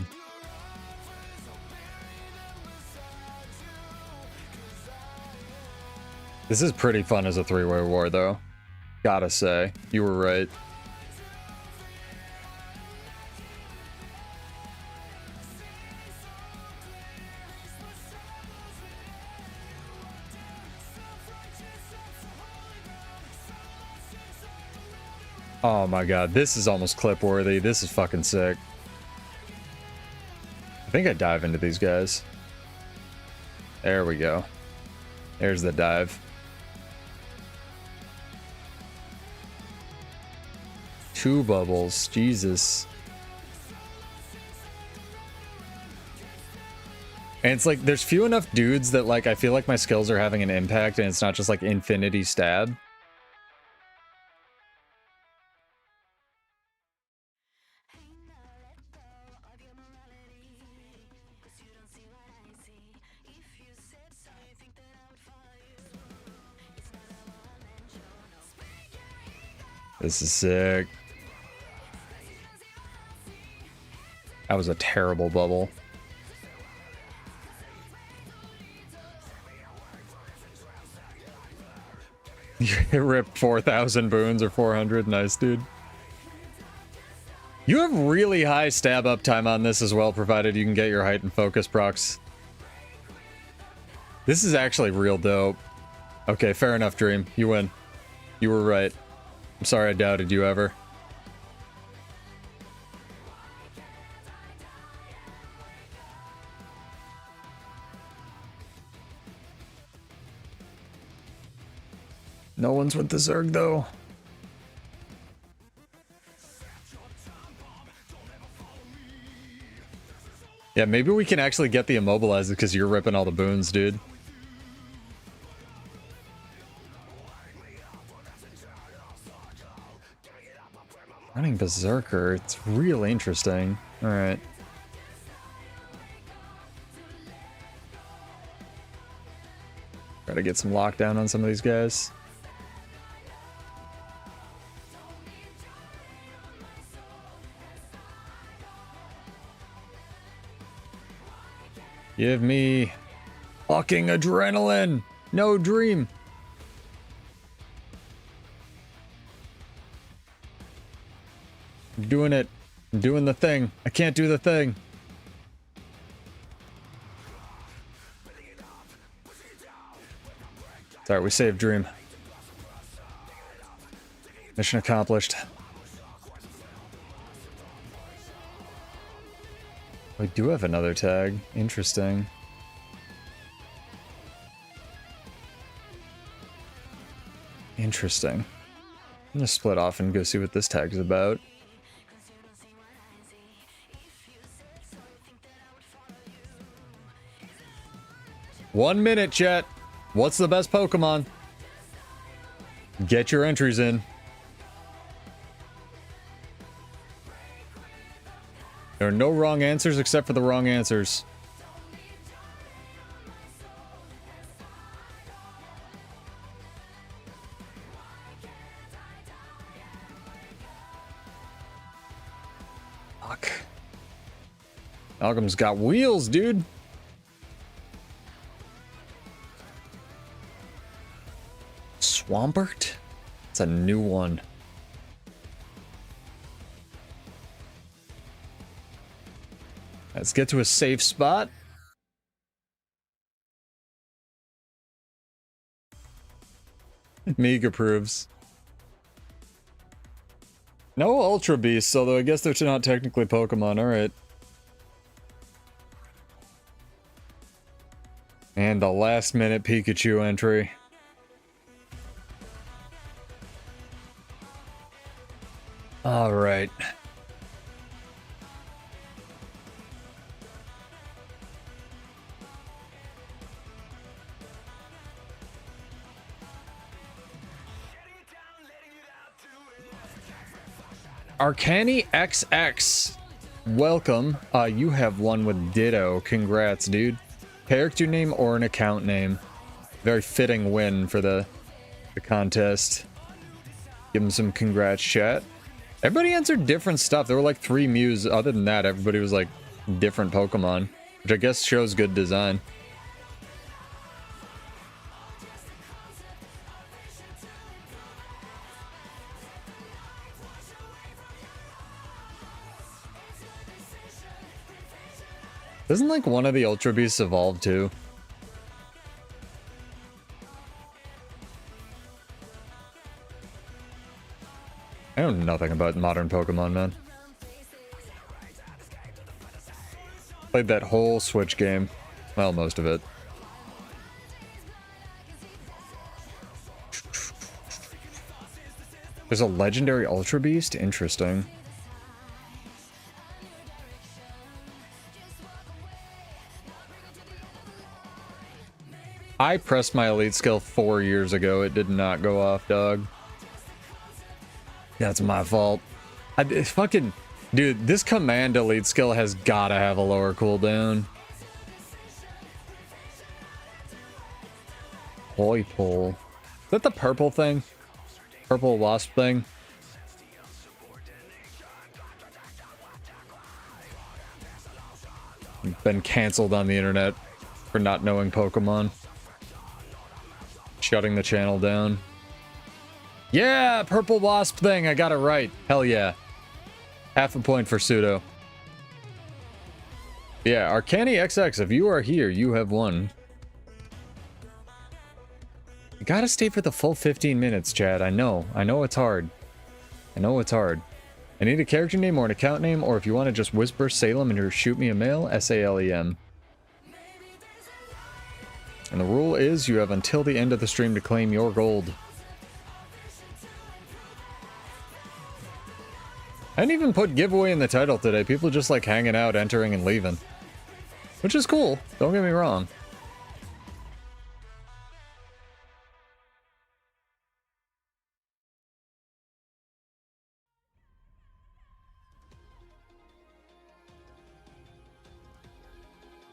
This is pretty fun as a three-way war, though. Gotta say, you were right. Oh my god, this is almost clip-worthy. This is fucking sick. I think I dive into these guys. There we go. There's the dive. Two bubbles. Jesus. And it's like, there's few enough dudes that, like, I feel like my skills are having an impact and it's not just, like, infinity stab. This is sick. That was a terrible bubble. You ripped 4,000 boons or 400. Nice, dude. You have really high stab uptime on this as well, provided you can get your height and focus procs. This is actually real dope. Okay, fair enough, Dream. You win. You were right. I'm sorry I doubted you ever. No one's with the Zerg, though. Yeah, maybe we can actually get the immobilized because you're ripping all the boons, dude. Running Berserker, it's real interesting. Alright. Try to get some lockdown on some of these guys. Give me fucking adrenaline! No Dream! I'm doing it. I'm doing the thing. I can't do the thing. Sorry, we saved Dream. Mission accomplished. We do have another tag. Interesting. Interesting. I'm gonna split off and go see what this tag is about. 1 minute, chat. What's the best Pokemon? Get your entries in. There are no wrong answers except for the wrong answers. Fuck. Malcolm's got wheels, dude. Swampert? It's a new one. Let's get to a safe spot. Meek approves. No Ultra Beasts, although I guess they're not technically Pokemon. Alright. And the last minute Pikachu entry. Alright. Arcani XX. Welcome. You have one with Ditto. Congrats, dude. Character name or an account name. Very fitting win for the contest. Give him some congrats, chat. Everybody answered different stuff. There were like 3 Mews. Other than that, everybody was like different Pokemon, which I guess shows good design. Doesn't like one of the Ultra Beasts evolve too? I know nothing about modern Pokemon, man. Played that whole Switch game. Well, most of it. There's a legendary Ultra Beast? Interesting. I pressed my elite skill 4 years ago. It did not go off, dog. That's my fault. Fucking... Dude, this command elite skill has gotta have a lower cooldown. Hoipole. Is that the purple thing? Purple wasp thing? Been cancelled on the internet for not knowing Pokemon. Shutting the channel down. Yeah, purple wasp thing. I got it right. Hell yeah. Half a point for Pseudo. Yeah, Arcani XX, if you are here, you have won. You gotta stay for the full 15 minutes, Chad. I know it's hard. I know it's hard. I need a character name or an account name, or if you want to just whisper Salem and shoot me a mail, SALEM. And the rule is you have until the end of the stream to claim your gold. I didn't even put giveaway in the title today. People just like hanging out, entering, and leaving. Which is cool. Don't get me wrong.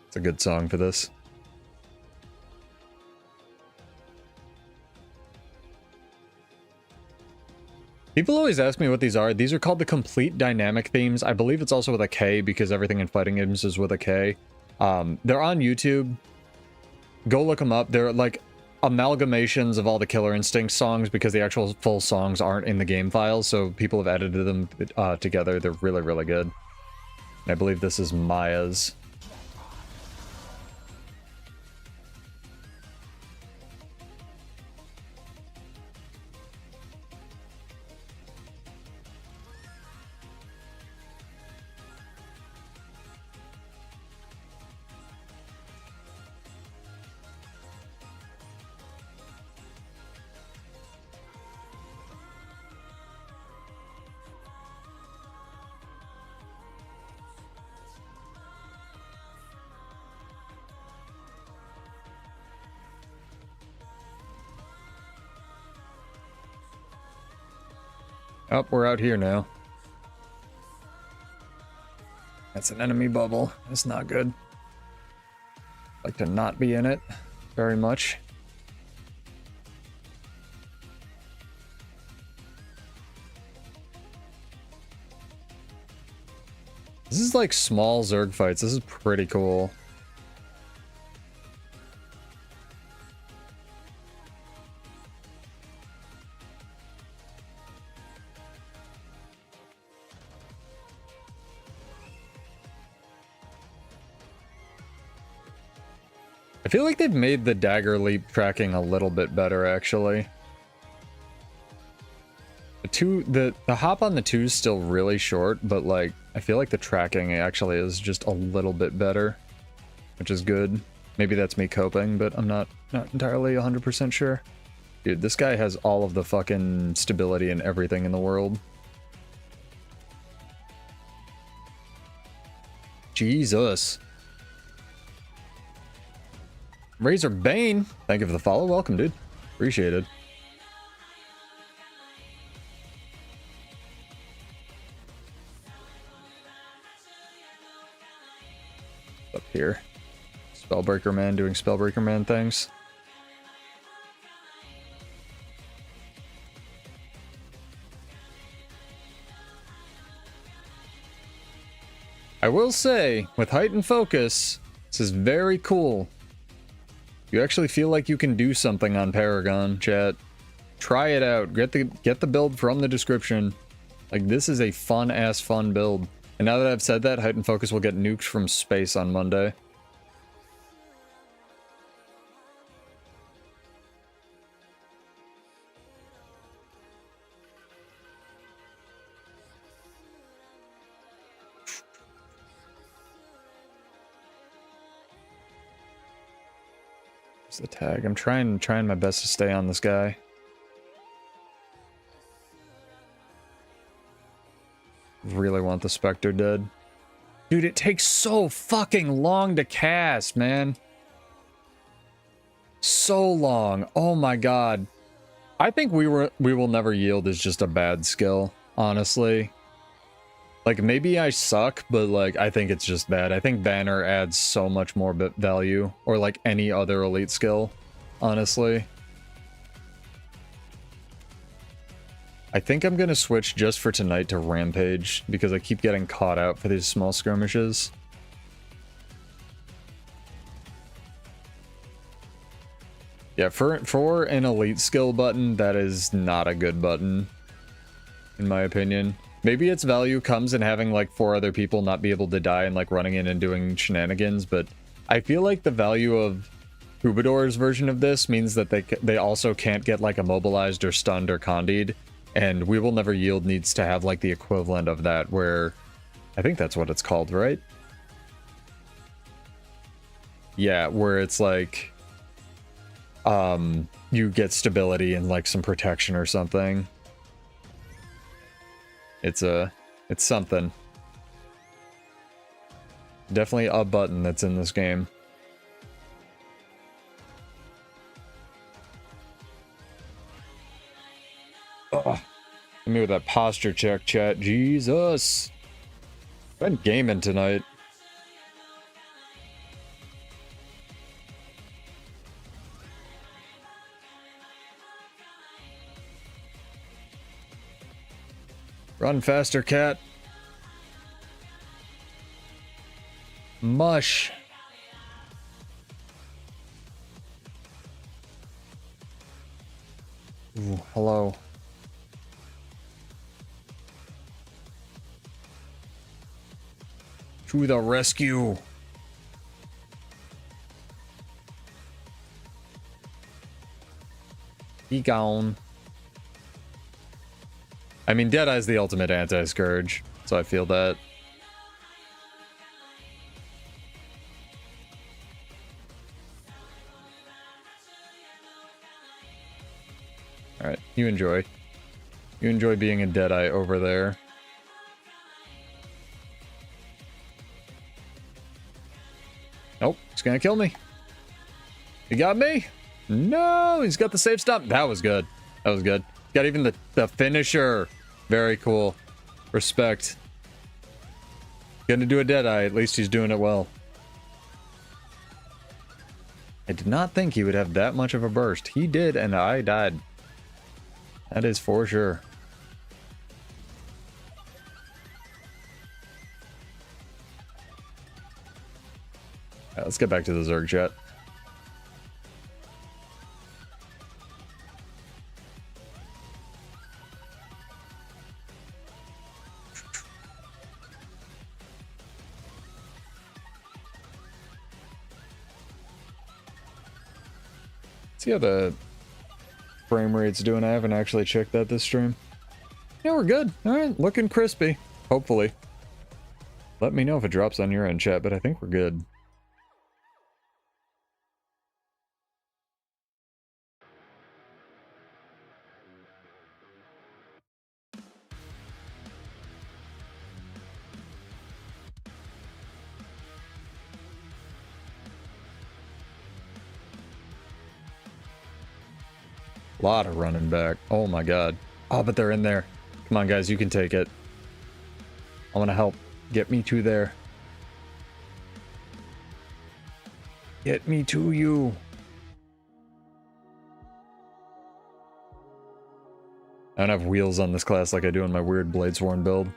It's a good song for this. People always ask me what these are. These are called the complete dynamic themes. I believe it's also with a K because everything in fighting games is with a K. They're on YouTube. Go look them up. They're like amalgamations of all the Killer Instinct songs because the actual full songs aren't in the game files, so people have edited them together. They're really, really good. And I believe this is Maya's. Oh, we're out here now. That's an enemy bubble. That's not good. Like to not be in it very much. This is like small Zerg fights. This is pretty cool. I feel like they've made the dagger leap tracking a little bit better, actually. The hop on the 2 is still really short, but like I feel like the tracking actually is just a little bit better, which is good. Maybe that's me coping, but I'm not entirely 100% sure. Dude, this guy has all of the fucking stability and everything in the world. Jesus. Razor Bane, thank you for the follow. Welcome, dude. Appreciate it. Up here. Spellbreaker Man doing Spellbreaker Man things. I will say, with heightened focus, this is very cool. You actually feel like you can do something on Paragon, chat. Try it out. Get the build from the description. Like, this is a fun-ass fun build. And now that I've said that, Heightened Focus will get nuked from space on Monday. What's the tag? I'm trying my best to stay on this guy. Really want the Spectre dead. Dude, it takes so fucking long to cast, man. So long. Oh my god. I think We Will Never Yield is just a bad skill, honestly. Like, maybe I suck, but like, I think it's just bad. I think Banner adds so much more value, or like any other elite skill, honestly. I think I'm gonna switch just for tonight to Rampage, because I keep getting caught out for these small skirmishes. Yeah, for an elite skill button, that is not a good button, in my opinion. Maybe its value comes in having like 4 other people not be able to die and like running in and doing shenanigans, but I feel like the value of Troubadour's version of this means that they also can't get like immobilized or stunned or condied. And We Will Never Yield needs to have like the equivalent of that, where I think that's what it's called, right? Yeah, where it's like you get stability and like some protection or something. It's something. Definitely a button that's in this game. Ugh. Hit me with that posture check, chat. Jesus. Been gaming tonight. Run faster, cat. Mush. Ooh, hello. To the rescue. Be gone. I mean, Deadeye's the ultimate anti-scourge, so I feel that. Alright, you enjoy. You enjoy being a Deadeye over there. Nope, he's gonna kill me. He got me? No, he's got the safe stop. That was good. That was good. Got even the finisher. Very cool. Respect. Gonna do a Deadeye. At least he's doing it well. I did not think he would have that much of a burst. He did, and I died. That is for sure. Alright, let's get back to the Zerg chat. See how the frame rate's doing. I haven't actually checked that this stream. Yeah, we're good. Alright, looking crispy. Hopefully. Let me know if it drops on your end, chat, but I think we're good. Lot of running back. Oh my god. Oh, but they're in there. Come on, guys, you can take it. I want to help. Get me to there. Get me to you. I don't have wheels on this class like I do in my weird Bladesworn build.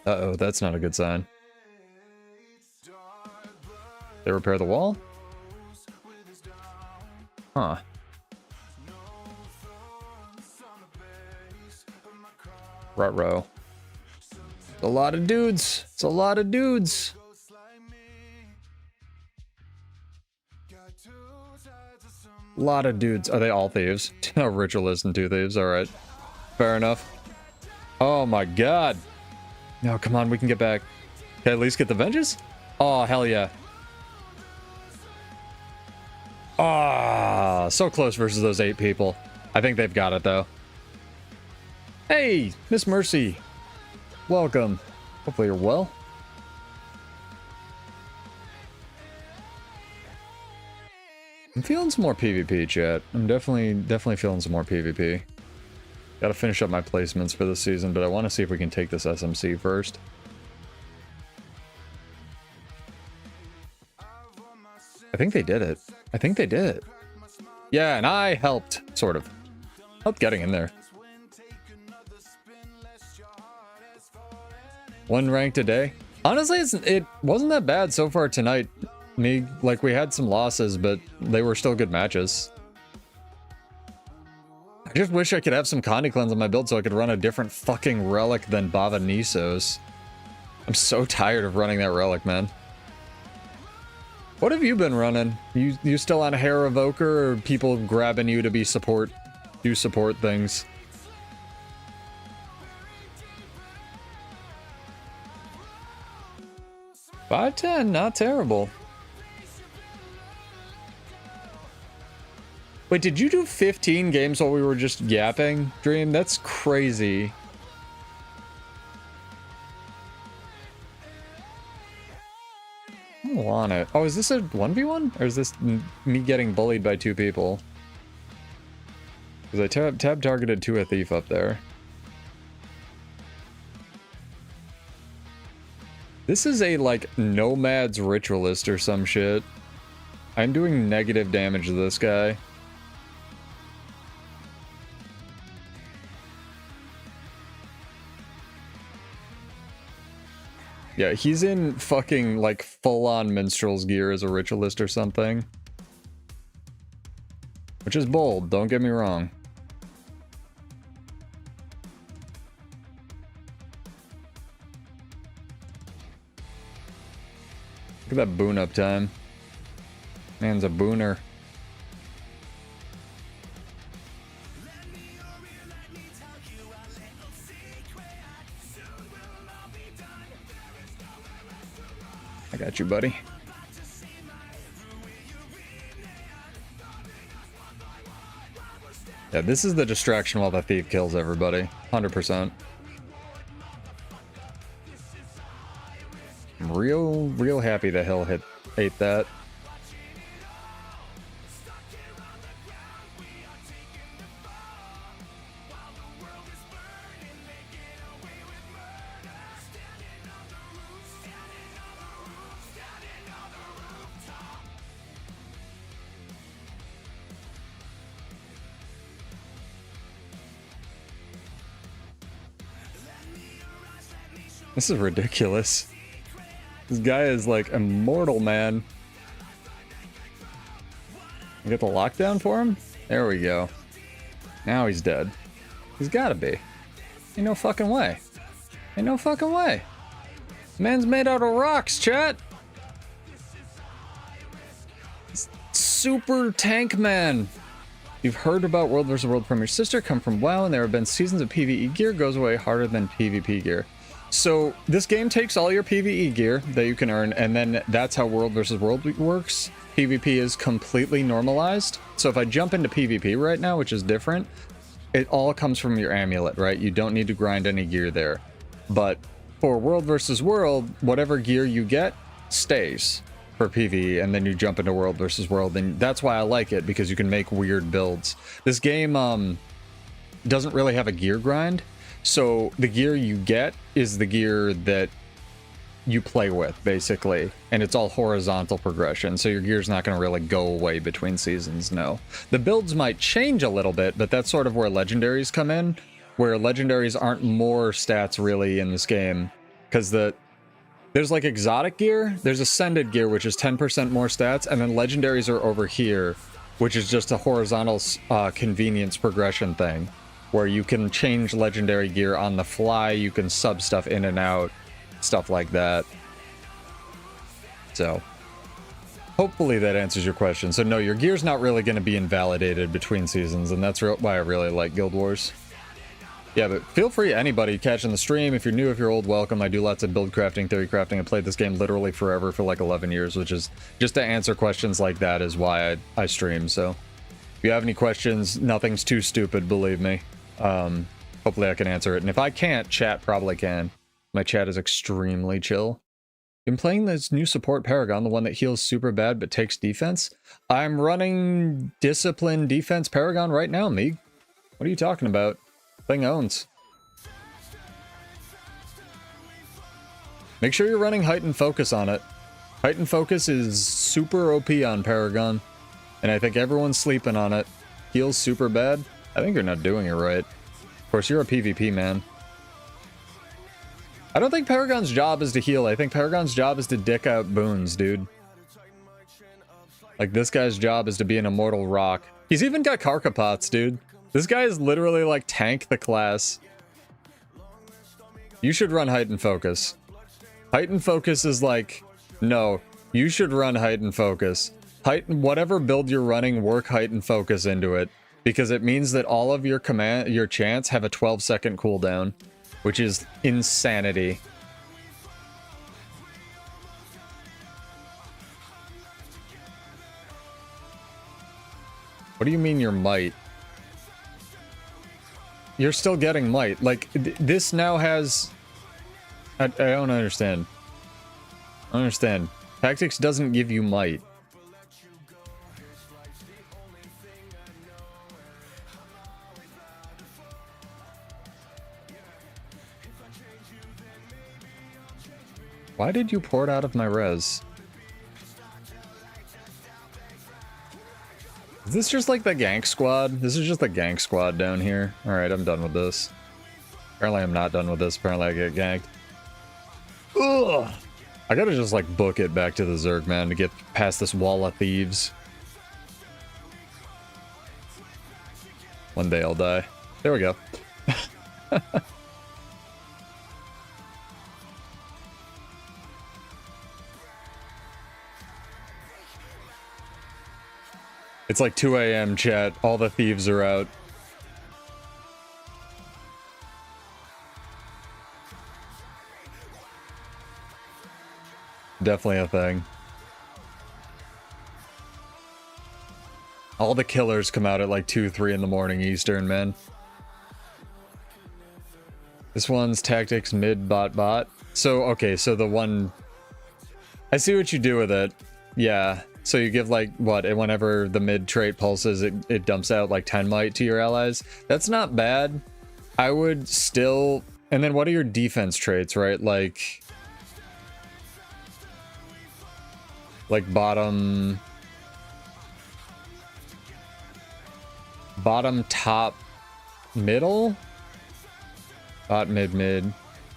Uh-oh, that's not a good sign. They repair the wall? Huh. Ruh-roh. A lot of dudes. It's a lot of dudes. A lot of dudes. Are they all thieves? Ritualists and 2 thieves. Alright. Fair enough. Oh my god. No, come on. We can get back. Okay, at least get the vengeance? Oh, hell yeah. Ah, so close versus those 8 people. I think they've got it though. Hey, Miss Mercy. Welcome. Hopefully you're well. I'm feeling some more PvP, chat. I'm definitely feeling some more PvP. Gotta finish up my placements for this season, but I want to see if we can take this SMC first. I think they did it. I think they did it. Yeah, and I helped, sort of. Helped getting in there. 1 ranked a day. Honestly, it wasn't that bad so far tonight. We had some losses, but they were still good matches. I just wish I could have some Condy Cleanse on my build so I could run a different fucking relic than Bava Nisos. I'm so tired of running that relic, man. What have you been running? You still on Hair Evoker, or people grabbing you to be do support things? $510, not terrible. Wait, did you do 15 games while we were just yapping, Dream? That's crazy. I'm on it. Oh, is this a 1v1? Or is this me getting bullied by 2 people? Because I tab targeted to a thief up there. This is a, like, Nomad's Ritualist or some shit. I'm doing negative damage to this guy. Yeah, he's in fucking, like, full-on minstrel's gear as a ritualist or something. Which is bold, don't get me wrong. Look at that boon up time. Man's a booner. I got you, buddy. Yeah, this is the distraction while the thief kills everybody. 100%. I'm real happy that Hill ate that. This is ridiculous. This guy is like immortal, man. You get the lockdown for him? There we go. Now he's dead. He's gotta be. Ain't no fucking way. Ain't no fucking way. Man's made out of rocks, chat. Super Tank Man. You've heard about World vs. World from your sister, come from WoW, and there have been seasons of PvE gear goes away harder than PvP gear. So this game takes all your PvE gear that you can earn, and then that's how World vs. World works. PvP is completely normalized. So if I jump into PvP right now, which is different, it all comes from your amulet, right? You don't need to grind any gear there. But for World vs. World, whatever gear you get stays for PvE, and then you jump into World vs. World, and that's why I like it, because you can make weird builds. This game doesn't really have a gear grind, so the gear you get is the gear that you play with, basically, and it's all horizontal progression, so your gear's not going to really go away between seasons, no. The builds might change a little bit, but that's sort of where legendaries come in, where legendaries aren't more stats really in this game, because there's like exotic gear, there's ascended gear, which is 10% more stats, and then legendaries are over here, which is just a horizontal convenience progression thing, where you can change legendary gear on the fly, you can sub stuff in and out, stuff like that. So hopefully that answers your question. So no, your gear's not really going to be invalidated between seasons, and that's why I really like Guild Wars. Yeah, but feel free, anybody catching the stream, if you're new, if you're old, welcome. I do lots of build crafting, theory crafting. I played this game literally forever, for like 11 years, which is just to answer questions like that is why I stream. So if you have any questions, nothing's too stupid, believe me. Hopefully I can answer it. And if I can't, chat probably can. My chat is extremely chill. Been playing this new support Paragon, the one that heals super bad but takes defense. I'm running Discipline Defense Paragon right now, Meeg. What are you talking about? Thing owns. Make sure you're running Heightened Focus on it. Heightened Focus is super OP on Paragon, and I think everyone's sleeping on it. Heals super bad. I think you're not doing it right. Of course, you're a PvP man. I don't think Paragon's job is to heal. I think Paragon's job is to dick out boons, dude. Like, this guy's job is to be an immortal rock. He's even got Karkapots, dude. This guy is literally like tank the class. You should run Heightened Focus. Heightened Focus is like, no, you should run Heightened Focus. Whatever build you're running, work Heightened Focus into it, because it means that all of your chants have a 12-second cooldown, which is insanity. What do you mean your might? You're still getting might. Like, this now has... I don't understand. I don't understand. Tactics doesn't give you might. Why did you pour it out of my res? Is this just like the gank squad? This is just the gank squad down here. Alright, I'm done with this. Apparently I'm not done with this. Apparently I get ganked. Ugh! I gotta just like book it back to the Zerg, man, to get past this wall of thieves. One day I'll die. There we go. It's like 2 a.m. chat. All the thieves are out. Definitely a thing. All the killers come out at like 2, 3 in the morning Eastern, man. This one's tactics mid bot. So, okay, so the one... I see what you do with it. Yeah. So you give like, what, and whenever the mid trait pulses, it dumps out like 10 might to your allies. That's not bad. I would still... And then what are your defense traits, right? Like bottom, top, middle? Bot, mid.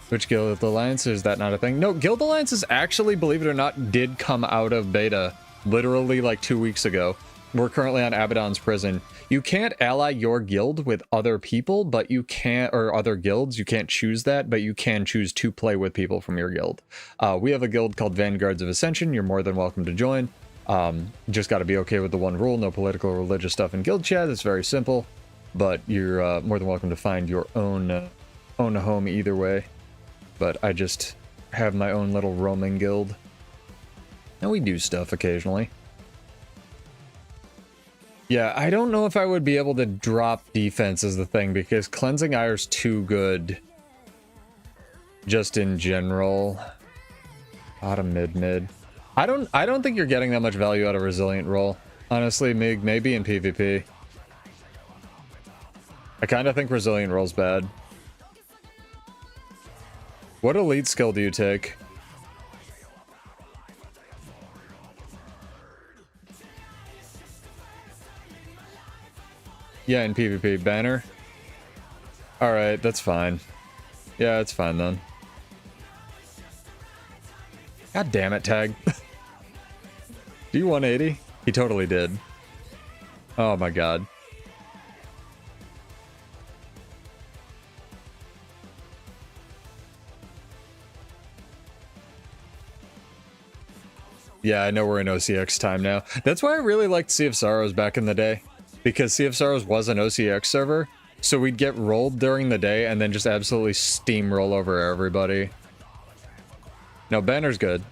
Which Guild Alliance? Is that not a thing? No, Guild Alliances actually, believe it or not, did come out of beta literally like 2 weeks ago. We're currently on Abaddon's prison. You can't ally your guild with other people, but you can't, or other guilds, you can't choose that, but you can choose to play with people from your guild. We have a guild called Vanguards of Ascension. You're more than welcome to join. Just got to be okay with the one rule, no political or religious stuff in guild chat. It's very simple, but you're more than welcome to find your own home either way. But I just have my own little roaming guild. And we do stuff occasionally. Yeah, I don't know if I would be able to drop defense as the thing, because Cleansing Ire's too good. Just in general. Bottom mid. I don't think you're getting that much value out of Resilient roll. Honestly, Mig, maybe in PvP. I kind of think Resilient roll's bad. What elite skill do you take? Yeah, in PvP. Banner? Alright, that's fine. Yeah, it's fine then. God damn it, Tag. Do you 180? He totally did. Oh my god. Yeah, I know we're in OCX time now. That's why I really liked Sea of Sorrows back in the day. Because Sea of Sorrows was an OCX server, so we'd get rolled during the day and then just absolutely steamroll over everybody. No, Banner's good.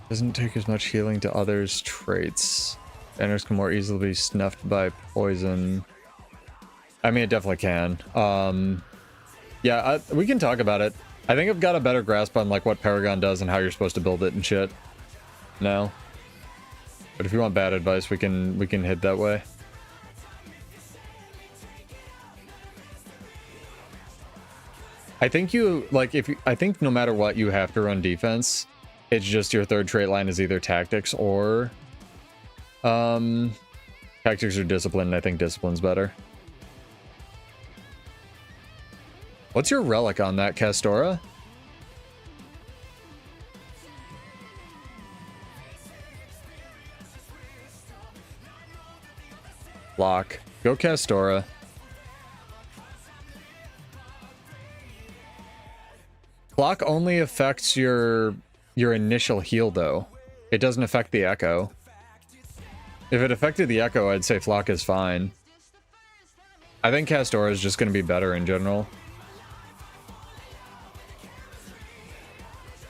Doesn't take as much healing to others' traits. Banners can more easily be snuffed by poison. I mean, it definitely can. Yeah, we can talk about it. I think I've got a better grasp on like what Paragon does and how you're supposed to build it and shit now. But if you want bad advice, we can hit that way. I think you like I think no matter what you have to run defense. It's just your third trait line is either tactics or tactics or discipline, and I think discipline's better. What's your relic on that, Castora? Lock. Go Castora. Clock only affects your initial heal, though. It doesn't affect the echo. If it affected the echo, I'd say Flock is fine. I think Castora is just going to be better in general.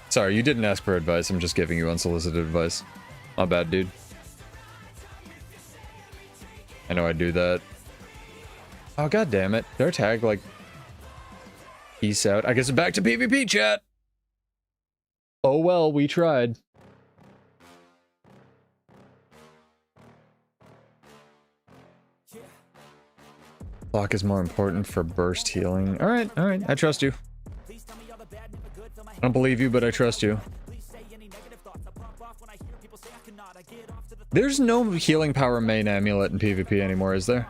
Sorry, you didn't ask for advice. I'm just giving you unsolicited advice. My bad, dude. I know I do that. Oh, god damn it. Their tag, like... Peace out. I guess back to PvP, chat! Oh well, we tried. Block is more important for burst healing. Alright, I trust you. I don't believe you, but I trust you. There's no healing power main amulet in PvP anymore, is there?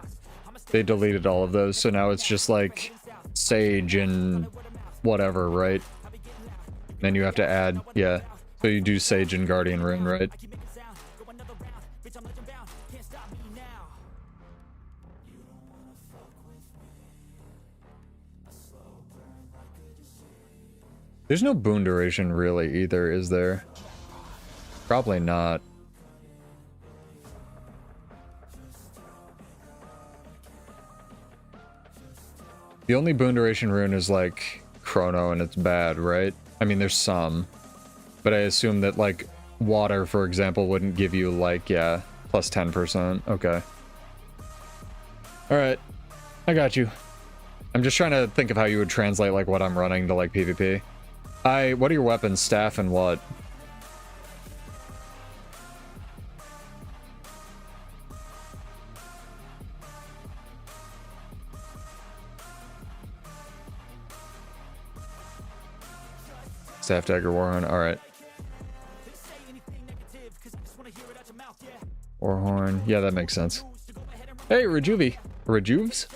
They deleted all of those, so now it's just like Sage and whatever, right? Then you have to add, yeah. So you do Sage and Guardian Rune, right? There's no boon duration really either, is there? Probably not. The only boon duration rune is like Chrono, and it's bad, right? I mean, there's some. But I assume that like water, for example, wouldn't give you like, yeah, plus 10%. Okay. Alright. I got you. I'm just trying to think of how you would translate like what I'm running to like PvP. What are your weapons? Staff and what? Staff, dagger, warhorn. Alright. Warhorn. Yeah, that makes sense. Hey, Rejuvi. Rejuves?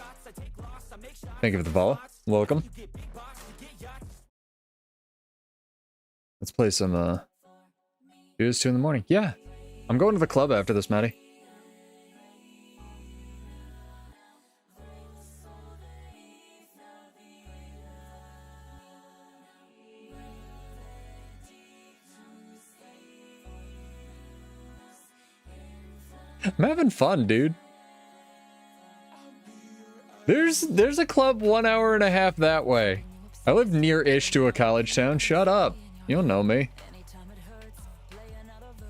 Thank you for the follow. Welcome. Let's play some, It's 2 in the morning. Yeah. I'm going to the club after this, Maddie. I'm having fun, dude. There's a club 1.5 hours that way. I live near-ish to a college town. Shut up. You don't know me.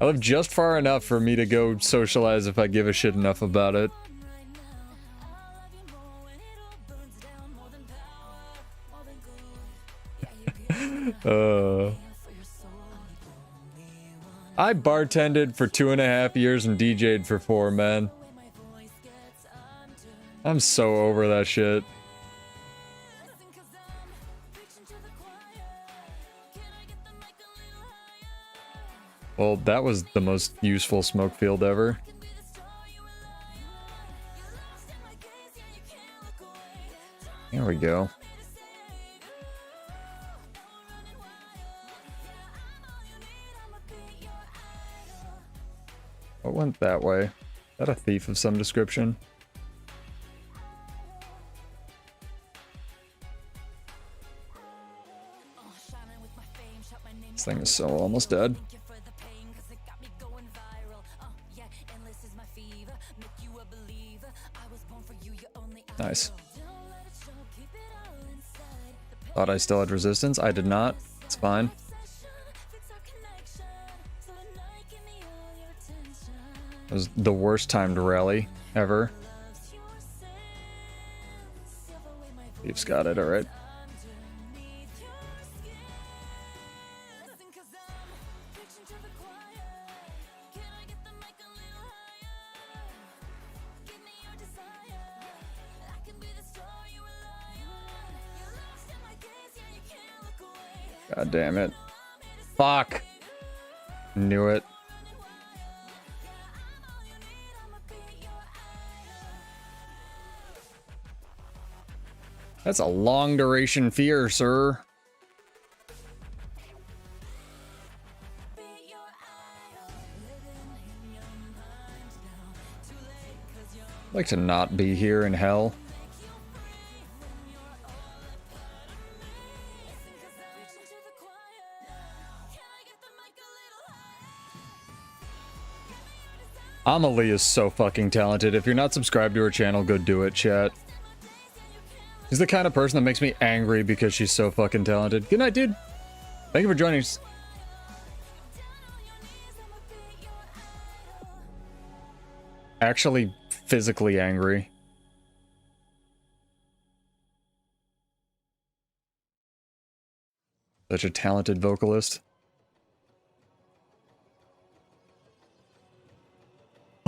I live just far enough for me to go socialize if I give a shit enough about it. I bartended for 2.5 years and DJ'd for 4, man. I'm so over that shit. Well, that was the most useful smoke field ever. There we go. What went that way? Is that a thief of some description? This thing is so almost dead. Nice. Thought I still had resistance. I did not. It's fine. It was the worst time to rally ever. Thieves got it, alright. God damn it. Fuck. Knew it. That's a long duration fear, sir. I'd like to not be here in hell. Amelie is so fucking talented. If you're not subscribed to her channel, go do it, chat. She's the kind of person that makes me angry because she's so fucking talented. Good night, dude. Thank you for joining us. Actually, physically angry. Such a talented vocalist.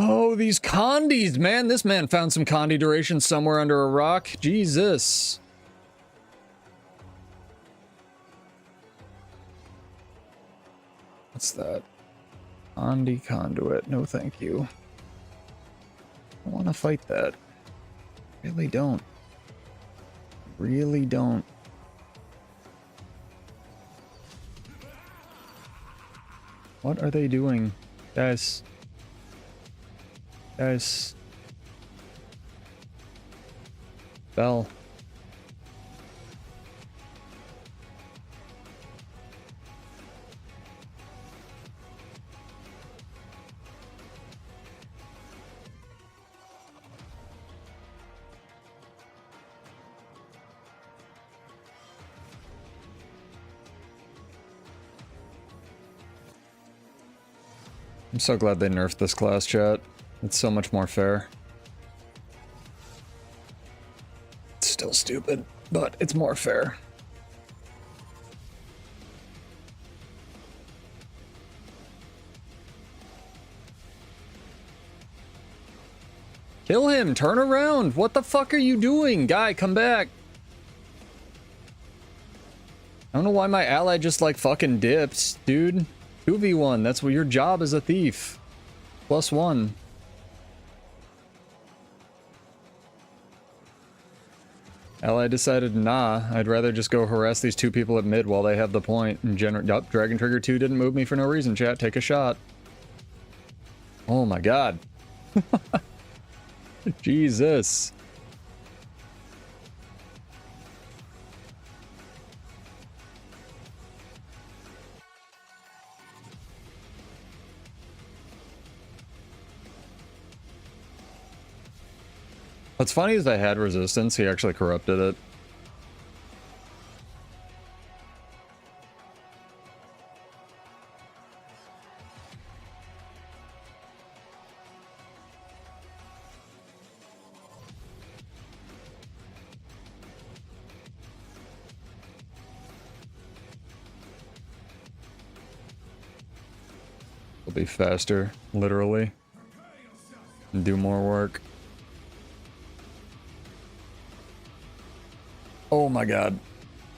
Oh, these condies, man. This man found some condi duration somewhere under a rock. Jesus. What's that? Condi conduit. No, thank you. I don't want to fight that. Really don't. Really don't. What are they doing? Guys. Guys. Bell. I'm so glad they nerfed this class, chat. It's so much more fair. It's still stupid, but it's more fair. Kill him! Turn around! What the fuck are you doing? Guy, come back! I don't know why my ally just like fucking dips, dude. 2v1, that's what your job as a thief. +1. Ally decided, nah, I'd rather just go harass these two people at mid while they have the point. And Dragon Trigger 2 didn't move me for no reason, chat. Take a shot. Oh my god. Jesus. What's funny is I had resistance, he actually corrupted it. It'll be faster, literally. And do more work. Oh my god.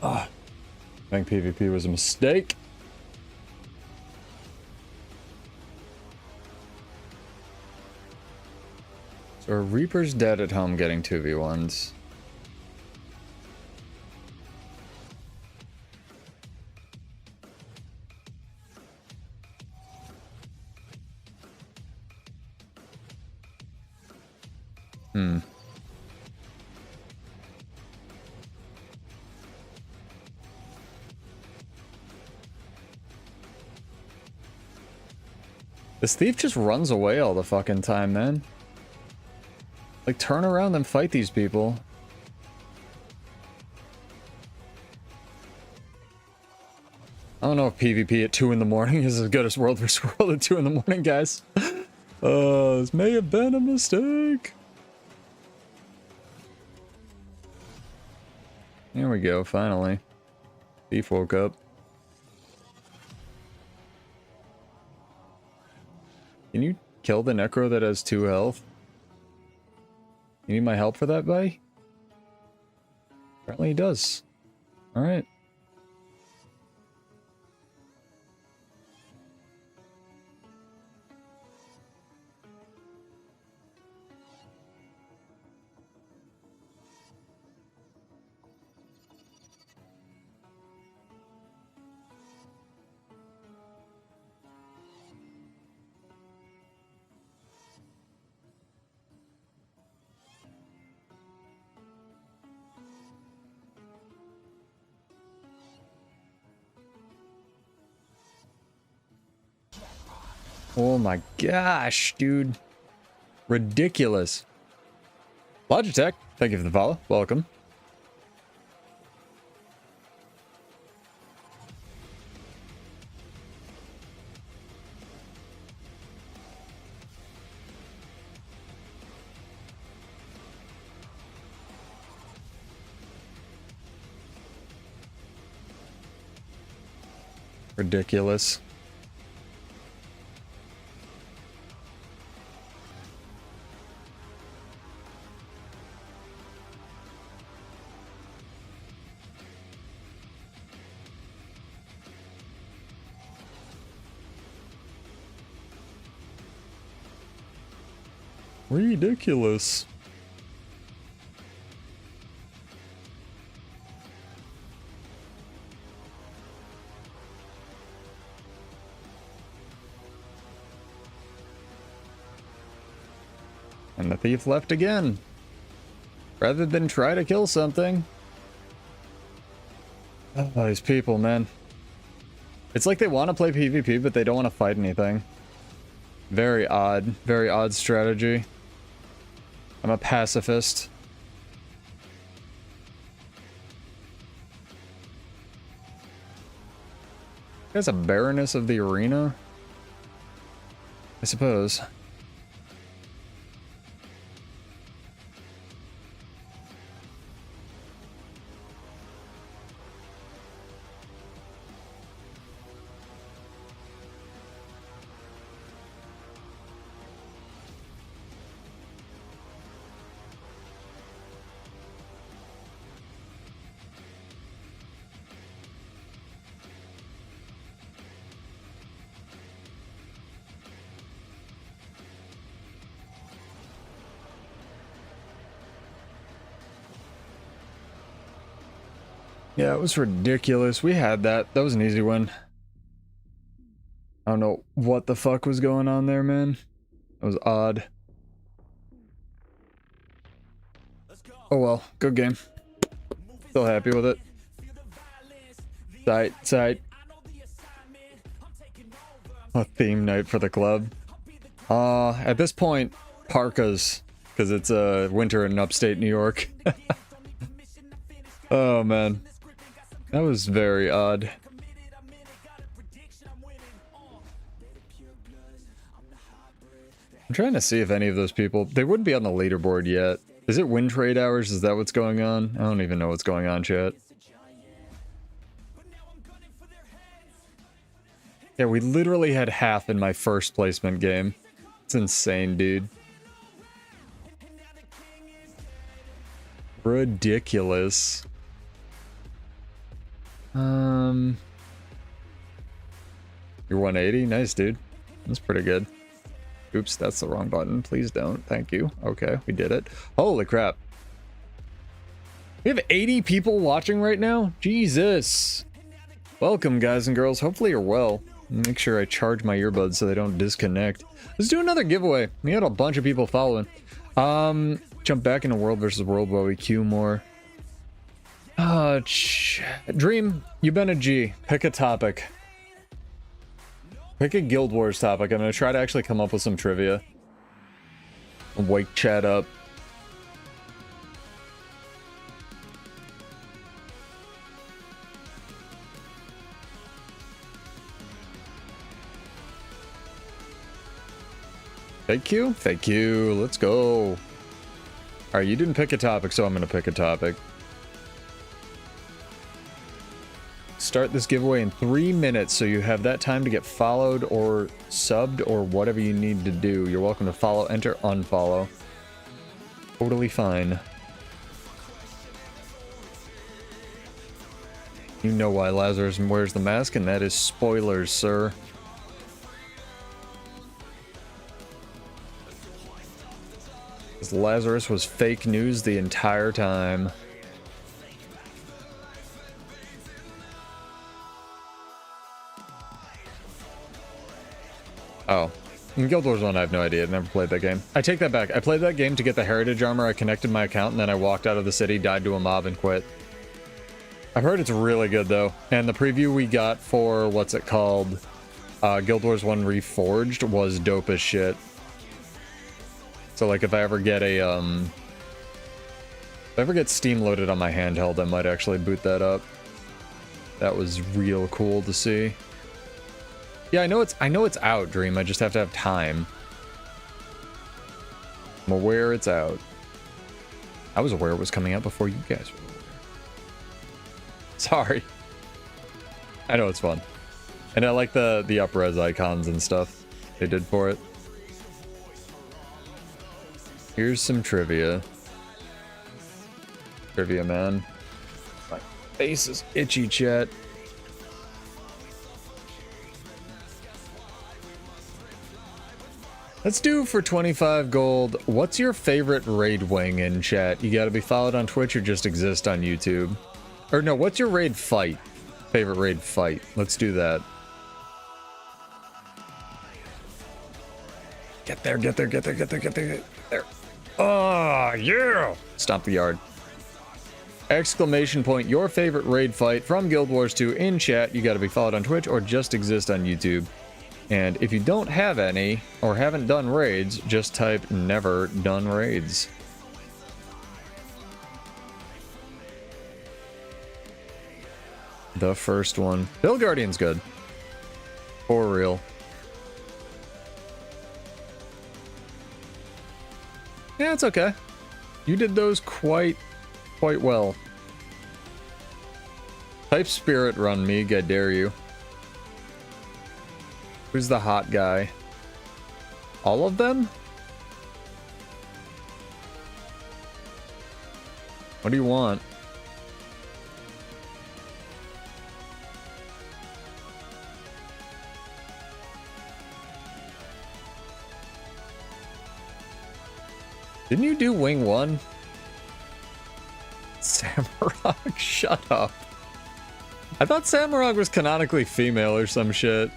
I think PvP was a mistake. So are Reaper's dead at home getting 2v1s? This thief just runs away all the fucking time, man. Like, turn around and fight these people. I don't know if PvP at 2 in the morning is as good as World vs. World at 2 in the morning, guys. This may have been a mistake. Here we go, finally. Thief woke up. Can you kill the Necro that has 2 health? You need my help for that, buddy? Apparently he does. Alright. Oh my gosh, dude. Ridiculous. Logitech, thank you for the follow. Welcome. Ridiculous. Ridiculous. And the thief left again. Rather than try to kill something. Oh, these people, man. It's like they want to play PvP, but they don't want to fight anything. Very odd strategy. I'm a pacifist. That's a Baroness of the Arena? I suppose. Yeah, it was ridiculous. We had that. That was an easy win. I don't know what the fuck was going on there, man. That was odd. Oh well, good game. Still happy with it. Tight. A theme night for the club. At this point, parkas, because it's winter in upstate New York. Oh man, that was very odd. I'm trying to see if any of those people, they wouldn't be on the leaderboard yet. Is it win trade hours? Is that what's going on? I don't even know what's going on, chat. Yeah, we literally had half in my first placement game. It's insane, dude. Ridiculous. You're 180? Nice, dude. That's pretty good. Oops, that's the wrong button. Please don't. Thank you. Okay, we did it. Holy crap. We have 80 people watching right now? Jesus. Welcome, guys and girls. Hopefully you're well. Make sure I charge my earbuds so they don't disconnect. Let's do another giveaway. We had a bunch of people following. Jump back into World versus World while we queue more. Dream, you've been a G. Pick a topic. Pick a Guild Wars topic. I'm gonna try to actually come up with some trivia. Wake chat up. Thank you. Let's go. All right, you didn't pick a topic, so I'm gonna pick a topic. Start this giveaway in 3 minutes, so you have that time to get followed or subbed or whatever you need to do. You're welcome to follow, enter, unfollow. Totally fine. You know why Lazarus wears the mask, and that is spoilers, sir. Lazarus was fake news the entire time. Oh. In Guild Wars 1, I have no idea. I've never played that game. I take that back. I played that game to get the heritage armor. I connected my account, and then I walked out of the city, died to a mob, and quit. I've heard it's really good, though. And the preview we got for, what's it called? Guild Wars 1 Reforged was dope as shit. So, like, if I ever get a, if I ever get Steam loaded on my handheld, I might actually boot that up. That was real cool to see. Yeah, I know it's out, Dream. I just have to have time. I'm aware it's out. I was aware it was coming out before you guys were aware. Sorry. I know it's fun. And I like the up-res icons and stuff they did for it. Here's some trivia. Trivia, man. My face is itchy, chat. Let's do for 25 gold. What's your favorite raid wing in chat? You gotta be followed on Twitch or just exist on YouTube. Or no, what's your raid fight? Favorite raid fight. Let's do that. Get there, get there, get there, get there, get there, get there. Oh, yeah! Stomp the yard. Exclamation point, your favorite raid fight from Guild Wars 2 in chat. You gotta be followed on Twitch or just exist on YouTube. And if you don't have any, or haven't done raids, just type never done raids. The first one. Bill Guardian's good. For real. Yeah, it's okay. You did those quite well. Type Spirit Run Meeg, I dare you. Who's the hot guy? All of them? What do you want? Didn't you do Wing 1? Samrock, shut up. I thought Samurag was canonically female or some shit.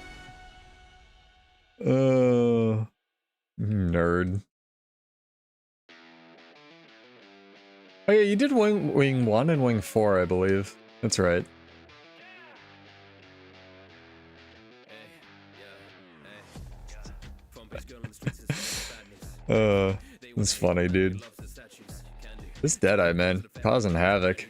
Nerd. Oh yeah, you did wing 1 and wing 4, I believe. That's right. That's funny, dude. This Deadeye, man, causing havoc.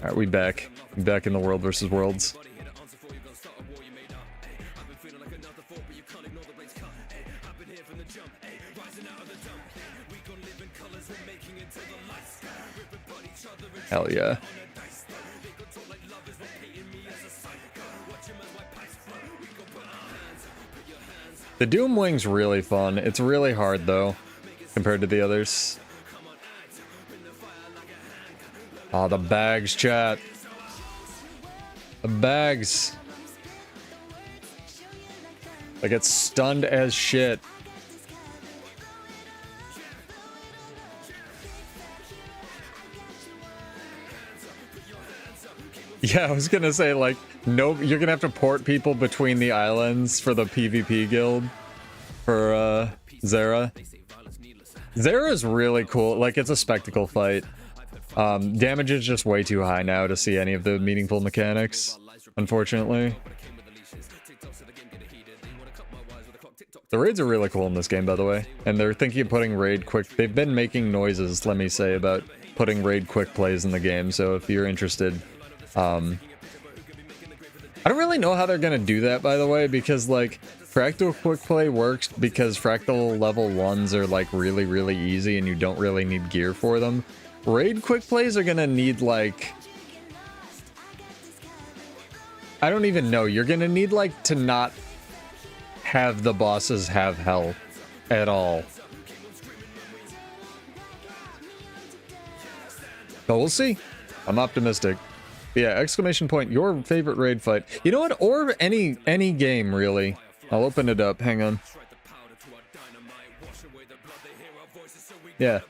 Alright, we back. We back in the World versus Worlds. Hell yeah. The Doom Wing's really fun. It's really hard though, compared to the others. Oh, the bags, chat. The bags. I get stunned as shit. Yeah, I was gonna say, like, no, you're gonna have to port people between the islands for the PvP guild for Zera. Zera is really cool. Like, it's a spectacle fight. Damage is just way too high now to see any of the meaningful mechanics, unfortunately. The raids are really cool in this game, by the way, and they're thinking of putting raid quick. They've been making noises, let me say, about putting raid quick plays in the game. So if you're interested, I don't really know how they're gonna do that, by the way, because like fractal quick play works because fractal level 1s are like really, really easy and you don't really need gear for them. Raid quick plays are gonna need like, I don't even know. You're gonna need like to not have the bosses have health at all. But we'll see. I'm optimistic. But yeah, exclamation point, your favorite raid fight. You know what? Or any game, really. I'll open it up. Hang on. Yeah.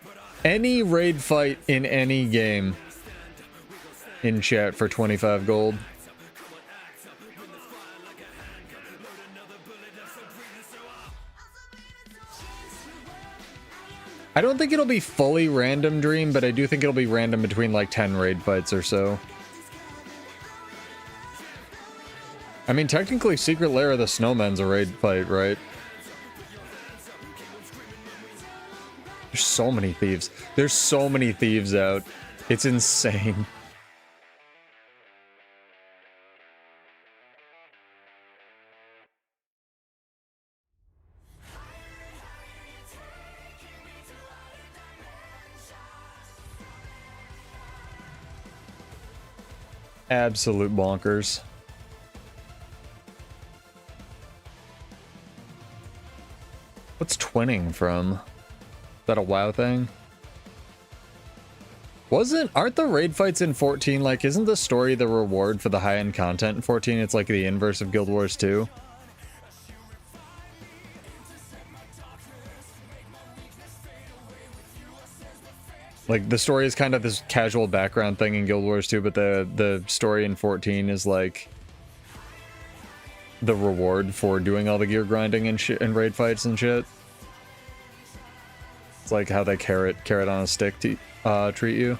Any raid fight in any game in chat for 25 gold. I don't think it'll be fully random, Dream, but I do think it'll be random between like 10 raid fights or so. I mean, technically, Secret Lair of the Snowman's a raid fight, right? There's so many thieves. There's so many thieves out. It's insane. Absolute bonkers. What's twinning from? Is that a WoW thing? Aren't the raid fights in 14 like, isn't the story the reward for the high-end content in 14? It's like the inverse of Guild Wars 2. Like, the story is kind of this casual background thing in Guild Wars 2, but the story in 14 is like the reward for doing all the gear grinding and shit and raid fights and shit. It's like how they carrot on a stick to treat you.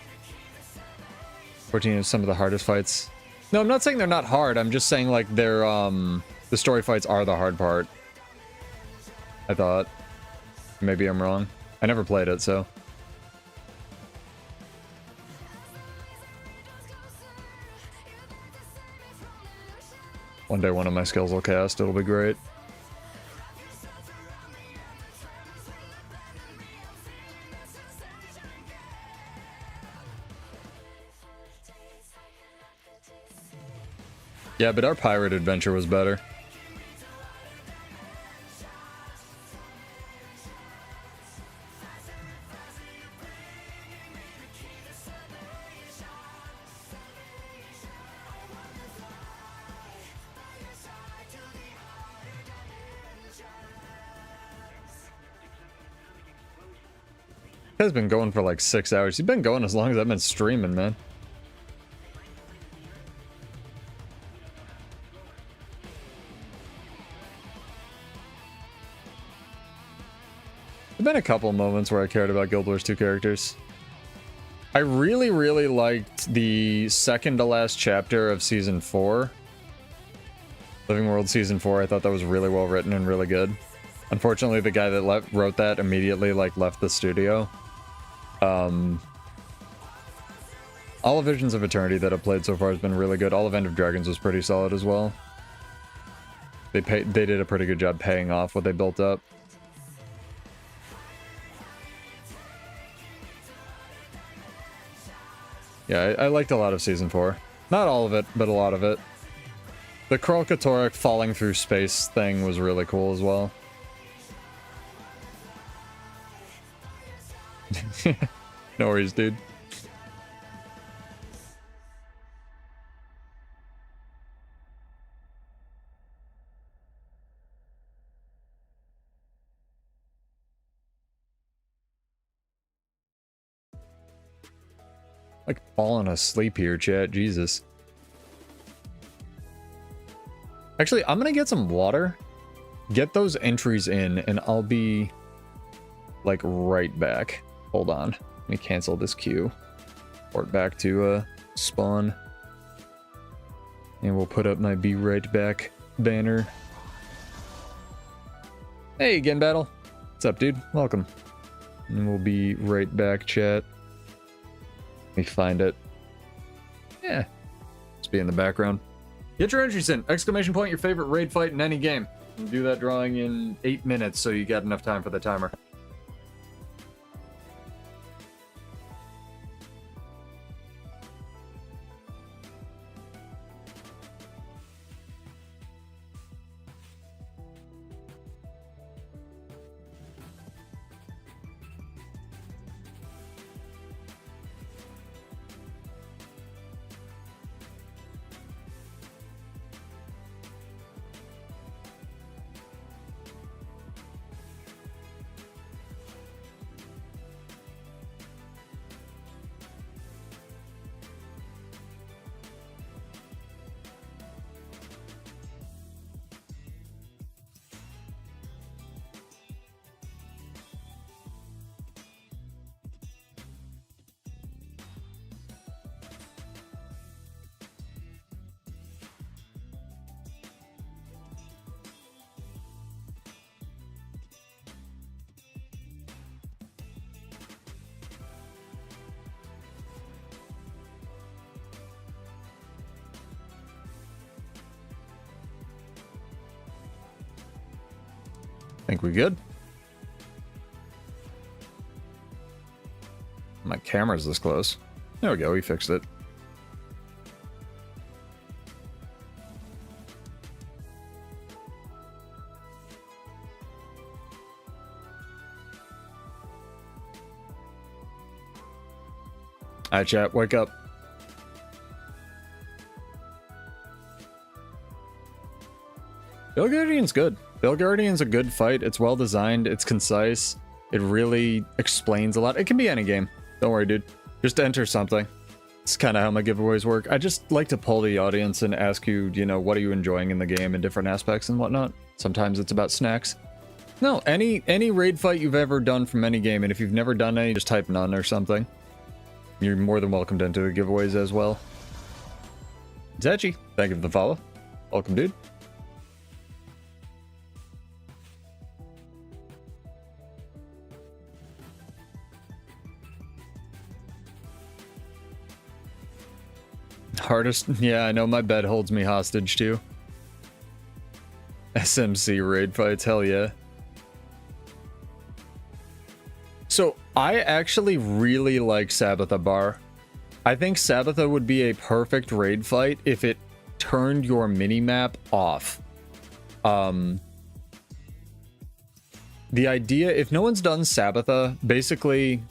14 is some of the hardest fights. No, I'm not saying they're not hard. I'm just saying like they're the story fights are the hard part. I thought. Maybe I'm wrong. I never played it, so. One day one of my skills will cast, it'll be great. Yeah, but our pirate adventure was better. Guy's been going for like 6 hours. He's been going as long as I've been streaming, man. There've been a couple moments where I cared about Guild Wars 2 characters. I really, really liked the second to last chapter of Season 4. Living World Season 4, I thought that was really well written and really good. Unfortunately, the guy that wrote that immediately, like, left the studio. All of Visions of Eternity that I've played so far has been really good. All of End of Dragons was pretty solid as well. They did a pretty good job paying off what they built up. Yeah, I liked a lot of Season 4. Not all of it, but a lot of it. The Krolkatoric falling through space thing was really cool as well. No worries, dude. Like falling asleep here, chat. Jesus. Actually, I'm gonna get some water, get those entries in, and I'll be like right back. Hold on. Let me cancel this queue. Port back to spawn. And we'll put up my be right back banner. Hey again, Battle. What's up, dude? Welcome. And we'll be right back, chat. Let me find it. Yeah. Let's be in the background. Get your entries in. Exclamation point, your favorite raid fight in any game. We'll do that drawing in 8 minutes, so you got enough time for the timer. Think we good? My camera's this close. There we go, we fixed it. Alright, chat, wake up. Guardian's good. Guardian's a good fight. It's well designed. It's concise. It really explains a lot. It can be any game. Don't worry, dude. Just enter something. It's kind of how my giveaways work. I just like to poll the audience and ask you, you know, what are you enjoying in the game in different aspects and whatnot. Sometimes it's about snacks. No, any raid fight you've ever done from any game, and if you've never done any, just type none or something. You're more than welcome to enter the giveaways as well. Zachi, thank you for the follow. Welcome, dude. Hardest, yeah, I know my bed holds me hostage too. SMC raid fights, hell yeah. So I actually really like Sabbatha Bar. I think Sabbatha would be a perfect raid fight if it turned your minimap off. The idea, if no one's done Sabbatha, basically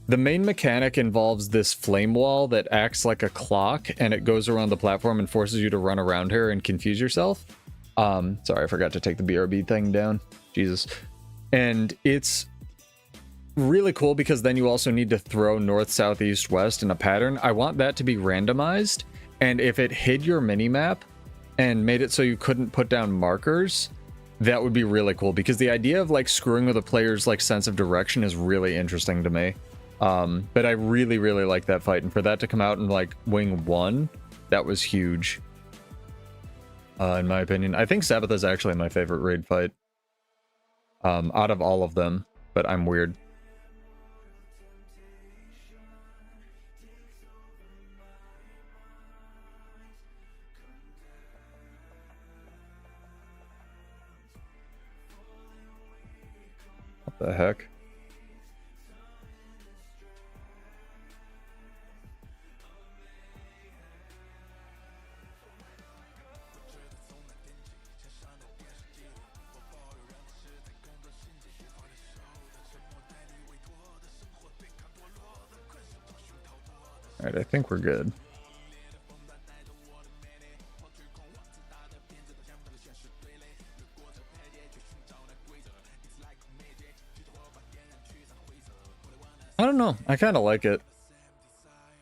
the main mechanic involves this flame wall that acts like a clock, and it goes around the platform and forces you to run around her and confuse yourself. Sorry, I forgot to take the BRB thing down. Jesus. And it's really cool because then you also need to throw north, south, east, west in a pattern. I want that to be randomized, and if it hid your minimap and made it so you couldn't put down markers, that would be really cool, because the idea of like screwing with a player's like sense of direction is really interesting to me. But I really, really like that fight, and for that to come out in like Wing 1, that was huge. In my opinion. I think Sabbath is actually my favorite raid fight. Out of all of them, but I'm weird. What the heck? Alright, I think we're good. I don't know. I kind of like it.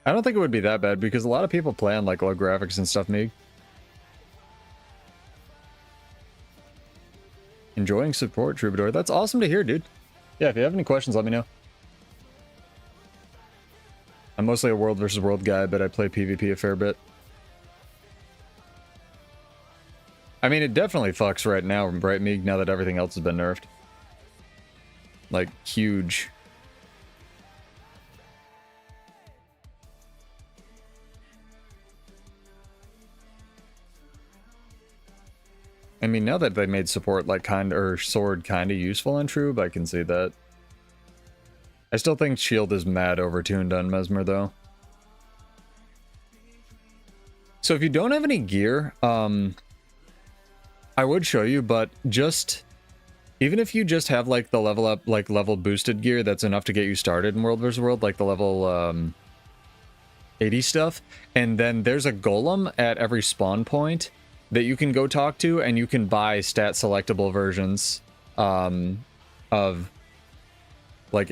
I don't think it would be that bad because a lot of people play on like low graphics and stuff, Meeg. Enjoying support, Troubadour. That's awesome to hear, dude. Yeah, if you have any questions, let me know. I'm mostly a world versus world guy, but I play PvP a fair bit. I mean, it definitely fucks right now, right, Meeg, now that everything else has been nerfed. Like, huge. I mean, now that they made support like sword kind of useful on Trube, I can see that. I still think shield is mad overtuned on Mesmer though. So if you don't have any gear, I would show you, but just even if you just have like the level up, like level boosted gear, that's enough to get you started in World vs. World, like the level 80 stuff. And then there's a golem at every spawn point that you can go talk to, and you can buy stat selectable versions of like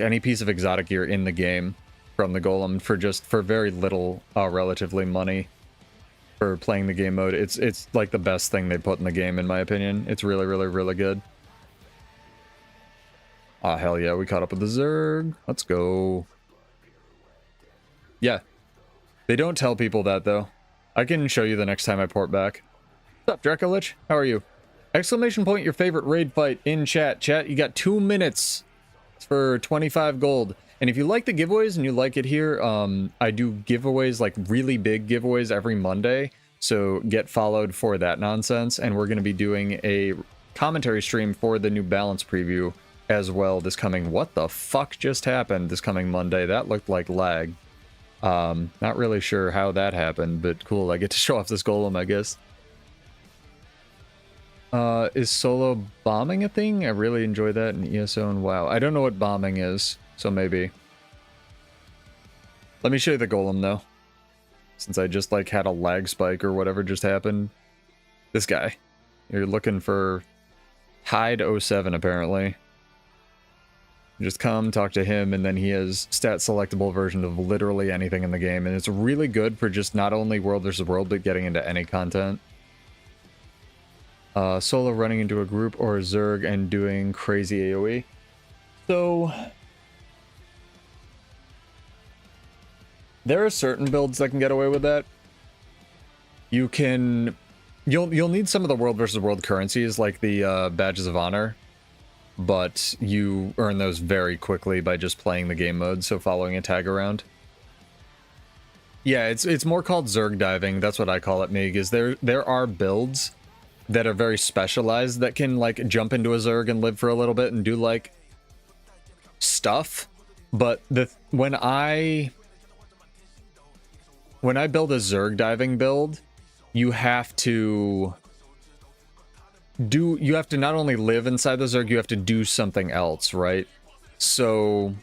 any piece of exotic gear in the game from the golem for very little relatively money for playing the game mode. It's like the best thing they put in the game, in my opinion. It's really, really, really good. Ah, hell yeah, we caught up with the Zerg. Let's go. Yeah. They don't tell people that, though. I can show you the next time I port back. What's up, Dracolich? How are you? Exclamation point your favorite raid fight in chat. Chat, you got 2 minutes for 25 gold. And if you like the giveaways and you like it here, I do giveaways, like really big giveaways every Monday. So get followed for that nonsense. And we're going to be doing a commentary stream for the new balance preview as well this coming... What the fuck just happened this coming Monday? That looked like lag. Not really sure how that happened, but cool. I get to show off this golem, I guess. Is solo bombing a thing? I really enjoy that in ESO and WoW. I don't know what bombing is, so maybe. Let me show you the golem, though. Since I just, like, had a lag spike or whatever just happened. This guy. You're looking for Hyde 07, apparently. Just come, talk to him, and then he has stat selectable version of literally anything in the game. And it's really good for just not only World vs. World, but getting into any content. Solo running into a group or a Zerg and doing crazy AoE. So there are certain builds that can get away with that. You'll need some of the World vs. World currencies like the badges of honor, but you earn those very quickly by just playing the game mode, so following a tag around. Yeah, it's more called Zerg diving. That's what I call it, Mig. Is there are builds that are very specialized that can like jump into a Zerg and live for a little bit and do like stuff. But when I build a Zerg diving build, you have to not only live inside the Zerg, you have to do something else, right? So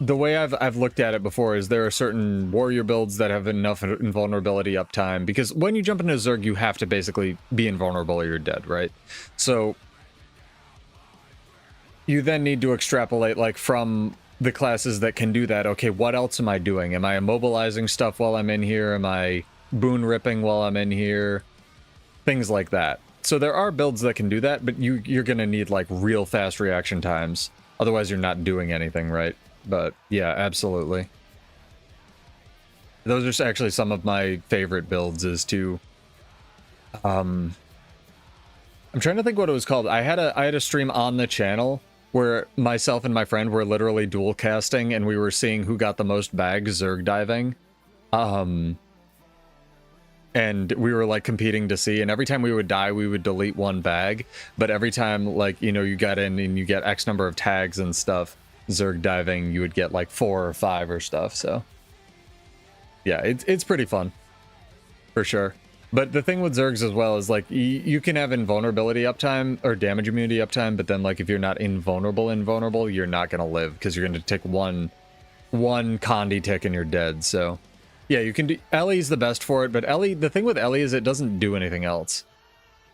the way I've looked at it before is there are certain warrior builds that have enough invulnerability uptime, because when you jump into a Zerg, you have to basically be invulnerable or you're dead, right? So you then need to extrapolate, like, from the classes that can do that. Okay, what else am I doing? Am I immobilizing stuff while I'm in here? Am I boon ripping while I'm in here? Things like that. So there are builds that can do that, but you're gonna need, like, real fast reaction times. Otherwise, you're not doing anything right. But yeah, absolutely. Those are actually some of my favorite builds, is to... I'm trying to think what it was called. I had a stream on the channel where myself and my friend were literally dual casting, and we were seeing who got the most bags Zerg diving. And we were, like, competing to see, and every time we would die, we would delete one bag. But every time, like, you know, you got in and you get X number of tags and stuff, Zerg diving, you would get, like, 4 or 5 or stuff, so... Yeah, it's pretty fun. For sure. But the thing with Zergs as well is, like, you can have invulnerability uptime, or damage immunity uptime, but then, like, if you're not invulnerable, you're not gonna live, because you're gonna take one Condi tick and you're dead, so... Yeah, you can do... Ellie's the best for it, but Ellie... The thing with Ellie is it doesn't do anything else.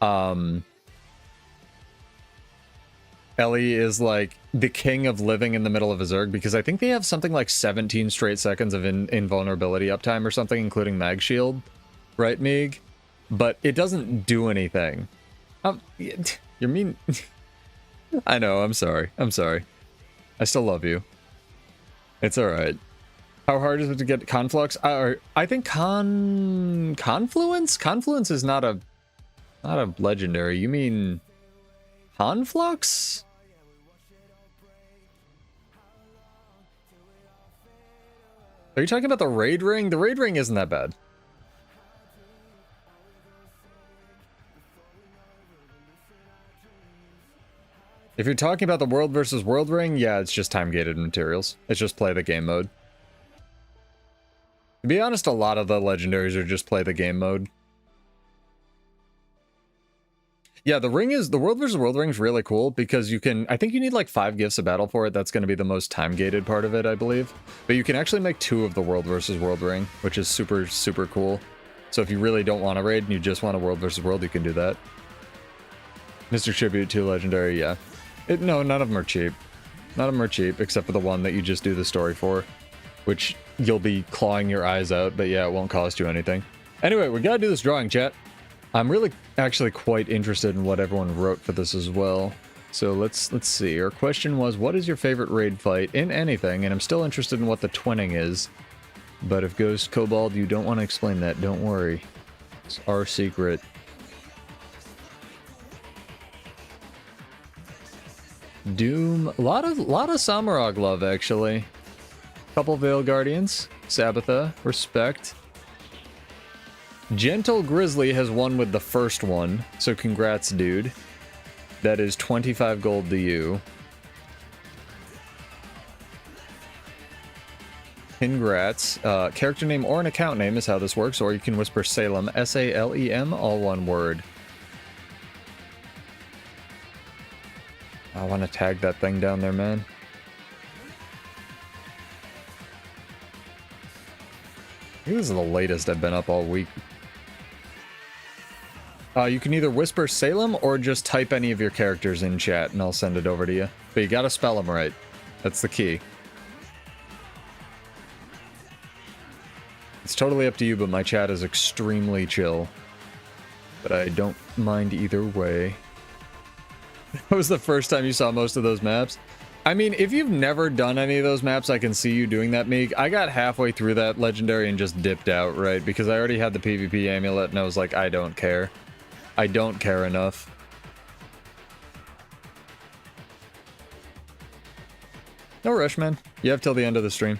Ellie is, like, the king of living in the middle of a Zerg, because I think they have something like 17 straight seconds of invulnerability uptime or something, including Mag Shield. Right, Meeg? But it doesn't do anything. You're mean... I know, I'm sorry. I'm sorry. I still love you. It's alright. How hard is it to get Conflux? I think Confluence? Confluence is not a legendary. You mean Conflux? Are you talking about the Raid Ring? The Raid Ring isn't that bad. If you're talking about the World versus World Ring, yeah, it's just time-gated materials. It's just play the game mode. To be honest, a lot of the legendaries are just play the game mode. Yeah, the World versus World Ring is really cool because you can, I think you need like 5 gifts of battle for it. That's going to be the most time-gated part of it, I believe. But you can actually make 2 of the World versus World Ring, which is super, super cool. So if you really don't want to raid and you just want a World versus World, you can do that. Mr. Tribute 2 Legendary, yeah. No, none of them are cheap. None of them are cheap, except for the one that you just do the story for, which you'll be clawing your eyes out, but yeah, it won't cost you anything. Anyway, we gotta do this drawing, chat. I'm really actually quite interested in what everyone wrote for this as well. So let's see. Our question was, what is your favorite raid fight in anything? And I'm still interested in what the twinning is. But if Ghost Kobold, you don't want to explain that, don't worry. It's our secret. Doom, a lot of Samarog love, actually. Couple Veil Guardians, Sabbatha, respect. Gentle Grizzly has won with the first one, so congrats, dude. That is 25 gold to you. Congrats. Character name or an account name is how this works, or you can whisper Salem, S-A-L-E-M, all one word. I want to tag that thing down there, man. I think this is the latest I've been up all week. You can either whisper Salem or just type any of your characters in chat and I'll send it over to you. But you gotta spell them right. That's the key. It's totally up to you, but my chat is extremely chill. But I don't mind either way. That was the first time you saw most of those maps? I mean, if you've never done any of those maps, I can see you doing that, Meek. I got halfway through that legendary and just dipped out, right? Because I already had the PvP amulet and I was like, I don't care. I don't care enough. No rush, man. You have till the end of the stream.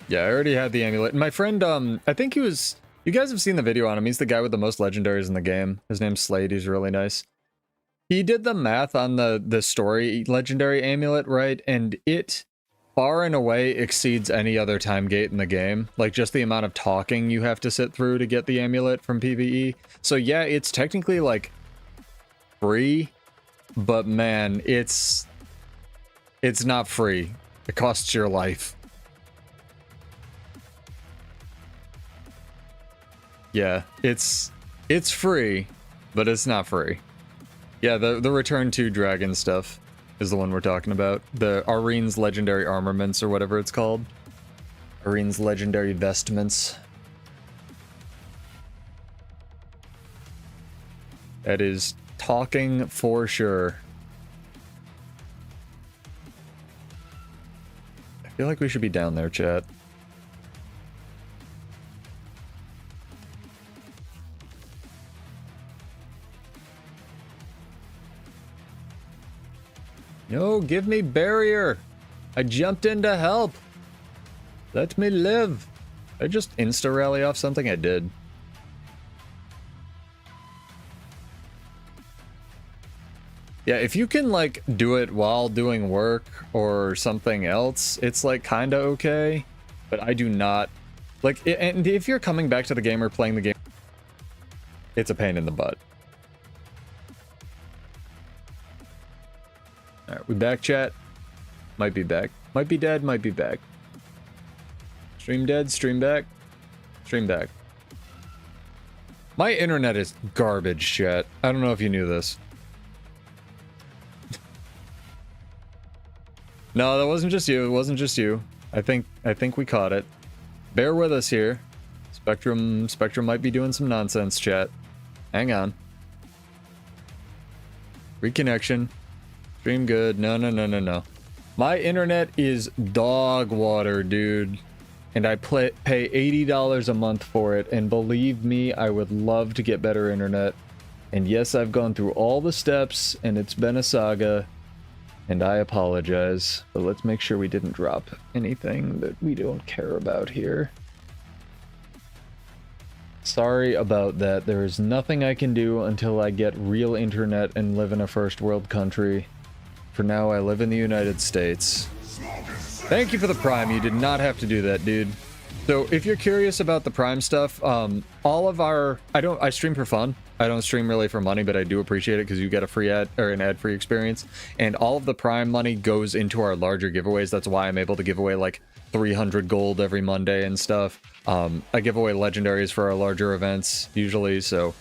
Yeah, I already had the amulet. And my friend, I think he was... You guys have seen the video on him. He's the guy with the most legendaries in the game. His name's Slade. He's really nice. He did the math on the story legendary amulet, right? And it far and away exceeds any other time gate in the game. Like, just the amount of talking you have to sit through to get the amulet from PvE. So yeah, it's technically, like, free. But man, it's not free. It costs your life. Yeah, it's free, but it's not free. Yeah, the Return to Dragon stuff is the one we're talking about. The Arene's Legendary Armaments, or whatever it's called. Arene's Legendary Vestments. That is talking for sure. I feel like we should be down there, chat. No, give me barrier. I jumped in to help. Let me live. Did I just insta-rally off something? I did. Yeah, if you can, like, do it while doing work or something else, it's, like, kinda okay. But I do not... Like, and if you're coming back to the game or playing the game, it's a pain in the butt. Alright, we back, chat? Might be back. Might be dead, might be back. Stream dead, stream back. Stream back. My internet is garbage, chat. I don't know if you knew this. No, that wasn't just you. It wasn't just you. I think we caught it. Bear with us here. Spectrum might be doing some nonsense, chat. Hang on. Reconnection. Stream good. No. My internet is dog water, dude. And I pay $80 a month for it. And believe me, I would love to get better internet. And yes, I've gone through all the steps, and it's been a saga. And I apologize. But let's make sure we didn't drop anything that we don't care about here. Sorry about that. There is nothing I can do until I get real internet and live in a first world country. For now, I live in the United States. Thank you for the Prime. You did not have to do that, dude. So, if you're curious about the Prime stuff, all of our... I stream for fun. I don't stream really for money, but I do appreciate it because you get a free ad, or an ad-free experience. And all of the Prime money goes into our larger giveaways. That's why I'm able to give away, like, 300 gold every Monday and stuff. I give away legendaries for our larger events, usually, so...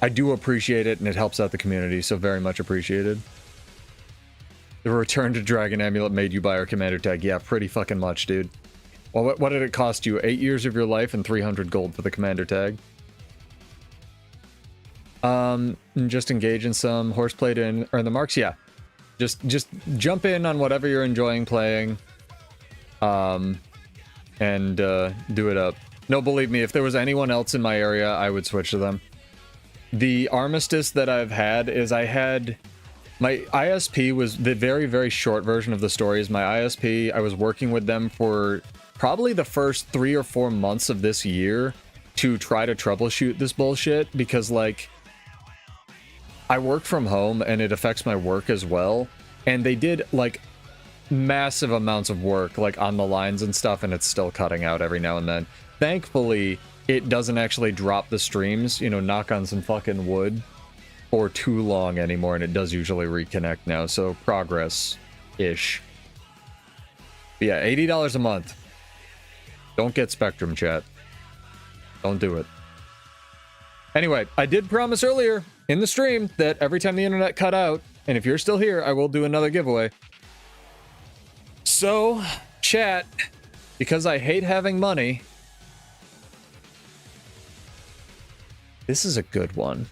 I do appreciate it, and it helps out the community, so very much appreciated. The Return to Dragon amulet made you buy our commander tag. Yeah, pretty fucking much, dude. Well, what did it cost you? 8 years of your life and 300 gold for the commander tag. Just engage in some horseplay to earn the marks. Yeah, just jump in on whatever you're enjoying playing, and do it up. No, believe me, if there was anyone else in my area, I would switch to them. The armistice that I've had is my ISP was the very, very short version of the story. Is my ISP. I was working with them for probably the first 3 or 4 months of this year to try to troubleshoot this bullshit, because, like, I work from home and it affects my work as well. And they did, like, massive amounts of work, like, on the lines and stuff, and it's still cutting out every now and then. Thankfully, it doesn't actually drop the streams, you know, knock on some fucking wood, for too long anymore, and it does usually reconnect now, so progress-ish. Yeah, $80 a month. Don't get Spectrum, chat. Don't do it. Anyway, I did promise earlier in the stream that every time the internet cut out, and if you're still here, I will do another giveaway. So, chat, because I hate having money, this is a good one.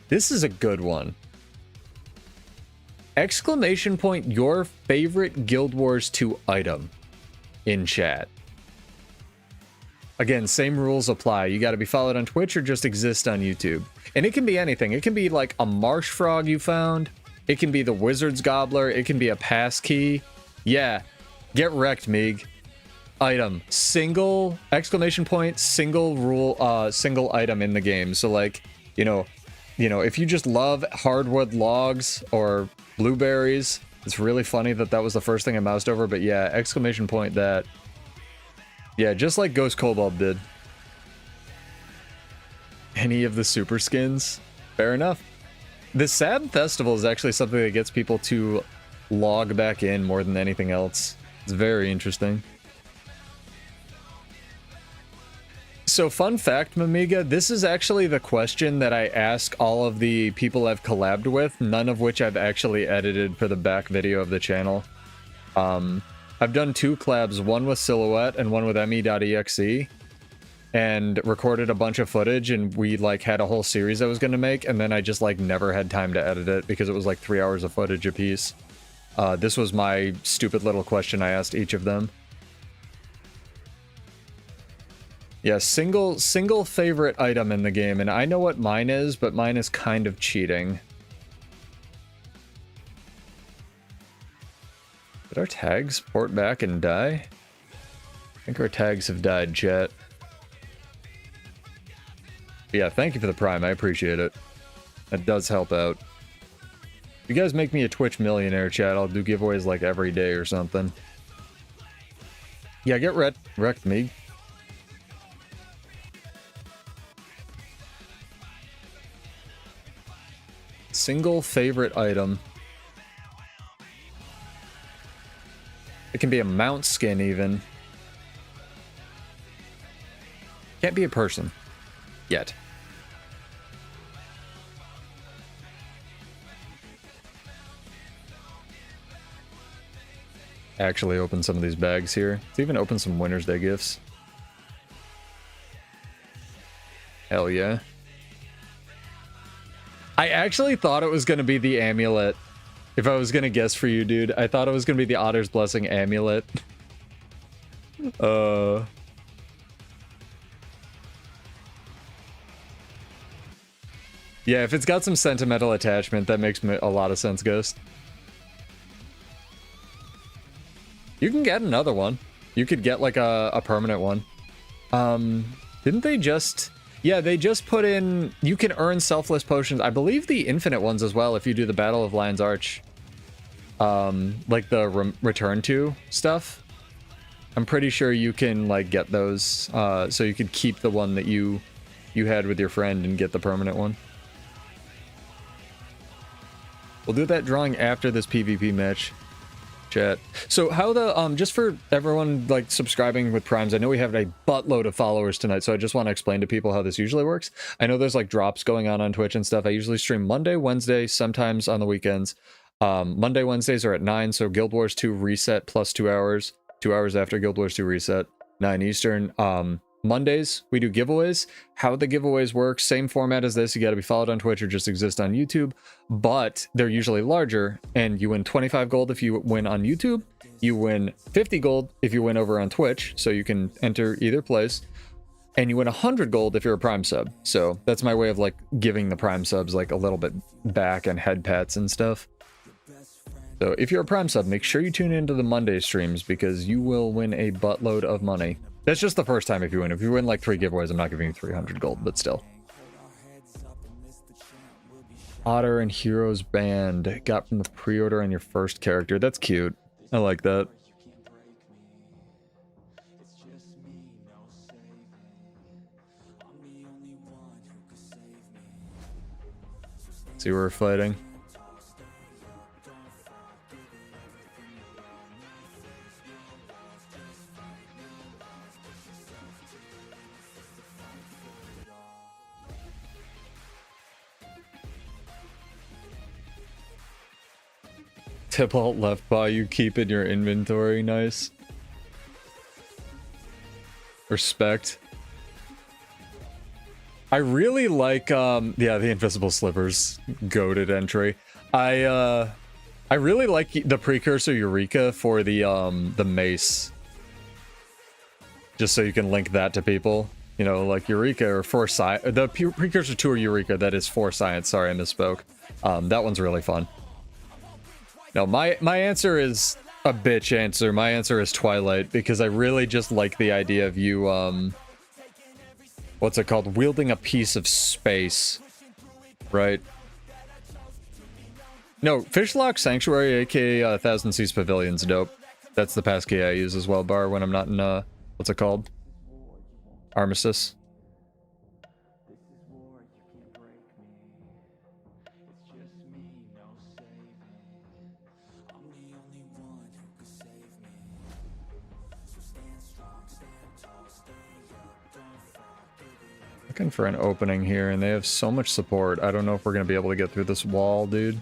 This is a good one. Exclamation point your favorite Guild Wars 2 item in chat. Again, same rules apply. You got to be followed on Twitch or just exist on YouTube. And it can be anything. It can be like a marsh frog you found. It can be the Wizard's Gobbler. It can be a pass key. Yeah. Get wrecked, Meeg. Item. Single, exclamation point, single rule, single item in the game. So, like, you know, if you just love hardwood logs or blueberries, it's really funny that that was the first thing I moused over, but yeah, exclamation point that. Yeah, just like Ghost Cobalt did. Any of the super skins? Fair enough. The Sab Festival is actually something that gets people to log back in more than anything else. It's very interesting. So fun fact, Mamiga, this is actually the question that I ask all of the people I've collabed with, none of which I've actually edited for the back video of the channel. I've done 2 collabs, one with Silhouette and one with me.exe, and recorded a bunch of footage, and we like had a whole series I was going to make, and then I just like never had time to edit it because it was like 3 hours of footage a piece. This was my stupid little question I asked each of them. Yeah, single favorite item in the game, and I know what mine is, but mine is kind of cheating. Did our tags port back and die? I think our tags have died, chat. But yeah, thank you for the Prime, I appreciate it. That does help out. If you guys make me a Twitch millionaire, chat, I'll do giveaways like every day or something. Yeah, get wrecked, me. Single favorite item. It can be a mount skin even. Can't be a person. Yet. Actually open some of these bags here. Let's even open some Winter's Day gifts. Hell yeah. I actually thought it was going to be the amulet. If I was going to guess for you, dude. I thought it was going to be the Otter's Blessing amulet. Yeah, if it's got some sentimental attachment, that makes a lot of sense, Ghost. You can get another one. You could get like a permanent one. Didn't they just... Yeah, they just put in... You can earn selfless potions. I believe the infinite ones as well if you do the Battle of Lion's Arch. Like the return to stuff. I'm pretty sure you can like get those. So you could keep the one that you had with your friend and get the permanent one. We'll do that drawing after this PvP match. Chat. So how the just for everyone like subscribing with primes, I know we have a buttload of followers tonight, so I just want to explain to people how this usually works. I know there's like drops going on Twitch and stuff. I usually stream Monday, Wednesday, sometimes on the weekends. Monday, Wednesdays are at 9, so Guild Wars 2 reset plus 2 hours. 2 hours after Guild Wars 2 reset, 9 Eastern. Mondays, we do giveaways. How the giveaways work, same format as this. You got to be followed on Twitch or just exist on YouTube, but they're usually larger, and you win 25 gold if you win on YouTube. You win 50 gold if you win over on Twitch, so you can enter either place. And you win 100 gold if you're a Prime sub. So that's my way of like giving the Prime subs like a little bit back and head pats and stuff. So if you're a Prime sub, make sure you tune into the Monday streams because you will win a buttload of money. That's just the first time if you win. If you win like 3 giveaways, I'm not giving you 300 gold, but still. Otter and Heroes Band got from the pre-order on your first character. That's cute. I like that. See where we're fighting. Tip alt left by you keep in your inventory. Nice. Respect. I really like yeah, the invisible slippers goated entry. I really like the precursor Eureka for the mace. Just so you can link that to people. You know, like Eureka or for science. The precursor to a Eureka that is for science. Sorry, I misspoke. That one's really fun. No, my answer is a bitch answer. My answer is Twilight, because I really just like the idea of you, what's it called? Wielding a piece of space, right? No, Fishlock Sanctuary, aka Thousand Seas Pavilion's dope. That's the passkey I use as well, Bar, when I'm not in, what's it called? Armistice. Looking for an opening here, and they have so much support. I don't know if we're going to be able to get through this wall, dude.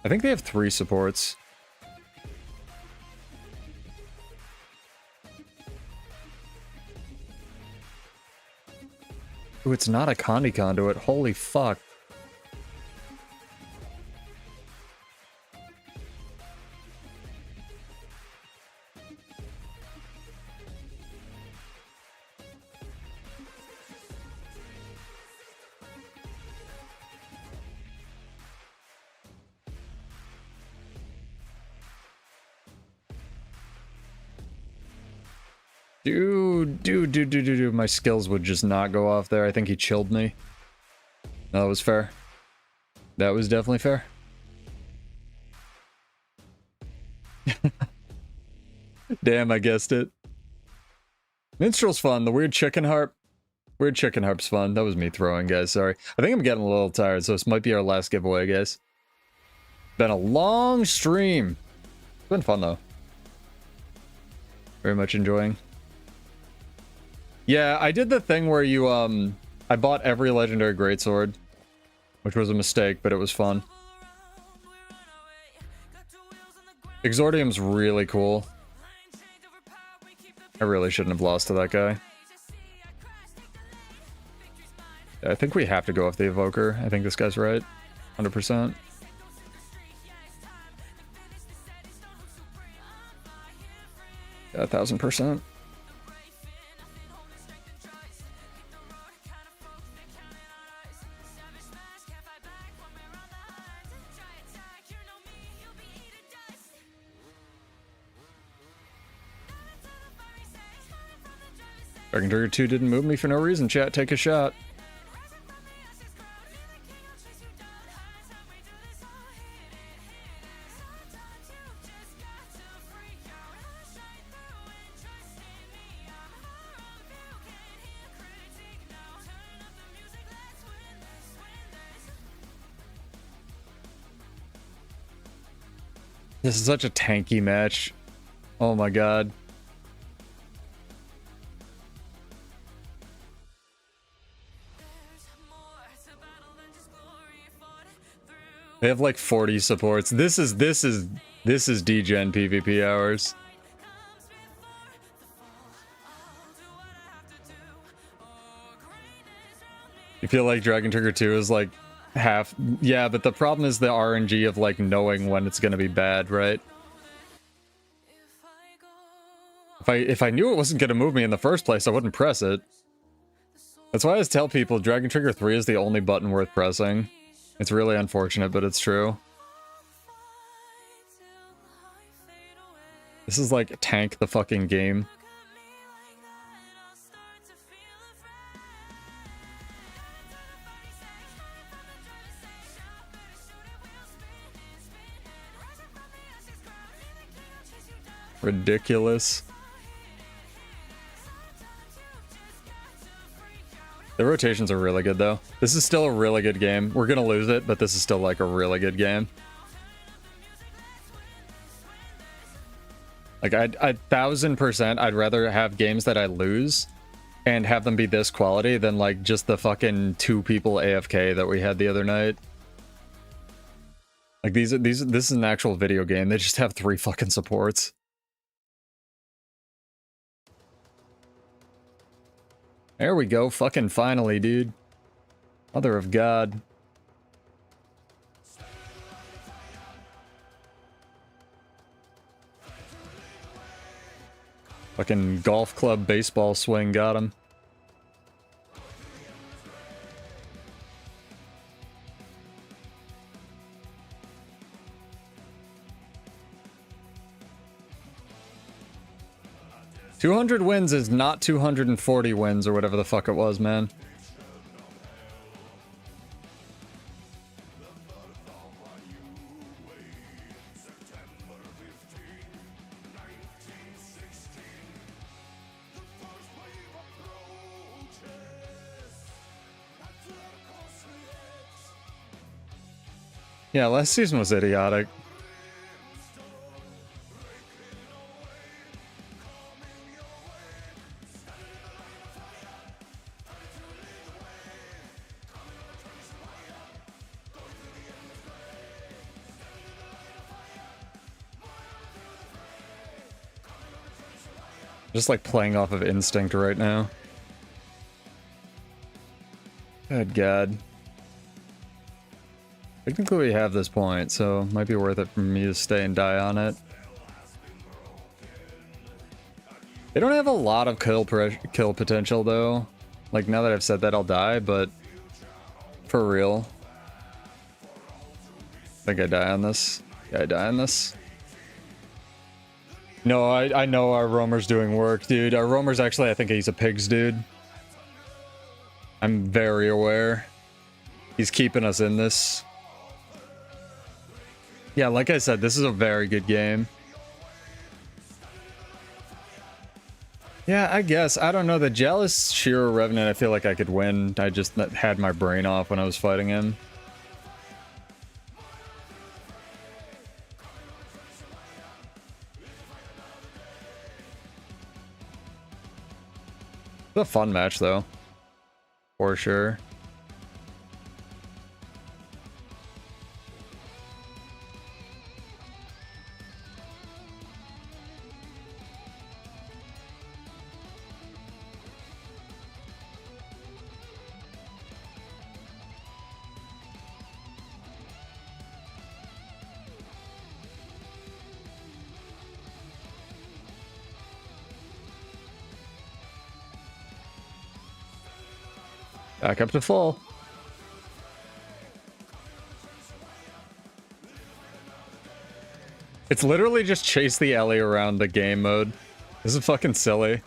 I think they have 3 supports. Ooh, it's not a Condi conduit. Holy fuck. Dude, my skills would just not go off there. I think he chilled me. No, that was fair. That was definitely fair. Damn, I guessed it. Minstrel's fun. The weird chicken harp. Weird chicken harp's fun. That was me throwing, guys. Sorry. I think I'm getting a little tired, so this might be our last giveaway, guys. Been a long stream. It's been fun, though. Very much enjoying. Yeah, I did the thing where you, I bought every legendary greatsword, which was a mistake, but it was fun. Exordium's really cool. I really shouldn't have lost to that guy. Yeah, I think we have to go off the Evoker. I think this guy's right. 100%. Yeah, 1000%. Dragon Trigger 2 didn't move me for no reason, chat. Take a shot. This is such a tanky match. Oh my god. They have like 40 supports. This is degen PvP hours. You feel like Dragon Trigger 2 is like half. Yeah, but the problem is the RNG of like knowing when it's gonna be bad, right? If I knew it wasn't gonna move me in the first place, I wouldn't press it. That's why I always tell people Dragon Trigger 3 is the only button worth pressing. It's really unfortunate, but it's true. This is like tank the fucking game. Ridiculous. The rotations are really good, though. This is still a really good game. We're gonna lose it, but this is still, like, a really good game. Like, 1000%, I'd rather have games that I lose and have them be this quality than, like, just the fucking 2 people AFK that we had the other night. Like, this is an actual video game. They just have 3 fucking supports. There we go, fucking finally, dude. Mother of God. Fucking golf club baseball swing got him. $200 wins is not 240 wins or whatever the fuck it was, man. Yeah, last season was idiotic. Just like playing off of instinct right now. Good God. Technically we have this point, so it might be worth it for me to stay and die on it. They don't have a lot of kill potential though. Like now that I've said that I'll die, but for real. I think I die on this. Yeah, I die on this. No, I know our roamer's doing work, dude. Our roamer's actually, I think he's a pigs dude. I'm very aware. He's keeping us in this. Yeah, like I said, this is a very good game. Yeah, I guess. I don't know. The Jealous Shearer Revenant, I feel like I could win. I just had my brain off when I was fighting him. It's a fun match, though. For sure. Back up to full. It's literally just chase the Ellie around the game mode. This is fucking silly.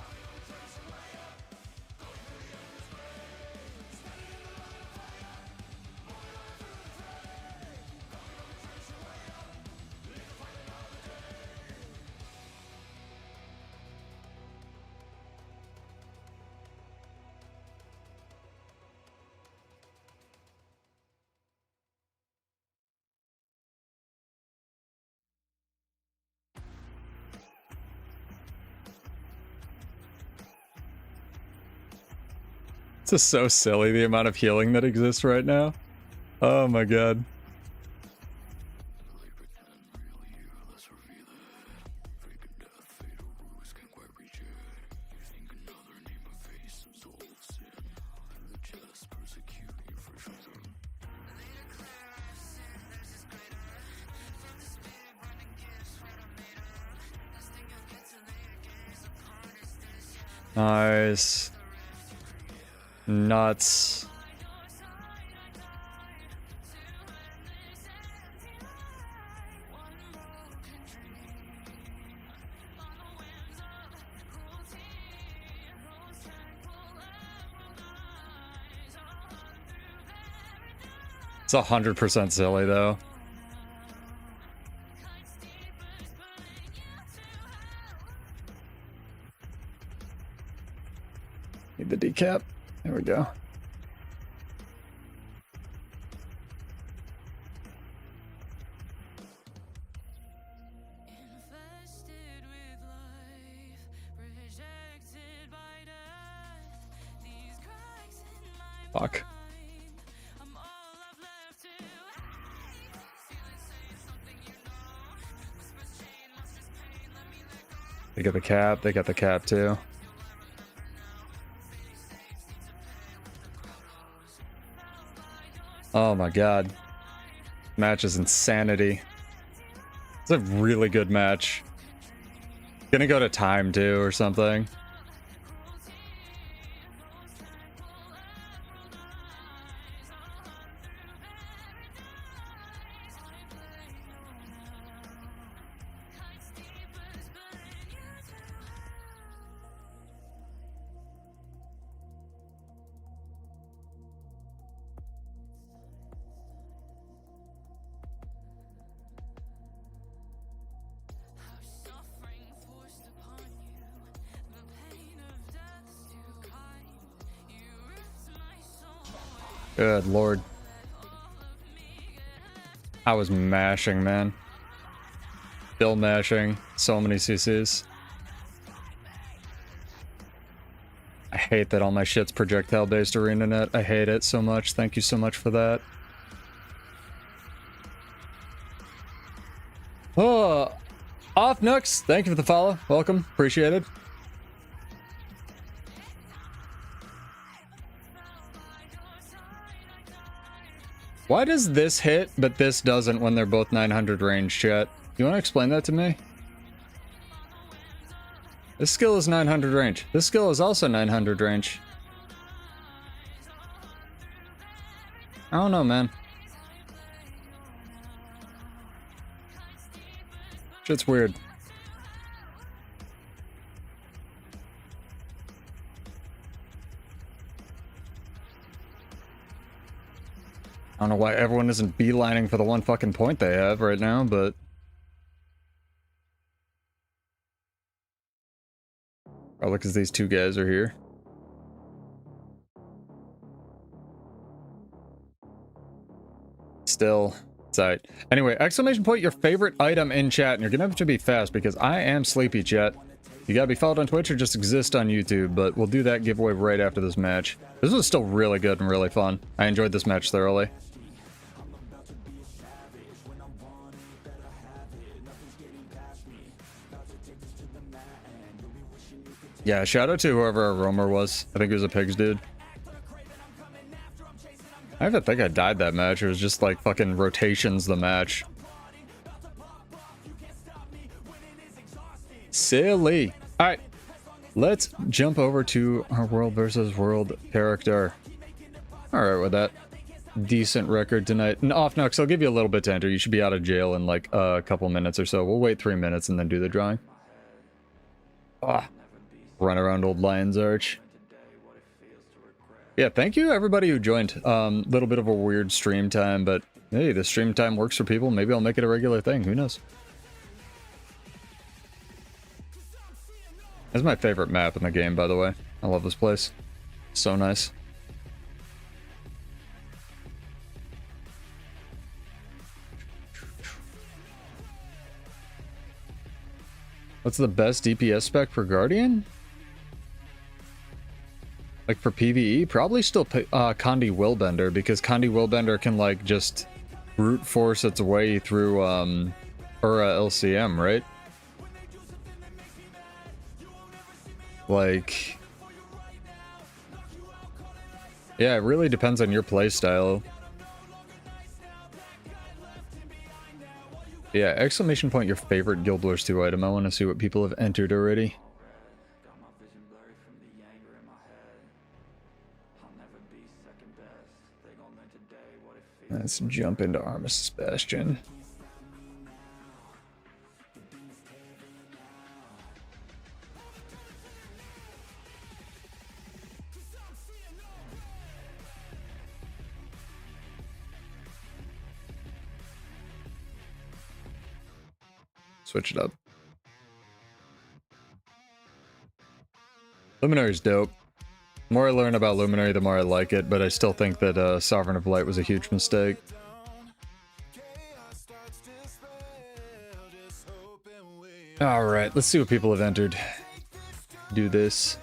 This is so silly, the amount of healing that exists right now. Oh my god. Nice. Nuts. It's 100% silly though. Need the decap. There we go. Fuck. They get the cap. They got the cap too. Oh my god. Match is insanity. It's a really good match. Gonna go to time too or something. Good lord. I was mashing, man. Still mashing. So many CCs. I hate that all my shit's projectile-based ArenaNet. I hate it so much. Thank you so much for that. Oh, Off Nooks, thank you for the follow. Welcome. Appreciate it. Why does this hit, but this doesn't when they're both 900 range, chat? You want to explain that to me? This skill is 900 range. This skill is also 900 range. I don't know, man. Shit's weird. I don't know why everyone isn't beelining for the one fucking point they have right now, but... Probably because these two guys are here. Still, sight. Anyway, exclamation point your favorite item in chat, and you're gonna have to be fast because I am sleepy, chat. You gotta be followed on Twitch or just exist on YouTube, but we'll do that giveaway right after this match. This was still really good and really fun. I enjoyed this match thoroughly. Yeah, shout out to whoever our roamer was. I think it was a pigs dude. I even think I died that match. It was just like fucking rotations the match. Silly. Alright. Let's jump over to our world versus world character. Alright with that. Decent record tonight. And off Nux, I'll give you a little bit to enter. You should be out of jail in like a couple minutes or so. We'll wait 3 minutes and then do the drawing. Ah. Run around old Lion's Arch. Yeah, thank you everybody who joined. Little bit of a weird stream time, but hey, the stream time works for people. Maybe I'll make it a regular thing. Who knows? This is my favorite map in the game, by the way. I love this place. So nice. What's the best DPS spec for Guardian? Like for PvE? Probably still Condi Willbender, because Condi Willbender can like just brute force its way through Ura LCM, right? Like... Yeah, it really depends on your playstyle. Yeah, exclamation point your favorite Guild Wars 2 item. I want to see what people have entered already. Let's jump into Armistice Bastion. Switch it up. Luminary's dope. The more I learn about Luminary, the more I like it, but I still think that Sovereign of Light was a huge mistake. Alright, let's see what people have entered. Do this.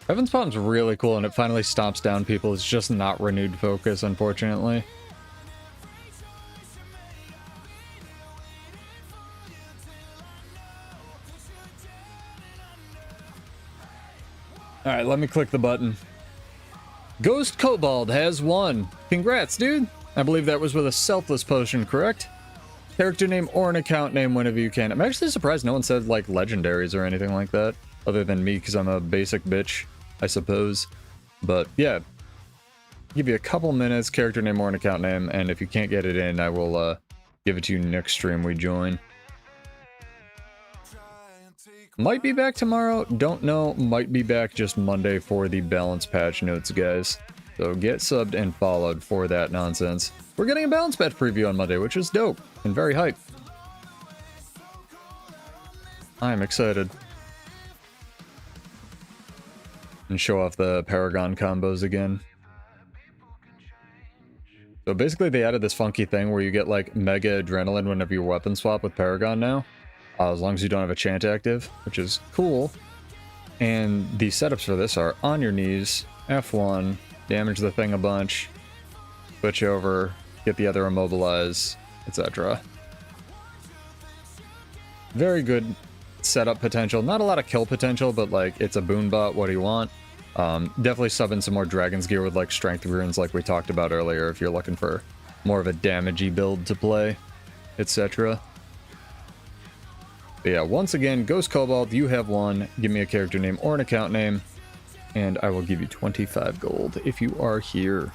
Heaven's Palm's really cool, and it finally stomps down people. It's just not renewed focus, unfortunately. Alright, let me click the button. Ghost Kobold has won. Congrats, dude. I believe that was with a selfless potion, correct? Character name or an account name whenever you can. I'm actually surprised no one said, like, legendaries or anything like that. Other than me, because I'm a basic bitch, I suppose. But, yeah. Give you a couple minutes, character name or an account name, and if you can't get it in, I will give it to you next stream we join. Might be back tomorrow, don't know, might be back just Monday for the balance patch notes, guys. So get subbed and followed for that nonsense. We're getting a balance patch preview on Monday, which is dope and very hype. I'm excited. And show off the Paragon combos again. So basically they added this funky thing where you get like mega adrenaline whenever you weapon swap with Paragon now. As long as you don't have a chant active, which is cool. And the setups for this are on your knees, F1, damage the thing a bunch, switch over, get the other immobilize, etc. Very good setup potential. Not a lot of kill potential, but like it's a boon bot. What do you want? Definitely sub in some more Dragon's Gear with like strength runes like we talked about earlier if you're looking for more of a damagey build to play, etc. But yeah, once again, Ghost Cobalt, you have one. Give me a character name or an account name, and I will give you 25 gold if you are here.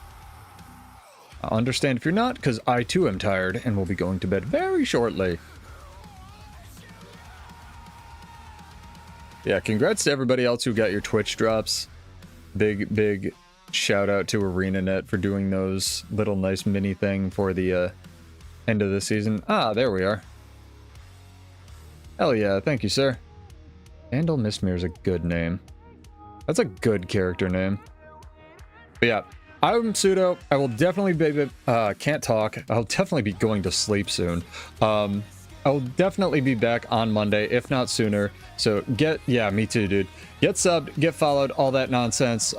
I understand if you're not, because I too am tired and will be going to bed very shortly. Yeah, congrats to everybody else who got your Twitch drops. Big shout out to ArenaNet for doing those little nice mini thing for the end of the season. Ah, there we are. Hell yeah, thank you, sir. Vandal Mistmere is a good name. That's a good character name. But yeah, I'm Pseudo. I will definitely be, can't talk. I'll definitely be going to sleep soon. I will definitely be back on Monday, if not sooner. So yeah, me too, dude. Get subbed, get followed, all that nonsense.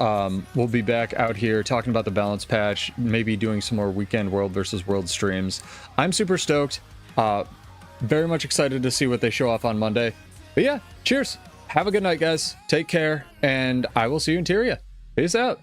We'll be back out here talking about the balance patch, maybe doing some more weekend world versus world streams. I'm super stoked. Very much excited to see what they show off on Monday. But yeah, cheers. Have a good night, guys. Take care, and I will see you in Tyria. Peace out.